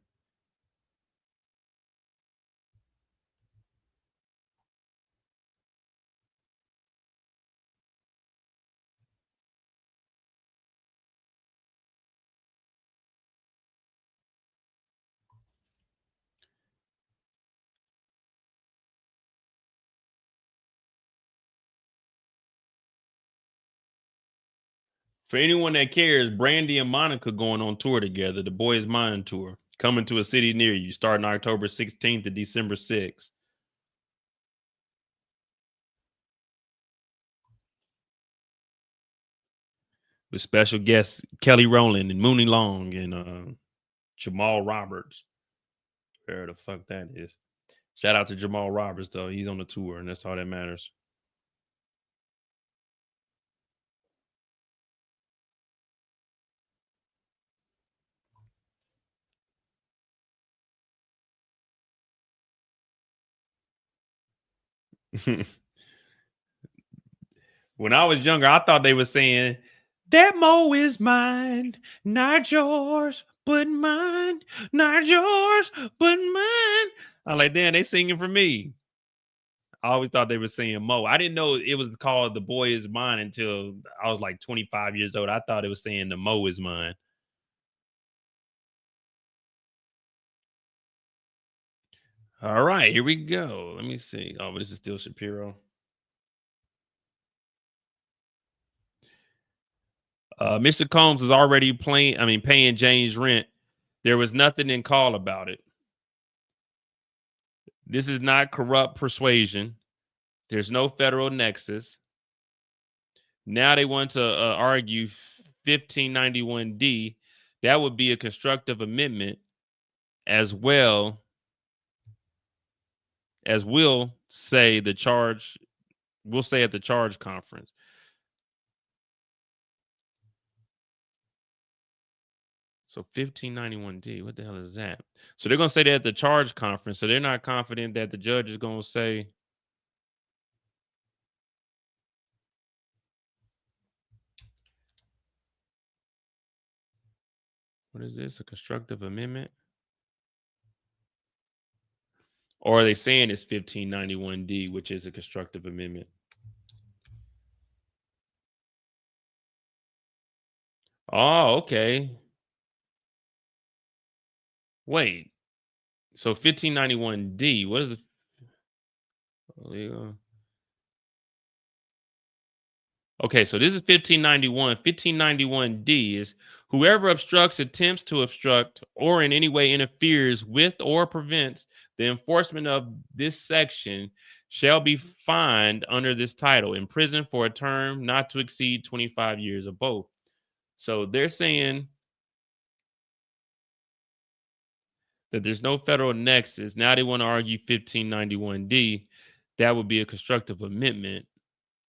For anyone that cares, Brandy and Monica going on tour together, the Boys Mind tour, coming to a city near you, starting October 16th to December 6th. With special guests Kelly Rowland and Mooney Long and Jamal Roberts. Where the fuck that is. Shout out to Jamal Roberts, though. He's on the tour, and that's all that matters. When I was younger, I thought they were saying, that mo is mine, not yours, but mine, not yours, but mine. I'm like, damn, they singing for me. I always thought they were saying mo. I didn't know it was called The Boy Is Mine until I was like 25 years old. I thought it was saying the mo is mine. All right, here we go. Let me see. Oh, but this is still Shapiro. Mr. Combs is already paying James rent. There was nothing in call about it. This is not corrupt persuasion. There's no federal nexus. Now they want to argue 1591D. That would be a constructive amendment, as well as we'll say at the charge conference. So 1591D, what the hell is that? So they're going to say that at the charge conference. So they're not confident that the judge is going to say, what is this? A constructive amendment? Or are they saying it's 1591D, which is a constructive amendment? Oh, okay. Wait. So 1591D, what is it? Okay, so this is 1591. 1591D is whoever obstructs, attempts to obstruct, or in any way interferes with or prevents the enforcement of this section shall be fined under this title, imprisoned for a term not to exceed 25 years or both. So they're saying that there's no federal nexus. Now they want to argue 1591D. That would be a constructive amendment,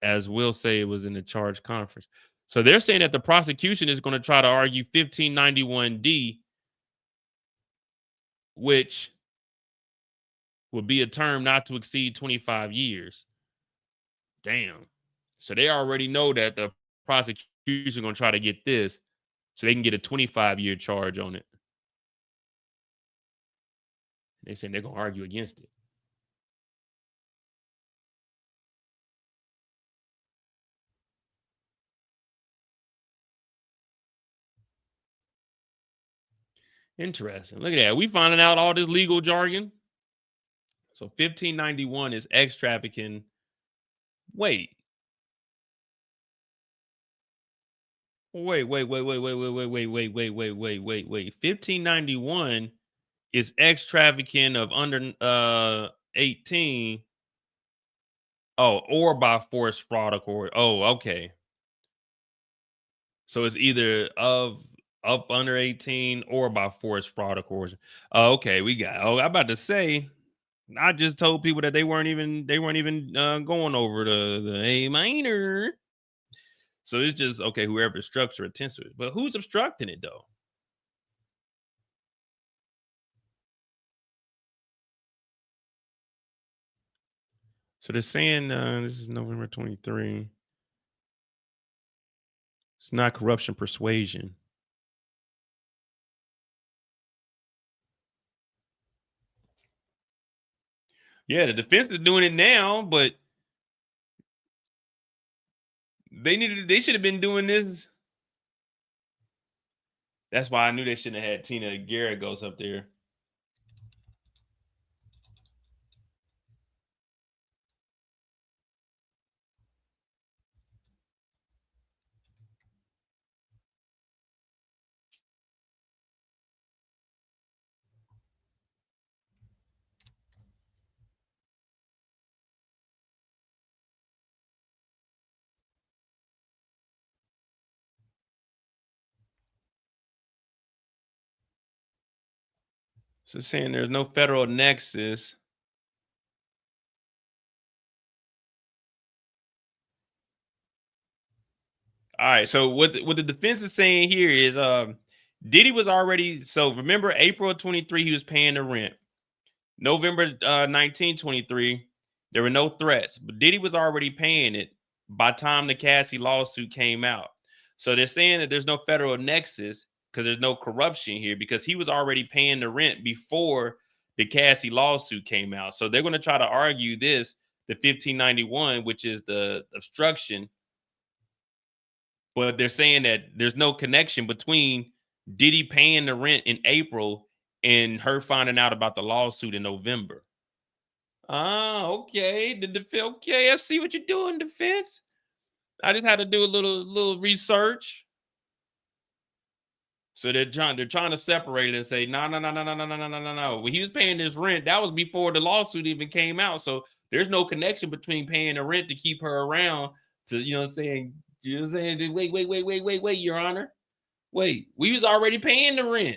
as we'll say it was in the charge conference. So they're saying that the prosecution is going to try to argue 1591D, which would be a term not to exceed 25 years. Damn. So they already know that the prosecution is going to try to get this so they can get a 25-year charge on it. They saying they're going to argue against it. Interesting. Look at that. We finding out all this legal jargon. So 1591 is ex trafficking. Wait. 1591 is ex trafficking of under 18. Oh, or by force, fraud, or court. Oh, okay. So it's either of up under 18 or by force, fraud, or coercion. Oh, okay, we got. Oh, I'm about to say, I just told people that they weren't even going over the A minor. So it's just okay. Whoever obstructs or attempts to it, but who's obstructing it though? So they're saying this is November 23. It's not corruption, persuasion. Yeah, the defense is doing it now, but they should have been doing this. That's why I knew they shouldn't have had Tina Garrett goes up there. So saying there's no federal nexus. All right. So what the defense is saying here is Diddy was already, so remember April 23, he was paying the rent. November 19, 23, there were no threats, but Diddy was already paying it by the time the Cassie lawsuit came out. So they're saying that there's no federal nexus because there's no corruption here because he was already paying the rent before the Cassie lawsuit came out. So they're going to try to argue this, the 1591, which is the obstruction. But they're saying that there's no connection between Diddy paying the rent in April and her finding out about the lawsuit in November. Ah, okay. Okay, I see what you're doing, defense. I just had to do a little research. So they're trying to separate it and say, no. When he was paying this rent, that was before the lawsuit even came out. So there's no connection between paying the rent to keep her around to, you know what I'm saying? You know what I'm saying? Wait, Your Honor. Wait, we was already paying the rent.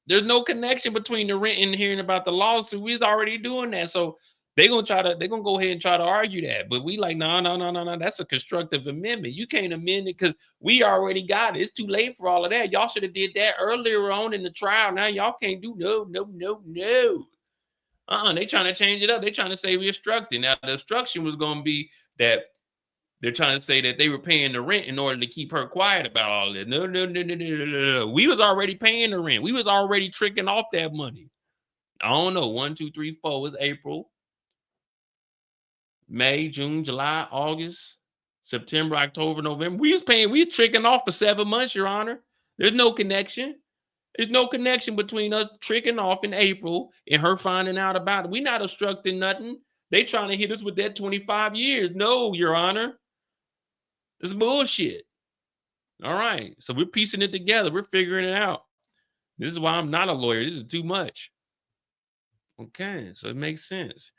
There's no connection between the rent and hearing about the lawsuit. We was already doing that. So they're gonna go ahead and try to argue that. But we like, no. That's a constructive amendment. You can't amend it because we already got it. It's too late for all of that. Y'all should have did that earlier on in the trial. Now y'all can't do no. They trying to change it up. They trying to say we obstructed. Now the obstruction was gonna be that they're trying to say that they were paying the rent in order to keep her quiet about all that. No. We was already paying the rent. We was already tricking off that money. I don't know. 1, 2, 3, 4 was April, May, June, July, August, September, October, November. We was tricking off for 7 months, Your Honor. There's no connection. There's no connection between us tricking off in April and her finding out about it. We're not obstructing nothing. They trying to hit us with that 25 years. No, Your Honor. It's bullshit. All right. So we're piecing it together. We're figuring it out. This is why I'm not a lawyer. This is too much. Okay. So it makes sense.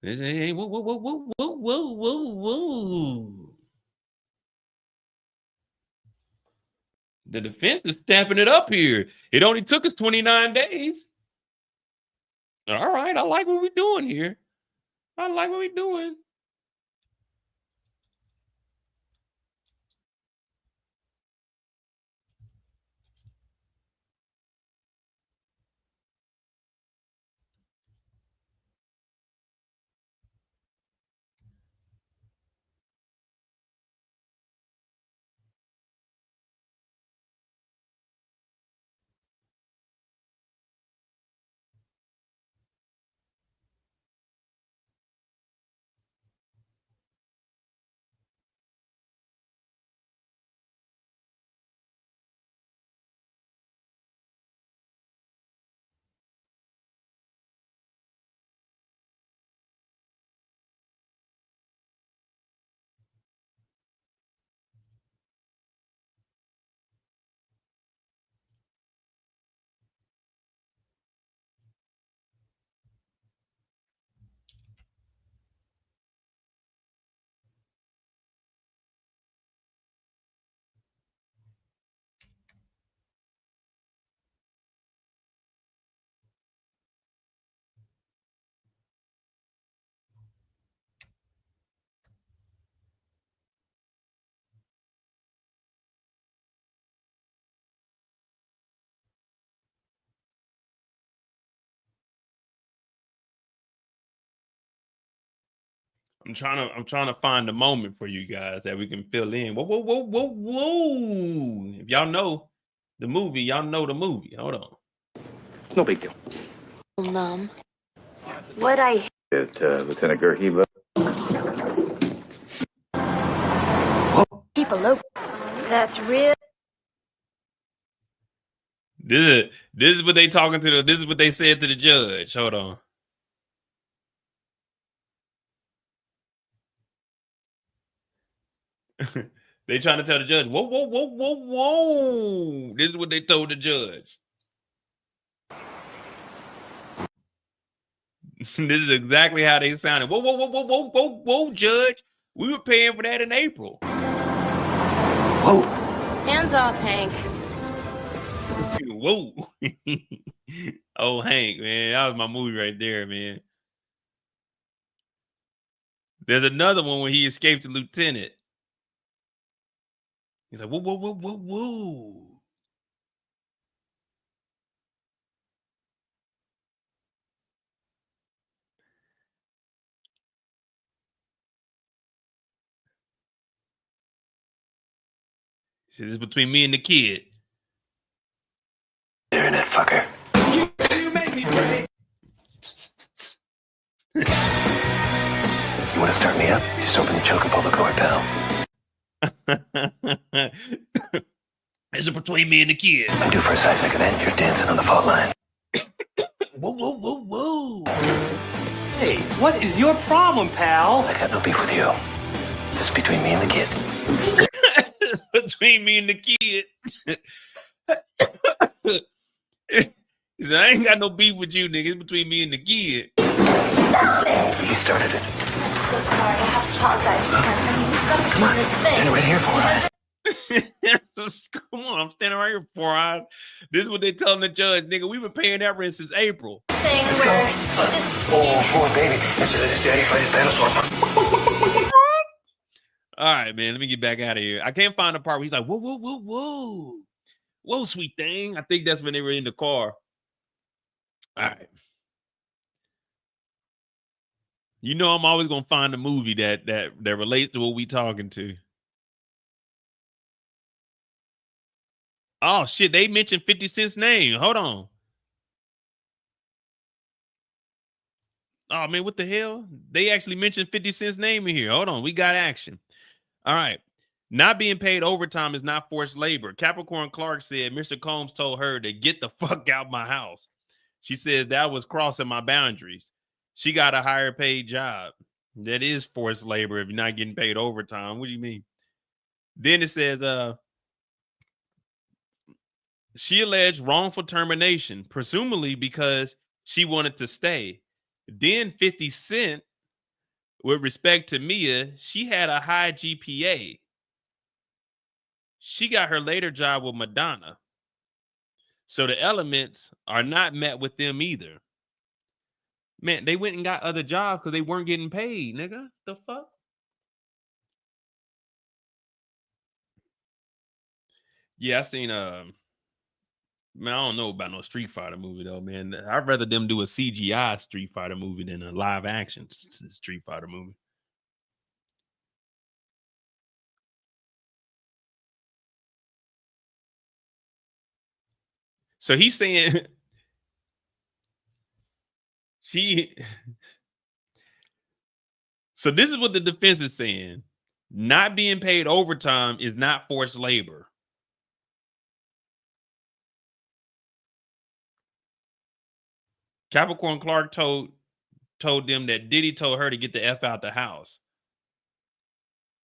Hey, whoa. The defense is stepping it up here. It only took us 29 days. All right. I like what we're doing here. I'm trying to find a moment for you guys that we can fill in. Whoa. If y'all know the movie, y'all know the movie. Hold on. No big deal. Mom, what I Lieutenant Gerhiba. Keep a low. That's real. This is what they talking to. This is what they said to the judge. Hold on. They trying to tell the judge, whoa. This is what they told the judge. This is exactly how they sounded. Whoa, judge. We were paying for that in April. Whoa. Hands off, Hank. Whoa. Oh, Hank, man. That was my movie right there, man. There's another one when he escaped the lieutenant. He's like, whoa. He said, this is between me and the kid. Internet fucker. You make me break. You want to start me up? Just open the choke and pull the cord, pal. This is between me and the kid. I'm due for a side second end. You're dancing on the fault line. Whoa. Hey, what is your problem, pal? I got no beef with you. This is between me and the kid. Between me and the kid. He said, I ain't got no beef with you, nigga. It's between me and the kid. Stop it. He started it. I'm so sorry. I have to apologize. Come on, stand right here for us. Come on, I'm standing right here for us. This is what they telling the judge, nigga. We've been paying that rent since April. Let's go. Oh, boy, baby. Yesterday, this daddy fight his battlestorm. All right, man. Let me get back out of here. I can't find the part where he's like, whoa. Whoa, sweet thing. I think that's when they were in the car. All right. You know I'm always gonna find a movie that relates to what we talking to. Oh shit, they mentioned 50 Cent's name. Hold on. Oh man, what the hell? They actually mentioned 50 Cent's name in here. Hold on, we got action. All right. Not being paid overtime is not forced labor. Capricorn Clark said Mr. Combs told her to get the fuck out my house. She says that was crossing my boundaries. She got a higher paid job. That is forced labor if you're not getting paid overtime. What do you mean? Then it says, she alleged wrongful termination, presumably because she wanted to stay. Then 50 Cent, with respect to Mia, she had a high GPA. She got her later job with Madonna. So the elements are not met with them either. Man, they went and got other jobs because they weren't getting paid, nigga. The fuck? Yeah, I seen man, I don't know about no Street Fighter movie though, man. I'd rather them do a CGI Street Fighter movie than a live action Street Fighter movie. So he's saying so this is what the defense is saying. Not being paid overtime is not forced labor. Capricorn Clark told them that Diddy told her to get the F out the house.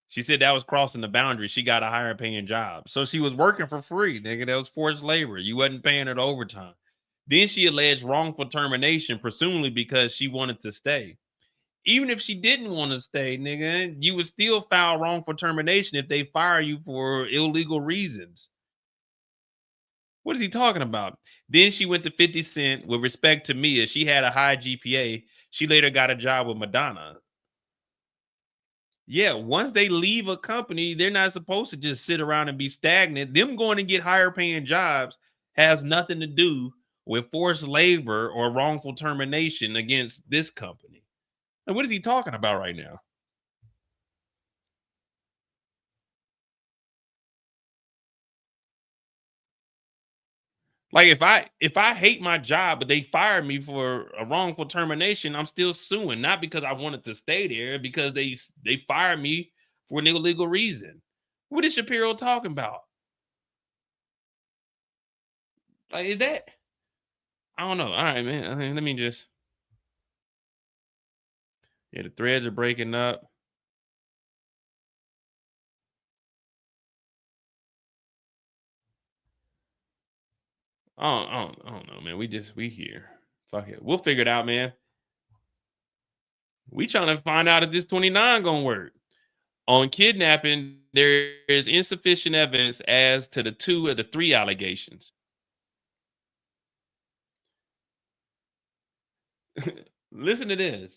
She said that was crossing the boundary. She got a higher paying job. So she was working for free, nigga. That was forced labor. You wasn't paying her the overtime. Then she alleged wrongful termination, presumably because she wanted to stay. Even if she didn't want to stay, nigga, you would still file wrongful termination if they fire you for illegal reasons. What is he talking about? Then she went to 50 Cent with respect to Mia. She had a high GPA. She later got a job with Madonna. Yeah, once they leave a company, they're not supposed to just sit around and be stagnant. Them going to get higher paying jobs has nothing to do with forced labor or wrongful termination against this company. And what is he talking about right now? Like if I hate my job, but they fired me for a wrongful termination, I'm still suing, not because I wanted to stay there, because they fired me for an illegal reason. What is Shapiro talking about? Like, is that? I don't know. All right, man. I mean, let me just. Yeah, the threads are breaking up. I don't know, man. We here. Fuck it. We'll figure it out, man. We trying to find out if this 29 gonna work. On kidnapping, there is insufficient evidence as to the 2 of the 3 allegations. Listen to this.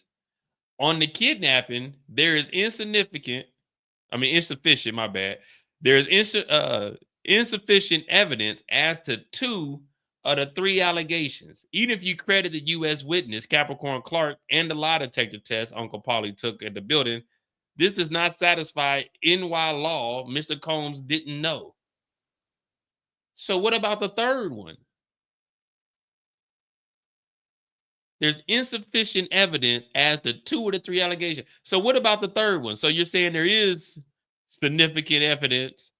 On the kidnapping, there is insufficient, my bad. There is insufficient evidence as to 2 of the 3 allegations. Even if you credit the U.S. witness, Capricorn Clark, and the lie detector test Uncle Paulie took at the building, this does not satisfy NY law Mr. Combs didn't know. So what about the third one? There's insufficient evidence as to 2 of the 3 allegations. So what about the third one? So you're saying there is significant evidence.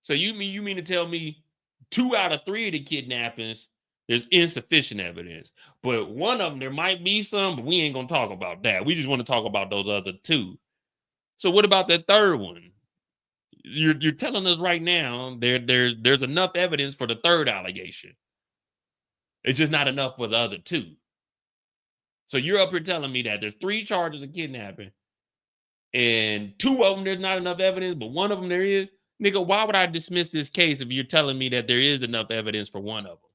So you mean to tell me 2 out of 3 of the kidnappings, there's insufficient evidence, but one of them there might be some, but we ain't gonna talk about that. We just want to talk about those other 2. So what about that third one? You're telling us right now there's enough evidence for the third allegation. It's just not enough for the other 2. So you're up here telling me that there's 3 charges of kidnapping, and 2 of them there's not enough evidence, but one of them there is. Nigga, why would I dismiss this case if you're telling me that there is enough evidence for one of them?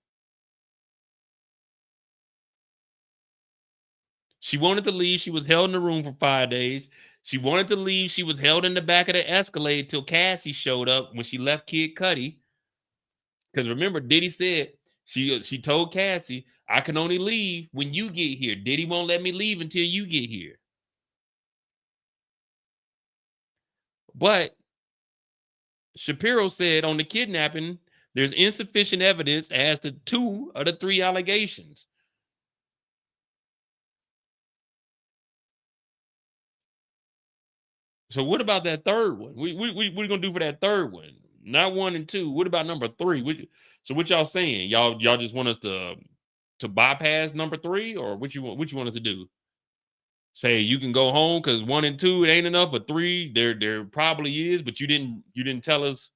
She wanted to leave. She was held in the room for 5 days. She wanted to leave. She was held in the back of the Escalade till Cassie showed up when she left Kid Cudi. Because remember, Diddy said, she told Cassie, I can only leave when you get here. Diddy won't let me leave until you get here. But Shapiro said on the kidnapping, there's insufficient evidence as to 2 of the 3 allegations. So what about that third one? What are you gonna do for that third one? Not 1 and 2. What about number 3? So what y'all saying? Y'all just want us to bypass number 3, or what you want us to do? Say you can go home because 1 and 2 it ain't enough, but 3 there probably is, but you didn't tell us.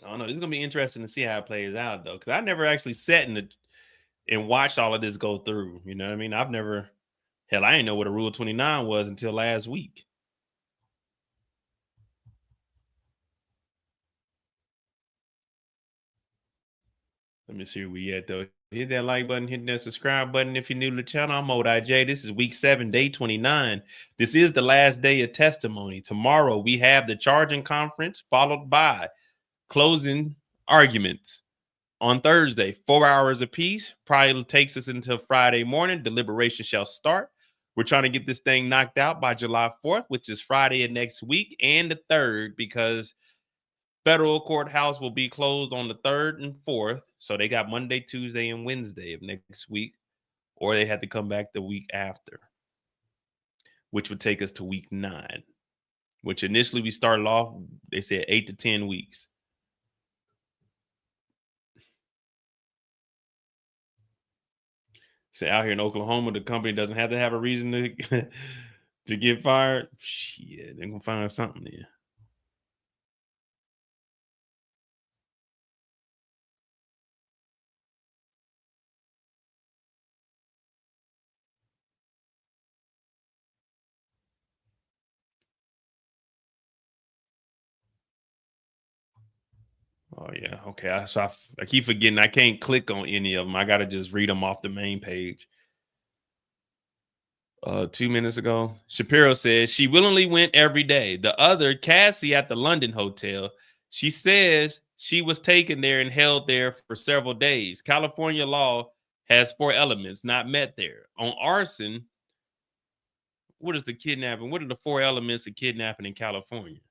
I don't know. This is gonna be interesting to see how it plays out, though, because I never actually sat and watched all of this go through. You know what I mean? I didn't know what a Rule 29 was until last week. Let me see where we at, though. Hit that like button, hit that subscribe button if you're new to the channel. I'm ODIJ. This is week 7, day 29. This is the last day of testimony. Tomorrow we have the charging conference followed by closing arguments. On Thursday, 4 hours apiece. Probably takes us until Friday morning. Deliberation shall start. We're trying to get this thing knocked out by July 4th, which is Friday of next week, and the 3rd, because federal courthouse will be closed on the 3rd and 4th. So they got Monday, Tuesday, and Wednesday of next week, or they had to come back the week after, which would take us to week 9, which initially we started off, they said 8 to 10 weeks. So out here in Oklahoma, the company doesn't have to have a reason to get fired. Shit, they're gonna find something there. Oh yeah, okay. So I keep forgetting I can't click on any of them. I gotta just read them off the main page. 2 minutes ago, Shapiro says she willingly went every day. The other, Cassie, at the London hotel, she says she was taken there and held there for several days. California law has 4 elements not met there. On arson, what is the kidnapping? What are the 4 elements of kidnapping in California?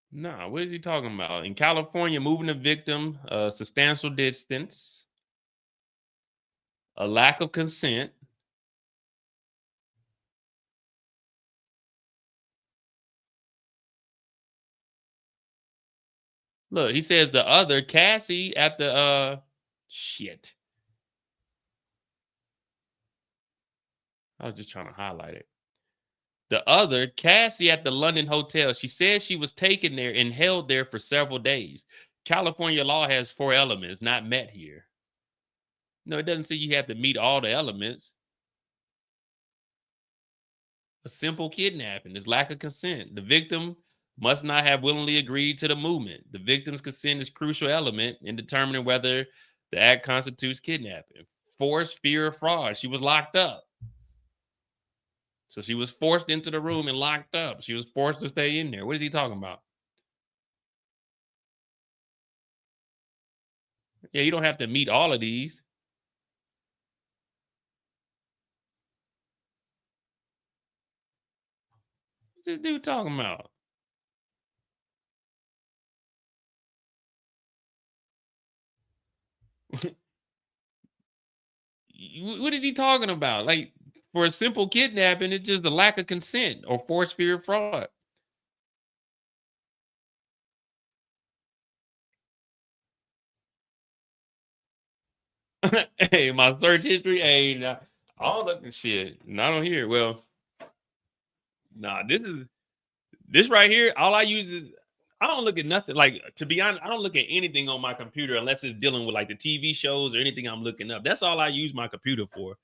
No, what is he talking about? In California, moving the victim a substantial distance, a lack of consent, look, he says the other, Cassie, at the shit. I was just trying to highlight it. The other, Cassie, at the London hotel, she said she was taken there and held there for several days. California law has 4 elements not met here. No, it doesn't say you have to meet all the elements. A simple kidnapping is lack of consent. The victim must not have willingly agreed to the movement. The victim's consent is a crucial element in determining whether the act constitutes kidnapping. Force, fear, or fraud. She was locked up. So she was forced into the room and locked up. She was forced to stay in there. What is he talking about? Yeah, you don't have to meet all of these. What's this dude talking about? What is he talking about? Like, for a simple kidnapping, it's just a lack of consent or force, fear, fraud. Hey, my search history, hey, nah, I don't look at shit. I don't hear. Well, nah, this right here. All I use is I don't look at nothing. Like, to be honest, I don't look at anything on my computer unless it's dealing with like the TV shows or anything I'm looking up. That's all I use my computer for.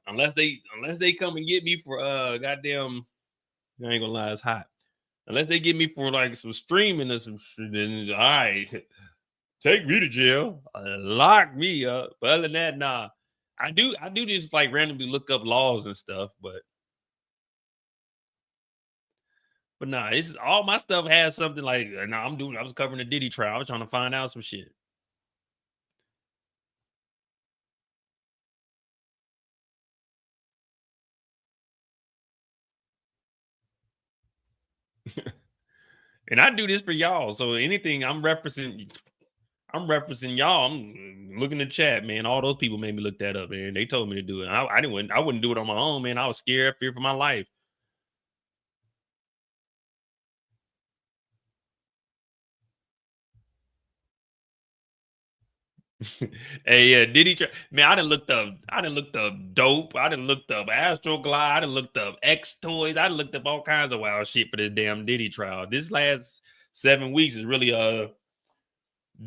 Unless they come and get me for goddamn, I ain't gonna lie, it's hot. Unless they get me for like some streaming or some shit, then all right, take me to jail, lock me up. But other than that, nah. I do just like randomly look up laws and stuff, but nah, it's all my stuff has something like nah, I was covering the Diddy trial. I was trying to find out some shit. And I do this for y'all. So anything I'm referencing y'all. I'm looking at the chat, man. All those people made me look that up, man. They told me to do it. I wouldn't do it on my own, man. I was scared, fear for my life. Hey, yeah, Diddy, man, I done looked up dope. I done looked up Astroglide. I done looked up X toys. I done looked up all kinds of wild shit for this damn Diddy trial. This last 7 weeks is really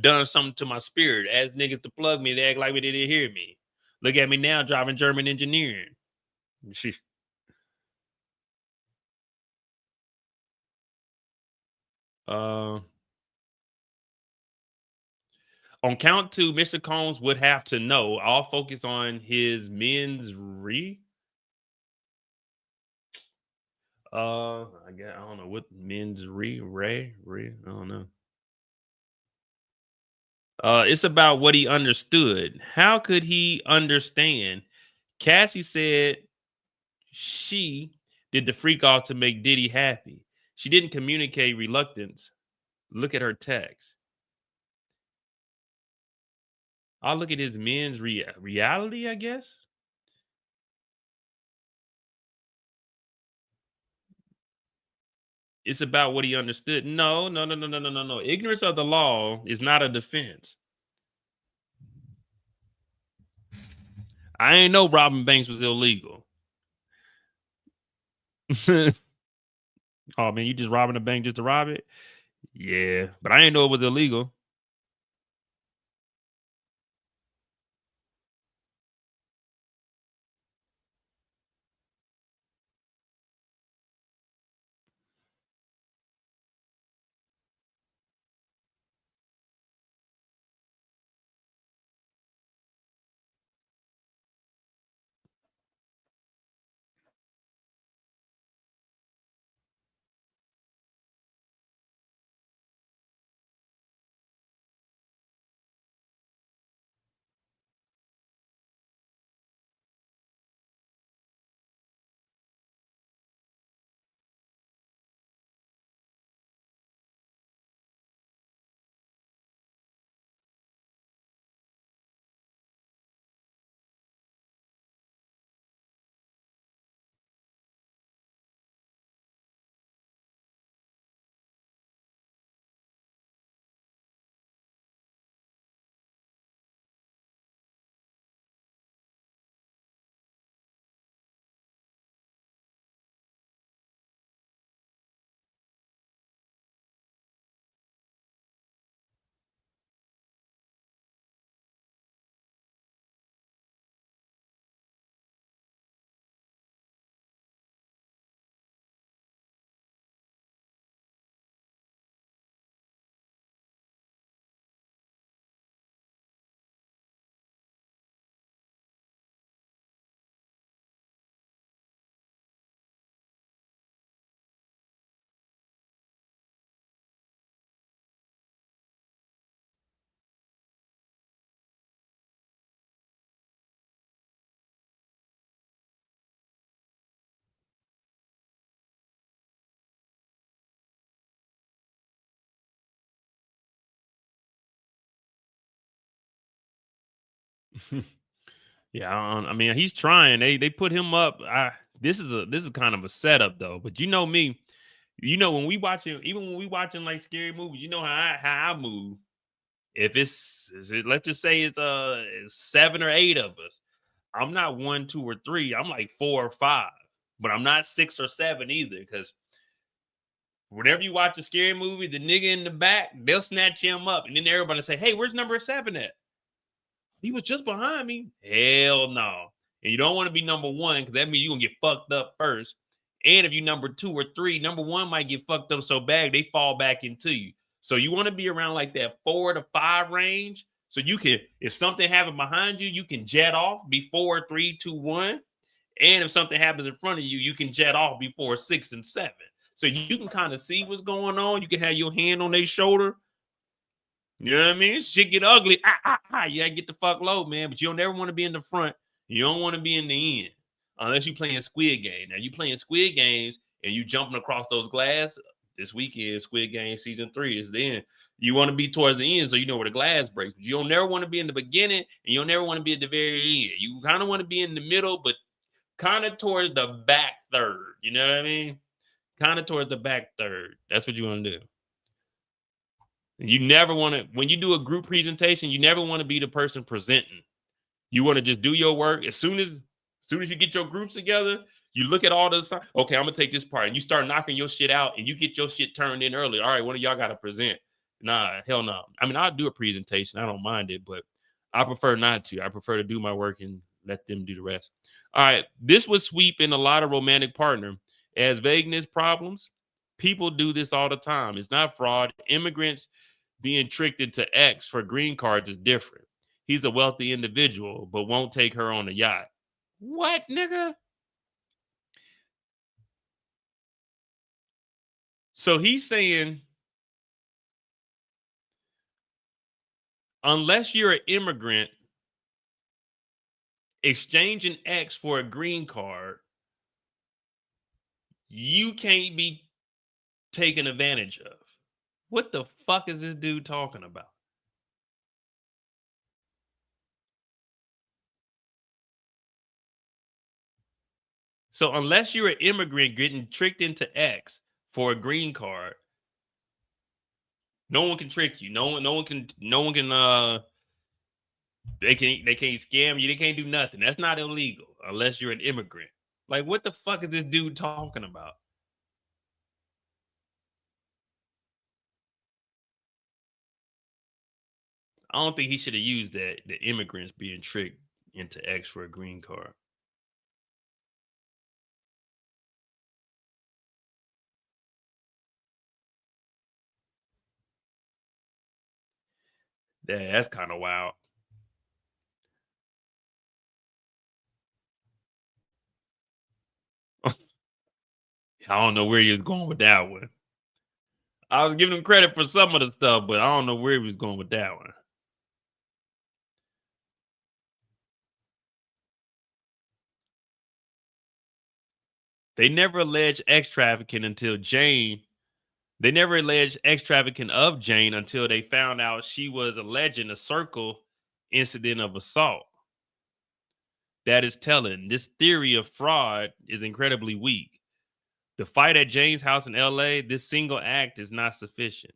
done something to my spirit. Ask niggas to plug me. They act like they didn't hear me. Look at me now driving German engineering. On count 2, Mr. Combs would have to know. I'll focus on his mens rea. I don't know what mens rea. I don't know. It's about what he understood. How could he understand? Cassie said she did the freak off to make Diddy happy. She didn't communicate reluctance. Look at her text. I'll look at his men's reality, I guess. It's about what he understood. No. Ignorance of the law is not a defense. I ain't know robbing banks was illegal. Oh man, you just robbing a bank just to rob it? Yeah, but I didn't know it was illegal. Yeah, I mean, he's trying. They put him up. This is kind of a setup though. But you know me, when we watching, even when we watching like scary movies, you know how I move. If let's just say it's 7 or 8 of us, I'm not 1, 2, or 3. I'm like 4 or 5, but I'm not 6 or 7 either. Because whenever you watch a scary movie, the nigga in the back, they'll snatch him up, and then everybody say, "Hey, where's number 7 at? He was just behind me." Hell no. And you don't want to be number 1 because that means you're going to get fucked up first. And if you number 2 or 3, number 1 might get fucked up so bad they fall back into you. So you want to be around like that 4 to 5 range. So you can, if something happens behind you, you can jet off before 3, 2, 1. And if something happens in front of you, you can jet off before 6 and 7. So you can kind of see what's going on. You can have your hand on their shoulder. You know what I mean? Shit get ugly. You gotta get the fuck low, man. But you don't ever want to be in the front. You don't want to be in the end. Unless you're playing Squid Game. Now you playing Squid Games and you jumping across those glass. This weekend, Squid Game season 3 is the end. You want to be towards the end so you know where the glass breaks. But you don't never want to be in the beginning and you don't never want to be at the very end. You kind of want to be in the middle, but kind of towards the back third. You know what I mean? Kind of towards the back third. That's what you want to do. You never want to, when you do a group presentation, you never want to be the person presenting. You want to just do your work. As soon as you get your groups together, you look at all this. Okay, I'm gonna take this part, and you start knocking your shit out, and you get your shit turned in early. All right, one of y'all got to present. Nah, hell no. I mean, I'll do a presentation. I don't mind it, but I prefer not to. I prefer to do my work and let them do the rest. All right, this would sweep in a lot of romantic partner as vagueness problems. People do this all the time. It's not fraud. Immigrants being tricked into X for green cards is different. He's a wealthy individual, but won't take her on a yacht. What, nigga? So he's saying, unless you're an immigrant, exchanging X for a green card, you can't be taken advantage of. What the fuck is this dude talking about? So unless you're an immigrant getting tricked into X for a green card, no one can trick you. No one can they can't scam you. They can't do nothing. That's not illegal unless you're an immigrant. Like, what the fuck is this dude talking about? I don't think he should have used that. The immigrants being tricked into X for a green card. Yeah, that's kind of wild. I don't know where he was going with that one. I was giving him credit for some of the stuff, but I don't know where he was going with that one. They never alleged X trafficking until Jane. They never alleged X trafficking of Jane until they found out she was alleging a circle incident of assault. That is telling. This theory of fraud is incredibly weak. The fight at Jane's house in LA, this single act is not sufficient.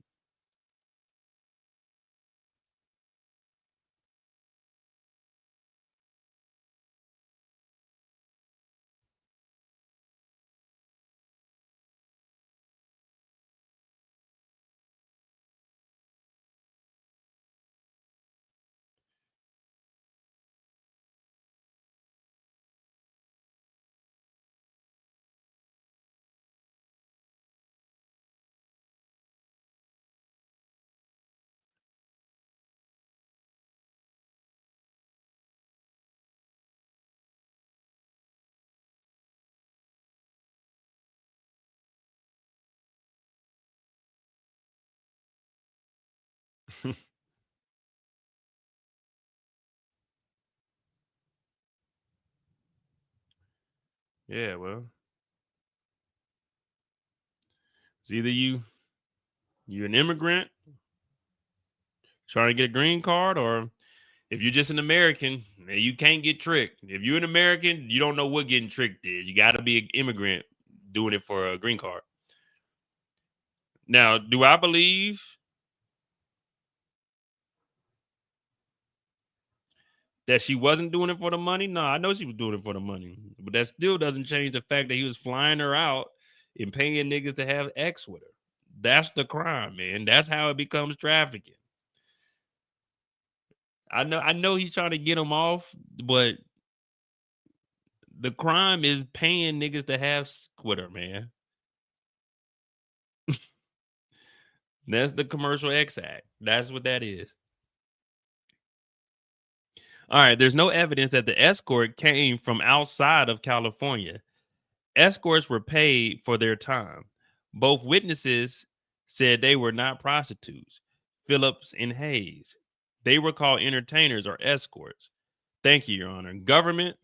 Yeah, well, it's either you're an immigrant trying to get a green card, or if you're just an American, you can't get tricked. If you're an American, you don't know what getting tricked is. You got to be an immigrant doing it for a green card. Now, do I believe that she wasn't doing it for the money? No, I know she was doing it for the money, but that still doesn't change the fact that he was flying her out and paying niggas to have X with her. That's the crime, man. That's how it becomes trafficking. I know he's trying to get him off, but the crime is paying niggas to have with her, man. That's the Commercial X Act. That's what that is. All right, there's no evidence that the escort came from outside of California. Escorts were paid for their time. Both witnesses said they were not prostitutes, Phillips and Hayes. They were called entertainers or escorts. Thank you, Your Honor. Government.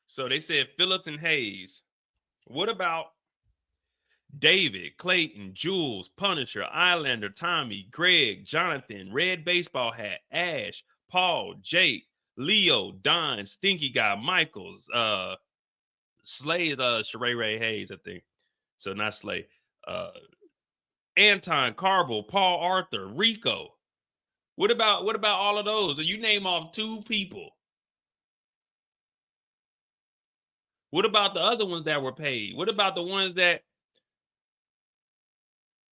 So they said Phillips and Hayes. What about David, Clayton, Jules, Punisher, Islander, Tommy, Greg, Jonathan, Red Baseball Hat, Ash, Paul, Jake, Leo, Don, Stinky Guy, Michaels, Slay is Sheree Ray Hayes, I think. So not Slay. Anton, Carbo, Paul Arthur, Rico. What about all of those? So you name off 2 people. What about the other ones that were paid? What about the ones that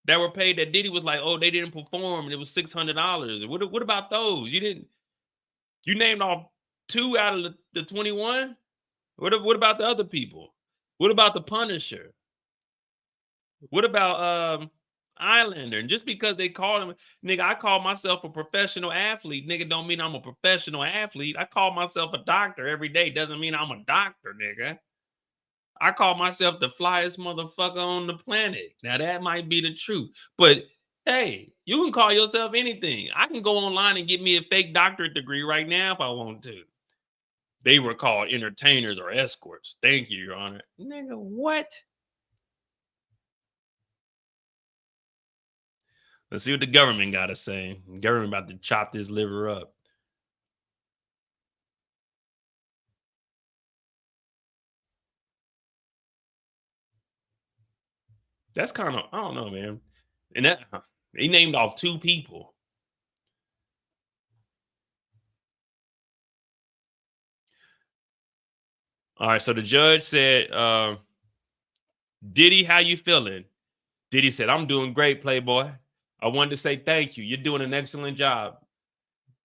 were paid that Diddy was like, oh, they didn't perform and it was $600? What about those? You named off 2 out of the 21? What about the other people? What about the Punisher? What about Islander? And just because they called him, nigga, I call myself a professional athlete. Nigga, don't mean I'm a professional athlete. I call myself a doctor every day. Doesn't mean I'm a doctor, nigga. I call myself the flyest motherfucker on the planet. Now that might be the truth, but hey, you can call yourself anything. I can go online and get me a fake doctorate degree right now if I want to. They were called entertainers or escorts. Thank you, Your Honor. Nigga, what? Let's see what the government got to say. The government about to chop this liver up. That's kind of, I don't know, man. And that he named off 2 people. All right, so the judge said, Diddy, how you feeling? Diddy said, I'm doing great, Playboy. I wanted to say thank you. You're doing an excellent job.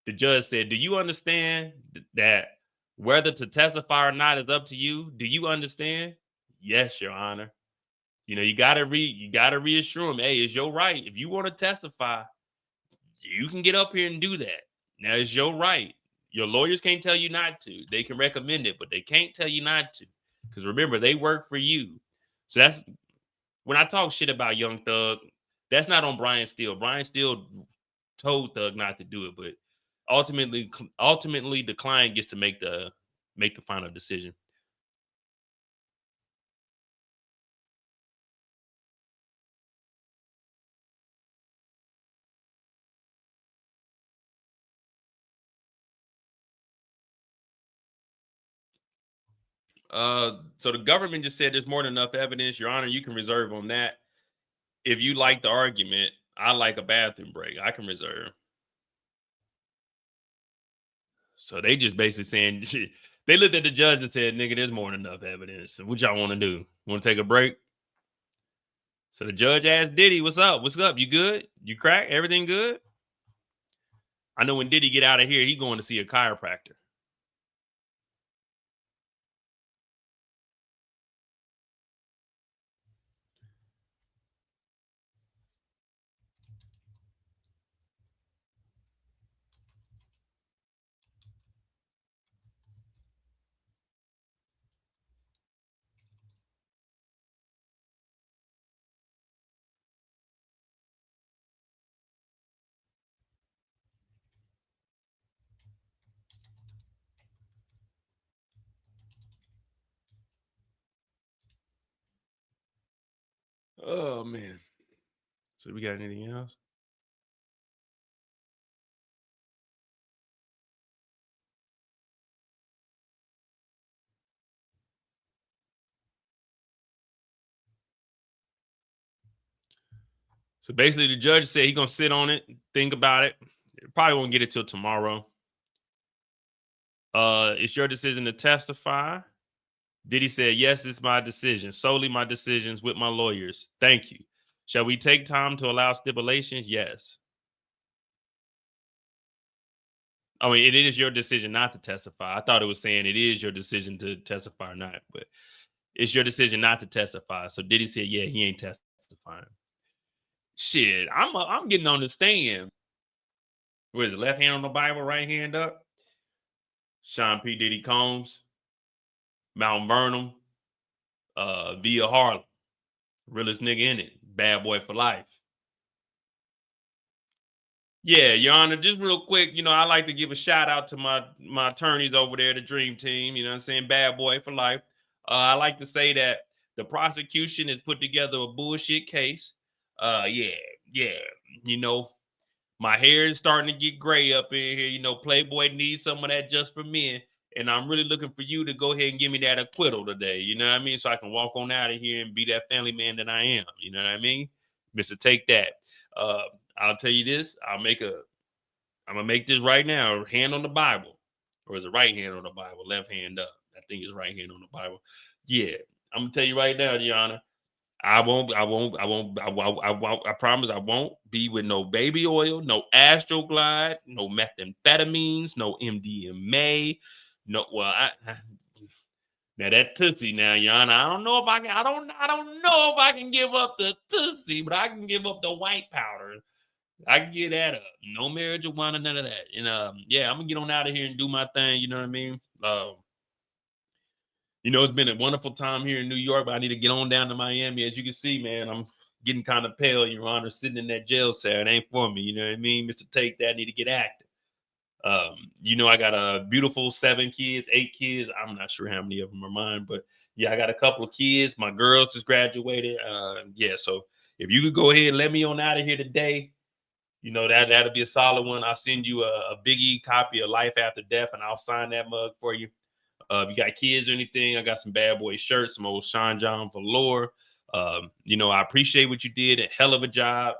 The judge said, do you understand that whether to testify or not is up to you? Do you understand? Yes, Your Honor. You know, you gotta reassure him, hey, it's your right. If you want to testify, you can get up here and do that. Now it's your right. Your lawyers can't tell you not to. They can recommend it, but they can't tell you not to. Because remember, they work for you. So that's when I talk shit about Young Thug, that's not on Brian Steele. Brian Steele told Thug not to do it, but ultimately the client gets to make the final decision. So the government just said there's more than enough evidence. Your Honor, you can reserve on that. If you like the argument, I like a bathroom break. I can reserve. So they just basically saying, shit, they looked at the judge and said, nigga, there's more than enough evidence. So what y'all want to do? Want to take a break? So the judge asked Diddy, what's up? What's up? You good? You crack? Everything good? I know when Diddy get out of here, he going to see a chiropractor. Oh, man. So we got anything else? So basically, the judge said he's going to sit on it, think about it. Probably won't get it till tomorrow. It's your decision to testify. Diddy said, yes, it's my decision. Solely my decisions with my lawyers. Thank you. Shall we take time to allow stipulations? Yes. I mean, it is your decision not to testify. I thought it was saying it is your decision to testify or not, but it's your decision not to testify. So Diddy said, yeah, he ain't testifying. Shit, I'm getting on the stand. What is it? Left hand on the Bible, right hand up? Sean P. Diddy Combs, Mount Vernon, via Harlem. Realest nigga in it. Bad boy for life. Yeah, Your Honor, just real quick, you know, I like to give a shout out to my attorneys over there, the Dream Team, you know what I'm saying? Bad boy for life. I like to say that the prosecution has put together a bullshit case. Yeah. You know, my hair is starting to get gray up in here. You know, Playboy needs some of that just for men. And I'm really looking for you to go ahead and give me that acquittal today. You know what I mean? So I can walk on out of here and be that family man that I am. You know what I mean? Mr. Take That. I'll tell you this. I'm gonna make this right now. Hand on the Bible, or is it right hand on the Bible? Left hand up. I think it's right hand on the Bible. Yeah, I'm gonna tell you right now, Your Honor. I promise I won't be with no baby oil, no Astroglide, no methamphetamines, no MDMA. No, well, now that Tootsie now, Your Honor, I don't know if I can, I don't know if I can give up the Tootsie, but I can give up the white powder. I can get that up. No marijuana, none of that. And yeah, I'm gonna get on out of here and do my thing. You know what I mean? You know, it's been a wonderful time here in New York, but I need to get on down to Miami. As you can see, man, I'm getting kind of pale, Your Honor, sitting in that jail cell. It ain't for me. You know what I mean? Mr. Take That, I need to get active. You know, I got a beautiful 8 kids. I'm not sure how many of them are mine, but yeah, I got a couple of kids. My girls just graduated. Yeah, so if you could go ahead and let me on out of here today, you know, that'll be a solid one. I'll send you a Biggie copy of Life After Death, and I'll sign that mug for you. If you got kids or anything, I got some Bad Boy shirts, some old Sean John velour. You know, I appreciate what you did. A hell of a job.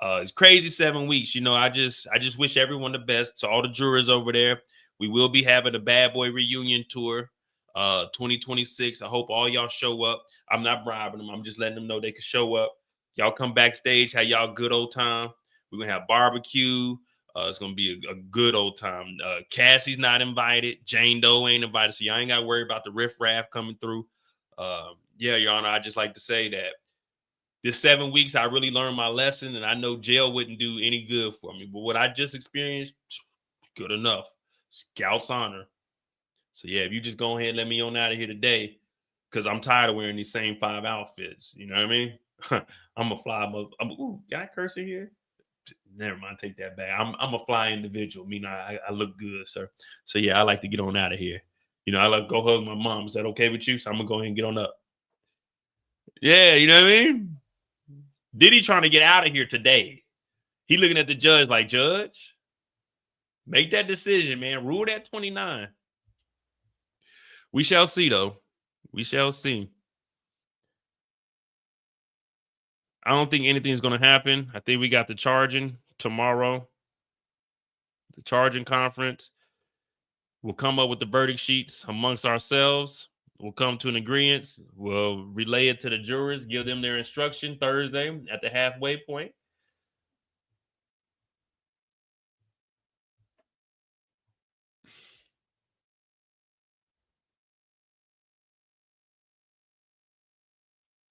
It's crazy 7 weeks. You know, I just wish everyone the best. To all the jurors over there, we will be having a Bad Boy reunion tour. 2026. I hope all y'all show up. I'm not bribing them. I'm just letting them know they can show up. Y'all come backstage, have y'all good old time. We're going to have barbecue. It's going to be a good old time. Cassie's not invited. Jane Doe ain't invited. So y'all ain't got to worry about the riffraff coming through. Yeah, Your Honor, I just like to say that this 7 weeks, I really learned my lesson, and I know jail wouldn't do any good for me. But what I just experienced, good enough. Scout's honor. So yeah, if you just go ahead and let me on out of here today, because I'm tired of wearing these same 5 outfits. You know what I mean? I'm a fly. Ooh, can I curse in here? Never mind, take that back. I'm a fly individual. Meaning I look good, sir. So yeah, I like to get on out of here. You know, I like to go hug my mom. Is that okay with you? So I'm gonna go ahead and get on up. Yeah, you know what I mean? Diddy trying to get out of here today. He looking at the judge like, Judge, make that decision, man. Rule that 29. We shall see, though. We shall see. I don't think anything's going to happen. I think we got the charging tomorrow. The charging conference. We'll come up with the verdict sheets amongst ourselves. We'll come to an agreement. We'll relay it to the jurors, give them their instruction Thursday at the halfway point.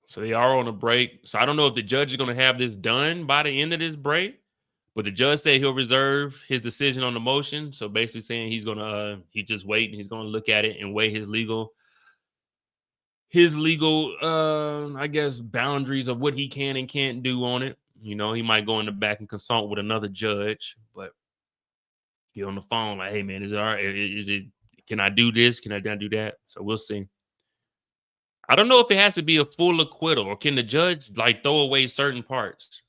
So they are on a break. So I don't know if the judge is going to have this done by the end of this break, but the judge said he'll reserve his decision on the motion. So basically saying he's going to, he's just waiting. He's going to look at it and weigh his legal, I guess, boundaries of what he can and can't do on it. You know, he might go in the back and consult with another judge, but get on the phone like, hey man, is it all right? Can I do this? Can I do that? So we'll see. I don't know if it has to be a full acquittal, or can the judge like throw away certain parts?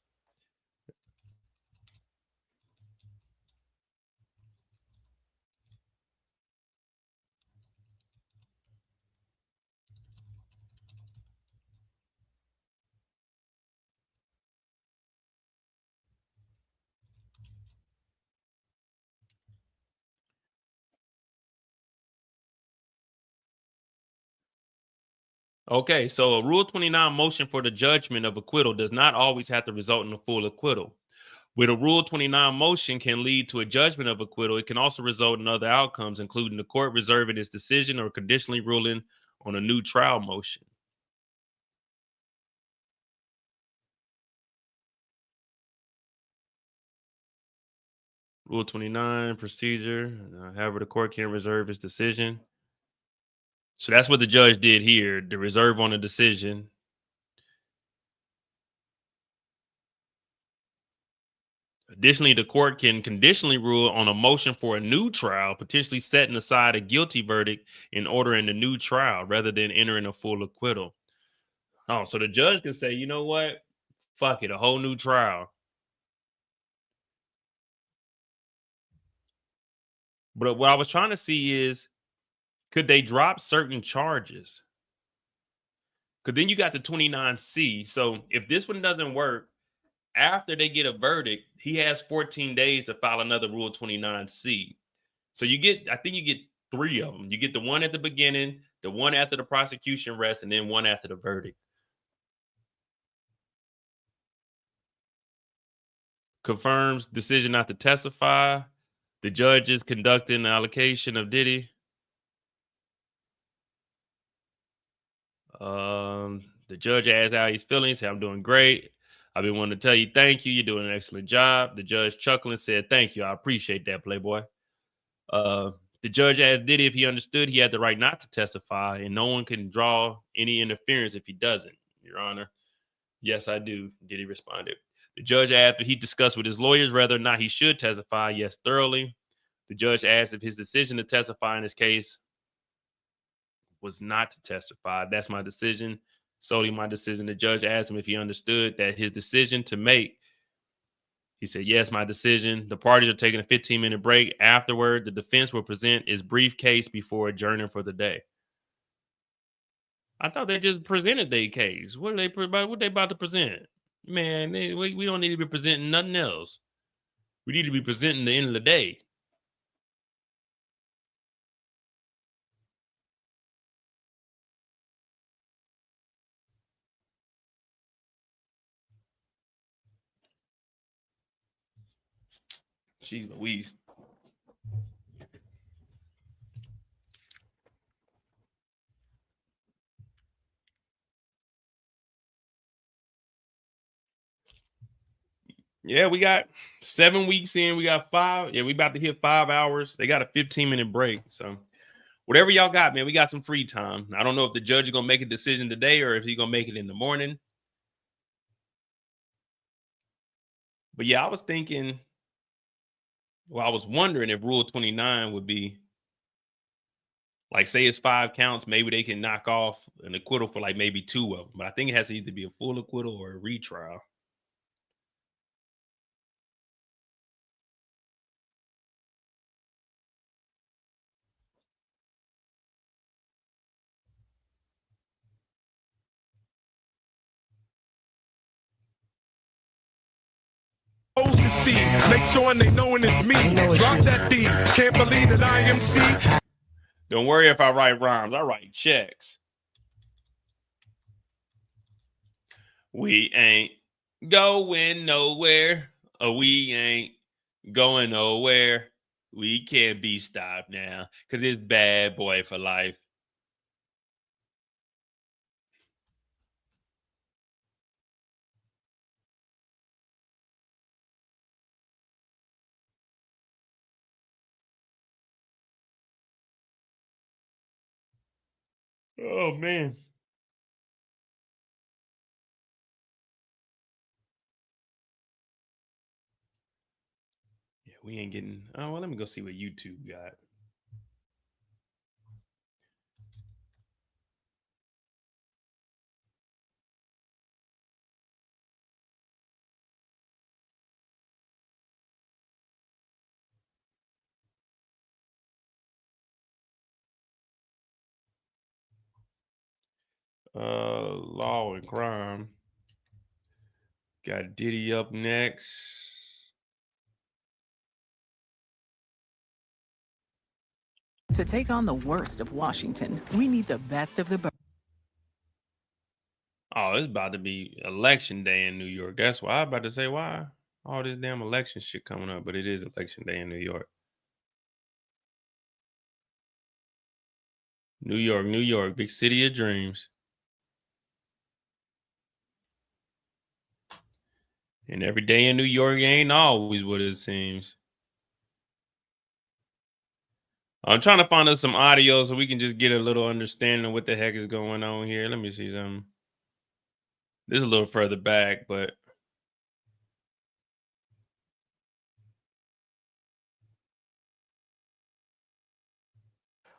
Okay, so a Rule 29 motion for the judgment of acquittal does not always have to result in a full acquittal. With a Rule 29 motion can lead to a judgment of acquittal. It can also result in other outcomes, including the court reserving its decision or conditionally ruling on a new trial motion. Rule 29 procedure. However, the court can reserve its decision. So that's what the judge did here, the reserve on the decision. Additionally, the court can conditionally rule on a motion for a new trial, potentially setting aside a guilty verdict and ordering a new trial rather than entering a full acquittal. Oh, so the judge can say, you know what? Fuck it, a whole new trial. But what I was trying to see is, could they drop certain charges? Because then you got the 29C. So if this one doesn't work, after they get a verdict, he has 14 days to file another Rule 29C. So you get, I think you get 3 of them. You get the one at the beginning, the one after the prosecution rests, and then one after the verdict. Confirms decision not to testify. The judge is conducting the allocation of Diddy. The judge asked how he's feeling. He said, I'm doing great. I've been wanting to tell you thank you. You're doing an excellent job. The judge chuckling said, thank you. I appreciate that, Playboy. The judge asked Diddy if he understood he had the right not to testify, and no one can draw any interference if he doesn't, Your Honor. Yes, I do, Diddy responded. The judge asked if he discussed with his lawyers whether or not he should testify. Yes, thoroughly. The judge asked if his decision to testify in this case was not to testify. That's my decision. Solely my decision. The judge asked him if he understood that his decision to make. He said, yes, my decision. The parties are taking a 15-minute break. Afterward, the defense will present its brief case before adjourning for the day. I thought they just presented their case. What they about to present? Man, we don't need to be presenting nothing else. We need to be presenting the end of the day. Jeez Louise. Yeah, we got 7 weeks in. We got 5. Yeah, we about to hit 5 hours. They got a 15-minute break. So whatever y'all got, man, we got some free time. I don't know if the judge is going to make a decision today or if he's going to make it in the morning. But yeah, I was thinking, well, I was wondering if Rule 29 would be, like, say it's 5 counts, maybe they can knock off an acquittal for like maybe 2 of them. But I think it has to either be a full acquittal or a retrial. To see, make sure they knowing it's me. Drop that D. Can't believe that I am C. Don't worry if I write rhymes. I write checks. We ain't going nowhere. We ain't going nowhere. We can't be stopped now because it's bad boy for life. Oh, man. Yeah, we ain't getting... Oh, well, let me go see what YouTube got. Law and crime. Got Diddy up next. To take on the worst of Washington, we need the best of the best. Oh, it's about to be election day in New York. That's why I was about to say, why all this damn election shit coming up? But it is election day in New York. New York, New York, big city of dreams. And every day in New York ain't always what it seems. I'm trying to find us some audio so we can just get a little understanding of what the heck is going on here. Let me see something. This is a little further back, but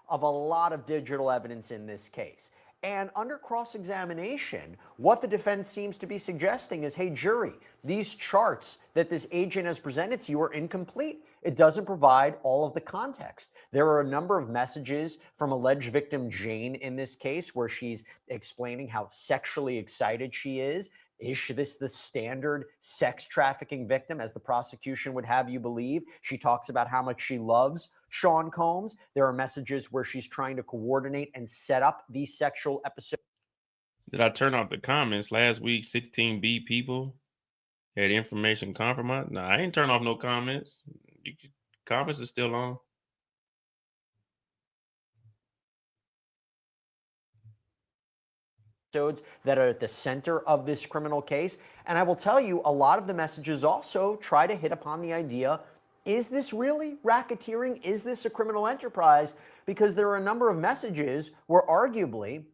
of a lot of digital evidence in this case. And under cross-examination, what the defense seems to be suggesting is, hey, jury, these charts that this agent has presented to you are incomplete. It doesn't provide all of the context. There are a number of messages from alleged victim Jane in this case where she's explaining how sexually excited she is. Is this the standard sex trafficking victim, as the prosecution would have you believe? She talks about how much she loves Sean Combs. There are messages where she's trying to coordinate and set up these sexual episodes. Did I turn off the comments last week? 16B people had information compromised. No, I ain't turn off no comments. Comments are still on. That are at the center of this criminal case. And I will tell you, a lot of the messages also try to hit upon the idea, is this really racketeering? Is this a criminal enterprise? Because there are a number of messages where arguably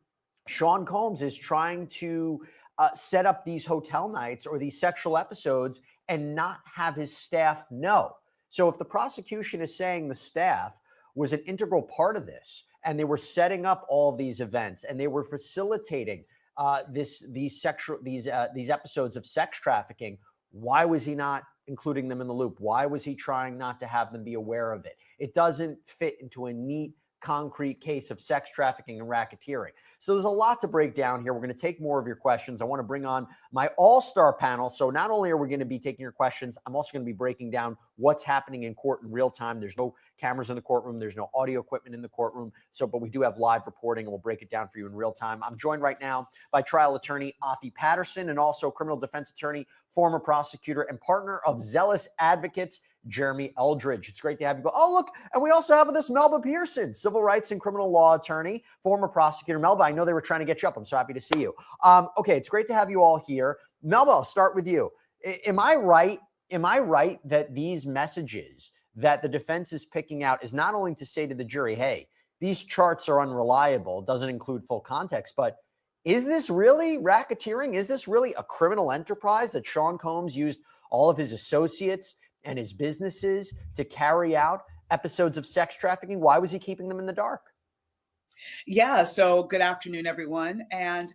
Sean Combs is trying to set up these hotel nights or these sexual episodes and not have his staff know. So if the prosecution is saying the staff was an integral part of this, and they were setting up all of these events, and they were facilitating these episodes of sex trafficking, why was he not including them in the loop? Why was he trying not to have them be aware of it? It doesn't fit into a neat, concrete case of sex trafficking and racketeering. So there's a lot to break down here. We're going to take more of your questions. I want to bring on my all-star panel. So not only are we going to be taking your questions, I'm also going to be breaking down what's happening in court in real time. There's no cameras in the courtroom. There's no audio equipment in the courtroom. But we do have live reporting, and we'll break it down for you in real time. I'm joined right now by trial attorney Afi Patterson and also criminal defense attorney, former prosecutor, and partner of Zealous Advocates, Jeremy Eldridge. It's great to have you. Oh, look, and we also have with us Melba Pearson, civil rights and criminal law attorney, former prosecutor. Melba, I know they were trying to get you up. I'm so happy to see you. Okay, it's great to have you all here. Melba, I'll start with you. Am I right? Am I right that these messages that the defense is picking out is not only to say to the jury, hey, these charts are unreliable, doesn't include full context, but is this really racketeering? Is this really a criminal enterprise that Sean Combs used all of his associates and his businesses to carry out episodes of sex trafficking? Why was he keeping them in the dark? Yeah, so good afternoon, everyone. And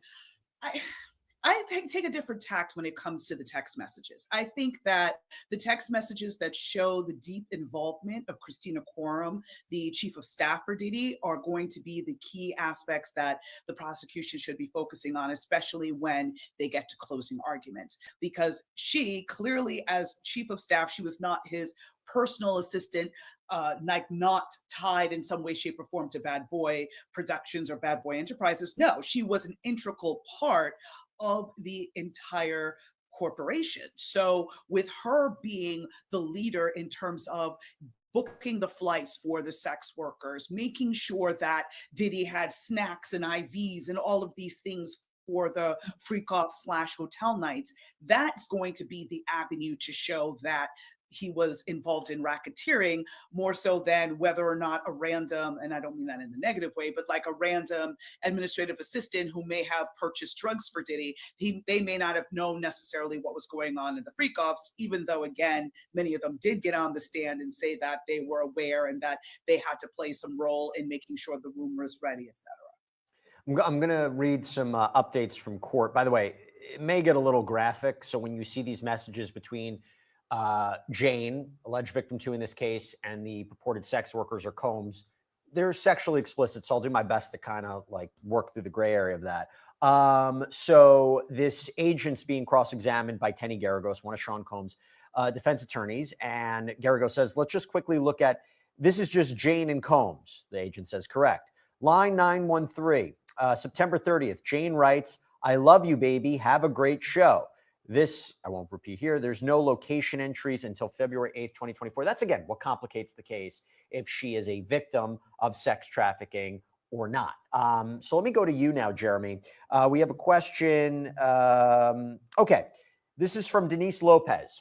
I take a different tact when it comes to the text messages. I think that the text messages that show the deep involvement of Christina Courtroom, the chief of staff for Diddy, are going to be the key aspects that the prosecution should be focusing on, especially when they get to closing arguments. Because she clearly, as chief of staff, she was not his personal assistant, like not tied in some way, shape, or form to Bad Boy Productions or Bad Boy Enterprises. No, she was an integral part of the entire corporation. So with her being the leader in terms of booking the flights for the sex workers, making sure that Diddy had snacks and IVs and all of these things for the freak-off/hotel nights, that's going to be the avenue to show that he was involved in racketeering, more so than whether or not a random, and I don't mean that in a negative way, but like a random administrative assistant who may have purchased drugs for Diddy, they may not have known necessarily what was going on in the freak-offs, even though, again, many of them did get on the stand and say that they were aware and that they had to play some role in making sure the room was ready, etc. I'm going to read some updates from court. By the way, it may get a little graphic, so when you see these messages between Jane, alleged victim 2 in this case, and the purported sex workers or Combs, they're sexually explicit, so I'll do my best to kind of like work through the gray area of that. So this agent's being cross-examined by Tenny Garagos, one of Sean Combs' defense attorneys, and Garagos says, let's just quickly look at, this is just Jane and Combs. The agent says, correct. Line 913, September 30th, Jane writes, I love you, baby. Have a great show. This, I won't repeat here, there's no location entries until February 8th, 2024. That's, again, what complicates the case if she is a victim of sex trafficking or not. So let me go to you now, Jeremy. We have a question. Okay, this is from Denise Lopez.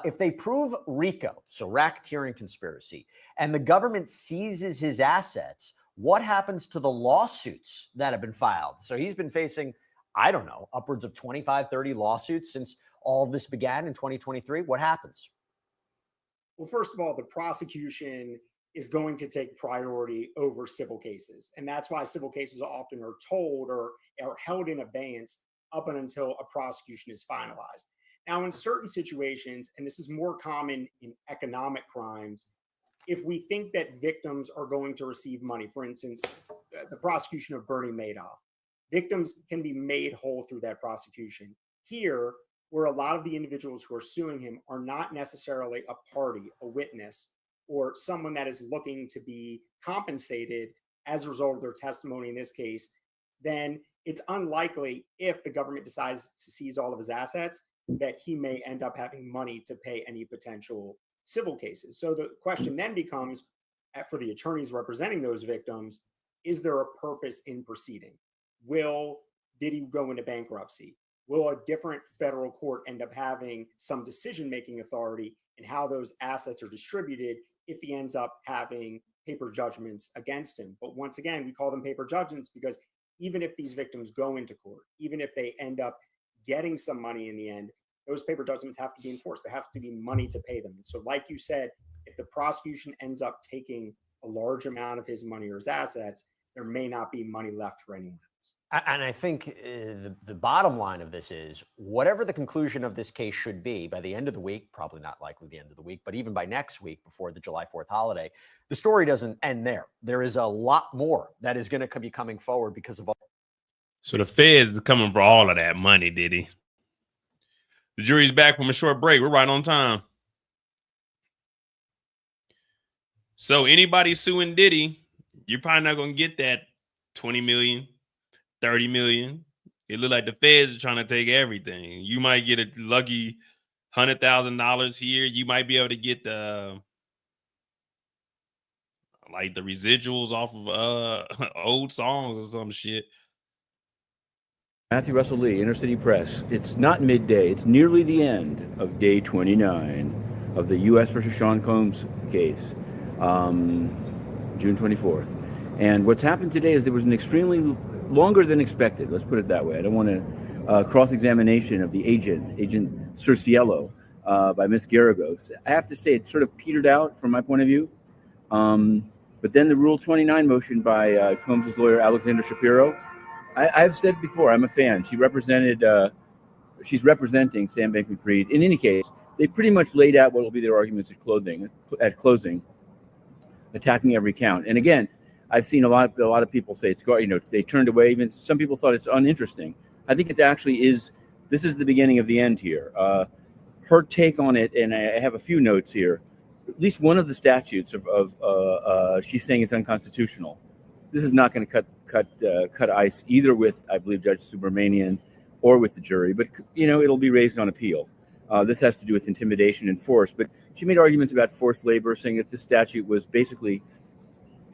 If they prove RICO, so racketeering conspiracy, and the government seizes his assets, what happens to the lawsuits that have been filed? So he's been facing, I don't know, upwards of 25, 30 lawsuits since all of this began in 2023. What happens? Well, first of all, the prosecution is going to take priority over civil cases. And that's why civil cases often are told or are held in abeyance up until a prosecution is finalized. Now, in certain situations, and this is more common in economic crimes, if we think that victims are going to receive money, for instance, the prosecution of Bernie Madoff, victims can be made whole through that prosecution. Here, where a lot of the individuals who are suing him are not necessarily a party, a witness, or someone that is looking to be compensated as a result of their testimony in this case, then it's unlikely, if the government decides to seize all of his assets, that he may end up having money to pay any potential civil cases. So the question then becomes, for the attorneys representing those victims, is there a purpose in proceeding? Will Diddy go into bankruptcy? Will a different federal court end up having some decision-making authority in how those assets are distributed if he ends up having paper judgments against him? But once again, we call them paper judgments because even if these victims go into court, even if they end up getting some money in the end, those paper judgments have to be enforced. There have to be money to pay them. So like you said, if the prosecution ends up taking a large amount of his money or his assets, there may not be money left for anyone else. And I think the bottom line of this is, whatever the conclusion of this case should be by the end of the week, probably not likely the end of the week, but even by next week before the July 4th holiday, the story doesn't end there. There is a lot more that is going to be coming forward because of all. So the feds is coming for all of that money, Diddy. The jury's back from a short break. We're right on time. So anybody suing Diddy, you're probably not gonna get that 20 million, 30 million. It look like the feds are trying to take everything. You might get a lucky $100,000 here. You might be able to get the like the residuals off of old songs or some shit. Matthew Russell Lee, Inner City Press. It's not midday. It's nearly the end of day 29 of the U.S. versus Sean Combs case, June 24th. And what's happened today is there was an extremely longer than expected, let's put it that way. I don't want to cross-examination of the Agent Cerciello, by Miss Garagos. I have to say it sort of petered out from my point of view. But then the Rule 29 motion by Combs' lawyer, Alexander Shapiro, I've said before, I'm a fan. She's representing Sam Bankman-Fried. In any case, they pretty much laid out what will be their arguments at closing, attacking every count. And again, I've seen a lot of people say they turned away. Even some people thought it's uninteresting. I think it actually is. This is the beginning of the end here. Her take on it, and I have a few notes here. At least one of the statutes of she's saying is unconstitutional. This is not going to cut ice either with, I believe, Judge Subramanian or with the jury, but it'll be raised on appeal. This has to do with intimidation and force, but she made arguments about forced labor, saying that this statute was basically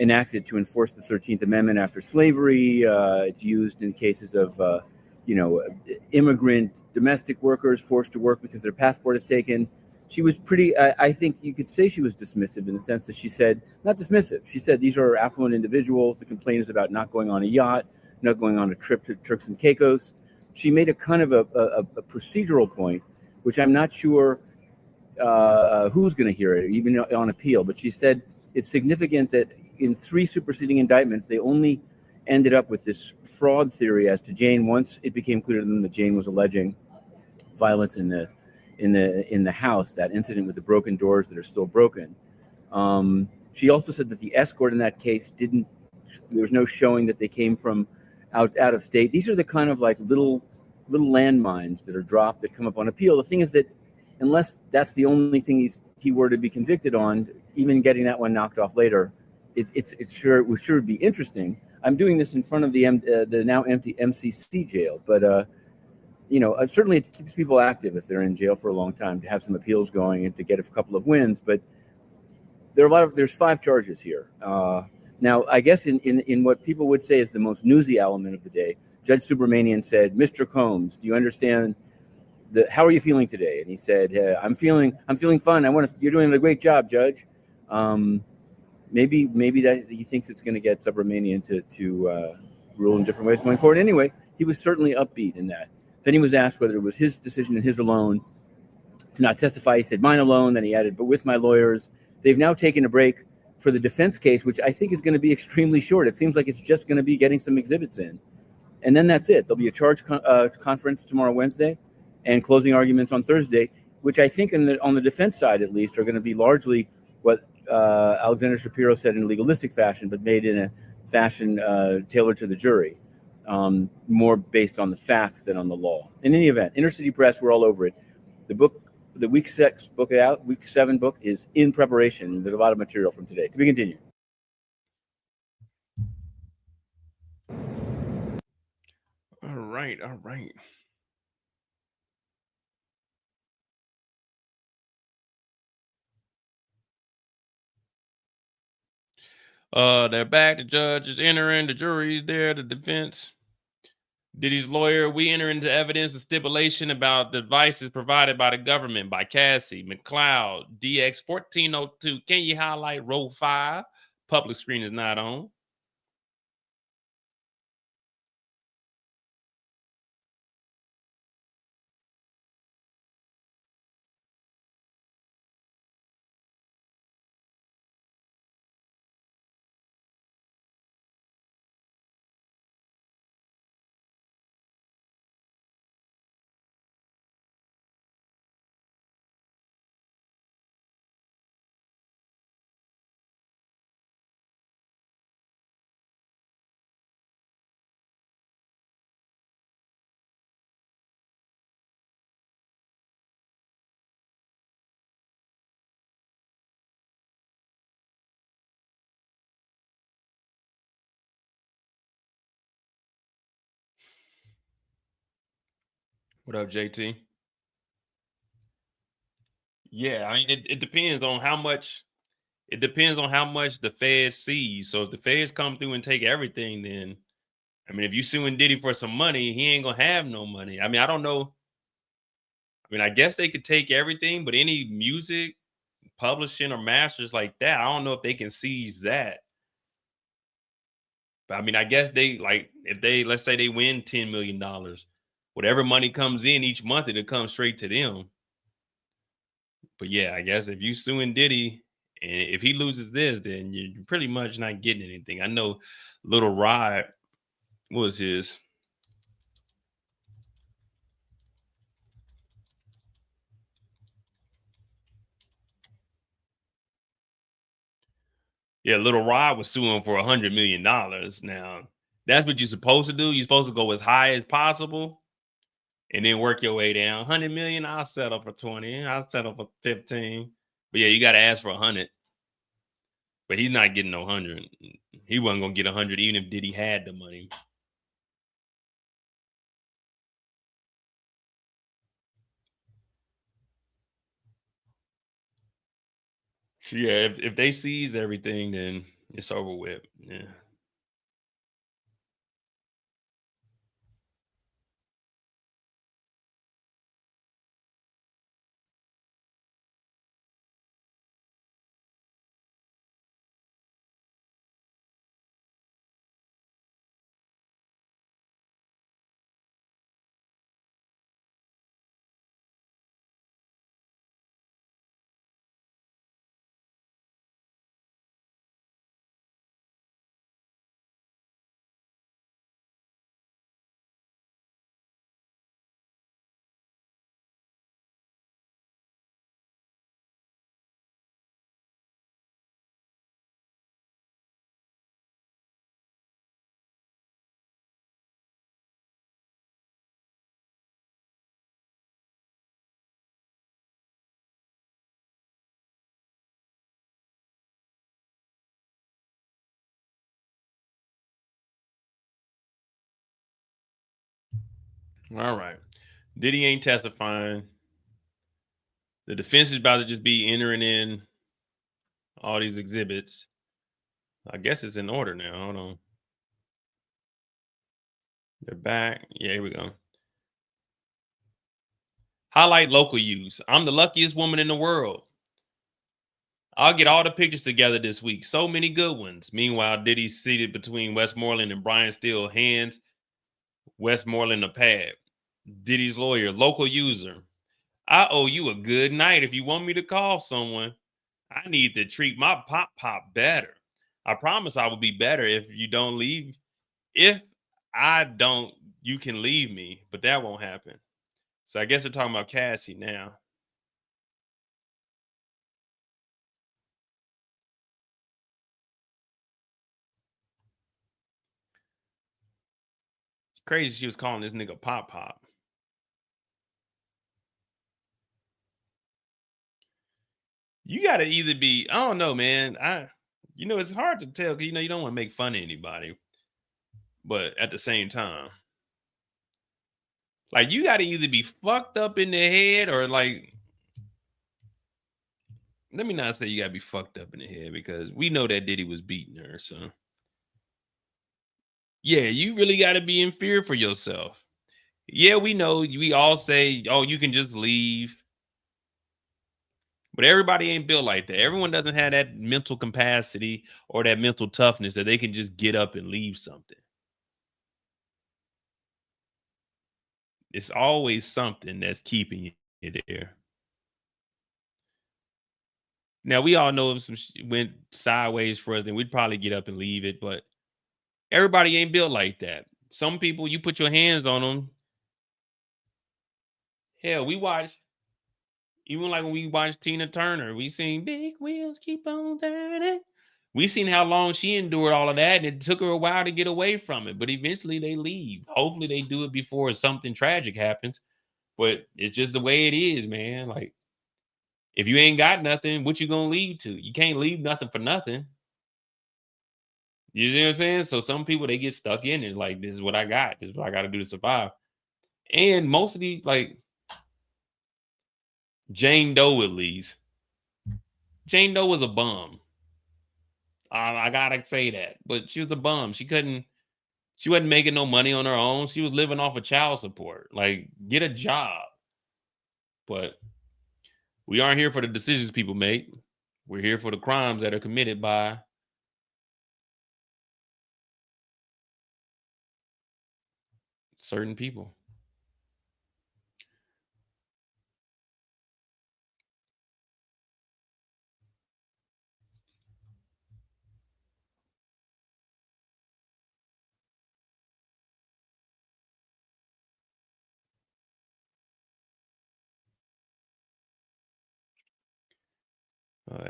enacted to enforce the 13th Amendment after slavery. It's used in cases of immigrant domestic workers forced to work because their passport is taken. She was pretty, I think you could say she was dismissive in the sense that she said, not dismissive, she said these are affluent individuals. The complaint is about not going on a yacht, not going on a trip to Turks and Caicos. She made a kind of a procedural point, which I'm not sure who's going to hear it, even on appeal. But she said it's significant that in 3 superseding indictments, they only ended up with this fraud theory as to Jane once it became clear to them that Jane was alleging violence in the house, that incident with the broken doors that are still broken. She also said that the escort in that case there was no showing that they came from out of state. These are the kind of like little landmines that are dropped that come up on appeal. The thing is that unless that's the only thing he were to be convicted on, even getting that one knocked off later, it sure would be interesting. I'm doing this in front of the now empty MCC jail, but certainly it keeps people active if they're in jail for a long time to have some appeals going and to get a couple of wins. But there's 5 charges here. Now, I guess in what people would say is the most newsy element of the day, Judge Subramanian said, "Mr. Combs, do you understand how are you feeling today?" And he said, "I'm feeling fine. You're doing a great job, Judge." Maybe that he thinks it's going to get Subramanian to rule in different ways going forward. Anyway, he was certainly upbeat in that. Then he was asked whether it was his decision and his alone to not testify. He said, "Mine alone." Then he added, "but with my lawyers." They've now taken a break for the defense case, which I think is going to be extremely short. It seems like it's just going to be getting some exhibits in. And then that's it. There'll be a charge conference tomorrow, Wednesday, and closing arguments on Thursday, which I think on the defense side, at least, are going to be largely what Alexander Shapiro said in a legalistic fashion, but made in a fashion tailored to the jury, more based on the facts than on the law. In any event, Inner City Press, we're all over it. The week 6 book out, week 7 book is in preparation. There's a lot of material from today. To be continued. All right. They're back. The judge is entering. The jury's there. The defense. Diddy's lawyer. We enter into evidence and stipulation about the devices provided by the government by Cassie, McLeod, DX 1402. Can you highlight row 5? Public screen is not on. What up, JT? Yeah, I mean, it depends on how much. It depends on how much the Fed sees. So if the Feds come through and take everything, then I mean, if you suing Diddy for some money, he ain't gonna have no money. I mean, I don't know. I mean, I guess they could take everything, but any music, publishing, or masters like that, I don't know if they can seize that. But I mean, I guess they like if they let's say they win $10 million, whatever money comes in each month, it'll come straight to them. But yeah, I guess if you suing Diddy and if he loses this, then you're pretty much not getting anything. I know Little Rod was his. Yeah, Little Rod was suing for $100 million. Now, that's what you're supposed to do. You're supposed to go as high as possible and then work your way down. 100 million, I'll settle for 20. I'll settle for 15. But yeah, you got to ask for 100. But he's not getting no 100. He wasn't going to get 100 even if Diddy had the money. So yeah, if they seize everything, then it's over with. Yeah. All right. Diddy ain't testifying. The defense is about to just be entering in all these exhibits. I guess it's in order now. Hold on. They're back. Yeah, here we go. Highlight local use. I'm the luckiest woman in the world. I'll get all the pictures together this week. So many good ones. Meanwhile, Diddy's seated between Westmoreland and Brian Steele hands Westmoreland a pad. Diddy's lawyer, local user. I owe you a good night. If you want me to call someone, I need to treat my pop better. I promise I will be better if you don't leave. If I don't, you can leave me, but that won't happen. So I guess they're talking about Cassie now. It's crazy she was calling this nigga Pop. You got to either be, I don't know, man. It's hard to tell because, you don't want to make fun of anybody. But at the same time, like, you got to either be fucked up in the head or, like, let me not say you got to be fucked up in the head because we know that Diddy was beating her. So, yeah, you really got to be in fear for yourself. Yeah, we know. We all say, oh, you can just leave. But everybody ain't built like that. Everyone doesn't have that mental capacity or that mental toughness that they can just get up and leave something. It's always something that's keeping you there. Now, we all know if some went sideways for us, then we'd probably get up and leave it. But everybody ain't built like that. Some people, you put your hands on them. Hell, we watch, even like when we watched Tina Turner, we seen big wheels keep on turning. We seen how long she endured all of that, and it took her a while to get away from it. But eventually they leave. Hopefully they do it before something tragic happens. But it's just the way it is, man. Like, if you ain't got nothing, what you gonna leave to? You can't leave nothing for nothing. You see what I'm saying? So some people, they get stuck in it. Like, this is what I got. This is what I got to do to survive. And most of these, like Jane Doe, at least. Jane Doe was a bum. I gotta say that. But she was a bum. She wasn't making no money on her own. She was living off of child support. Like, get a job. But we aren't here for the decisions people make. We're here for the crimes that are committed by certain people.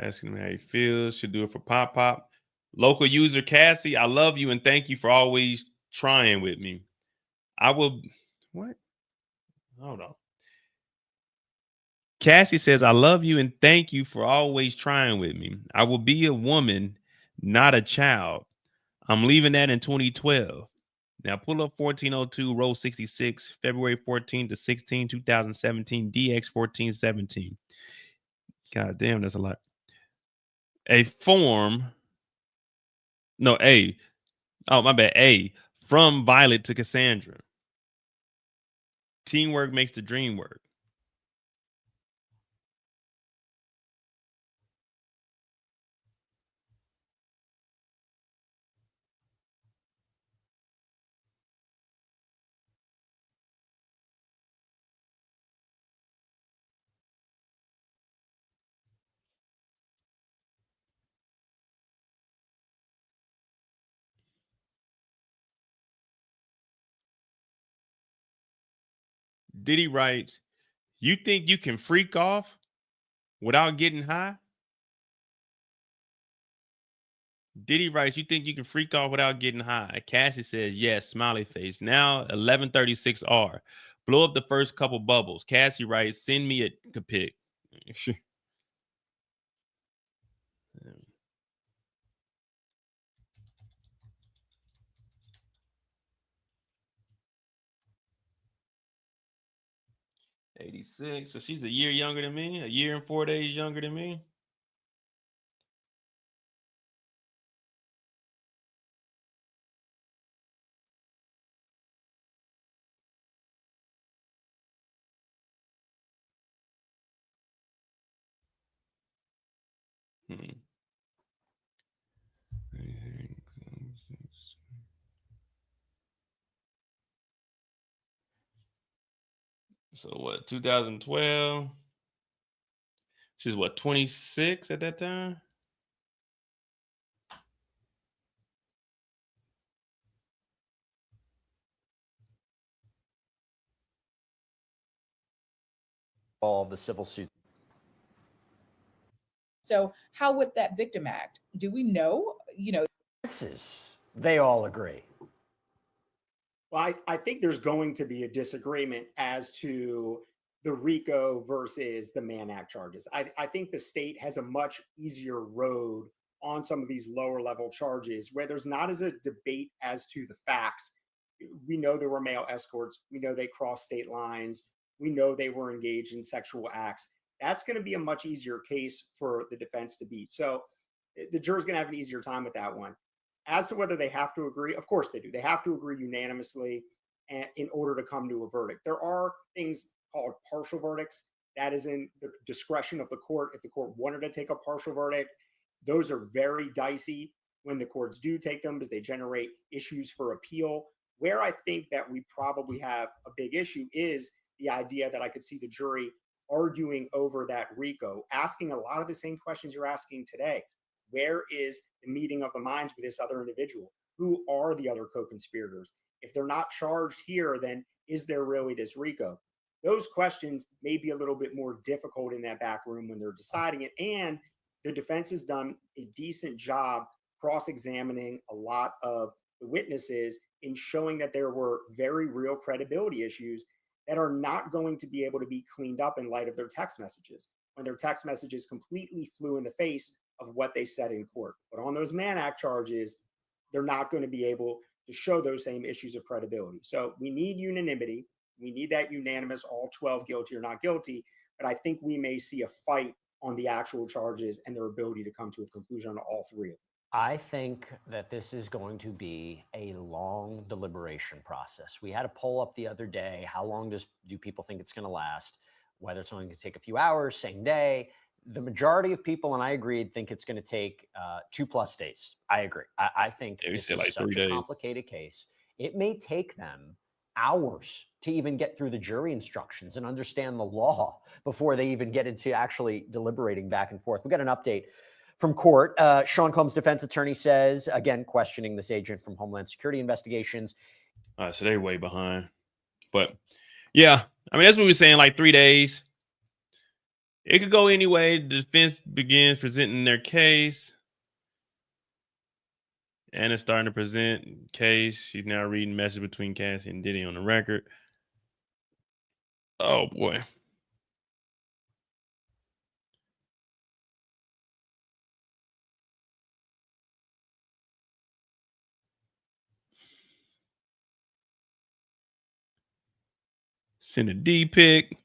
Asking him how he feels. Should do it for Pop Pop. Local user Cassie, I love you and thank you for always trying with me. I will. What? Hold on. Cassie says, I love you and thank you for always trying with me. I will be a woman, not a child. I'm leaving that in 2012. Now pull up 1402 row 66, February 14 to 16, 2017, DX 1417. God damn, that's a lot. A form. No, A. Oh, my bad. A. From Violet to Cassandra. Teamwork makes the dream work. Diddy writes, you think you can freak off without getting high? Diddy writes, you think you can freak off without getting high? Cassie says, yes, smiley face. Now 1136R. Blow up the first couple bubbles. Cassie writes, send me a pic. 86. So she's a year younger than me, a year and 4 days younger than me. So what, 2012? She's what, 26 at that time? All of the civil suit. So how would that victim act? Do we know? They all agree. Well, I think there's going to be a disagreement as to the RICO versus the Mann Act charges. I think the state has a much easier road on some of these lower level charges where there's not as a debate as to the facts. We know there were male escorts. We know they crossed state lines. We know they were engaged in sexual acts. That's going to be a much easier case for the defense to beat. So the juror's going to have an easier time with that one. As to whether they have to agree, of course they do. They have to agree unanimously in order to come to a verdict. There are things called partial verdicts. That is in the discretion of the court. If the court wanted to take a partial verdict, those are very dicey when the courts do take them because they generate issues for appeal. Where I think that we probably have a big issue is the idea that I could see the jury arguing over that RICO, asking a lot of the same questions you're asking today. Where is the meeting of the minds with this other individual? Who are the other co-conspirators? If they're not charged here, then is there really this RICO? Those questions may be a little bit more difficult in that back room when they're deciding it. And the defense has done a decent job cross-examining a lot of the witnesses in showing that there were very real credibility issues that are not going to be able to be cleaned up in light of their text messages, when their text messages completely flew in the face of what they said in court. But on those Mann Act charges, they're not going to be able to show those same issues of credibility. So we need unanimity. We need that unanimous, all 12 guilty or not guilty. But I think we may see a fight on the actual charges and their ability to come to a conclusion on all three of them. I think that this is going to be a long deliberation process. We had a poll up the other day. How long do people think it's going to last? Whether it's only going to take a few hours, same day. The majority of people, and I agreed, think it's going to take 2+ days. I agree. I think this is like such 3 a days. complicated case. It may take them hours to even get through the jury instructions and understand the law before they even get into actually deliberating back and forth. We got an update from court. Sean Combs' defense attorney says, again, questioning this agent from Homeland Security investigations. All right, so they're way behind. But yeah, I mean, that's what we were saying, like 3 days. It could go anyway. The defense begins presenting their case. Anna's starting to present case. She's now reading message between Cassie and Diddy on the record. Oh boy. Send a D pic.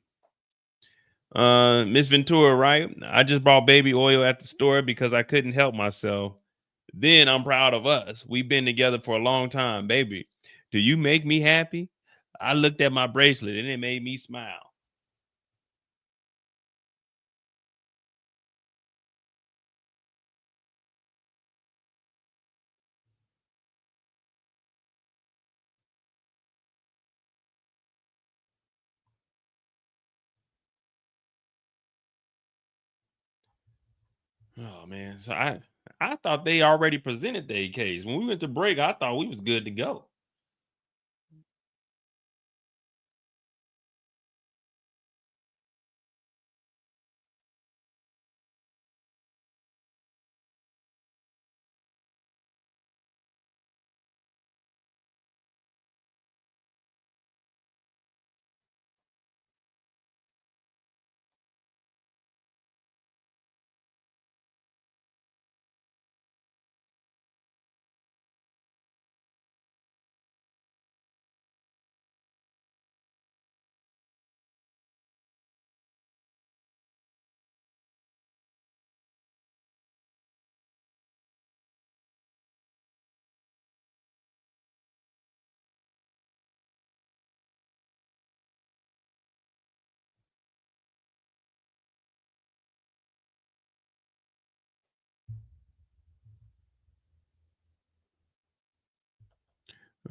Miss Ventura, right? I just bought baby oil at the store because I couldn't help myself. Then I'm proud of us. We've been together for a long time, baby. Do you make me happy? I looked at my bracelet and it made me smile. Oh man, so I thought they already presented their case. When we went to break, I thought we was good to go.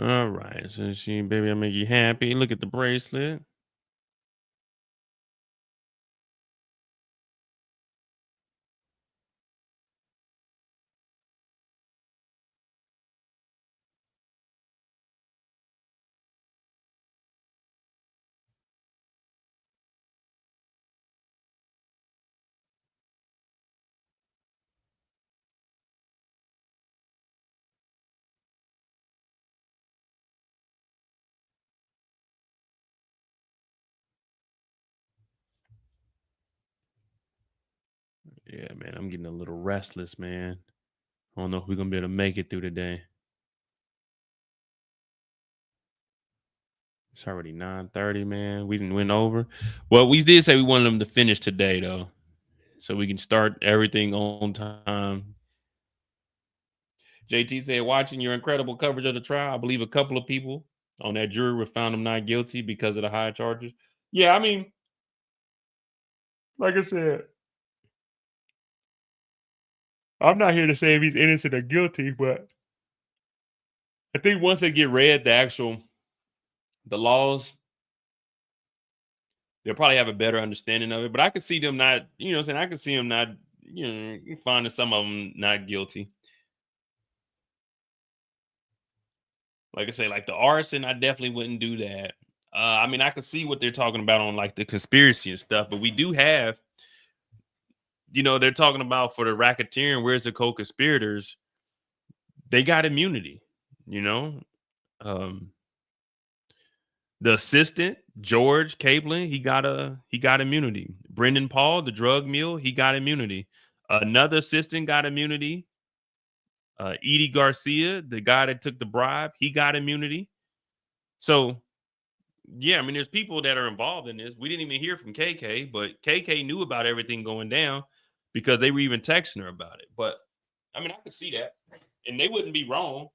All right, so baby, I make you happy. Look at the bracelet. Yeah, man, I'm getting a little restless, man. I don't know if we're gonna be able to make it through today. It's already 9:30, man. We didn't win over. Well, we did say we wanted them to finish today, though, so we can start everything on time. JT said, watching your incredible coverage of the trial, I believe a couple of people on that jury were found him not guilty because of the high charges. Yeah, I mean, like I said, I'm not here to say if he's innocent or guilty, but I think once they get read the laws, they'll probably have a better understanding of it. But I could see them not, you know what I'm saying? I could see them not, finding some of them not guilty. Like I say, like the arson, I definitely wouldn't do that. I mean, I could see what they're talking about on like the conspiracy and stuff, but we do have, they're talking about for the racketeering, where's the co-conspirators? They got immunity, you know. The assistant, George Capelin, he got immunity. Brendan Paul, the drug mule, he got immunity. Another assistant got immunity. Edie Garcia, the guy that took the bribe, he got immunity. So yeah, I mean, there's people that are involved in this. We didn't even hear from KK, but KK knew about everything going down because they were even texting her about it. But I mean, I could see that, and they wouldn't be wrong.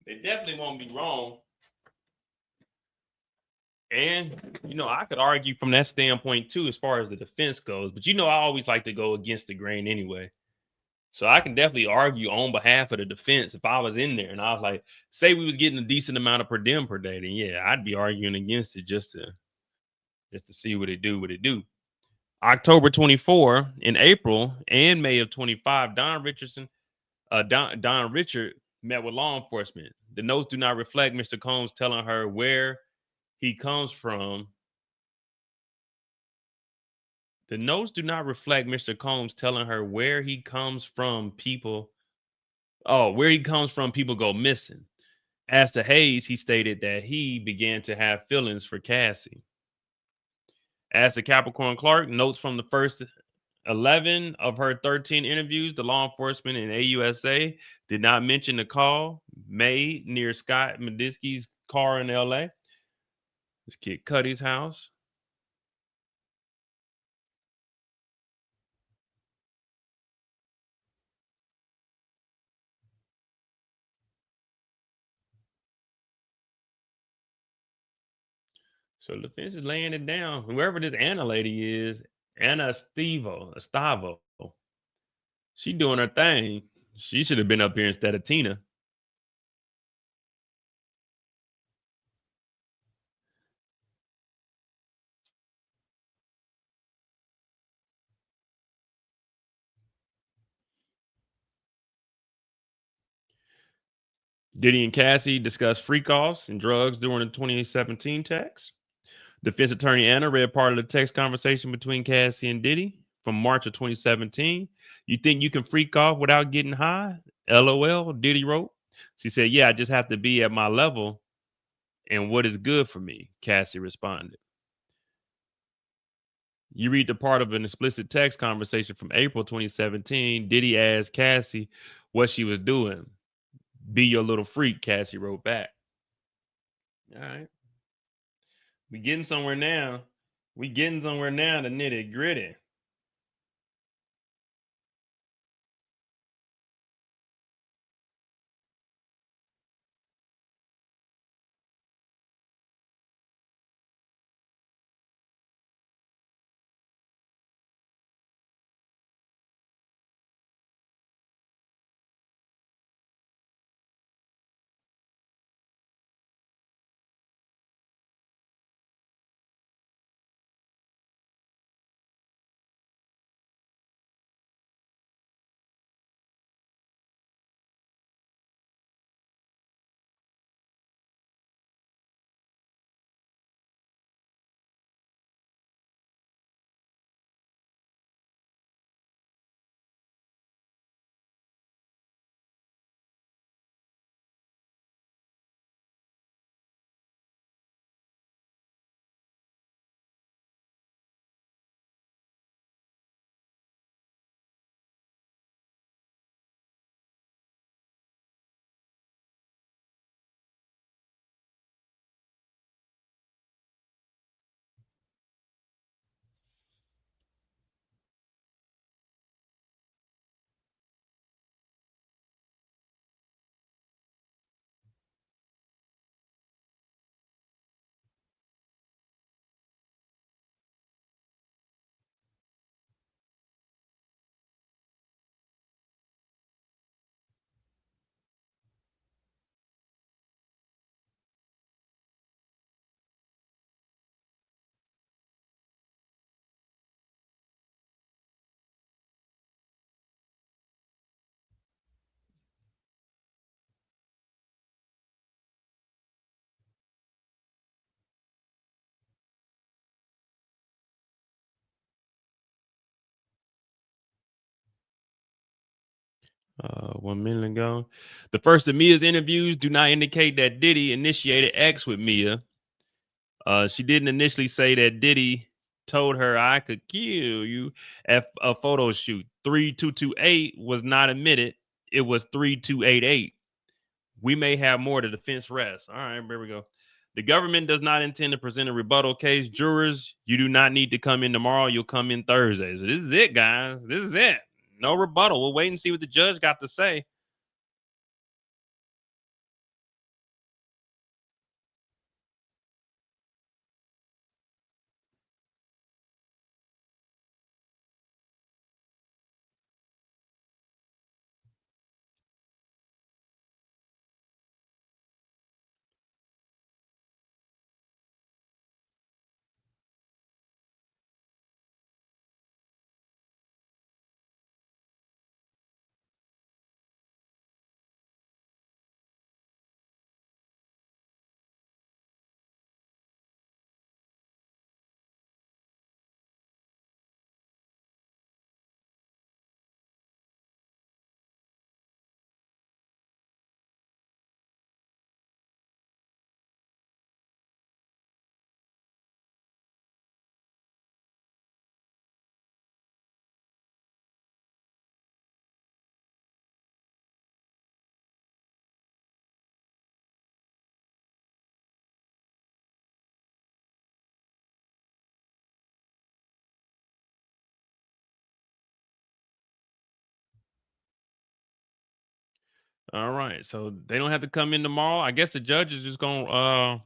They definitely won't be wrong. And, you know, I could argue from that standpoint too, as far as the defense goes. But, you know, I always like to go against the grain anyway. So I can definitely argue on behalf of the defense if I was in there and I was like, say we was getting a decent amount of per diem per day, then yeah, I'd be arguing against it just to see what it do. October 24, in April and May of 25, Don Richard met with law enforcement. The notes do not reflect Mr. Combs telling her where he comes from. The notes do not reflect Mr. Combs telling her where he comes from. People go missing. As to Hayes, he stated that he began to have feelings for Cassie. As to Capricorn Clark, notes from the first 11 of her 13 interviews, the law enforcement in AUSA did not mention the call made near Scott Mediski's car in LA. This kid Cudi's house. So the defense is laying it down. Whoever this Anna lady is, Anna Estavo, she doing her thing. She should have been up here instead of Tina. Diddy and Cassie discussed freak-offs and drugs during the 2017 text. Defense attorney Anna read part of the text conversation between Cassie and Diddy from March of 2017. You think you can freak off without getting high? LOL, Diddy wrote. She said, yeah, I just have to be at my level and what is good for me, Cassie responded. You read the part of an explicit text conversation from April 2017. Diddy asked Cassie what she was doing. Be your little freak, Cassie wrote back. All right. We getting somewhere now. The nitty gritty. One minute ago. The first of Mia's interviews do not indicate that Diddy initiated X with Mia. She didn't initially say that Diddy told her I could kill you at a photo shoot. 3228 was not admitted. It was 3288. We may have more. The defense rests. All right, here we go. The government does not intend to present a rebuttal case. Jurors, you do not need to come in tomorrow. You'll come in Thursday. So this is it, guys. This is it. No rebuttal. We'll wait and see what the judge got to say. All right. So they don't have to come in tomorrow. I guess the judge is just gonna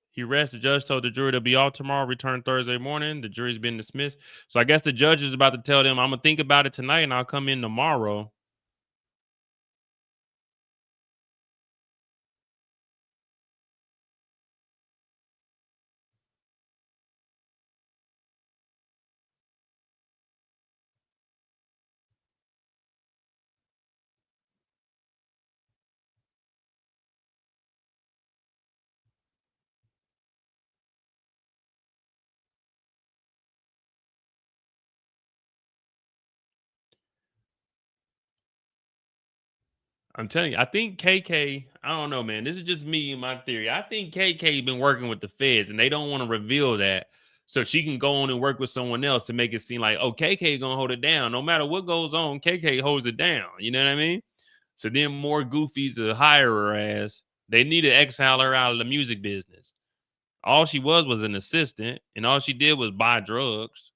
he rests. The judge told the jury to be off tomorrow, return Thursday morning. The jury's been dismissed. So I guess the judge is about to tell them, I'm gonna think about it tonight and I'll come in tomorrow. I'm telling you, I think KK, I don't know, man. This is just me and my theory. I think KK been working with the feds and they don't want to reveal that so she can go on and work with someone else to make it seem like, oh, KK gonna hold it down. No matter what goes on, KK holds it down. You know what I mean? So then more goofies to hire her ass. They need to exile her out of the music business. All she was an assistant, and all she did was buy drugs.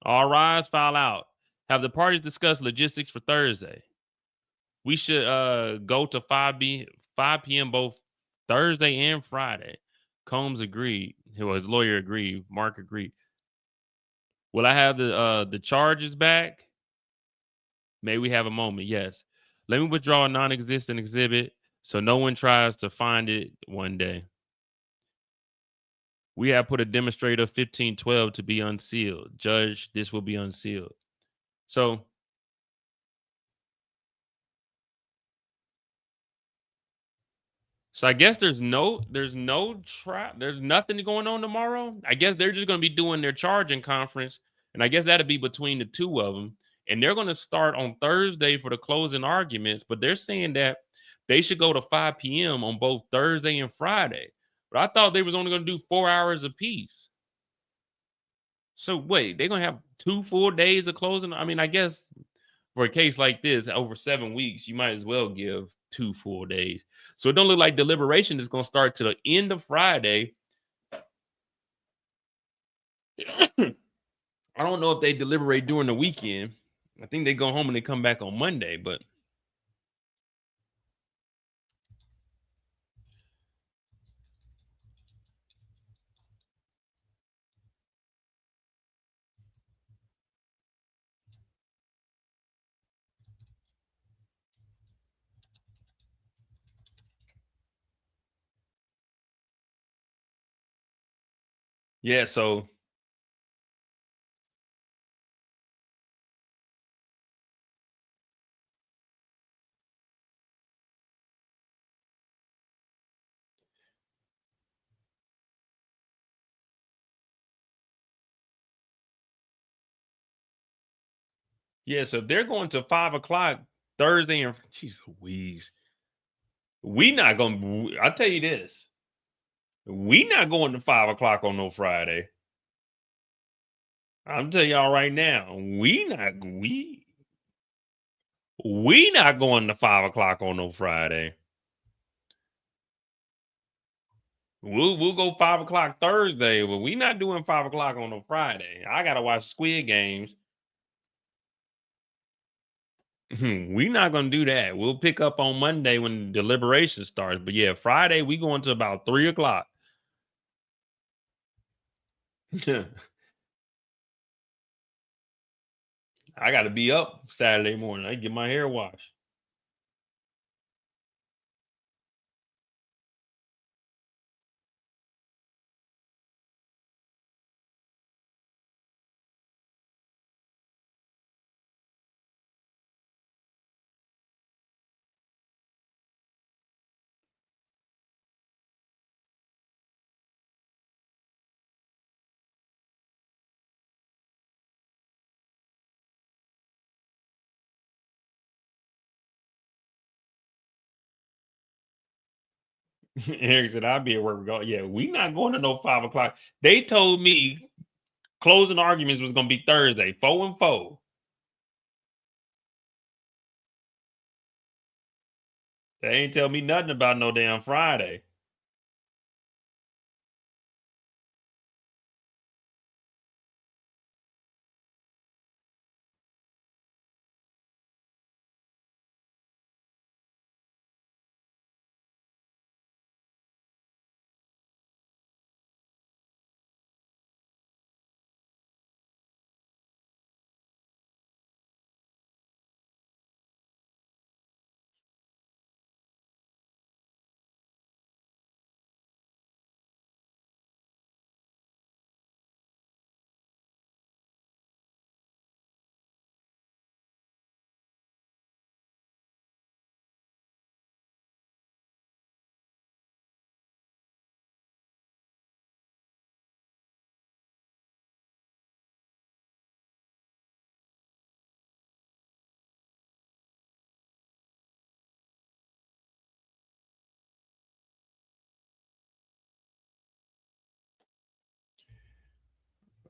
All rise, file out. Have the parties discussed logistics for Thursday? We should go to 5 p.m. both Thursday and Friday. Combs agreed. His lawyer agreed. Mark agreed. Will I have the charges back? May we have a moment? Yes. Let me withdraw a non-existent exhibit so no one tries to find it one day. We have put a demonstrator 1512 to be unsealed. Judge, this will be unsealed. So I guess there's nothing going on tomorrow. I guess they're just going to be doing their charging conference, and I guess that'll be between the two of them. And they're going to start on Thursday for the closing arguments, but they're saying that they should go to 5 p.m. on both Thursday and Friday. But I thought they was only going to do 4 hours apiece. So wait, they're going to have 2 full days of closing? I mean, I guess for a case like this, over 7 weeks, you might as well give 2 full days. So it don't look like deliberation is going to start to the end of Friday. I don't know if they deliberate during the weekend. I think they go home and they come back on Monday, but yeah, so if they're going to 5 o'clock Thursday and jeez Louise, we not gonna. I'll tell you this: We not going to 5 o'clock on no Friday. I'm telling y'all right now, we not going to 5 o'clock on no Friday. We'll go 5 o'clock Thursday, but we not doing 5 o'clock on no Friday. I gotta watch Squid Games. We not gonna do that. We'll pick up on Monday when deliberation starts. But yeah, Friday we going to about 3 o'clock. I gotta be up Saturday morning. I get my hair washed. Eric said, I'll be at work. Yeah, we not going to no 5 o'clock. They told me closing arguments was gonna be Thursday, 4 and 4. They ain't tell me nothing about no damn Friday.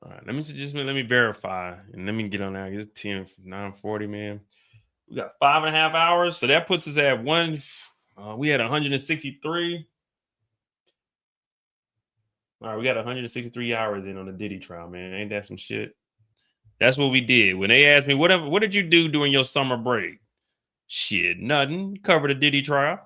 All right, let me verify and let me get on that. It's 9:40, man. We got 5.5 hours, so that puts us at one. We had 163. All right, we got 163 hours in on the Diddy trial, man. Ain't that some shit? That's what we did. When they asked me, what did you do during your summer break? Shit, nothing. Covered the Diddy trial.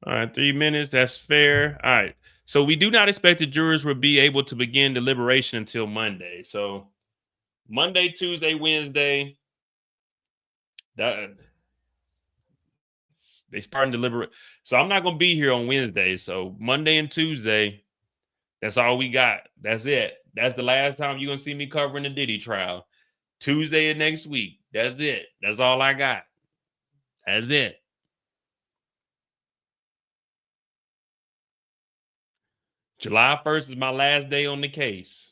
All right, 3 minutes. That's fair. All right. So we do not expect the jurors will be able to begin deliberation until Monday. So Monday, Tuesday, Wednesday, that they starting to deliberate. So I'm not gonna be here on Wednesday. So Monday and Tuesday, that's all we got. That's it. That's the last time you're gonna see me covering the Diddy trial. Tuesday of next week. That's it. That's all I got. That's it. July 1st is my last day on the case.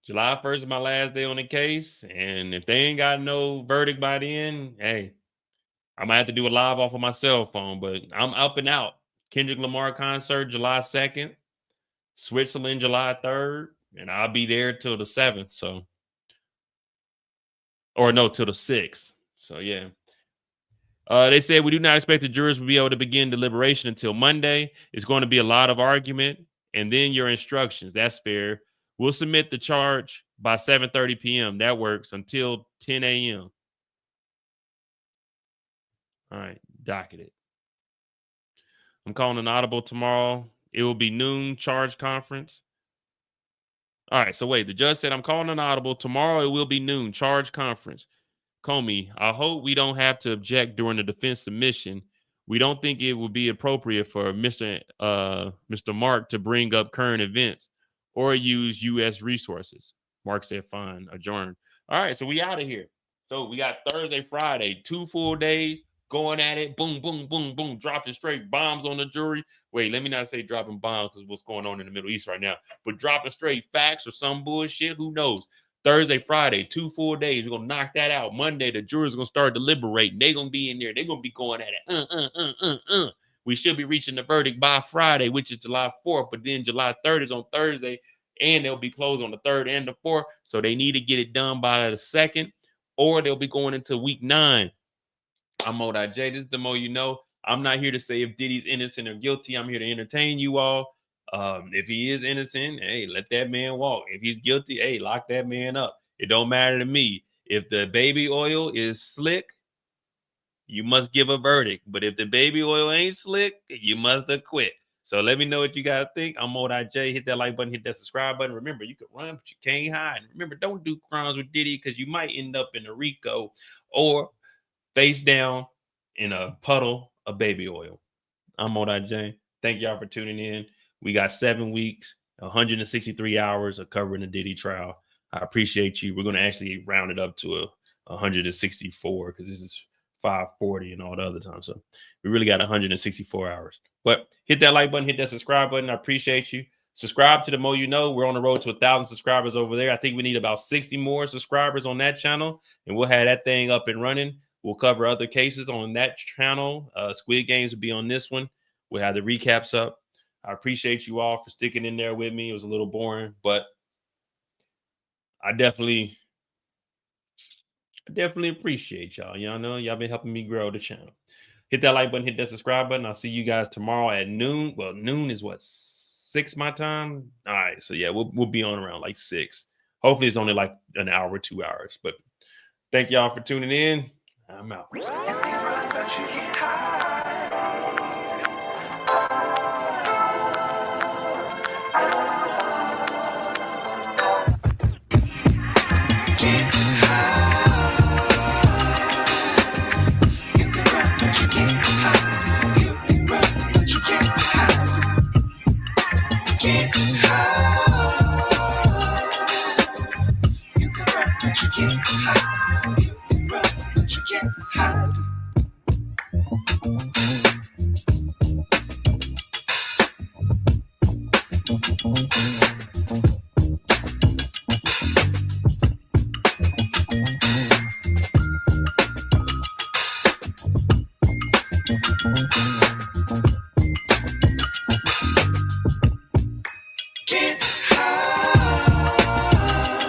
July 1st is my last day on the case. And if they ain't got no verdict by then, hey, I might have to do a live off of my cell phone, but I'm up and out. Kendrick Lamar concert July 2nd, Switzerland July 3rd, and I'll be there till the 7th. So, or no, till the 6th. So yeah. They said we do not expect the jurors will be able to begin deliberation until Monday. It's going to be a lot of argument, and then your instructions. That's fair. We'll submit the charge by 7:30 p.m. That works until 10 a.m. All right, docket it. I'm calling an audible tomorrow. It will be noon charge conference. All right, so wait, the judge said I'm calling an audible tomorrow. It will be noon charge conference. Comey, I hope we don't have to object during the defense submission. We don't think it would be appropriate for Mr. Mark to bring up current events or use U.S. resources. Mark said, fine, adjourn. All right, so we out of here. So we got Thursday, Friday, 2 full days going at it. Boom, boom, boom, boom, dropping straight bombs on the jury. Wait, let me not say dropping bombs because what's going on in the Middle East right now, but dropping straight facts or some bullshit. Who knows? Thursday, Friday, 2 full days. We're going to knock that out. Monday, the jurors are going to start deliberating. They're going to be in there. They're going to be going at it. We should be reaching the verdict by Friday, which is July 4th. But then July 3rd is on Thursday, and they'll be closed on the 3rd and the 4th. So they need to get it done by the 2nd, or they'll be going into week 9. I'm Mo.J. This is the Mo You Know. I'm not here to say if Diddy's innocent or guilty. I'm here to entertain you all. If he is innocent, hey, let that man walk. If he's guilty, hey, lock that man up. It don't matter to me. If the baby oil is slick, you must give a verdict. But if the baby oil ain't slick, you must acquit. So let me know what you guys think. I'm Mo.J. Hit that like button, hit that subscribe button. Remember, you can run, but you can't hide. Remember, don't do crimes with Diddy because you might end up in a RICO or face down in a puddle of baby oil. I'm Mo.J. Thank y'all for tuning in. We got 7 weeks, 163 hours of covering the Diddy trial. I appreciate you. We're going to actually round it up to 164 because this is 540 and all the other time. So we really got 164 hours. But hit that like button, hit that subscribe button. I appreciate you. Subscribe to the Mo You Know. We're on the road to 1,000 subscribers over there. I think we need about 60 more subscribers on that channel, and we'll have that thing up and running. We'll cover other cases on that channel. Squid Games will be on this one. We'll have the recaps up. I appreciate you all for sticking in there with me. It was a little boring, but I definitely appreciate y'all. Y'all know y'all been helping me grow the channel. Hit that like button, hit that subscribe button. I'll see you guys tomorrow at noon. Well, noon is what, 6 my time? All right, so yeah, we'll be on around like 6. Hopefully it's only like an hour or 2 hours. But thank y'all for tuning in. I'm out. Hide.